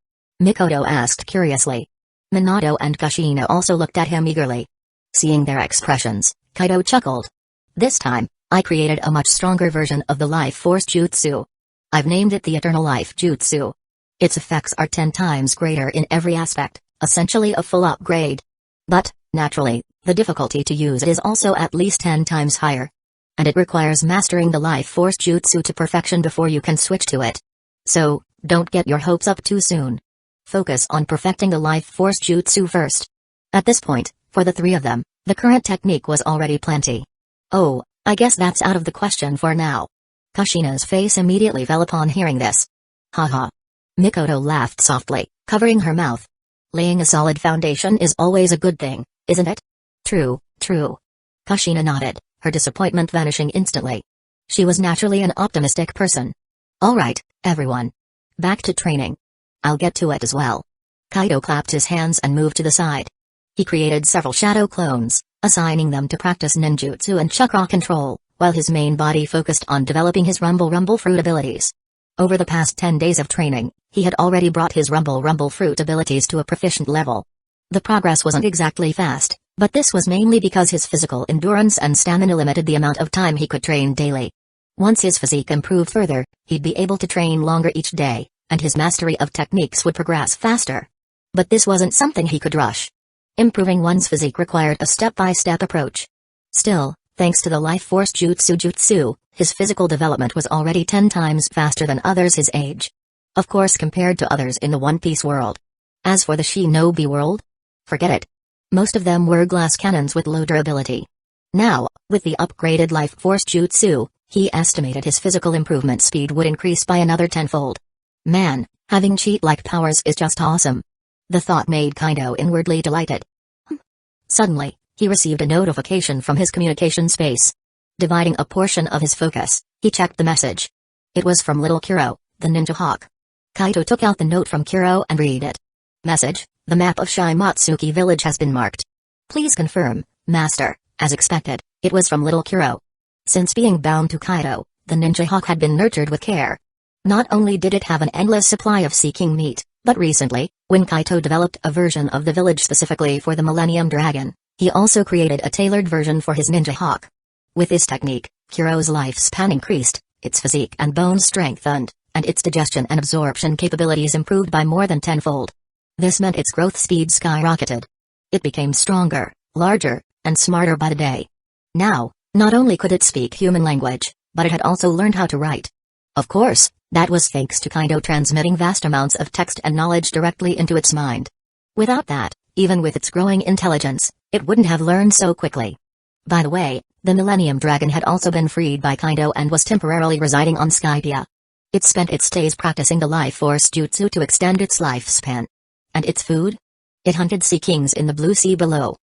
Mikoto asked curiously. Minato and Kushina also looked at him eagerly. Seeing their expressions, Kaito chuckled. This time, I created a much stronger version of the life force jutsu. I've named it the Eternal Life Jutsu. Its effects are 10 times greater in every aspect, essentially a full upgrade. But, naturally, the difficulty to use it is also at least 10 times higher. And it requires mastering the life force jutsu to perfection before you can switch to it. So, don't get your hopes up too soon. Focus on perfecting the life force jutsu first. At this point, for the 3 of them, the current technique was already plenty. Oh, I guess that's out of the question for now. Kushina's face immediately fell upon hearing this. Haha. Mikoto laughed softly, covering her mouth. Laying a solid foundation is always a good thing, isn't it? True, true. Kushina nodded, her disappointment vanishing instantly. She was naturally an optimistic person. Alright, everyone. Back to training. I'll get to it as well. Kaito clapped his hands and moved to the side. He created several shadow clones, assigning them to practice ninjutsu and chakra control, while his main body focused on developing his rumble fruit abilities. Over the past 10 days of training, he had already brought his rumble fruit abilities to a proficient level. The progress wasn't exactly fast, but this was mainly because his physical endurance and stamina limited the amount of time he could train daily. Once his physique improved further, he'd be able to train longer each day, and his mastery of techniques would progress faster. But this wasn't something he could rush. Improving one's physique required a step-by-step approach. Still, thanks to the life force jutsu, his physical development was already 10 times faster than others his age. Of course, compared to others in the One Piece world. As for the shinobi world? Forget it. Most of them were glass cannons with low durability. Now, with the upgraded life force jutsu, he estimated his physical improvement speed would increase by another tenfold. Man, having cheat-like powers is just awesome. The thought made Kaito inwardly delighted. Suddenly, he received a notification from his communication space. Dividing a portion of his focus, he checked the message. It was from little Kuro, the ninja hawk. Kaito took out the note from Kuro and read it. Message: the map of Shimatsuki village has been marked. Please confirm, Master. As expected, it was from little Kuro. Since being bound to Kaito, the ninja hawk had been nurtured with care. Not only did it have an endless supply of seeking meat, but recently, when Kaito developed a version of the village specifically for the Millennium Dragon, he also created a tailored version for his ninja hawk. With this technique, Kuro's lifespan increased, its physique and bone strengthened, and its digestion and absorption capabilities improved by more than tenfold. This meant its growth speed skyrocketed. It became stronger, larger, and smarter by the day. Now, not only could it speak human language, but it had also learned how to write. Of course, that was thanks to Kaito transmitting vast amounts of text and knowledge directly into its mind. Without that, even with its growing intelligence, it wouldn't have learned so quickly. By the way, The Millennium Dragon had also been freed by Kaido and was temporarily residing on Skypiea. It spent its days practicing the Life Force Jutsu to extend its lifespan. And its food? It hunted sea kings in the blue sea below.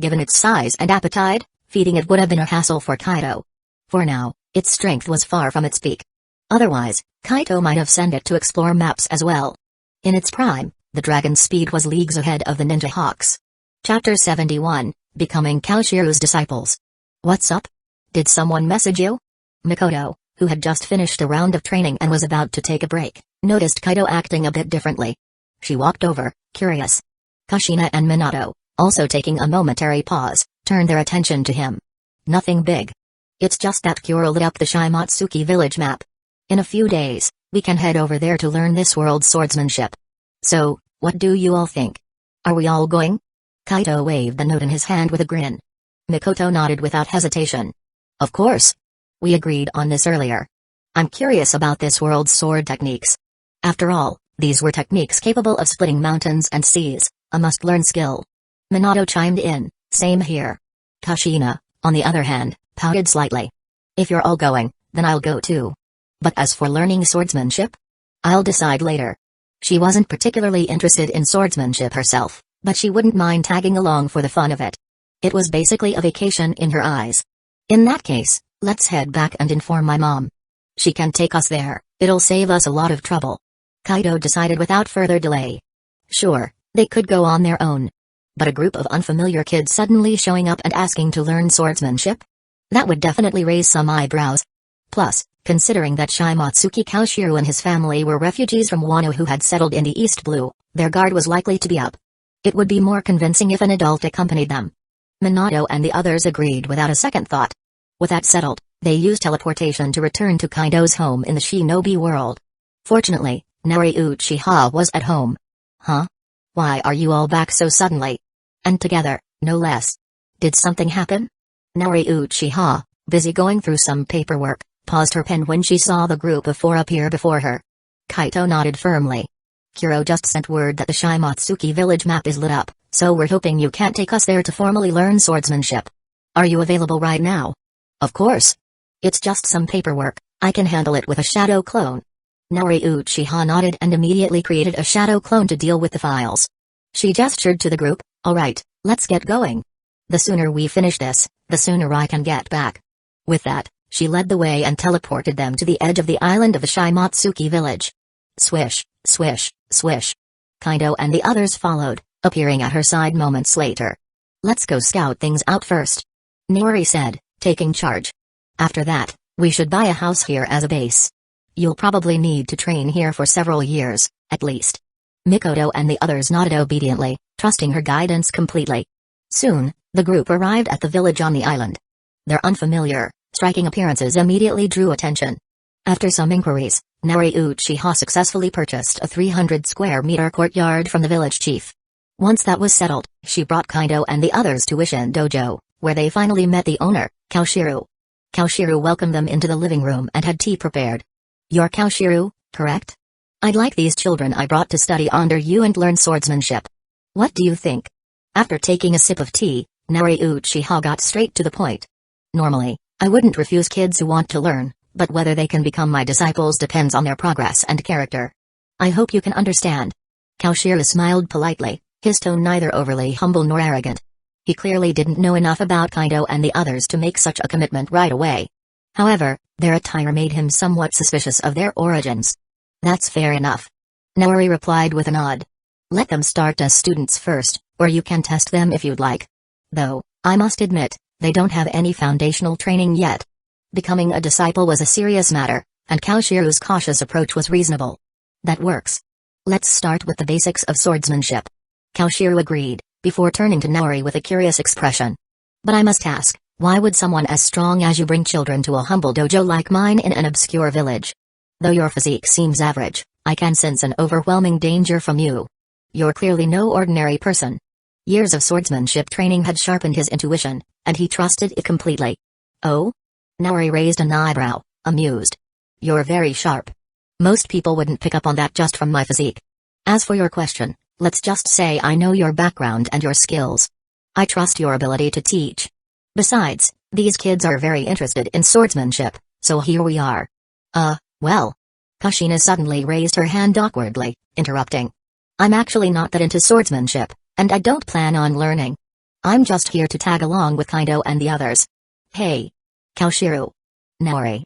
Given its size and appetite, feeding it would have been a hassle for Kaido. For now, its strength was far from its peak. Otherwise, Kaido might have sent it to explore maps as well. In its prime, the dragon's speed was leagues ahead of the Ninja Hawks. Chapter 71, Becoming Kaoshiru's Disciples. What's up? Did someone message you? Mikoto, who had just finished a round of training and was about to take a break, noticed Kaido acting a bit differently. She walked over, curious. Kushina and Minato, also taking a momentary pause, turned their attention to him. Nothing big. It's just that Kuro lit up the Shimatsuki village map. In a few days, we can head over there to learn this world's swordsmanship. So, what do you all think? Are we all going? Kaido waved the note in his hand with a grin. Mikoto nodded without hesitation. Of course. We agreed on this earlier. I'm curious about this world's sword techniques. After all, these were techniques capable of splitting mountains and seas, a must-learn skill. Minato chimed in, same here. Kushina, on the other hand, pouted slightly. If you're all going, then I'll go too. But as for learning swordsmanship? I'll decide later. She wasn't particularly interested in swordsmanship herself, but she wouldn't mind tagging along for the fun of it. It was basically a vacation in her eyes. In that case, let's head back and inform my mom. She can take us there, it'll save us a lot of trouble. Kaido decided without further delay. Sure, they could go on their own. But a group of unfamiliar kids suddenly showing up and asking to learn swordsmanship? That would definitely raise some eyebrows. Plus, considering that Shimatsuki Kaoshiru and his family were refugees from Wano who had settled in the East Blue, their guard was likely to be up. It would be more convincing if an adult accompanied them. Minato and the others agreed without a second thought. With that settled, they used teleportation to return to Kaido's home in the shinobi world. Fortunately, Naori Uchiha was at home. Huh? Why are you all back so suddenly? And together, no less. Did something happen? Naori Uchiha, busy going through some paperwork, paused her pen when she saw the group of four appear before her. Kaito nodded firmly. Kuro just sent word that the Shimatsuki village map is lit up, so we're hoping you can't take us there to formally learn swordsmanship. Are you available right now? Of course. It's just some paperwork, I can handle it with a shadow clone. Naori Uchiha nodded and immediately created a shadow clone to deal with the files. She gestured to the group, alright, let's get going. The sooner we finish this, the sooner I can get back. With that, she led the way and teleported them to the edge of the island of the Shimatsuki village. Swish, swish, swish. Kaido and the others followed, appearing at her side moments later. Let's go scout things out first. Naori said, taking charge. After that, we should buy a house here as a base. You'll probably need to train here for several years, at least. Mikoto and the others nodded obediently, trusting her guidance completely. Soon, the group arrived at the village on the island. Their unfamiliar, striking appearances immediately drew attention. After some inquiries, Naori Uchiha successfully purchased a 300-square-meter courtyard from the village chief. Once that was settled, she brought Kaido and the others to Wishin Dojo, where they finally met the owner, Kaoshiru. Kaoshiru welcomed them into the living room and had tea prepared. You're Kaoshiru, correct? I'd like these children I brought to study under you and learn swordsmanship. What do you think? After taking a sip of tea, Naori Uchiha got straight to the point. Normally, I wouldn't refuse kids who want to learn, but whether they can become my disciples depends on their progress and character. I hope you can understand. Kaoshiru smiled politely, his tone neither overly humble nor arrogant. He clearly didn't know enough about Kaido and the others to make such a commitment right away. However, their attire made him somewhat suspicious of their origins. That's fair enough. Naori replied with a nod. Let them start as students first, or you can test them if you'd like. Though, I must admit, they don't have any foundational training yet. Becoming a disciple was a serious matter, and Kaoshiru's cautious approach was reasonable. That works. Let's start with the basics of swordsmanship. Kaoshiru agreed, before turning to Naori with a curious expression. But I must ask, why would someone as strong as you bring children to a humble dojo like mine in an obscure village? Though your physique seems average, I can sense an overwhelming danger from you. You're clearly no ordinary person. Years of swordsmanship training had sharpened his intuition, and he trusted it completely. Oh? Naori raised an eyebrow, amused. You're very sharp. Most people wouldn't pick up on that just from my physique. As for your question, let's just say I know your background and your skills. I trust your ability to teach. Besides, These kids are very interested in swordsmanship, so here we are. Well. Kushina suddenly raised her hand awkwardly, interrupting. I'm actually not that into swordsmanship, and I don't plan on learning. I'm just here to tag along with Kaido and the others. Hey. Kaoshiru. Naori.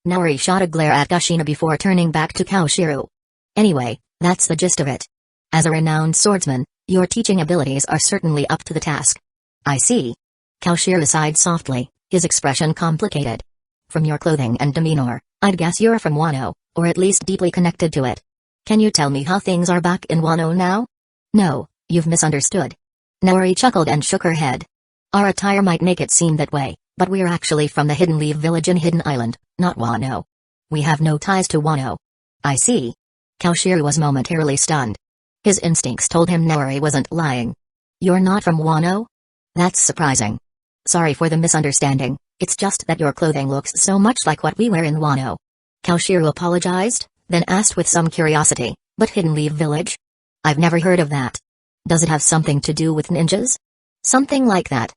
Naori shot a glare at Kushina before turning back to Kaoshiru. Anyway, that's the gist of it. As a renowned swordsman, your teaching abilities are certainly up to the task. I see. Kaoshiru sighed softly, his expression complicated. From your clothing and demeanor, I'd guess you're from Wano, or at least deeply connected to it. Can you tell me how things are back in Wano now? No, you've misunderstood. Naori chuckled and shook her head. Our attire might make it seem that way, but we're actually from the Hidden Leaf village in Hidden Island, not Wano. We have no ties to Wano. I see. Kaoshiru was momentarily stunned. His instincts told him Naori wasn't lying. You're not from Wano? That's surprising. Sorry for the misunderstanding, it's just that your clothing looks so much like what we wear in Wano. Kaoshiru apologized, then asked with some curiosity, but Hidden Leaf village? I've never heard of that. Does it have something to do with ninjas? Something like that.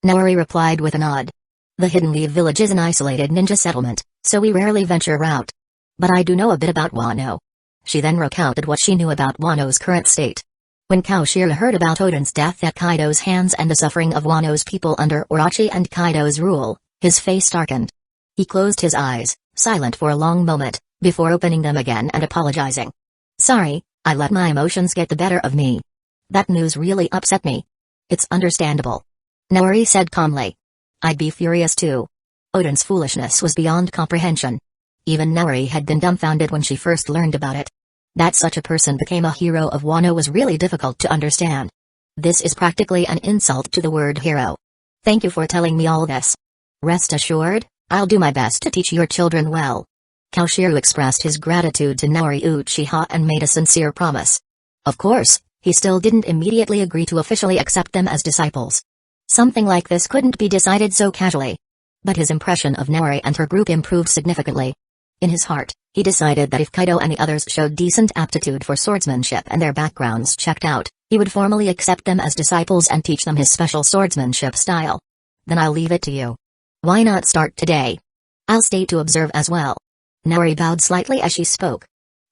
Naori replied with a nod. The Hidden Leaf village is an isolated ninja settlement, so we rarely venture out. But I do know a bit about Wano. She then recounted what she knew about Wano's current state. When Kaoshiru heard about Oden's death at Kaido's hands and the suffering of Wano's people under Orochi and Kaido's rule, his face darkened. He closed his eyes, silent for a long moment, before opening them again and apologizing. Sorry, I let my emotions get the better of me. That news really upset me. It's understandable. Naori said calmly. I'd be furious too. Oden's foolishness was beyond comprehension. Even Naori had been dumbfounded when she first learned about it. That such a person became a hero of Wano was really difficult to understand. This is practically an insult to the word hero. Thank you for telling me all this. Rest assured, I'll do my best to teach your children well. Kaoshiru expressed his gratitude to Naori Uchiha and made a sincere promise. Of course, he still didn't immediately agree to officially accept them as disciples. Something like this couldn't be decided so casually. But his impression of Naori and her group improved significantly. In his heart, he decided that if Kaido and the others showed decent aptitude for swordsmanship and their backgrounds checked out, he would formally accept them as disciples and teach them his special swordsmanship style. Then I'll leave it to you. Why not start today? I'll stay to observe as well. Naori bowed slightly as she spoke.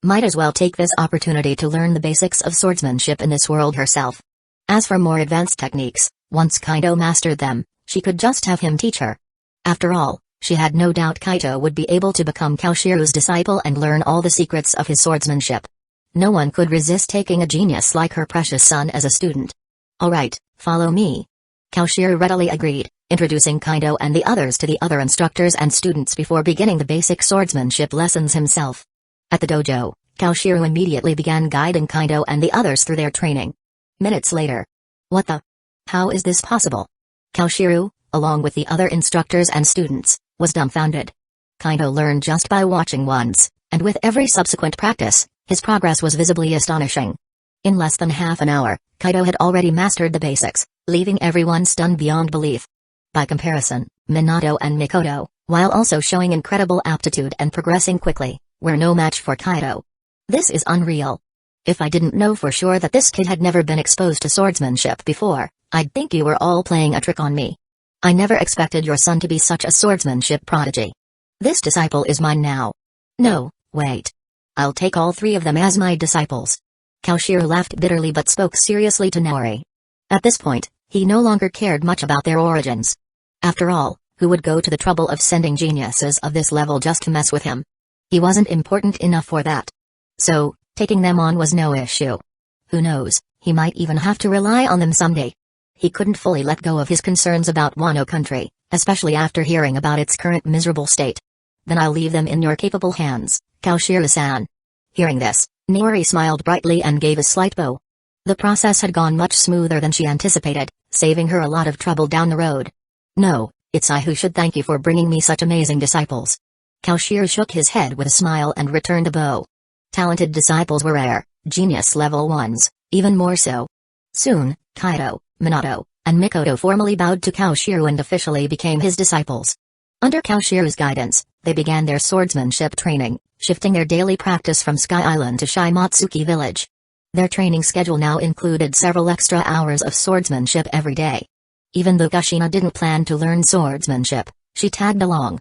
Might as well take this opportunity to learn the basics of swordsmanship in this world herself. As for more advanced techniques, once Kaido mastered them, she could just have him teach her. After all, she had no doubt Kaido would be able to become Kaoshiru's disciple and learn all the secrets of his swordsmanship. No one could resist taking a genius like her precious son as a student. Alright, follow me. Kaoshiru readily agreed, introducing Kaido and the others to the other instructors and students before beginning the basic swordsmanship lessons himself. At the dojo, Kaoshiru immediately began guiding Kaido and the others through their training. Minutes later. What the? How is this possible? Kaoshiru, along with the other instructors and students, was dumbfounded. Kaido learned just by watching once, and with every subsequent practice, his progress was visibly astonishing. In less than half an hour, Kaido had already mastered the basics, leaving everyone stunned beyond belief. By comparison, Minato and Mikoto, while also showing incredible aptitude and progressing quickly, were no match for Kaido. This is unreal. If I didn't know for sure that this kid had never been exposed to swordsmanship before, I'd think you were all playing a trick on me. I never expected your son to be such a swordsmanship prodigy. This disciple is mine now. No, wait. I'll take all three of them as my disciples. Kaoshiru laughed bitterly but spoke seriously to Naori. At this point, he no longer cared much about their origins. After all, who would go to the trouble of sending geniuses of this level just to mess with him? He wasn't important enough for that. So, taking them on was no issue. Who knows, he might even have to rely on them someday. He couldn't fully let go of his concerns about Wano country, especially after hearing about its current miserable state. Then I'll leave them in your capable hands, Kaoshiru-san. Hearing this, Naori smiled brightly and gave a slight bow. The process had gone much smoother than she anticipated, saving her a lot of trouble down the road. No, it's I who should thank you for bringing me such amazing disciples. Kaoshiru shook his head with a smile and returned a bow. Talented disciples were rare, genius level ones, even more so. Soon, Kaido, Minato, and Mikoto formally bowed to Kaoshiru and officially became his disciples. Under Kaoshiru's guidance, they began their swordsmanship training, shifting their daily practice from Sky Island to Shimatsuki Village. Their training schedule now included several extra hours of swordsmanship every day. Even though Kushina didn't plan to learn swordsmanship, she tagged along.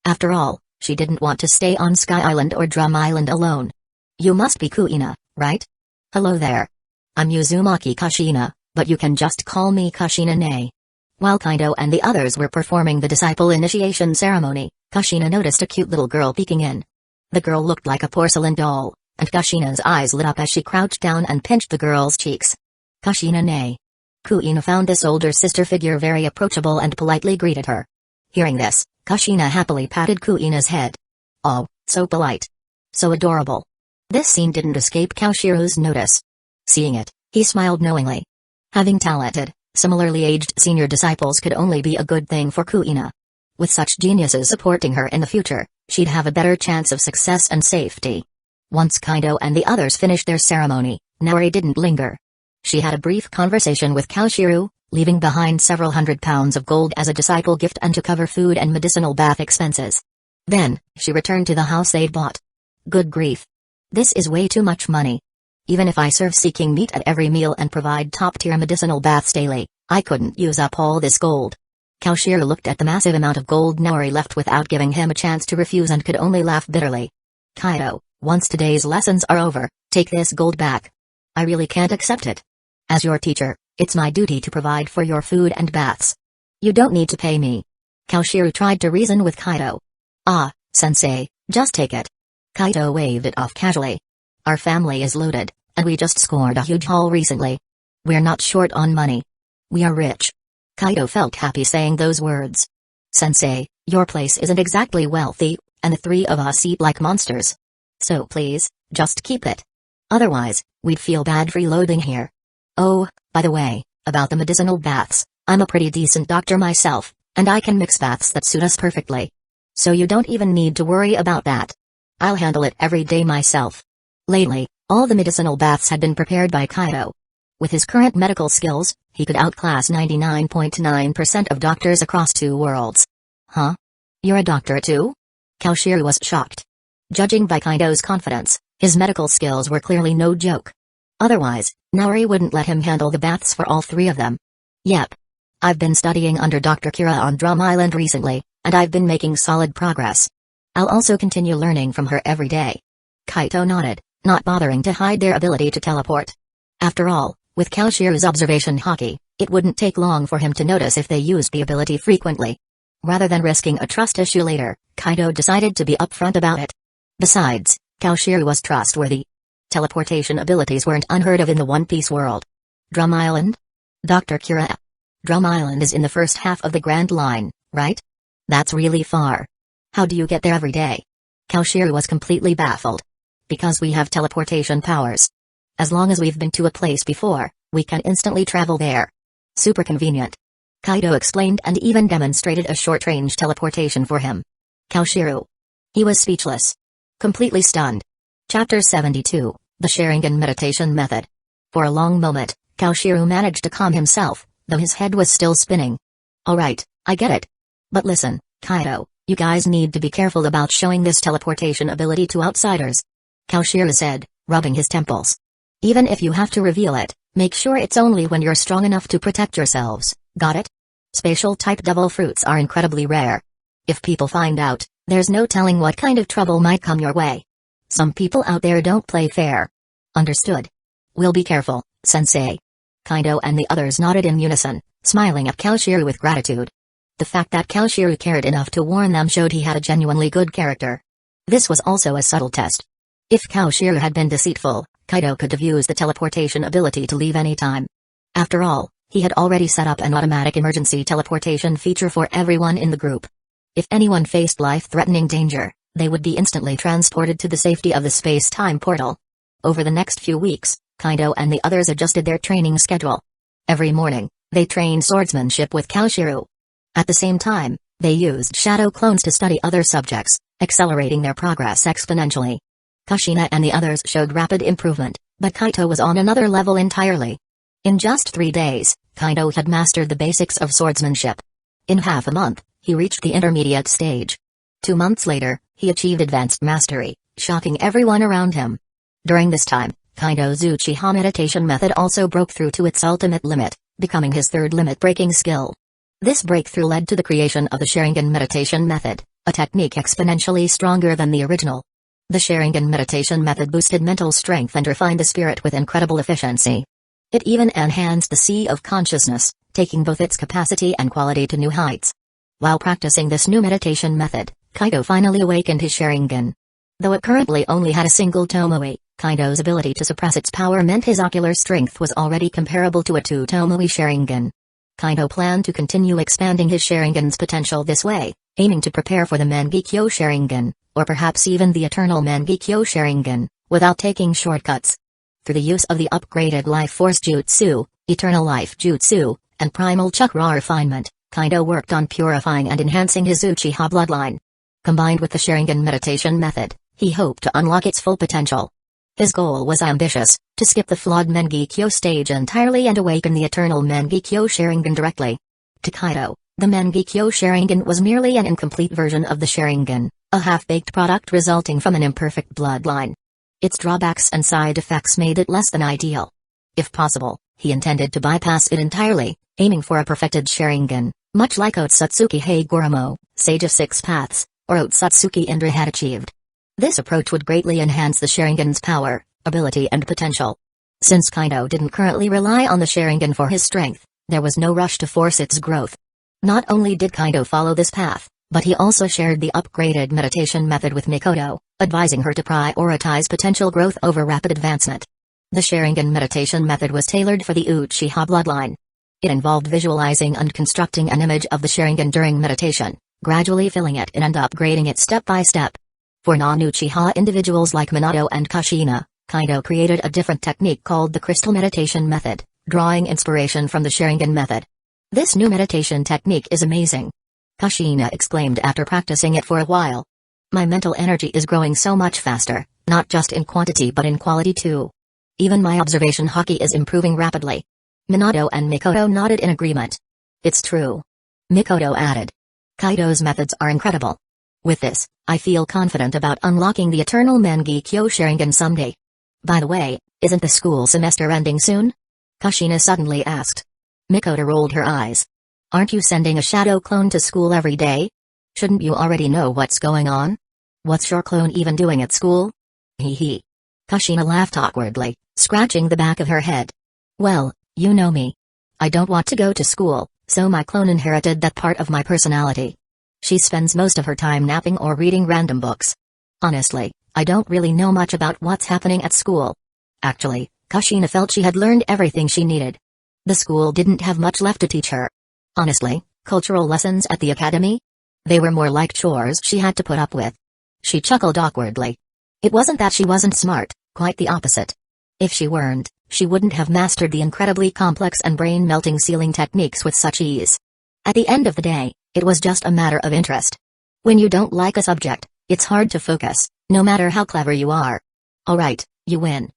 After all, she didn't want to stay on Sky Island or Drum Island alone. You must be Kuina, right? Hello there. I'm Uzumaki Kushina, but you can just call me Kushina-ne. While Kaido and the others were performing the disciple initiation ceremony, Kushina noticed a cute little girl peeking in. The girl looked like a porcelain doll, and Kushina's eyes lit up as she crouched down and pinched the girl's cheeks. Kushina-ne. Kuina found this older sister figure very approachable and politely greeted her. Hearing this, Kushina happily patted Kuina's head. Oh, so polite. So adorable. This scene didn't escape Kaoshiro's notice. Seeing it, he smiled knowingly. Having talented, similarly aged senior disciples could only be a good thing for Kuina. With such geniuses supporting her in the future, she'd have a better chance of success and safety. Once Kaido and the others finished their ceremony, Naori didn't linger. She had a brief conversation with Kaoshiro, leaving behind several £100 of gold as a disciple gift and to cover food and medicinal bath expenses. Then, she returned to the house they'd bought. Good grief. This is way too much money. Even if I serve seeking meat at every meal and provide top-tier medicinal baths daily, I couldn't use up all this gold. Kaoshiro looked at the massive amount of gold Naori left without giving him a chance to refuse and could only laugh bitterly. Kaido, once today's lessons are over, take this gold back. I really can't accept it. As your teacher, it's my duty to provide for your food and baths. You don't need to pay me. Kaoshiro tried to reason with Kaido. Ah, sensei, just take it. Kaido waved it off casually. Our family is loaded, and we just scored a huge haul recently. We're not short on money. We are rich. Kaido felt happy saying those words. Sensei, your place isn't exactly wealthy, and the three of us eat like monsters. So please, just keep it. Otherwise, we'd feel bad freeloading here. Oh, by the way, about the medicinal baths, I'm a pretty decent doctor myself, and I can mix baths that suit us perfectly. So you don't even need to worry about that. I'll handle it every day myself. Lately, all the medicinal baths had been prepared by Kaido. With his current medical skills, he could outclass 99.9% of doctors across 2 worlds. Huh? You're a doctor too? Kaoshiro was shocked. Judging by Kaido's confidence, his medical skills were clearly no joke. Otherwise, Naori wouldn't let him handle the baths for all 3 of them. Yep. I've been studying under Dr. Kira on Drum Island recently, and I've been making solid progress. I'll also continue learning from her every day. Kaido nodded, not bothering to hide their ability to teleport. After all, with Kaoshiro's observation haki, it wouldn't take long for him to notice if they used the ability frequently. Rather than risking a trust issue later, Kaido decided to be upfront about it. Besides, Kaoshiro was trustworthy. Teleportation abilities weren't unheard of in the One Piece world. Drum Island? Dr. Kira. Drum Island is in the first half of the Grand Line, right? That's really far. How do you get there every day? Kaoshiro was completely baffled. Because we have teleportation powers. As long as we've been to a place before, we can instantly travel there. Super convenient. Kaido explained and even demonstrated a short-range teleportation for him. Kaoshiro. He was speechless. Completely stunned. Chapter 72, The Sharingan Meditation Method. For a long moment, Kaoshiro managed to calm himself, though his head was still spinning. Alright, I get it. But listen, Kaido, you guys need to be careful about showing this teleportation ability to outsiders. Kaoshiro said, rubbing his temples. Even if you have to reveal it, make sure it's only when you're strong enough to protect yourselves, got it? Spatial-type devil fruits are incredibly rare. If people find out, there's no telling what kind of trouble might come your way. Some people out there don't play fair. Understood. We'll be careful, sensei. Kaido and the others nodded in unison, smiling at Kaoshiro with gratitude. The fact that Kaoshiro cared enough to warn them showed he had a genuinely good character. This was also a subtle test. If Kaoshiro had been deceitful, Kaido could have used the teleportation ability to leave any time. After all, he had already set up an automatic emergency teleportation feature for everyone in the group. If anyone faced life-threatening danger, they would be instantly transported to the safety of the space-time portal. Over the next few weeks, Kaido and the others adjusted their training schedule. Every morning, they trained swordsmanship with Kaoshiro. At the same time, they used shadow clones to study other subjects, accelerating their progress exponentially. Kushina and the others showed rapid improvement, but Kaido was on another level entirely. In just 3 days, Kaido had mastered the basics of swordsmanship. In half a month, he reached the intermediate stage. 2 months later, he achieved advanced mastery, shocking everyone around him. During this time, Kaido's Uchiha meditation method also broke through to its ultimate limit, becoming his third limit-breaking skill. This breakthrough led to the creation of the Sharingan meditation method, a technique exponentially stronger than the original. The Sharingan meditation method boosted mental strength and refined the spirit with incredible efficiency. It even enhanced the sea of consciousness, taking both its capacity and quality to new heights. While practicing this new meditation method, Kaido finally awakened his Sharingan. Though it currently only had a single Tomoe, Kaido's ability to suppress its power meant his ocular strength was already comparable to a two-Tomoe Sharingan. Kaido planned to continue expanding his Sharingan's potential this way, aiming to prepare for the Mangekyō Sharingan, or perhaps even the Eternal Mangekyō Sharingan, without taking shortcuts. Through the use of the upgraded Life Force Jutsu, Eternal Life Jutsu, and Primal Chakra refinement, Kaido worked on purifying and enhancing his Uchiha bloodline. Combined with the Sharingan meditation method, he hoped to unlock its full potential. His goal was ambitious, to skip the flawed Mangekyō stage entirely and awaken the Eternal Mangekyō Sharingan directly. To Kaido, the Mangekyō Sharingan was merely an incomplete version of the Sharingan, a half-baked product resulting from an imperfect bloodline. Its drawbacks and side effects made it less than ideal. If possible, he intended to bypass it entirely, aiming for a perfected Sharingan, much like Otsutsuki Hagoromo, Sage of Six Paths, or Otsutsuki Indra had achieved. This approach would greatly enhance the Sharingan's power, ability and potential. Since Kaido didn't currently rely on the Sharingan for his strength, there was no rush to force its growth. Not only did Kaido follow this path, but he also shared the upgraded meditation method with Mikoto, advising her to prioritize potential growth over rapid advancement. The Sharingan meditation method was tailored for the Uchiha bloodline. It involved visualizing and constructing an image of the Sharingan during meditation, gradually filling it in and upgrading it step by step. For non-Uchiha individuals like Minato and Kushina, Kaido created a different technique called the Crystal Meditation Method, drawing inspiration from the Sharingan method. This new meditation technique is amazing. Kushina exclaimed after practicing it for a while. My mental energy is growing so much faster, not just in quantity but in quality too. Even my observation haki is improving rapidly. Minato and Mikoto nodded in agreement. It's true. Mikoto added. Kaido's methods are incredible. With this, I feel confident about unlocking the Eternal Mangekyō Sharingan someday. By the way, isn't the school semester ending soon? Kushina suddenly asked. Mikoto rolled her eyes. Aren't you sending a shadow clone to school every day? Shouldn't you already know what's going on? What's your clone even doing at school? Hee hee. Kushina laughed awkwardly, scratching the back of her head. Well, you know me. I don't want to go to school, so my clone inherited that part of my personality. She spends most of her time napping or reading random books. Honestly, I don't really know much about what's happening at school. Actually, Kushina felt she had learned everything she needed. The school didn't have much left to teach her. Honestly, cultural lessons at the academy? They were more like chores she had to put up with. She chuckled awkwardly. It wasn't that she wasn't smart, quite the opposite. If she weren't, she wouldn't have mastered the incredibly complex and brain-melting sealing techniques with such ease. At the end of the day, it was just a matter of interest. When you don't like a subject, it's hard to focus, no matter how clever you are. Alright, you win.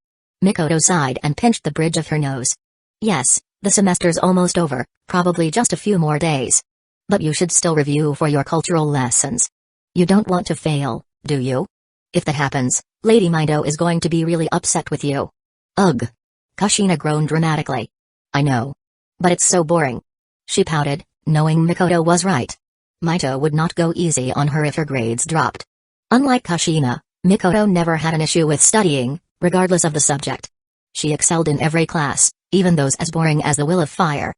Mikoto sighed and pinched the bridge of her nose. Yes, the semester's almost over, probably just a few more days. But you should still review for your cultural lessons. You don't want to fail, do you? If that happens, Lady Mido is going to be really upset with you. Ugh. Kushina groaned dramatically. I know. But it's so boring. She pouted, knowing Mikoto was right. Mido would not go easy on her if her grades dropped. Unlike Kushina, Mikoto never had an issue with studying, regardless of the subject. She excelled in every class, even those as boring as the Will of Fire.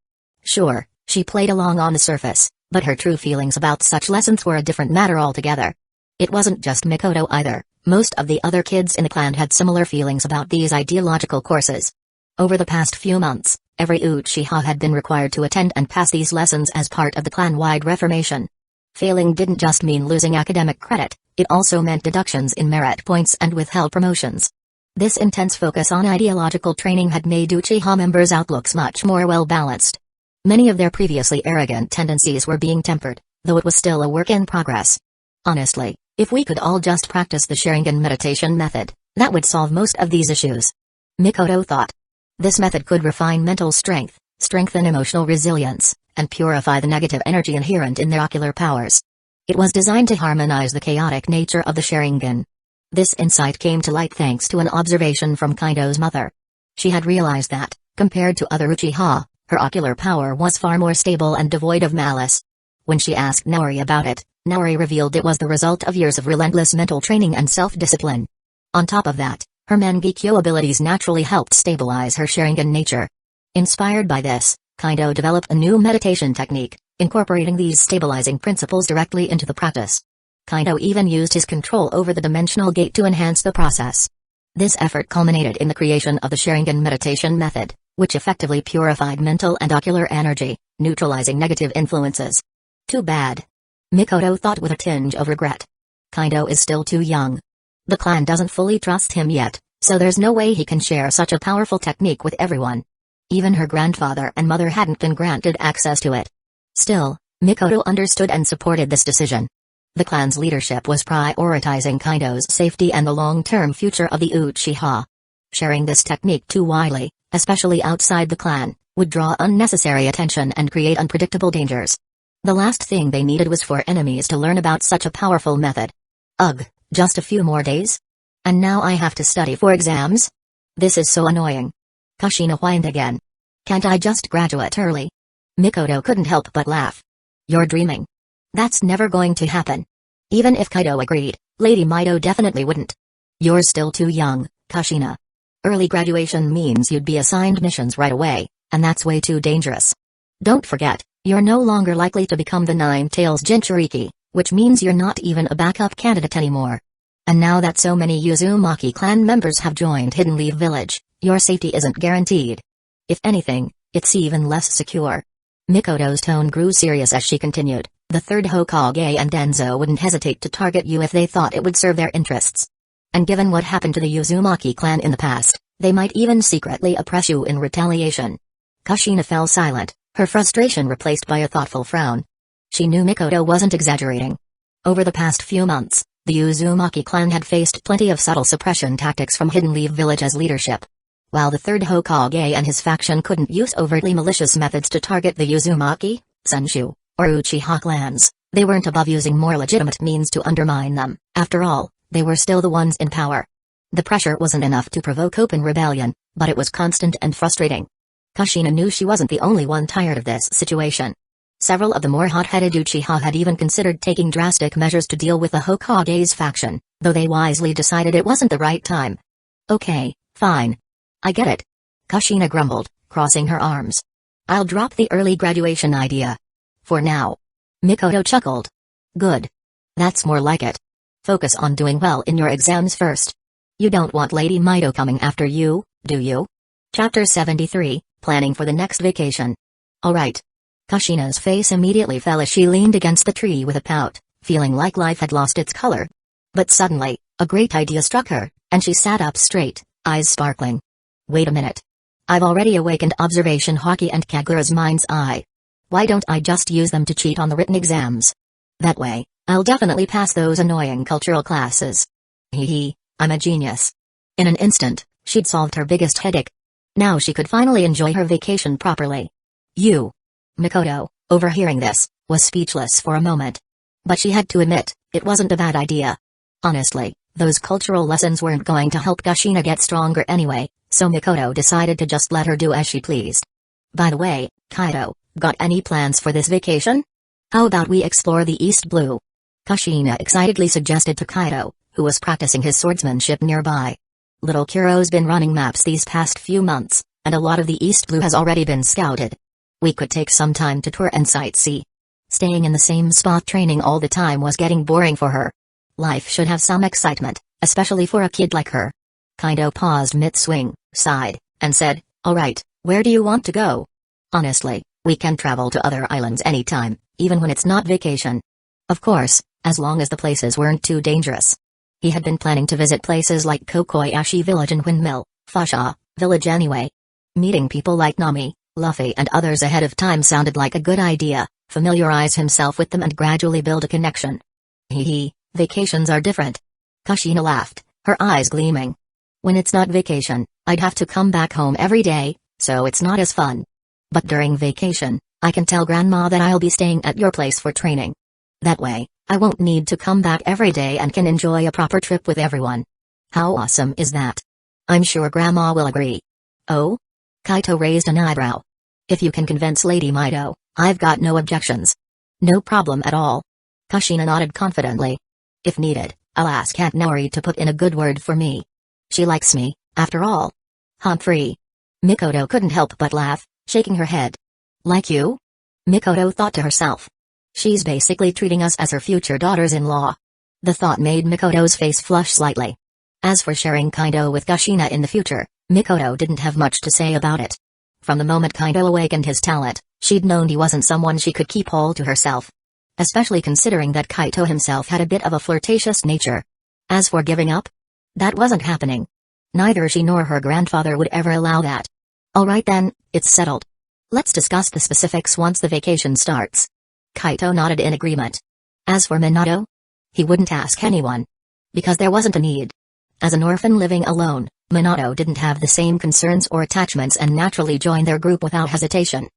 Sure, she played along on the surface, but her true feelings about such lessons were a different matter altogether. It wasn't just Mikoto either, most of the other kids in the clan had similar feelings about these ideological courses. Over the past few months, every Uchiha had been required to attend and pass these lessons as part of the clan-wide reformation. Failing didn't just mean losing academic credit, it also meant deductions in merit points and withheld promotions. This intense focus on ideological training had made Uchiha members' outlooks much more well-balanced. Many of their previously arrogant tendencies were being tempered, though it was still a work in progress. Honestly, if we could all just practice the Sharingan meditation method, that would solve most of these issues. Mikoto thought. This method could refine mental strength, strengthen emotional resilience, and purify the negative energy inherent in their ocular powers. It was designed to harmonize the chaotic nature of the Sharingan. This insight came to light thanks to an observation from Kaido's mother. She had realized that, compared to other Uchiha, Her ocular power was far more stable and devoid of malice. When she asked Naori about it, Naori revealed it was the result of years of relentless mental training and self-discipline. On top of that, her Mangekyō abilities naturally helped stabilize her Sharingan nature. Inspired by this, Kaido developed a new meditation technique, incorporating these stabilizing principles directly into the practice. Kaido even used his control over the dimensional gate to enhance the process. This effort culminated in the creation of the Sharingan meditation method, which effectively purified mental and ocular energy, neutralizing negative influences. Too bad. Mikoto thought with a tinge of regret. Kaido is still too young. The clan doesn't fully trust him yet, so there's no way he can share such a powerful technique with everyone. Even her grandfather and mother hadn't been granted access to it. Still, Mikoto understood and supported this decision. The clan's leadership was prioritizing Kaido's safety and the long-term future of the Uchiha. Sharing this technique too widely, especially outside the clan, would draw unnecessary attention and create unpredictable dangers. The last thing they needed was for enemies to learn about such a powerful method. Ugh, just a few more days? And now I have to study for exams? This is so annoying. Kushina whined again. Can't I just graduate early? Mikoto couldn't help but laugh. You're dreaming. That's never going to happen. Even if Kaido agreed, Lady Mido definitely wouldn't. You're still too young, Kushina. Early graduation means you'd be assigned missions right away, and that's way too dangerous. Don't forget, you're no longer likely to become the Nine-Tails Jinchuriki, which means you're not even a backup candidate anymore. And now that so many Uzumaki clan members have joined Hidden Leaf Village, your safety isn't guaranteed. If anything, it's even less secure. Mikoto's tone grew serious as she continued. The third Hokage and Danzo wouldn't hesitate to target you if they thought it would serve their interests. And given what happened to the Uzumaki clan in the past, they might even secretly oppress you in retaliation. Kushina fell silent, her frustration replaced by a thoughtful frown. She knew Mikoto wasn't exaggerating. Over the past few months, the Uzumaki clan had faced plenty of subtle suppression tactics from Hidden Leaf Village's leadership. While the third Hokage and his faction couldn't use overtly malicious methods to target the Uzumaki, Senshu, or Uchiha clans, they weren't above using more legitimate means to undermine them. After all, they were still the ones in power. The pressure wasn't enough to provoke open rebellion, but it was constant and frustrating. Kushina knew she wasn't the only one tired of this situation. Several of the more hot-headed Uchiha had even considered taking drastic measures to deal with the Hokage's faction, though they wisely decided it wasn't the right time. Okay, fine. I get it. Kushina grumbled, crossing her arms. I'll drop the early graduation idea. For now. Mikoto chuckled. Good. That's more like it. Focus on doing well in your exams first. You don't want Lady Mido coming after you, do you? Chapter 73, Planning for the Next Vacation. Alright. Kushina's face immediately fell as she leaned against the tree with a pout, feeling like life had lost its color. But suddenly, a great idea struck her, and she sat up straight, eyes sparkling. Wait a minute. I've already awakened Observation Haki and Kagura's mind's eye. Why don't I just use them to cheat on the written exams? That way, I'll definitely pass those annoying cultural classes. Hee, I'm a genius. In an instant, she'd solved her biggest headache. Now she could finally enjoy her vacation properly. Mikoto, overhearing this, was speechless for a moment. But she had to admit, it wasn't a bad idea. Honestly, those cultural lessons weren't going to help Kushina get stronger anyway, so Mikoto decided to just let her do as she pleased. By the way, Kaido, got any plans for this vacation? How about we explore the East Blue? Kushina excitedly suggested to Kaido, who was practicing his swordsmanship nearby. Little Kuro's been running maps these past few months, and a lot of the East Blue has already been scouted. We could take some time to tour and sightsee. Staying in the same spot training all the time was getting boring for her. Life should have some excitement, especially for a kid like her. Kaido paused mid-swing, sighed, and said, Alright, where do you want to go? Honestly, we can travel to other islands anytime, even when it's not vacation. Of course, as long as the places weren't too dangerous. He had been planning to visit places like Kokoyashi Village and Windmill, Fasha Village anyway. Meeting people like Nami, Luffy and others ahead of time sounded like a good idea, familiarize himself with them and gradually build a connection. Vacations are different. Kushina laughed, her eyes gleaming. When it's not vacation, I'd have to come back home every day, so it's not as fun. But during vacation, I can tell Grandma that I'll be staying at your place for training. That way, I won't need to come back every day and can enjoy a proper trip with everyone. How awesome is that? I'm sure Grandma will agree. Oh? Kaito raised an eyebrow. If you can convince Lady Mido, I've got no objections. No problem at all. Kushina nodded confidently. If needed, I'll ask Aunt Nori to put in a good word for me. She likes me, after all. Humphrey. Mikoto couldn't help but laugh, shaking her head. Like you? Mikoto thought to herself. She's basically treating us as her future daughters-in-law. The thought made Mikoto's face flush slightly. As for sharing Kaido with Kushina in the future, Mikoto didn't have much to say about it. From the moment Kaido awakened his talent, she'd known he wasn't someone she could keep all to herself. Especially considering that Kaito himself had a bit of a flirtatious nature. As for giving up? That wasn't happening. Neither she nor her grandfather would ever allow that. Alright then, it's settled. Let's discuss the specifics once the vacation starts. Kaito nodded in agreement. As for Minato? He wouldn't ask anyone. Because there wasn't a need. As an orphan living alone, Minato didn't have the same concerns or attachments and naturally joined their group without hesitation.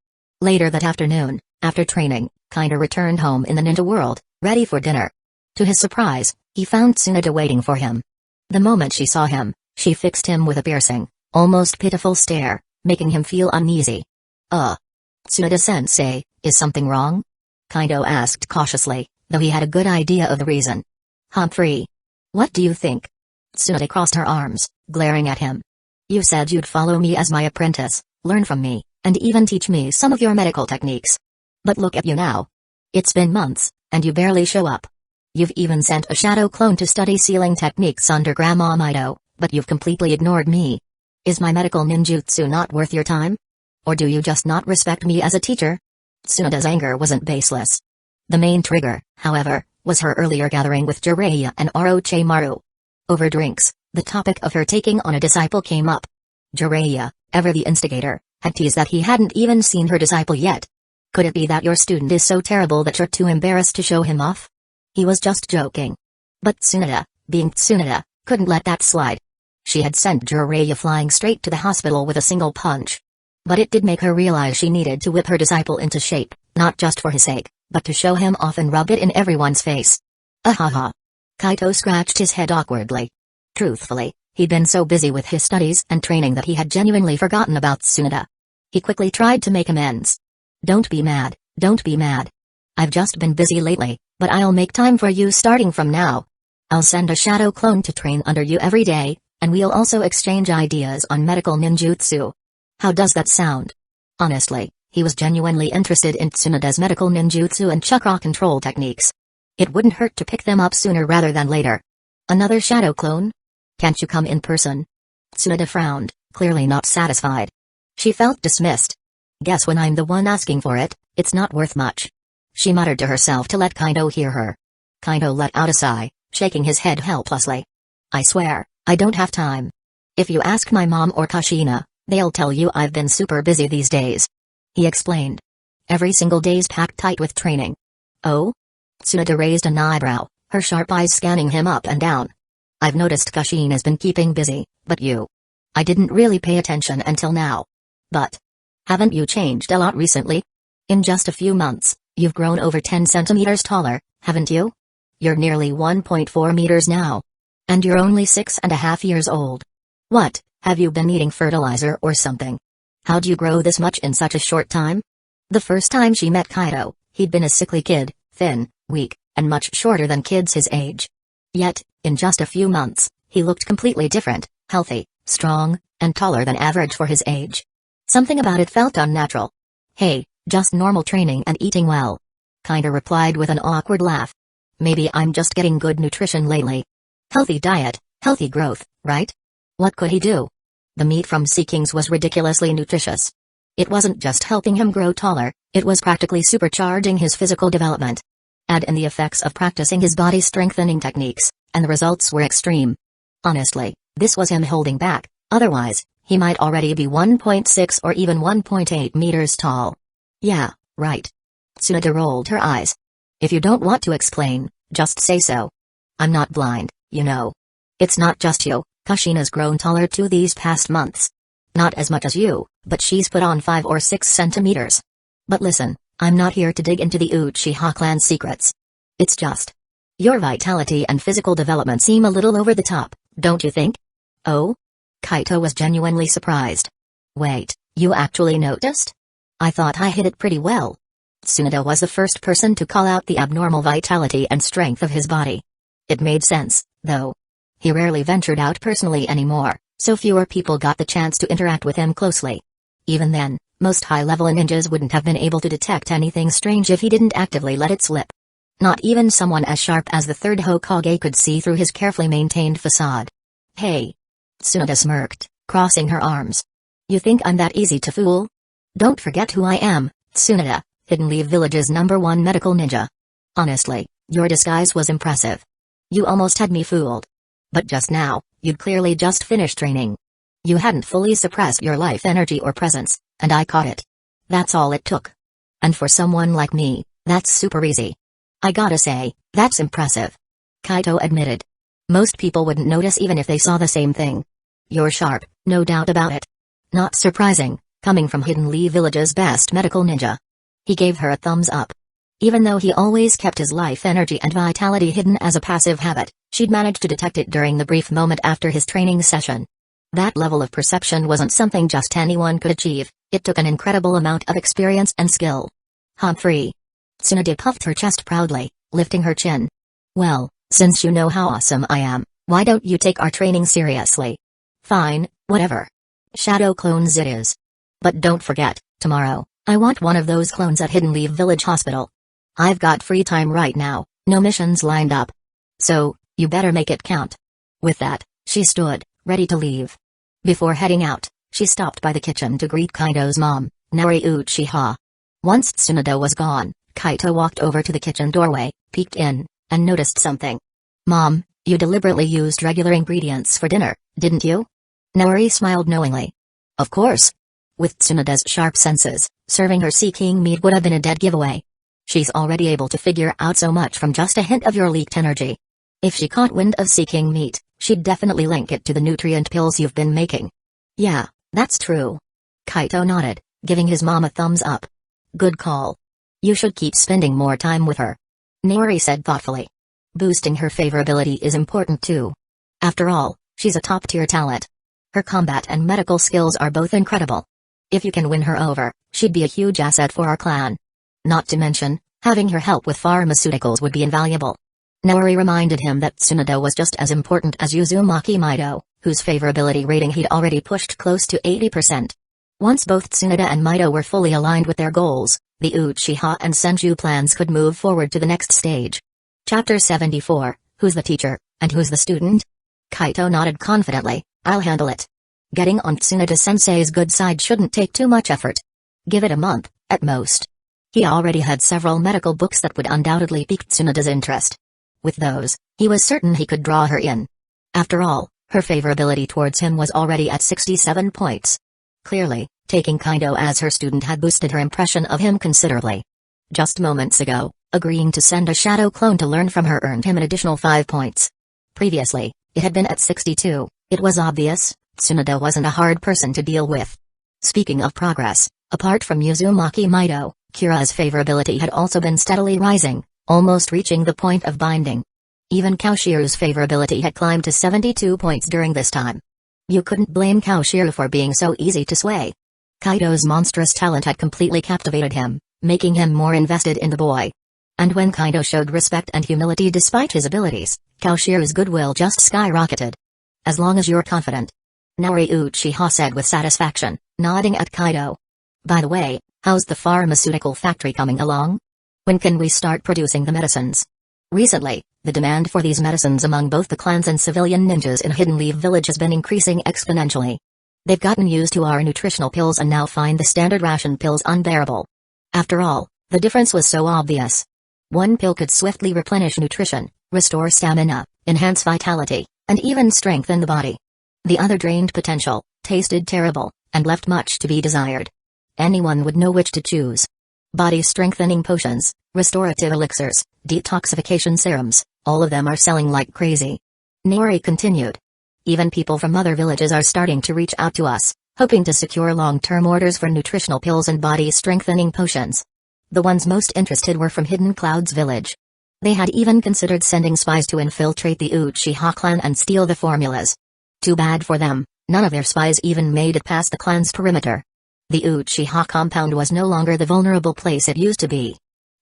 Later that afternoon, after training, Kaido returned home in the ninja world, ready for dinner. To his surprise, he found Tsunade waiting for him. The moment she saw him, she fixed him with a piercing, almost pitiful stare, making him feel uneasy. Tsunade-sensei, is something wrong? Kaido asked cautiously, though he had a good idea of the reason. Humphrey. What do you think? Tsunade crossed her arms, glaring at him. You said you'd follow me as my apprentice, learn from me, and even teach me some of your medical techniques. But look at you now. It's been months, and you barely show up. You've even sent a shadow clone to study sealing techniques under Grandma Mido, but you've completely ignored me. Is my medical ninjutsu not worth your time? Or do you just not respect me as a teacher? Tsunade's anger wasn't baseless. The main trigger, however, was her earlier gathering with Jiraiya and Orochimaru. Over drinks, the topic of her taking on a disciple came up. Jiraiya, ever the instigator, had teased that he hadn't even seen her disciple yet. Could it be that your student is so terrible that you're too embarrassed to show him off? He was just joking. But Tsunade, being Tsunade, couldn't let that slide. She had sent Jiraiya flying straight to the hospital with a single punch. But it did make her realize she needed to whip her disciple into shape, not just for his sake, but to show him off and rub it in everyone's face. Ahaha. Kaito scratched his head awkwardly. Truthfully, he'd been so busy with his studies and training that he had genuinely forgotten about Tsunade. He quickly tried to make amends. Don't be mad, don't be mad. I've just been busy lately, but I'll make time for you starting from now. I'll send a shadow clone to train under you every day, and we'll also exchange ideas on medical ninjutsu. How does that sound? Honestly, he was genuinely interested in Tsunade's medical ninjutsu and chakra control techniques. It wouldn't hurt to pick them up sooner rather than later. Another shadow clone? Can't you come in person? Tsunade frowned, clearly not satisfied. She felt dismissed. Guess when I'm the one asking for it, it's not worth much. She muttered to herself to let Kaido hear her. Kaido let out a sigh, shaking his head helplessly. I swear, I don't have time. If you ask my mom or Kushina, they'll tell you I've been super busy these days. He explained. Every single day's packed tight with training. Oh? Tsunade raised an eyebrow, her sharp eyes scanning him up and down. I've noticed Kushina's been keeping busy, but you. I didn't really pay attention until now. But haven't you changed a lot recently? In just a few months, you've grown over 10 centimeters taller, haven't you? You're nearly 1.4 meters now. And you're only 6.5 years old. What, have you been eating fertilizer or something? How'd you grow this much in such a short time? The first time she met Kaido, he'd been a sickly kid, thin, weak, and much shorter than kids his age. Yet, in just a few months, he looked completely different, healthy, strong, and taller than average for his age. Something about it felt unnatural. Hey, just normal training and eating well. Kaido replied with an awkward laugh. Maybe I'm just getting good nutrition lately. Healthy diet, healthy growth, right? What could he do? The meat from Sea Kings was ridiculously nutritious. It wasn't just helping him grow taller, it was practically supercharging his physical development. Add in the effects of practicing his body strengthening techniques, and the results were extreme. Honestly, this was him holding back, otherwise, he might already be 1.6 or even 1.8 meters tall. Yeah, right. Tsunade rolled her eyes. If you don't want to explain, just say so. I'm not blind, you know. It's not just you, Kushina's grown taller too these past months. Not as much as you, but she's put on 5 or 6 centimeters. But listen, I'm not here to dig into the Uchiha clan's secrets. It's just, your vitality and physical development seem a little over the top, don't you think? Oh? Kaito was genuinely surprised. Wait, you actually noticed? I thought I hid it pretty well. Tsunade was the first person to call out the abnormal vitality and strength of his body. It made sense, though. He rarely ventured out personally anymore, so fewer people got the chance to interact with him closely. Even then, most high-level ninjas wouldn't have been able to detect anything strange if he didn't actively let it slip. Not even someone as sharp as the third Hokage could see through his carefully maintained facade. Hey! Tsunade smirked, crossing her arms. You think I'm that easy to fool? Don't forget who I am, Tsunade, Hidden Leaf Village's #1 medical ninja. Honestly, your disguise was impressive. You almost had me fooled. But just now, you'd clearly just finished training. You hadn't fully suppressed your life energy or presence, and I caught it. That's all it took. And for someone like me, that's super easy. I gotta say, that's impressive. Kaito admitted. Most people wouldn't notice even if they saw the same thing. You're sharp, no doubt about it. Not surprising, coming from Hidden Leaf Village's best medical ninja. He gave her a thumbs up. Even though he always kept his life energy and vitality hidden as a passive habit, she'd managed to detect it during the brief moment after his training session. That level of perception wasn't something just anyone could achieve, it took an incredible amount of experience and skill. Humphrey. Tsunade puffed her chest proudly, lifting her chin. Well, since you know how awesome I am, why don't you take our training seriously? Fine, whatever. Shadow clones it is. But don't forget, tomorrow, I want one of those clones at Hidden Leaf Village Hospital. I've got free time right now, no missions lined up. So, you better make it count. With that, she stood, ready to leave. Before heading out, she stopped by the kitchen to greet Kaito's mom, Naori Uchiha. Once Tsunade was gone, Kaito walked over to the kitchen doorway, peeked in, and noticed something. Mom, you deliberately used regular ingredients for dinner, didn't you? Naori smiled knowingly. Of course. With Tsunade's sharp senses, serving her seeking meat would have been a dead giveaway. She's already able to figure out so much from just a hint of your leaked energy. If she caught wind of seeking meat, she'd definitely link it to the nutrient pills you've been making. Yeah, that's true. Kaito nodded, giving his mom a thumbs up. Good call. You should keep spending more time with her. Naori said thoughtfully. Boosting her favorability is important too. After all, she's a top-tier talent. Her combat and medical skills are both incredible. If you can win her over, she'd be a huge asset for our clan. Not to mention, having her help with pharmaceuticals would be invaluable. Naori reminded him that Tsunade was just as important as Uzumaki Mido, whose favorability rating he'd already pushed close to 80%. Once both Tsunade and Mido were fully aligned with their goals, the Uchiha and Senju plans could move forward to the next stage. Chapter 74, Who's the teacher, and who's the student? Kaito nodded confidently, I'll handle it. Getting on Tsunade-sensei's good side shouldn't take too much effort. Give it a month, at most. He already had several medical books that would undoubtedly pique Tsunade's interest. With those, he was certain he could draw her in. After all, her favorability towards him was already at 67 points. Clearly, taking Kaito as her student had boosted her impression of him considerably. Just moments ago, agreeing to send a shadow clone to learn from her earned him an additional 5 points. Previously, it had been at 62, it was obvious, Tsunade wasn't a hard person to deal with. Speaking of progress, apart from Uzumaki Mido, Kira's favorability had also been steadily rising, almost reaching the point of binding. Even Kaoshiru's favorability had climbed to 72 points during this time. You couldn't blame Kaoshiru for being so easy to sway. Kaito's monstrous talent had completely captivated him, making him more invested in the boy. And when Kaito showed respect and humility despite his abilities, Kaoshiru's goodwill just skyrocketed. As long as you're confident. Naori Uchiha said with satisfaction, nodding at Kaito. By the way, how's the pharmaceutical factory coming along? When can we start producing the medicines? Recently, the demand for these medicines among both the clans and civilian ninjas in Hidden Leaf Village has been increasing exponentially. They've gotten used to our nutritional pills and now find the standard ration pills unbearable. After all, the difference was so obvious. One pill could swiftly replenish nutrition, restore stamina, enhance vitality, and even strengthen the body. The other drained potential, tasted terrible, and left much to be desired. Anyone would know which to choose. Body-strengthening potions, restorative elixirs, detoxification serums, all of them are selling like crazy. Naori continued. Even people from other villages are starting to reach out to us, hoping to secure long-term orders for nutritional pills and body-strengthening potions. The ones most interested were from Hidden Cloud's village. They had even considered sending spies to infiltrate the Uchiha clan and steal the formulas. Too bad for them, none of their spies even made it past the clan's perimeter. The Uchiha compound was no longer the vulnerable place it used to be.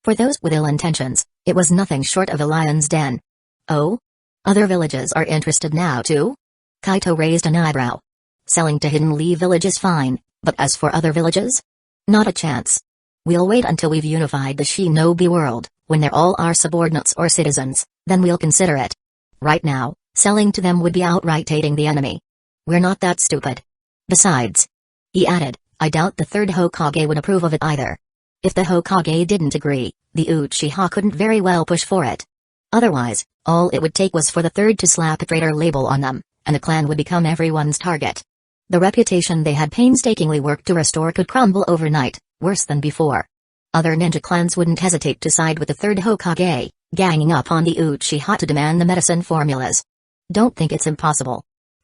For those with ill intentions, it was nothing short of a lion's den. Oh? Other villages are interested now too? Kaito raised an eyebrow. Selling to Hidden Lee village is fine, but as for other villages? Not a chance. We'll wait until we've unified the shinobi world, when they're all our subordinates or citizens, then we'll consider it. Right now, selling to them would be outright aiding the enemy. We're not that stupid. Besides, he added, I doubt the third Hokage would approve of it either. If the Hokage didn't agree, the Uchiha couldn't very well push for it. Otherwise, all it would take was for the third to slap a traitor label on them, and the clan would become everyone's target. The reputation they had painstakingly worked to restore could crumble overnight, worse than before. Other ninja clans wouldn't hesitate to side with the third Hokage, ganging up on the Uchiha to demand the medicine formulas. Don't think it's impossible.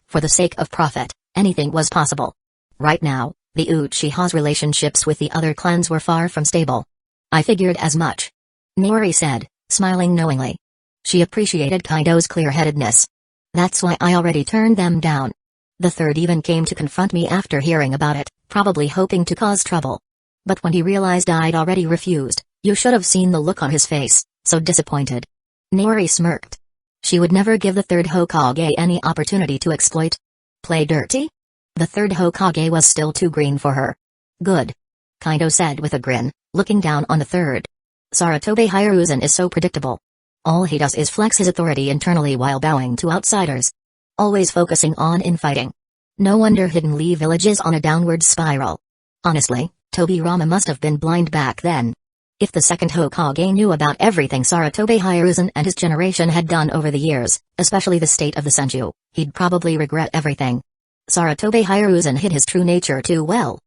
For the sake of profit, anything was possible. Right now, the Uchiha's relationships with the other clans were far from stable. I figured as much. Naori said, smiling knowingly. She appreciated Kaido's clear-headedness. That's why I already turned them down. The third even came to confront me after hearing about it, probably hoping to cause trouble. But when he realized I'd already refused, you should have seen the look on his face, so disappointed. Naori smirked. She would never give the third Hokage any opportunity to exploit. Play dirty? The third Hokage was still too green for her. Good. Kaido said with a grin, looking down on the third. Sarutobi Hiruzen is so predictable. All he does is flex his authority internally while bowing to outsiders. Always focusing on infighting. No wonder Hidden Lee village is on a downward spiral. Honestly, Tobirama must have been blind back then. If the second Hokage knew about everything Sarutobi Hiruzen and his generation had done over the years, especially the state of the Senju, he'd probably regret everything. Sarutobi Hiruzen hid his true nature too well.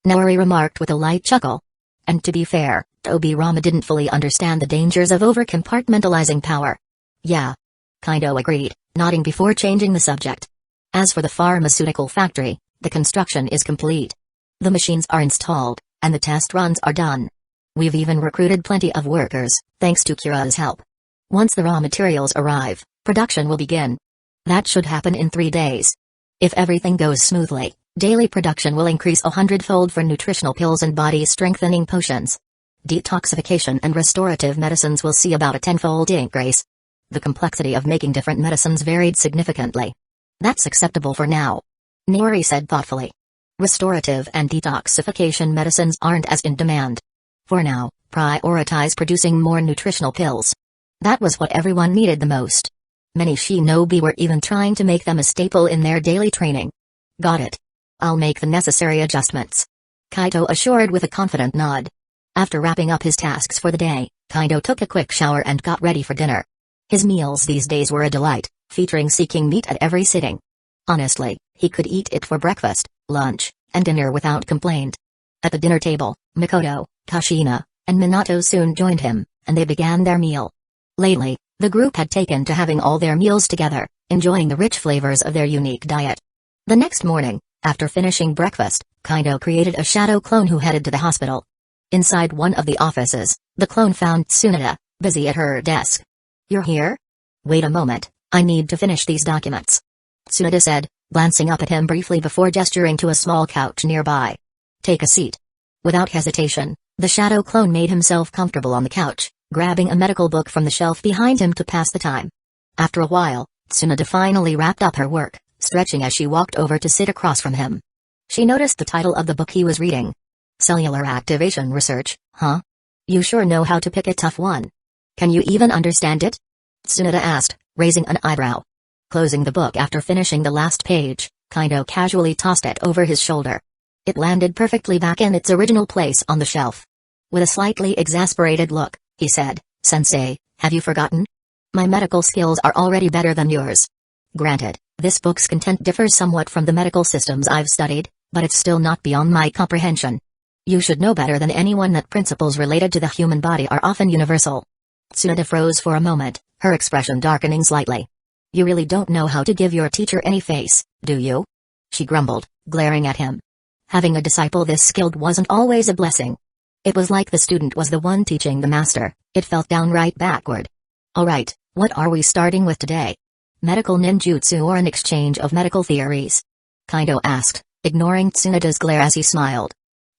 Naori remarked with a light chuckle. And to be fair, Tobirama didn't fully understand the dangers of over-compartmentalizing power. Yeah. Kaido agreed, nodding before changing the subject. As for the pharmaceutical factory, the construction is complete. The machines are installed, and the test runs are done. We've even recruited plenty of workers, thanks to Kira's help. Once the raw materials arrive, production will begin. That should happen in 3 days. If everything goes smoothly, daily production will increase 100-fold for nutritional pills and body-strengthening potions. Detoxification and restorative medicines will see about a 10-fold increase. The complexity of making different medicines varied significantly. That's acceptable for now. Naori said thoughtfully. Restorative and detoxification medicines aren't as in demand. For now, prioritize producing more nutritional pills. That was what everyone needed the most. Many shinobi were even trying to make them a staple in their daily training. Got it. I'll make the necessary adjustments. Kaito assured with a confident nod. After wrapping up his tasks for the day, Kaido took a quick shower and got ready for dinner. His meals these days were a delight, featuring seeking meat at every sitting. Honestly, he could eat it for breakfast, lunch, and dinner without complaint. At the dinner table, Mikoto, Kushina, and Minato soon joined him, and they began their meal. Lately, the group had taken to having all their meals together, enjoying the rich flavors of their unique diet. The next morning, after finishing breakfast, Kaido created a shadow clone who headed to the hospital. Inside one of the offices, the clone found Tsunade, busy at her desk. You're here? Wait a moment, I need to finish these documents. Tsunade said, glancing up at him briefly before gesturing to a small couch nearby. Take a seat. Without hesitation, the shadow clone made himself comfortable on the couch, grabbing a medical book from the shelf behind him to pass the time. After a while, Tsunade finally wrapped up her work, stretching as she walked over to sit across from him. She noticed the title of the book he was reading. Cellular Activation Research, huh? You sure know how to pick a tough one. Can you even understand it? Tsunade asked, raising an eyebrow. Closing the book after finishing the last page, Kaido casually tossed it over his shoulder. It landed perfectly back in its original place on the shelf. With a slightly exasperated look, he said, Sensei, have you forgotten? My medical skills are already better than yours. Granted, this book's content differs somewhat from the medical systems I've studied, but it's still not beyond my comprehension. You should know better than anyone that principles related to the human body are often universal. Tsunade froze for a moment, her expression darkening slightly. You really don't know how to give your teacher any face, do you? She grumbled, glaring at him. Having a disciple this skilled wasn't always a blessing. It was like the student was the one teaching the master, it felt downright backward. Alright, what are we starting with today? Medical ninjutsu or an exchange of medical theories? Kaido asked, ignoring Tsunade's glare as he smiled.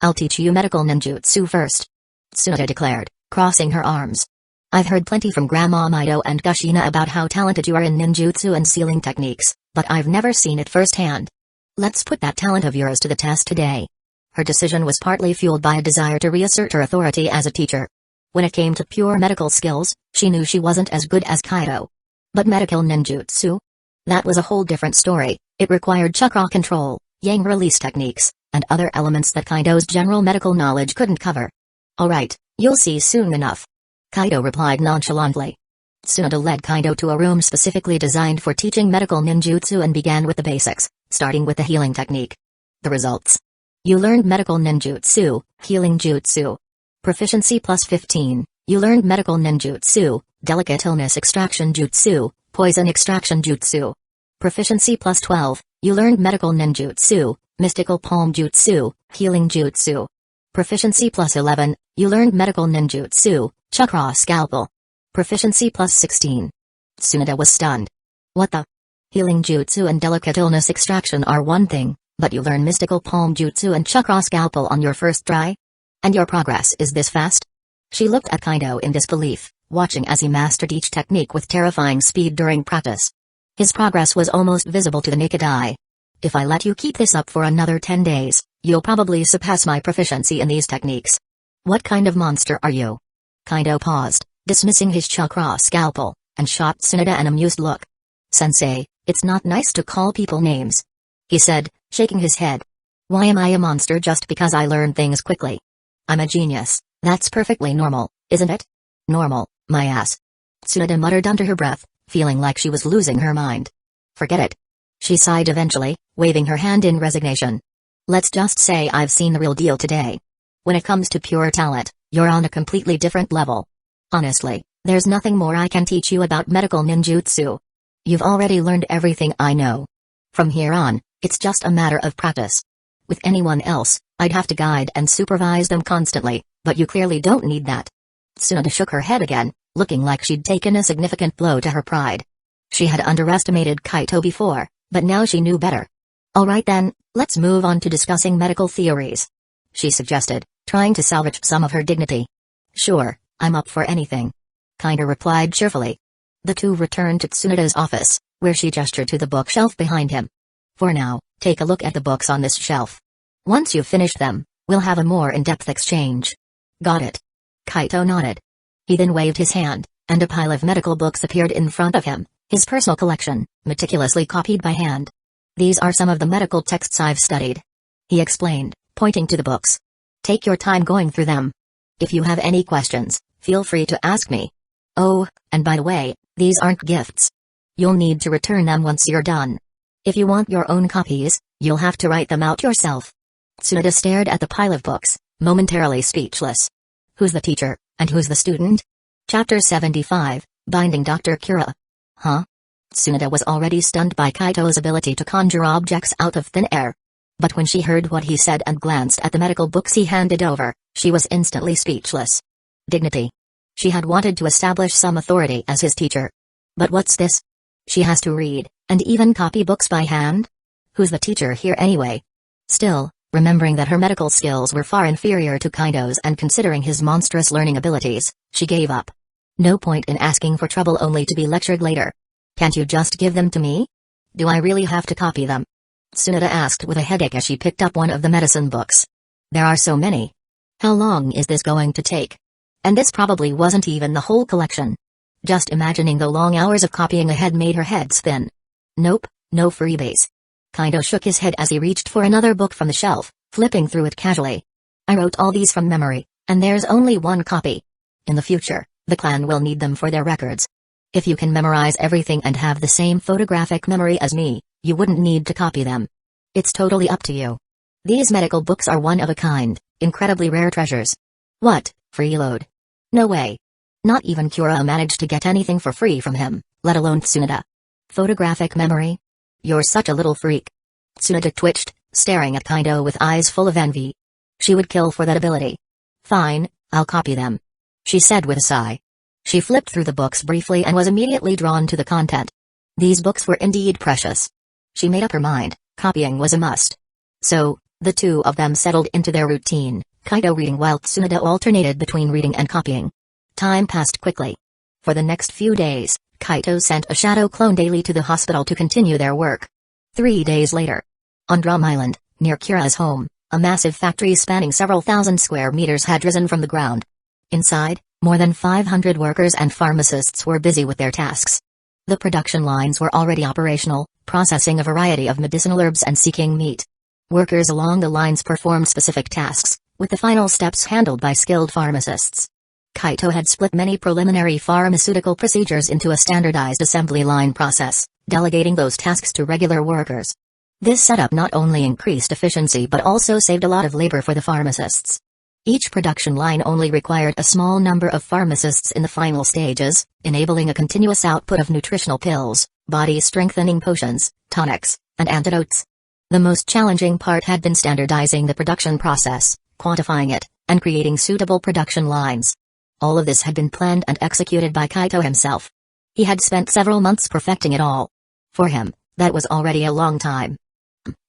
I'll teach you medical ninjutsu first," Tsunade declared, crossing her arms. "I've heard plenty from Grandma Mido and Kushina about how talented you are in ninjutsu and sealing techniques, but I've never seen it firsthand. Let's put that talent of yours to the test today." Her decision was partly fueled by a desire to reassert her authority as a teacher. When it came to pure medical skills, she knew she wasn't as good as Kaido. But medical ninjutsu? That was a whole different story. It required chakra control, yang release techniques, and other elements that Kaido's general medical knowledge couldn't cover. "Alright, you'll see soon enough," Kaido replied nonchalantly. Tsunade led Kaido to a room specifically designed for teaching medical ninjutsu and began with the basics, starting with the healing technique. The results. You learned medical ninjutsu, healing jutsu. Proficiency plus 15, you learned medical ninjutsu, delicate illness extraction jutsu, poison extraction jutsu. Proficiency plus 12, you learned medical ninjutsu, mystical palm jutsu, healing jutsu. Proficiency plus 11, you learned medical ninjutsu, chakra scalpel. Proficiency plus 16. Tsunade was stunned. What the? Healing jutsu and delicate illness extraction are one thing, but you learn mystical palm jutsu and chakra scalpel on your first try? And your progress is this fast? She looked at Kaido in disbelief, watching as he mastered each technique with terrifying speed during practice. His progress was almost visible to the naked eye. If I let you keep this up for another 10 days, you'll probably surpass my proficiency in these techniques. What kind of monster are you? Kaido paused, dismissing his chakra scalpel, and shot Tsunade an amused look. Sensei, it's not nice to call people names, he said, shaking his head. Why am I a monster just because I learn things quickly? I'm a genius, that's perfectly normal, isn't it? Normal, my ass. Tsunade muttered under her breath, feeling like she was losing her mind. Forget it. She sighed eventually, waving her hand in resignation. Let's just say I've seen the real deal today. When it comes to pure talent, you're on a completely different level. Honestly, there's nothing more I can teach you about medical ninjutsu. You've already learned everything I know. From here on, it's just a matter of practice. With anyone else, I'd have to guide and supervise them constantly, but you clearly don't need that. Tsunade shook her head again, looking like she'd taken a significant blow to her pride. She had underestimated Kaito before, but now she knew better. Alright then, let's move on to discussing medical theories, she suggested, trying to salvage some of her dignity. Sure, I'm up for anything, Kaido replied cheerfully. The two returned to Tsunade's office, where she gestured to the bookshelf behind him. For now, take a look at the books on this shelf. Once you've finished them, we'll have a more in-depth exchange. Got it? Kaito nodded. He then waved his hand, and a pile of medical books appeared in front of him, his personal collection, meticulously copied by hand. These are some of the medical texts I've studied, he explained, pointing to the books. Take your time going through them. If you have any questions, feel free to ask me. Oh, and by the way, these aren't gifts. You'll need to return them once you're done. If you want your own copies, you'll have to write them out yourself. Tsunade stared at the pile of books, momentarily speechless. Who's the teacher, and who's the student? Chapter 75, Binding Dr. Kira. Huh? Tsunade was already stunned by Kaito's ability to conjure objects out of thin air. But when she heard what he said and glanced at the medical books he handed over, she was instantly speechless. Dignity. She had wanted to establish some authority as his teacher. But what's this? She has to read, and even copy books by hand? Who's the teacher here anyway? Still, remembering that her medical skills were far inferior to Kaido's and considering his monstrous learning abilities, she gave up. No point in asking for trouble only to be lectured later. Can't you just give them to me? Do I really have to copy them? Tsunade asked with a headache as she picked up one of the medicine books. There are so many. How long is this going to take? And this probably wasn't even the whole collection. Just imagining the long hours of copying ahead made her head spin. Nope, no freebies. Kaido shook his head as he reached for another book from the shelf, flipping through it casually. I wrote all these from memory, and there's only one copy. In the future, the clan will need them for their records. If you can memorize everything and have the same photographic memory as me, you wouldn't need to copy them. It's totally up to you. These medical books are one of a kind, incredibly rare treasures. What, freeload? No way. Not even Kura managed to get anything for free from him, let alone Tsunade. Photographic memory? You're such a little freak. Tsunade twitched, staring at Kaido with eyes full of envy. She would kill for that ability. Fine, I'll copy them, she said with a sigh. She flipped through the books briefly and was immediately drawn to the content. These books were indeed precious. She made up her mind, copying was a must. So, The two of them settled into their routine, Kaito reading while Tsunade alternated between reading and copying. Time passed quickly. For the next few days, Kaito sent a shadow clone daily to the hospital to continue their work. 3 days later. On Drum Island, near Kira's home, a massive factory spanning several thousand square meters had risen from the ground. Inside, more than 500 workers and pharmacists were busy with their tasks. The production lines were already operational, processing a variety of medicinal herbs and seeking meat. Workers along the lines performed specific tasks, with the final steps handled by skilled pharmacists. Kaito had split many preliminary pharmaceutical procedures into a standardized assembly line process, delegating those tasks to regular workers. This setup not only increased efficiency but also saved a lot of labor for the pharmacists. Each production line only required a small number of pharmacists in the final stages, enabling a continuous output of nutritional pills, body-strengthening potions, tonics, and antidotes. The most challenging part had been standardizing the production process, quantifying it, and creating suitable production lines. All of this had been planned and executed by Kaito himself. He had spent several months perfecting it all. For him, that was already a long time.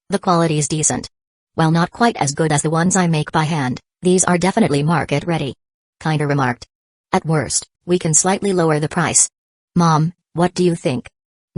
The quality's decent. While not quite as good as the ones I make by hand, these are definitely market-ready. Kaito remarked. At worst, we can slightly lower the price. Mom, what do you think?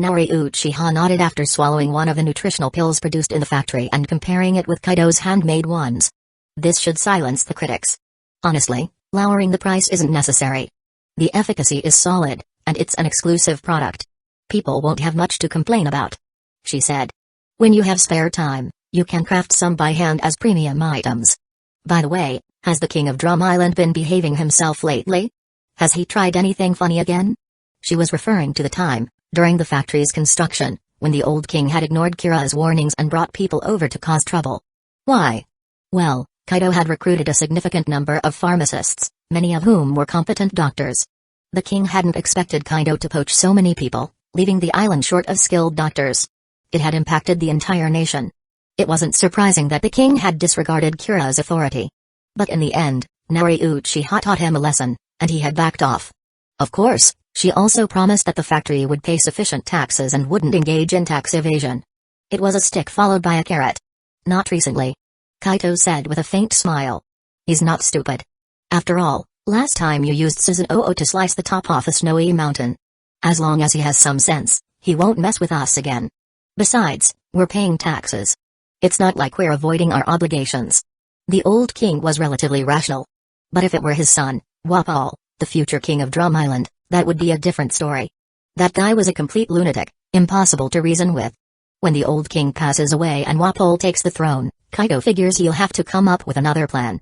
Naori Uchiha nodded after swallowing one of the nutritional pills produced in the factory and comparing it with Kaito's handmade ones. This should silence the critics. Honestly, lowering the price isn't necessary. The efficacy is solid, and it's an exclusive product. People won't have much to complain about. She said. When you have spare time, you can craft some by hand as premium items. By the way, has the King of Drum Island been behaving himself lately? Has he tried anything funny again? She was referring to the time, during the factory's construction, when the old king had ignored Kira's warnings and brought people over to cause trouble. Why? Well, Kaito had recruited a significant number of pharmacists, many of whom were competent doctors. The king hadn't expected Kaito to poach so many people, leaving the island short of skilled doctors. It had impacted the entire nation. It wasn't surprising that the king had disregarded Kira's authority. But in the end, Naori Uchiha taught him a lesson, and he had backed off. Of course, she also promised that the factory would pay sufficient taxes and wouldn't engage in tax evasion. It was a stick followed by a carrot. Not recently. Kaito said with a faint smile. He's not stupid. After all, last time you used Suzuno to slice the top off a snowy mountain. As long as he has some sense, he won't mess with us again. Besides, we're paying taxes. It's not like we're avoiding our obligations. The old king was relatively rational. But if it were his son, Wapol, the future king of Drum Island, that would be a different story. That guy was a complete lunatic, impossible to reason with. When the old king passes away and Wapol takes the throne, Kaito figures he'll have to come up with another plan.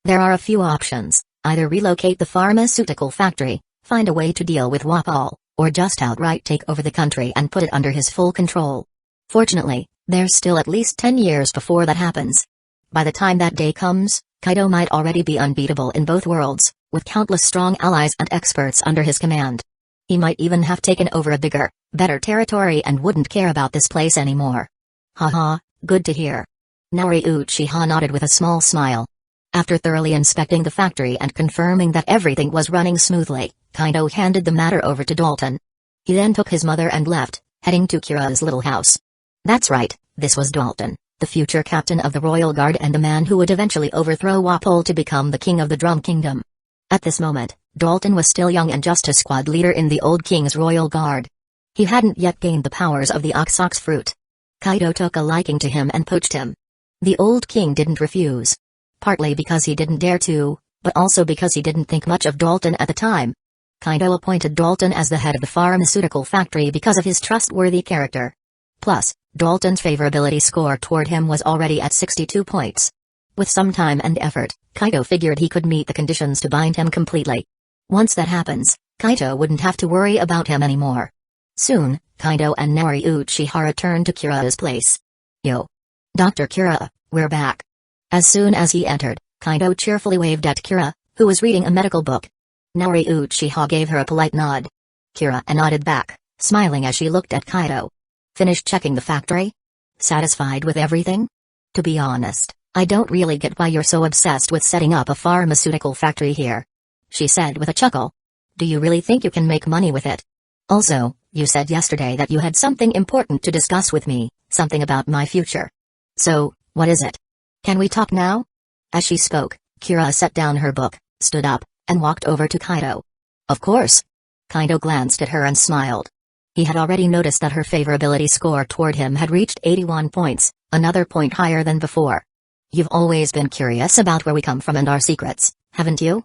There are a few options, either relocate the pharmaceutical factory, find a way to deal with Wapol, or just outright take over the country and put it under his full control. Fortunately, there's still at least 10 years before that happens. By the time that day comes, Kaito might already be unbeatable in both worlds, with countless strong allies and experts under his command. He might even have taken over a bigger, better territory and wouldn't care about this place anymore. Haha, good to hear. Naori Uchiha nodded with a small smile. After thoroughly inspecting the factory and confirming that everything was running smoothly, Kaito handed the matter over to Dalton. He then took his mother and left, heading to Kira's little house. That's right, this was Dalton, the future captain of the Royal Guard and the man who would eventually overthrow Wapol to become the king of the Drum Kingdom. At this moment, Dalton was still young and just a squad leader in the old king's Royal Guard. He hadn't yet gained the powers of the Ox fruit. Kaito took a liking to him and poached him. The old king didn't refuse. Partly because he didn't dare to, but also because he didn't think much of Dalton at the time. Kaito appointed Dalton as the head of the pharmaceutical factory because of his trustworthy character. Plus, Dalton's favorability score toward him was already at 62 points. With some time and effort, Kaito figured he could meet the conditions to bind him completely. Once that happens, Kaito wouldn't have to worry about him anymore. Soon, Kaito and Naori Uchiha returned to Kira's place. Yo. Dr. Kira, we're back. As soon as he entered, Kaito cheerfully waved at Kira, who was reading a medical book. Naori Uchiha gave her a polite nod. Kira nodded back, smiling as she looked at Kaito. Finished checking the factory? Satisfied with everything? To be honest, I don't really get why you're so obsessed with setting up a pharmaceutical factory here. She said with a chuckle. Do you really think you can make money with it? Also, you said yesterday that you had something important to discuss with me, something about my future. So, what is it? Can we talk now? As she spoke, Kira set down her book, stood up, and walked over to Kaido. Of course. Kaido glanced at her and smiled. He had already noticed that her favorability score toward him had reached 81 points, another point higher than before. You've always been curious about where we come from and our secrets, haven't you?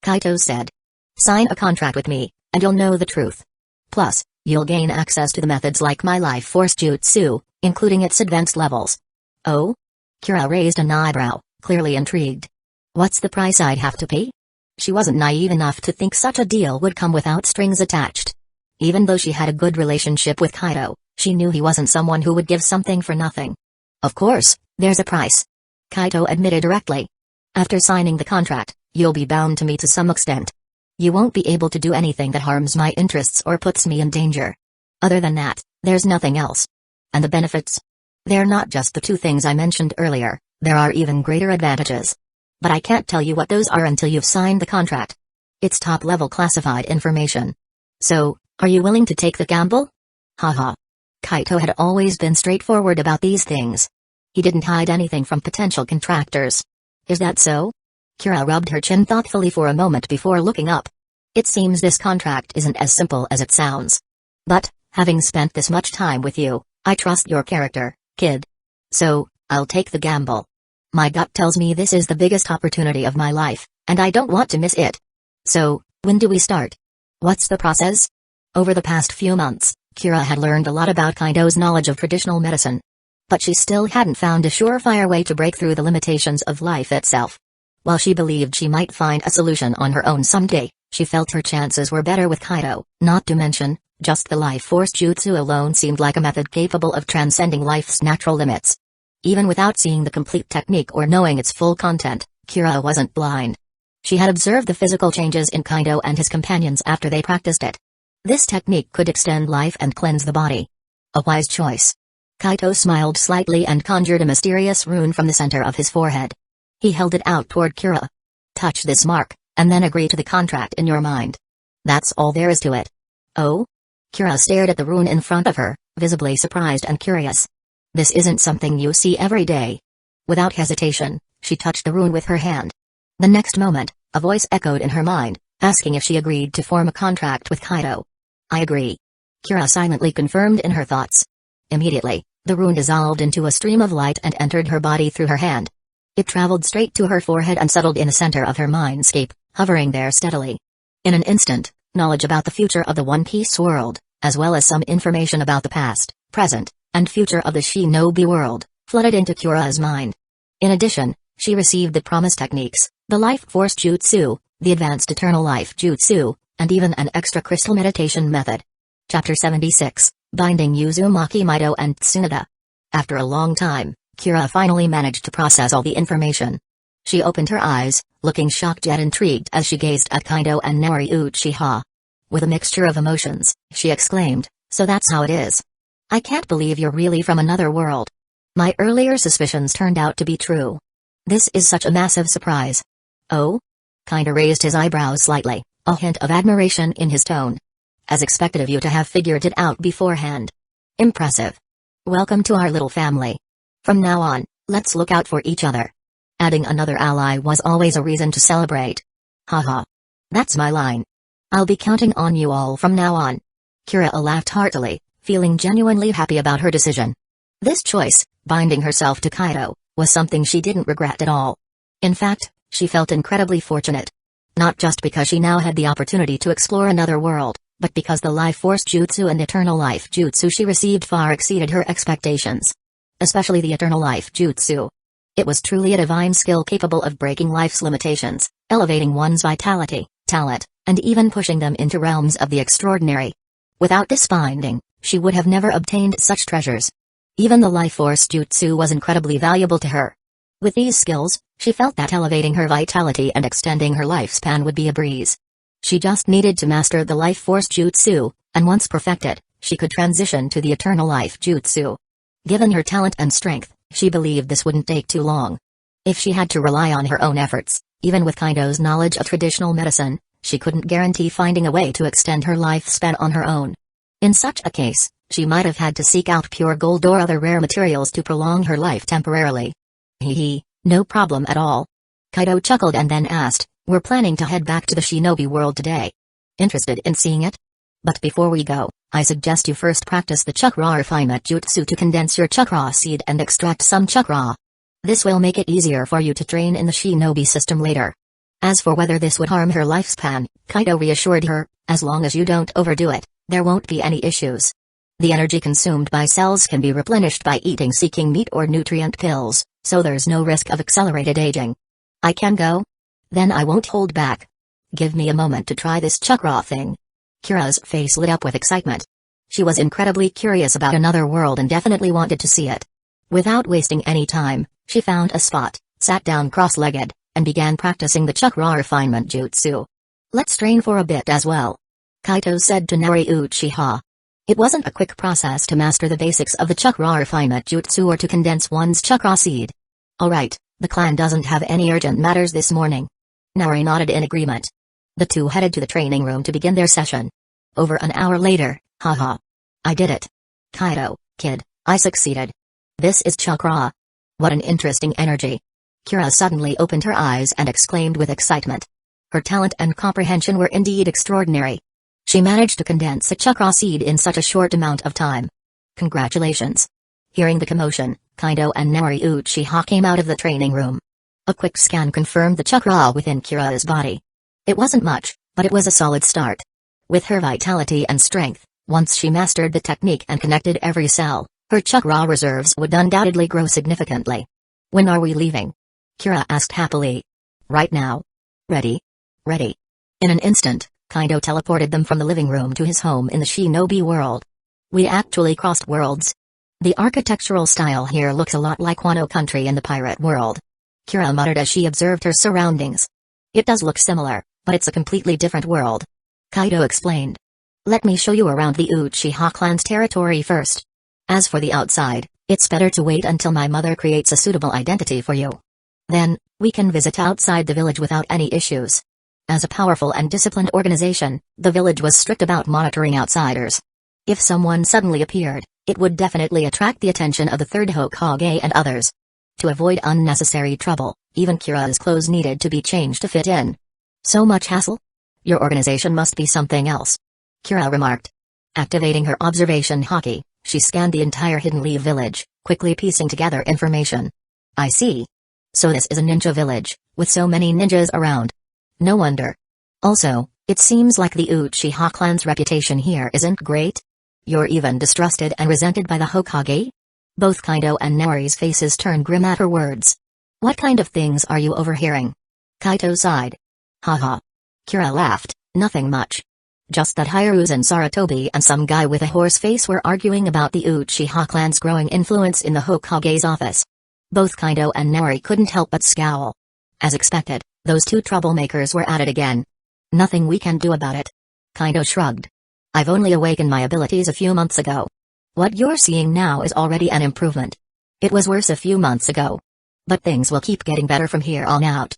Kaito said. Sign a contract with me, and you'll know the truth. Plus, you'll gain access to the methods like my life force jutsu, including its advanced levels. Oh? Kira raised an eyebrow, clearly intrigued. What's the price I'd have to pay? She wasn't naive enough to think such a deal would come without strings attached. Even though she had a good relationship with Kaido, she knew he wasn't someone who would give something for nothing. Of course, there's a price. Kaito admitted directly. After signing the contract, you'll be bound to me to some extent. You won't be able to do anything that harms my interests or puts me in danger. Other than that, there's nothing else. And the benefits? They're not just the two things I mentioned earlier, there are even greater advantages. But I can't tell you what those are until you've signed the contract. It's top-level classified information. So, are you willing to take the gamble? Haha. Kaito had always been straightforward about these things. He didn't hide anything from potential contractors. Is that so? Kira rubbed her chin thoughtfully for a moment before looking up. It seems this contract isn't as simple as it sounds. But, having spent this much time with you, I trust your character, kid. So, I'll take the gamble. My gut tells me this is the biggest opportunity of my life, and I don't want to miss it. So, when do we start? What's the process? Over the past few months, Kira had learned a lot about Kaido's knowledge of traditional medicine. But she still hadn't found a surefire way to break through the limitations of life itself. While she believed she might find a solution on her own someday, she felt her chances were better with Kaido, not to mention, just the life force jutsu alone seemed like a method capable of transcending life's natural limits. Even without seeing the complete technique or knowing its full content, Kira wasn't blind. She had observed the physical changes in Kaido and his companions after they practiced it. This technique could extend life and cleanse the body. A wise choice. Kaito smiled slightly and conjured a mysterious rune from the center of his forehead. He held it out toward Kira. Touch this mark, and then agree to the contract in your mind. That's all there is to it. Oh? Kira stared at the rune in front of her, visibly surprised and curious. This isn't something you see every day. Without hesitation, she touched the rune with her hand. The next moment, a voice echoed in her mind, asking if she agreed to form a contract with Kaido. I agree. Kira silently confirmed in her thoughts. Immediately, the rune dissolved into a stream of light and entered her body through her hand. It traveled straight to her forehead and settled in the center of her mindscape, hovering there steadily. In an instant, knowledge about the future of the One Piece world, as well as some information about the past, present, and future of the shinobi world, flooded into Kira's mind. In addition, she received the promised techniques, the life force jutsu, the advanced eternal life jutsu, and even an extra crystal meditation method. Chapter 76, Binding Uzumaki Mido and Tsunade. After a long time, Kira finally managed to process all the information. She opened her eyes, looking shocked yet intrigued as she gazed at Kaido and Nari Uchiha. With a mixture of emotions, she exclaimed, so that's how it is. I can't believe you're really from another world. My earlier suspicions turned out to be true. This is such a massive surprise. Oh? Kaido raised his eyebrows slightly, a hint of admiration in his tone. As expected of you to have figured it out beforehand. Impressive. Welcome to our little family. From now on, let's look out for each other. Adding another ally was always a reason to celebrate. Haha. That's my line. I'll be counting on you all from now on. Kira laughed heartily, feeling genuinely happy about her decision. This choice, binding herself to Kaido, was something she didn't regret at all. In fact, she felt incredibly fortunate. Not just because she now had the opportunity to explore another world, but because the life force jutsu and eternal life jutsu she received far exceeded her expectations. Especially the eternal life jutsu. It was truly a divine skill capable of breaking life's limitations, elevating one's vitality, talent, and even pushing them into realms of the extraordinary. Without this binding, she would have never obtained such treasures. Even the life force jutsu was incredibly valuable to her. With these skills, she felt that elevating her vitality and extending her lifespan would be a breeze. She just needed to master the life force jutsu, and once perfected, she could transition to the eternal life jutsu. Given her talent and strength, she believed this wouldn't take too long. If she had to rely on her own efforts, even with Kaido's knowledge of traditional medicine, she couldn't guarantee finding a way to extend her lifespan on her own. In such a case, she might have had to seek out pure gold or other rare materials to prolong her life temporarily. No problem at all. Kaido chuckled and then asked, we're planning to head back to the shinobi world today. Interested in seeing it? But before we go, I suggest you first practice the chakra refinement jutsu to condense your chakra seed and extract some chakra. This will make it easier for you to train in the shinobi system later. As for whether this would harm her lifespan, Kaido reassured her, as long as you don't overdo it, there won't be any issues. The energy consumed by cells can be replenished by eating seeking meat or nutrient pills, so there's no risk of accelerated aging. I can go? Then I won't hold back. Give me a moment to try this chakra thing. Kira's face lit up with excitement. She was incredibly curious about another world and definitely wanted to see it. Without wasting any time, she found a spot, sat down cross-legged, and began practicing the chakra refinement jutsu. Let's train for a bit as well. Kaito said to Nari Uchiha. It wasn't a quick process to master the basics of the chakra refinement jutsu or to condense one's chakra seed. Alright, the clan doesn't have any urgent matters this morning. Nari nodded in agreement. The two headed to the training room to begin their session. Over an hour later, haha. I did it. Kaido, kid, I succeeded. This is chakra. What an interesting energy. Kira suddenly opened her eyes and exclaimed with excitement. Her talent and comprehension were indeed extraordinary. She managed to condense a chakra seed in such a short amount of time. Congratulations. Hearing the commotion, Kaido and Nari Uchiha came out of the training room. A quick scan confirmed the chakra within Kira's body. It wasn't much, but it was a solid start. With her vitality and strength, once she mastered the technique and connected every cell, her chakra reserves would undoubtedly grow significantly. When are we leaving? Kira asked happily. Right now. Ready? Ready. In an instant, Kaido teleported them from the living room to his home in the shinobi world. We actually crossed worlds. The architectural style here looks a lot like Wano country in the pirate world. Kira muttered as she observed her surroundings. It does look similar, but it's a completely different world. Kaido explained. Let me show you around the Uchiha clan's territory first. As for the outside, it's better to wait until my mother creates a suitable identity for you. Then, we can visit outside the village without any issues. As a powerful and disciplined organization, the village was strict about monitoring outsiders. If someone suddenly appeared, it would definitely attract the attention of the third Hokage and others. To avoid unnecessary trouble, even Kira's clothes needed to be changed to fit in. So much hassle? Your organization must be something else. Kira remarked. Activating her observation haki, she scanned the entire Hidden Leaf village, quickly piecing together information. I see. So this is a ninja village, with so many ninjas around. No wonder. Also, it seems like the Uchiha clan's reputation here isn't great. You're even distrusted and resented by the Hokage? Both Kaido and Nari's faces turned grim at her words. What kind of things are you overhearing? Kaito sighed. Haha. Kira laughed, nothing much. Just that Hiruzen Sarutobi and some guy with a horse face were arguing about the Uchiha clan's growing influence in the Hokage's office. Both Kaido and Nari couldn't help but scowl. As expected, those two troublemakers were at it again. Nothing we can do about it. Kaido shrugged. I've only awakened my abilities a few months ago. What you're seeing now is already an improvement. It was worse a few months ago. But things will keep getting better from here on out.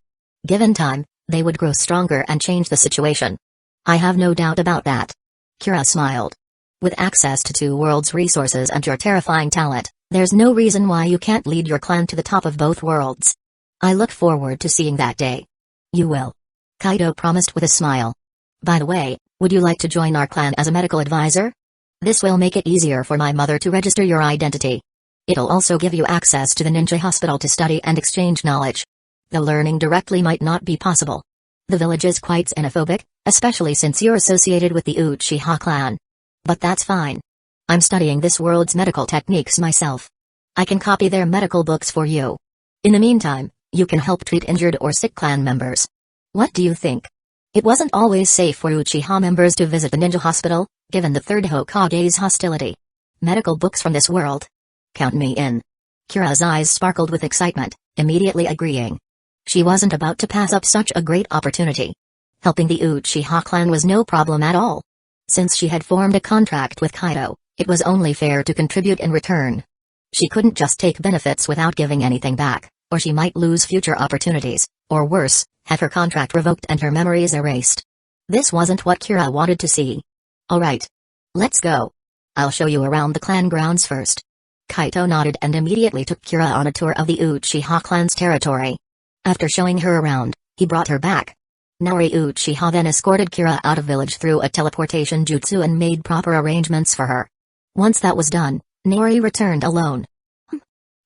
Given time, they would grow stronger and change the situation. I have no doubt about that. Kira smiled. With access to two worlds' resources and your terrifying talent, there's no reason why you can't lead your clan to the top of both worlds. I look forward to seeing that day. You will. Kaido promised with a smile. By the way, would you like to join our clan as a medical advisor? This will make it easier for my mother to register your identity. It'll also give you access to the ninja hospital to study and exchange knowledge. Though learning directly might not be possible. The village is quite xenophobic, especially since you're associated with the Uchiha clan. But that's fine. I'm studying this world's medical techniques myself. I can copy their medical books for you. In the meantime, you can help treat injured or sick clan members. What do you think? It wasn't always safe for Uchiha members to visit the ninja hospital, given the third Hokage's hostility. Medical books from this world? Count me in. Kira's eyes sparkled with excitement, immediately agreeing. She wasn't about to pass up such a great opportunity. Helping the Uchiha clan was no problem at all. Since she had formed a contract with Kaido, it was only fair to contribute in return. She couldn't just take benefits without giving anything back, or she might lose future opportunities, or worse, have her contract revoked and her memories erased. This wasn't what Kira wanted to see. Alright. Let's go. I'll show you around the clan grounds first. Kaito nodded and immediately took Kira on a tour of the Uchiha clan's territory. After showing her around, he brought her back. Naori Uchiha then escorted Kira out of village through a teleportation jutsu and made proper arrangements for her. Once that was done, Naori returned alone.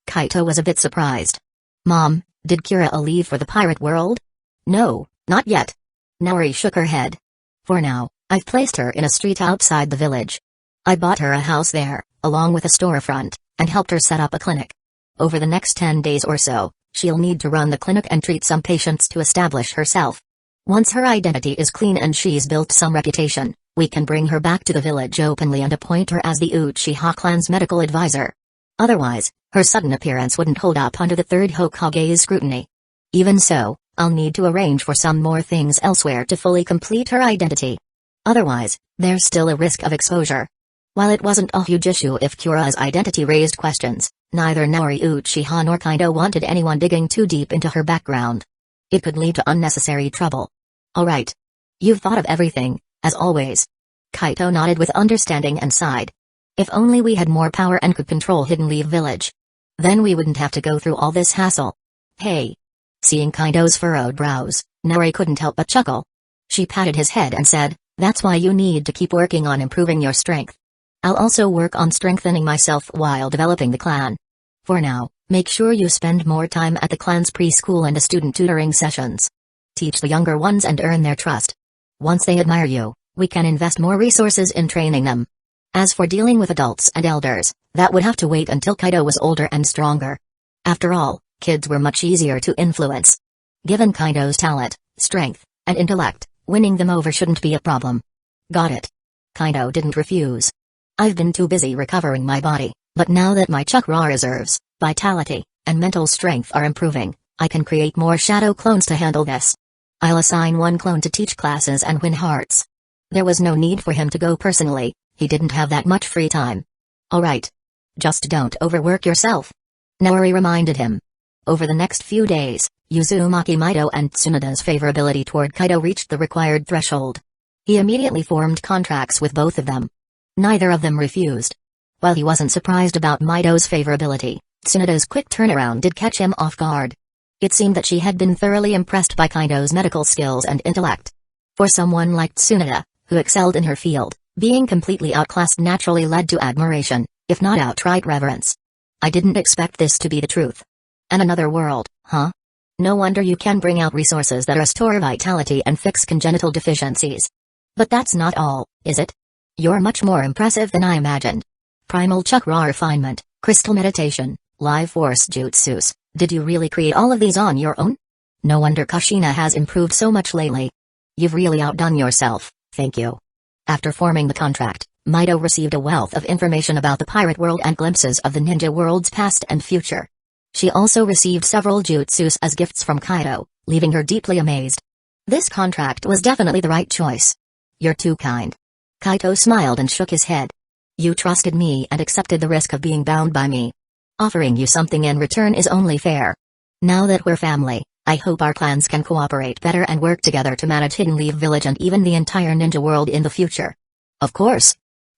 Kaito was a bit surprised. Mom, did Kira leave for the pirate world? No, not yet. Naori shook her head. For now, I've placed her in a street outside the village. I bought her a house there, along with a storefront, and helped her set up a clinic. Over the next 10 days or so, she'll need to run the clinic and treat some patients to establish herself. Once her identity is clean and she's built some reputation, we can bring her back to the village openly and appoint her as the Uchiha clan's medical advisor. Otherwise, her sudden appearance wouldn't hold up under the third Hokage's scrutiny. Even so, I'll need to arrange for some more things elsewhere to fully complete her identity. Otherwise, there's still a risk of exposure. While it wasn't a huge issue if Kira's identity raised questions, neither Naori Uchiha nor Kaito wanted anyone digging too deep into her background. It could lead to unnecessary trouble. Alright. You've thought of everything, as always. Kaito nodded with understanding and sighed. If only we had more power and could control Hidden Leaf Village. Then we wouldn't have to go through all this hassle. Hey. Seeing Kaito's furrowed brows, Naori couldn't help but chuckle. She patted his head and said, that's why you need to keep working on improving your strength. I'll also work on strengthening myself while developing the clan. For now, make sure you spend more time at the clan's preschool and the student tutoring sessions. Teach the younger ones and earn their trust. Once they admire you, we can invest more resources in training them. As for dealing with adults and elders, that would have to wait until Kaito was older and stronger. After all, kids were much easier to influence. Given Kaito's talent, strength, and intellect, winning them over shouldn't be a problem. Got it. Kaito didn't refuse. I've been too busy recovering my body, but now that my chakra reserves, vitality, and mental strength are improving, I can create more shadow clones to handle this. I'll assign one clone to teach classes and win hearts. There was no need for him to go personally, he didn't have that much free time. Alright. Just don't overwork yourself. Naori reminded him. Over the next few days, Uzumaki Mido and Tsunoda's favorability toward Kaito reached the required threshold. He immediately formed contracts with both of them. Neither of them refused. While he wasn't surprised about Mido's favorability, Tsunoda's quick turnaround did catch him off guard. It seemed that she had been thoroughly impressed by Kaito's medical skills and intellect. For someone like Tsunoda, who excelled in her field, being completely outclassed naturally led to admiration, if not outright reverence. I didn't expect this to be the truth. And another world, huh? No wonder you can bring out resources that restore vitality and fix congenital deficiencies. But that's not all, is it? You're much more impressive than I imagined. Primal chakra refinement, crystal meditation, life force jutsus, did you really create all of these on your own? No wonder Kushina has improved so much lately. You've really outdone yourself, thank you. After forming the contract, Mido received a wealth of information about the pirate world and glimpses of the ninja world's past and future. She also received several jutsus as gifts from Kaito, leaving her deeply amazed. This contract was definitely the right choice. You're too kind. Kaito smiled and shook his head. You trusted me and accepted the risk of being bound by me. Offering you something in return is only fair. Now that we're family, I hope our clans can cooperate better and work together to manage Hidden Leaf Village and even the entire ninja world in the future. Of course.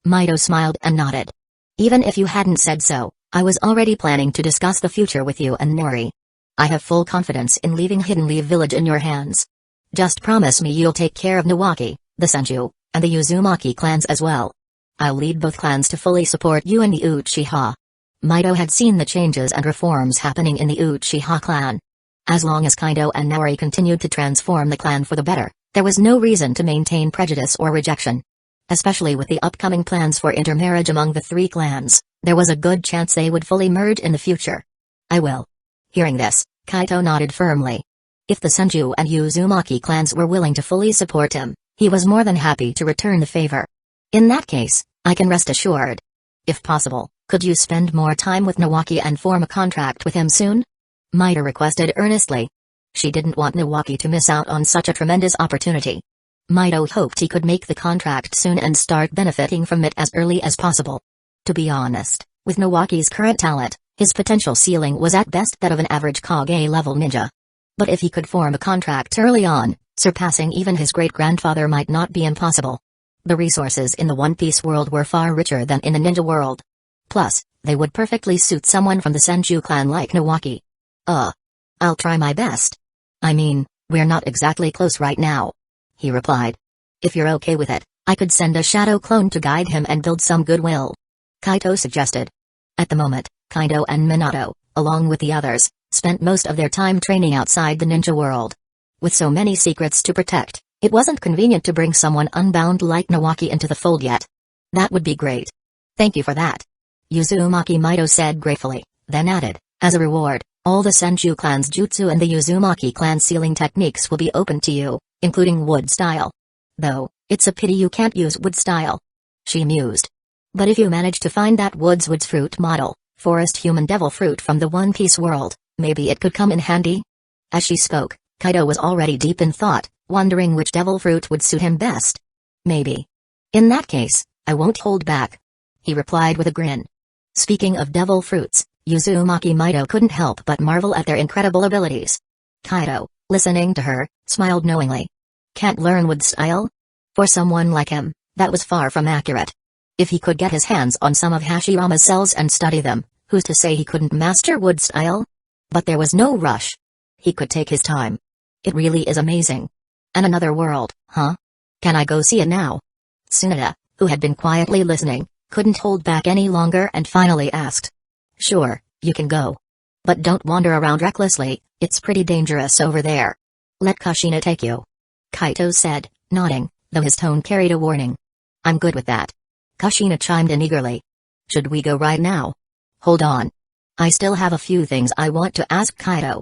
Mido smiled and nodded. Even if you hadn't said so, I was already planning to discuss the future with you and Naori. I have full confidence in leaving Hidden Leaf Village in your hands. Just promise me you'll take care of Nawaki, the Senju, and the Uzumaki clans as well. I'll lead both clans to fully support you and the Uchiha. Mido had seen the changes and reforms happening in the Uchiha clan. As long as Kaito and Naori continued to transform the clan for the better, there was no reason to maintain prejudice or rejection. Especially with the upcoming plans for intermarriage among the three clans, there was a good chance they would fully merge in the future. I will. Hearing this, Kaito nodded firmly. If the Senju and Uzumaki clans were willing to fully support him, he was more than happy to return the favor. In that case, I can rest assured. If possible, could you spend more time with Nawaki and form a contract with him soon? Mido requested earnestly. She didn't want Nawaki to miss out on such a tremendous opportunity. Mido hoped he could make the contract soon and start benefiting from it as early as possible. To be honest, with Nawaki's current talent, his potential ceiling was at best that of an average Kage-level ninja. But if he could form a contract early on, surpassing even his great-grandfather might not be impossible. The resources in the One Piece world were far richer than in the ninja world. Plus, They would perfectly suit someone from the Senju clan like Nawaki. I'll try my best. I mean, we're not exactly close right now," he replied. "If you're okay with it, I could send a shadow clone to guide him and build some goodwill," Kaito suggested. At the moment, Kaido and Minato, along with the others, spent most of their time training outside the ninja world. With so many secrets to protect, it wasn't convenient to bring someone unbound like Nawaki into the fold yet. "That would be great. Thank you for that," Uzumaki Mido said gratefully, then added, "As a reward, all the Senju clan's jutsu and the Uzumaki clan's sealing techniques will be open to you, including wood style. Though, it's a pity you can't use wood style," she mused. "But if you manage to find that woods fruit model, forest human devil fruit from the One Piece world, maybe it could come in handy?" As she spoke, Kaido was already deep in thought, wondering which devil fruit would suit him best. "Maybe. In that case, I won't hold back," he replied with a grin. Speaking of devil fruits, Uzumaki Mido couldn't help but marvel at their incredible abilities. Kaido, listening to her, smiled knowingly. Can't learn wood style? For someone like him, that was far from accurate. If he could get his hands on some of Hashirama's cells and study them, who's to say he couldn't master wood style? But there was no rush. He could take his time. It really is amazing. And another world, huh? Can I go see it now? Tsunade, who had been quietly listening, couldn't hold back any longer and finally asked. "Sure, you can go. But don't wander around recklessly, it's pretty dangerous over there. Let Kushina take you," Kaito said, nodding, though his tone carried a warning. "I'm good with that." Kushina chimed in eagerly. "Should we go right now?" "Hold on. I still have a few things I want to ask Kaito,"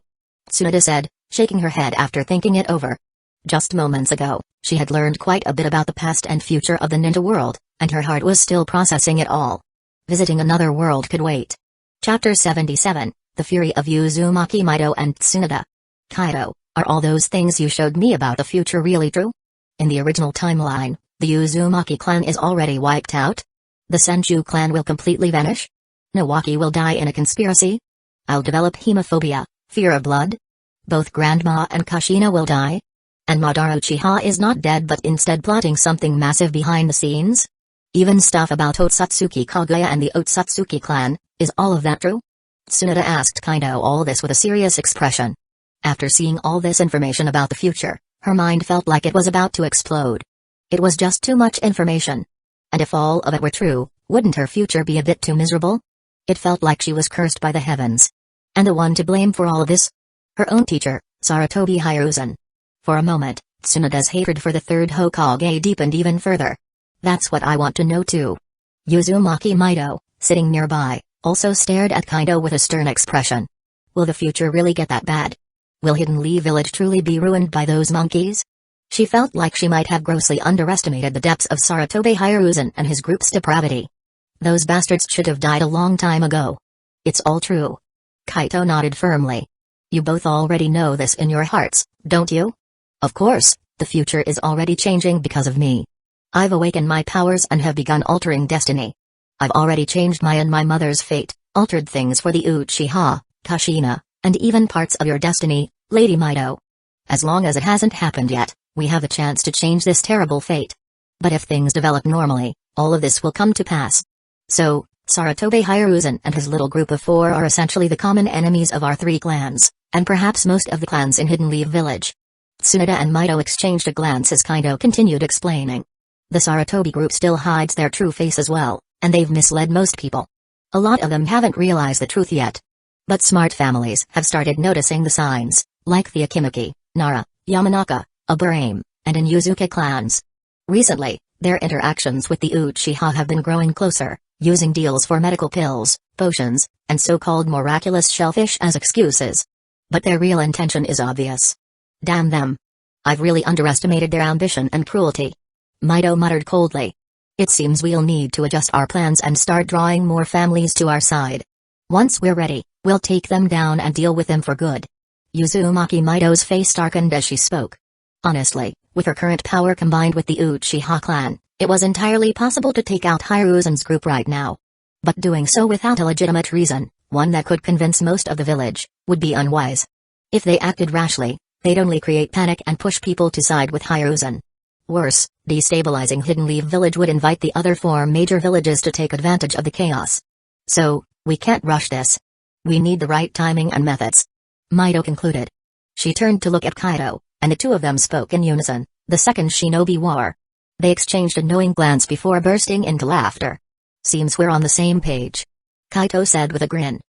Tsunade said, shaking her head after thinking it over. Just moments ago, she had learned quite a bit about the past and future of the ninja world, and her heart was still processing it all. Visiting another world could wait. Chapter 77, The Fury of Uzumaki Mido and Tsunade. Kaito, are all those things you showed me about the future really true? In the original timeline, the Uzumaki clan is already wiped out? The Senju clan will completely vanish? Nawaki will die in a conspiracy? I'll develop hemophobia, fear of blood? Both Grandma and Kushina will die? And Madara Uchiha is not dead but instead plotting something massive behind the scenes? Even stuff about Otsutsuki Kaguya and the Otsutsuki clan, is all of that true? Tsunade asked Kaido all this with a serious expression. After seeing all this information about the future, her mind felt like it was about to explode. It was just too much information. And if all of it were true, wouldn't her future be a bit too miserable? It felt like she was cursed by the heavens. And the one to blame for all of this? Her own teacher, Sarutobi Hiruzen. For a moment, Tsunade's hatred for the third Hokage deepened even further. That's what I want to know too. Uzumaki Mido, sitting nearby, also stared at Kaido with a stern expression. Will the future really get that bad? Will Hidden Leaf Village truly be ruined by those monkeys? She felt like she might have grossly underestimated the depths of Sarutobi Hiruzen and his group's depravity. Those bastards should have died a long time ago. It's all true. Kaito nodded firmly. You both already know this in your hearts, don't you? Of course, the future is already changing because of me. I've awakened my powers and have begun altering destiny. I've already changed my and my mother's fate, altered things for the Uchiha, Kushina, and even parts of your destiny, Lady Mido. As long as it hasn't happened yet, we have a chance to change this terrible fate. But if things develop normally, all of this will come to pass. So, Sarutobi Hiruzen and his little group of 4 are essentially the common enemies of our 3 clans, and perhaps most of the clans in Hidden Leaf Village. Tsunade and Mido exchanged a glance as Kaido continued explaining. The Sarutobi group still hides their true face as well, and they've misled most people. A lot of them haven't realized the truth yet. But smart families have started noticing the signs, like the Akimaki, Nara, Yamanaka, Aburame, and Inuzuka clans. Recently, their interactions with the Uchiha have been growing closer, using deals for medical pills, potions, and so-called miraculous shellfish as excuses. But their real intention is obvious. Damn them. I've really underestimated their ambition and cruelty. Mido muttered coldly. It seems we'll need to adjust our plans and start drawing more families to our side. Once we're ready, we'll take them down and deal with them for good. Uzumaki Mido's face darkened as she spoke. Honestly, with her current power combined with the Uchiha clan, it was entirely possible to take out Hiruzen's group right now. But doing so without a legitimate reason, one that could convince most of the village, would be unwise. If they acted rashly, they'd only create panic and push people to side with Hiruzen. Worse, destabilizing Hidden Leaf Village would invite the other 4 major villages to take advantage of the chaos. So, We can't rush this. We need the right timing and methods. Mito concluded. She turned to look at Kaido, and the two of them spoke in unison, the second shinobi war. They exchanged a knowing glance before bursting into laughter. Seems we're on the same page. Kaito said with a grin.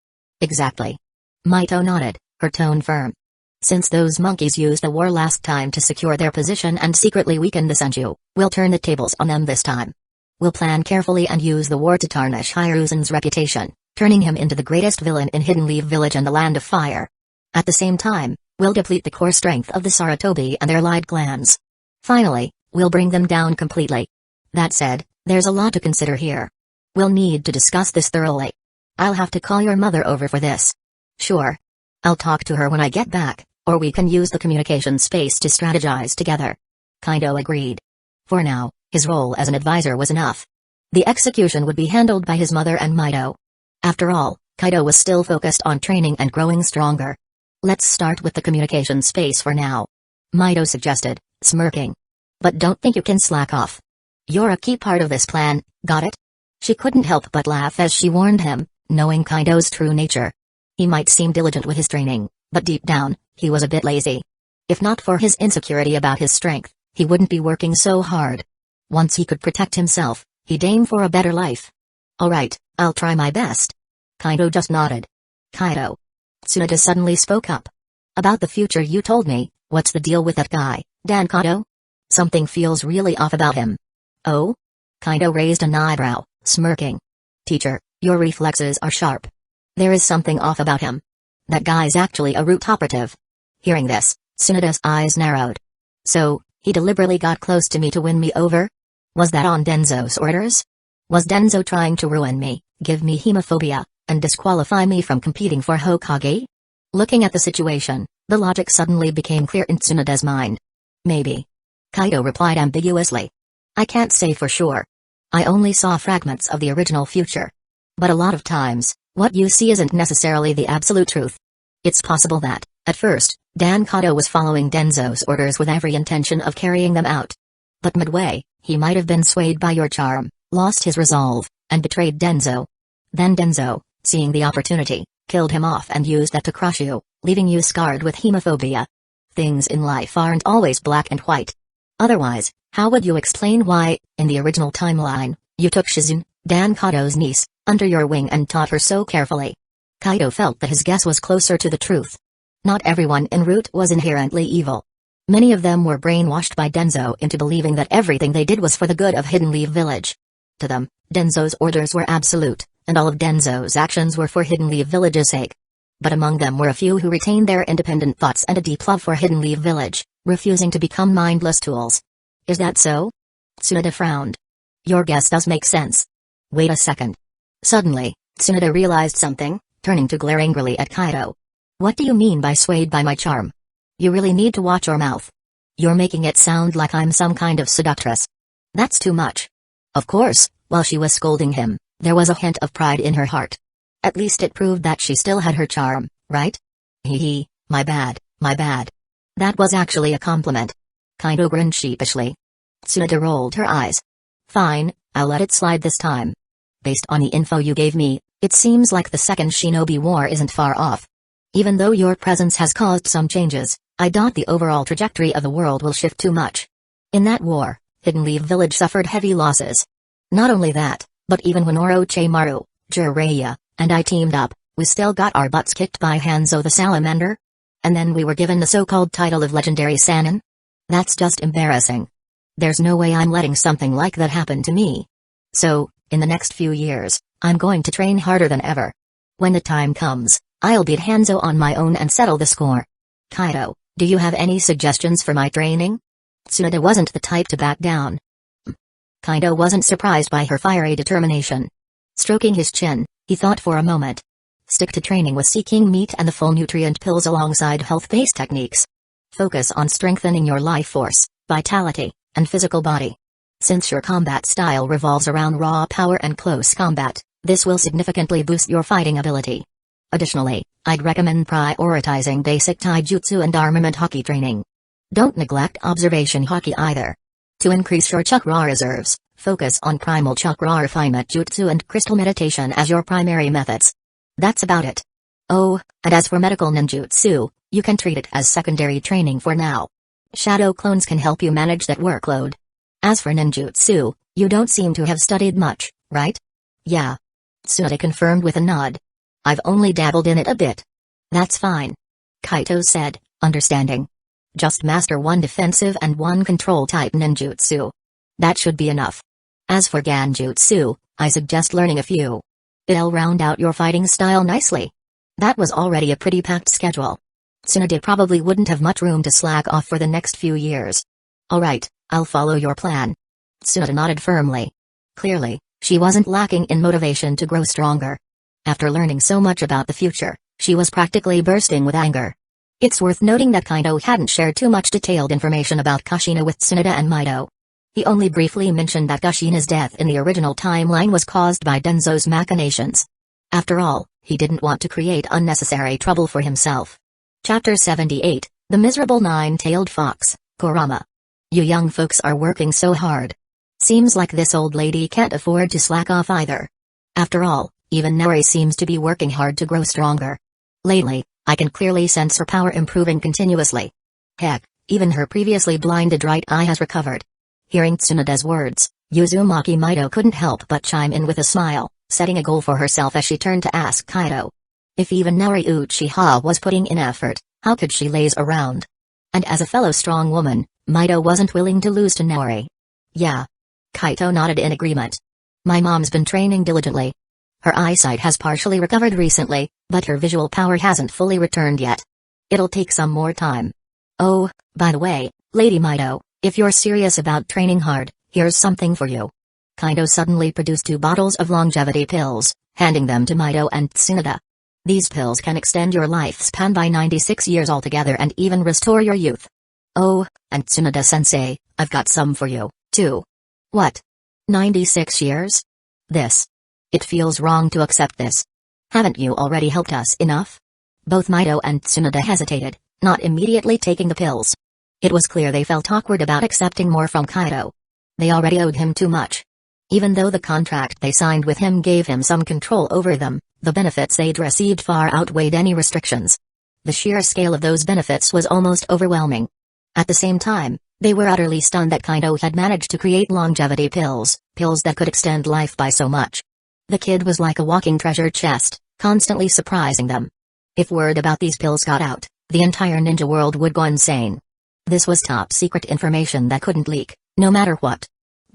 Exactly. Mito nodded, her tone firm. Since those monkeys used the war last time to secure their position and secretly weaken the Senju, we'll turn the tables on them this time. We'll plan carefully and use the war to tarnish Hiruzen's reputation, turning him into the greatest villain in Hidden Leaf Village and the Land of Fire. At the same time, we'll deplete the core strength of the Sarutobi and their allied clans. Finally, we'll bring them down completely. That said, there's a lot to consider here. We'll need to discuss this thoroughly. I'll have to call your mother over for this. Sure. I'll talk to her when I get back, or we can use the communication space to strategize together. Kaido agreed. For now, his role as an advisor was enough. The execution would be handled by his mother and Mito. After all, Kaido was still focused on training and growing stronger. Let's start with the communication space for now. Mito suggested, smirking. But don't think you can slack off. You're a key part of this plan, got it? She couldn't help but laugh as she warned him, knowing Kaido's true nature. He might seem diligent with his training, but deep down, he was a bit lazy. If not for his insecurity about his strength, he wouldn't be working so hard. Once he could protect himself, he'd aim for a better life. Alright, I'll try my best. Kaido just nodded. Kaido. Tsunade suddenly spoke up. About the future you told me, what's the deal with that guy, Dan Kaido? Something feels really off about him. Oh? Kaido raised an eyebrow, smirking. Teacher, your reflexes are sharp. There is something off about him. That guy's actually a root operative. Hearing this, Tsunade's eyes narrowed. So, he deliberately got close to me to win me over? Was that on Danzo's orders? Was Danzo trying to ruin me, give me hemophobia, and disqualify me from competing for Hokage? Looking at the situation, the logic suddenly became clear in Tsunade's mind. Maybe. Kaido replied ambiguously. I can't say for sure. I only saw fragments of the original future. But a lot of times, what you see isn't necessarily the absolute truth. It's possible that, at first, Dan Kaido was following Danzo's orders with every intention of carrying them out. But midway, he might have been swayed by your charm, lost his resolve, and betrayed Danzo. Then Danzo, seeing the opportunity, killed him off and used that to crush you, leaving you scarred with hemophobia. Things in life aren't always black and white. Otherwise, how would you explain why, in the original timeline, you took Shizune, Dan Kaido's niece, under your wing and taught her so carefully? Kaido felt that his guess was closer to the truth. Not everyone en route was inherently evil. Many of them were brainwashed by Danzo into believing that everything they did was for the good of Hidden Leaf Village. To them, Danzo's orders were absolute, and all of Danzo's actions were for Hidden Leaf Village's sake. But among them were a few who retained their independent thoughts and a deep love for Hidden Leaf Village, refusing to become mindless tools. Is that so? Tsunade frowned. Your guess does make sense. Wait a second. Suddenly, Tsunade realized something, turning to glare angrily at Kaido. What do you mean by swayed by my charm? You really need to watch your mouth. You're making it sound like I'm some kind of seductress. That's too much. Of course, while she was scolding him, there was a hint of pride in her heart. At least it proved that she still had her charm, right? Hee, my bad, my bad. That was actually a compliment. Kaido grinned sheepishly. Tsunade rolled her eyes. Fine, I'll let it slide this time. Based on the info you gave me, it seems like the second Shinobi War isn't far off. Even though your presence has caused some changes, I doubt the overall trajectory of the world will shift too much. In that war, Hidden Leaf Village suffered heavy losses. Not only that, but even when Orochimaru, Jiraiya, and I teamed up, we still got our butts kicked by Hanzo the Salamander? And then we were given the so-called title of Legendary Sannin? That's just embarrassing. There's no way I'm letting something like that happen to me. So, in the next few years, I'm going to train harder than ever. When the time comes, I'll beat Hanzo on my own and settle the score. Kaido, do you have any suggestions for my training? Tsunade wasn't the type to back down. Kaido wasn't surprised by her fiery determination. Stroking his chin, he thought for a moment. Stick to training with seeking meat and the full nutrient pills alongside health-based techniques. Focus on strengthening your life force, vitality, and physical body. Since your combat style revolves around raw power and close combat, this will significantly boost your fighting ability. Additionally, I'd recommend prioritizing basic taijutsu and armament hockey training. Don't neglect observation hockey either. To increase your chakra reserves, focus on primal chakra refinement jutsu and crystal meditation as your primary methods. That's about it. Oh, and as for medical ninjutsu, you can treat it as secondary training for now. Shadow clones can help you manage that workload. As for ninjutsu, you don't seem to have studied much, right? Yeah. Tsunade confirmed with a nod. I've only dabbled in it a bit. That's fine. Kaito said, understanding. Just master one defensive and one control-type ninjutsu. That should be enough. As for Ganjutsu, I suggest learning a few. It'll round out your fighting style nicely. That was already a pretty packed schedule. Tsunade probably wouldn't have much room to slack off for the next few years. Alright, I'll follow your plan. Tsunade nodded firmly. Clearly, she wasn't lacking in motivation to grow stronger. After learning so much about the future, she was practically bursting with anger. It's worth noting that Kaito hadn't shared too much detailed information about Kushina with Tsunade and Mito. He only briefly mentioned that Kushina's death in the original timeline was caused by Danzo's machinations. After all, he didn't want to create unnecessary trouble for himself. Chapter 78, The Miserable Nine-Tailed Fox, Kurama. You young folks are working so hard. Seems like this old lady can't afford to slack off either. After all, even Neri seems to be working hard to grow stronger. Lately, I can clearly sense her power improving continuously. Heck, even her previously blinded right eye has recovered. Hearing Tsunade's words, Uzumaki Mito couldn't help but chime in with a smile, setting a goal for herself as she turned to ask Kaito. If even Nari Uchiha was putting in effort, how could she laze around? And as a fellow strong woman, Mito wasn't willing to lose to Nari. Yeah. Kaito nodded in agreement. My mom's been training diligently. Her eyesight has partially recovered recently, but her visual power hasn't fully returned yet. It'll take some more time. Oh, by the way, Lady Mito, if you're serious about training hard, here's something for you. Kaito suddenly produced 2 bottles of longevity pills, handing them to Mito and Tsunade. These pills can extend your lifespan by 96 years altogether and even restore your youth. Oh, and Tsunade-sensei, I've got some for you, too. What? 96 years? This. It feels wrong to accept this. Haven't you already helped us enough? Both Mito and Tsunade hesitated, not immediately taking the pills. It was clear they felt awkward about accepting more from Kaito. They already owed him too much. Even though the contract they signed with him gave him some control over them, the benefits they'd received far outweighed any restrictions. The sheer scale of those benefits was almost overwhelming. At the same time, they were utterly stunned that Kaito had managed to create longevity pills that could extend life by so much. The kid was like a walking treasure chest, constantly surprising them. If word about these pills got out, the entire ninja world would go insane. This was top secret information that couldn't leak, no matter what.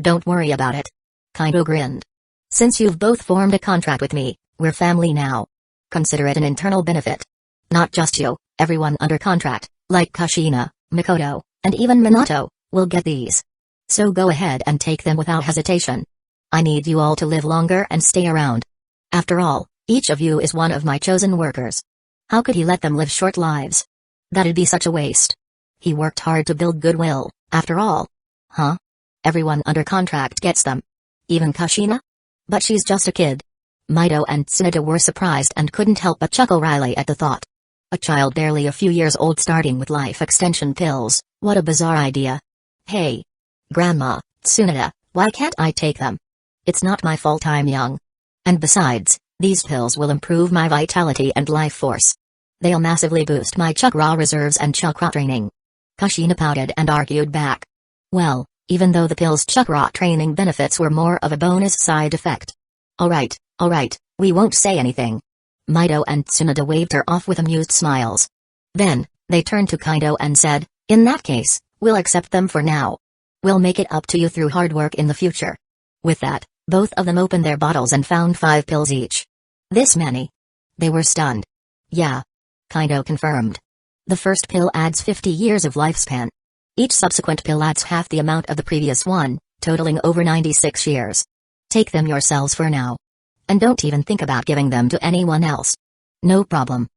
Don't worry about it. Kaito grinned. Since you've both formed a contract with me, we're family now. Consider it an internal benefit. Not just you, everyone under contract, like Kushina, Mikoto, and even Minato, will get these. So go ahead and take them without hesitation. I need you all to live longer and stay around. After all, each of you is one of my chosen workers. How could he let them live short lives? That'd be such a waste. He worked hard to build goodwill, after all. Huh? Everyone under contract gets them. Even Kushina? But she's just a kid. Mito and Tsunade were surprised and couldn't help but chuckle wryly at the thought. A child barely a few years old starting with life extension pills, what a bizarre idea. Hey. Grandma, Tsunade, why can't I take them? It's not my fault I'm young. And besides, these pills will improve my vitality and life force. They'll massively boost my chakra reserves and chakra training. Kushina pouted and argued back. Well, even though the pill's chakra training benefits were more of a bonus side effect. Alright, we won't say anything. Mito and Tsunade waved her off with amused smiles. Then, they turned to Kaito and said, in that case, we'll accept them for now. We'll make it up to you through hard work in the future. With that, both of them opened their bottles and found 5 pills each. This many? They were stunned. Yeah. Kaito confirmed. The first pill adds 50 years of lifespan. Each subsequent pill adds half the amount of the previous one, totaling over 96 years. Take them yourselves for now. And don't even think about giving them to anyone else. No problem.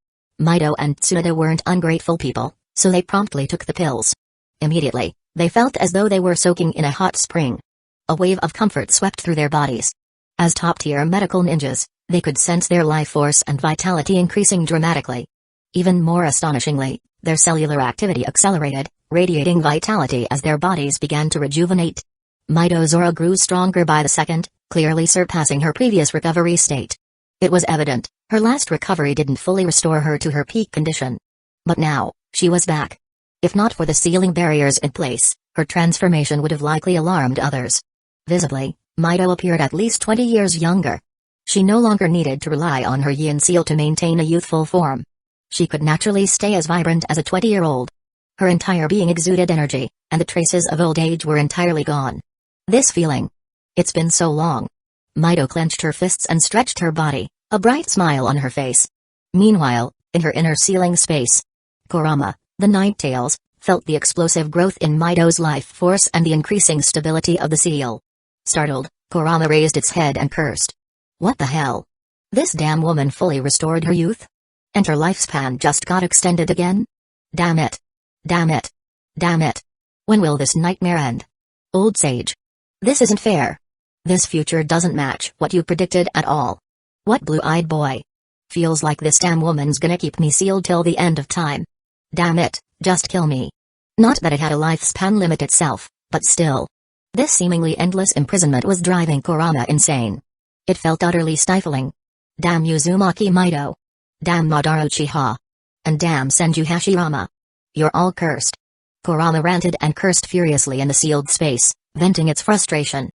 Mito and Tsunade weren't ungrateful people, so they promptly took the pills. Immediately, they felt as though they were soaking in a hot spring. A wave of comfort swept through their bodies. As top-tier medical ninjas, they could sense their life force and vitality increasing dramatically. Even more astonishingly, their cellular activity accelerated, radiating vitality as their bodies began to rejuvenate. Mito's aura grew stronger by the second, clearly surpassing her previous recovery state. It was evident, her last recovery didn't fully restore her to her peak condition. But now, she was back. If not for the sealing barriers in place, her transformation would have likely alarmed others. Visibly, Mido appeared at least 20 years younger. She no longer needed to rely on her yin seal to maintain a youthful form. She could naturally stay as vibrant as a 20-year-old. Her entire being exuded energy, and the traces of old age were entirely gone. This feeling. It's been so long. Mido clenched her fists and stretched her body, a bright smile on her face. Meanwhile, in her inner sealing space, Kurama, the Ninetales, felt the explosive growth in Mido's life force and the increasing stability of the seal. Startled, Kurama raised its head and cursed. What the hell? This damn woman fully restored her youth? And her lifespan just got extended again? Damn it. Damn it. Damn it. When will this nightmare end? Old sage. This isn't fair. This future doesn't match what you predicted at all. What blue-eyed boy? Feels like this damn woman's gonna keep me sealed till the end of time. Damn it, just kill me. Not that it had a lifespan limit itself, but still. This seemingly endless imprisonment was driving Kurama insane. It felt utterly stifling. Damn Uzumaki Mido. Damn Madara Uchiha. And damn Senju Hashirama. You're all cursed. Kurama ranted and cursed furiously in the sealed space, venting its frustration.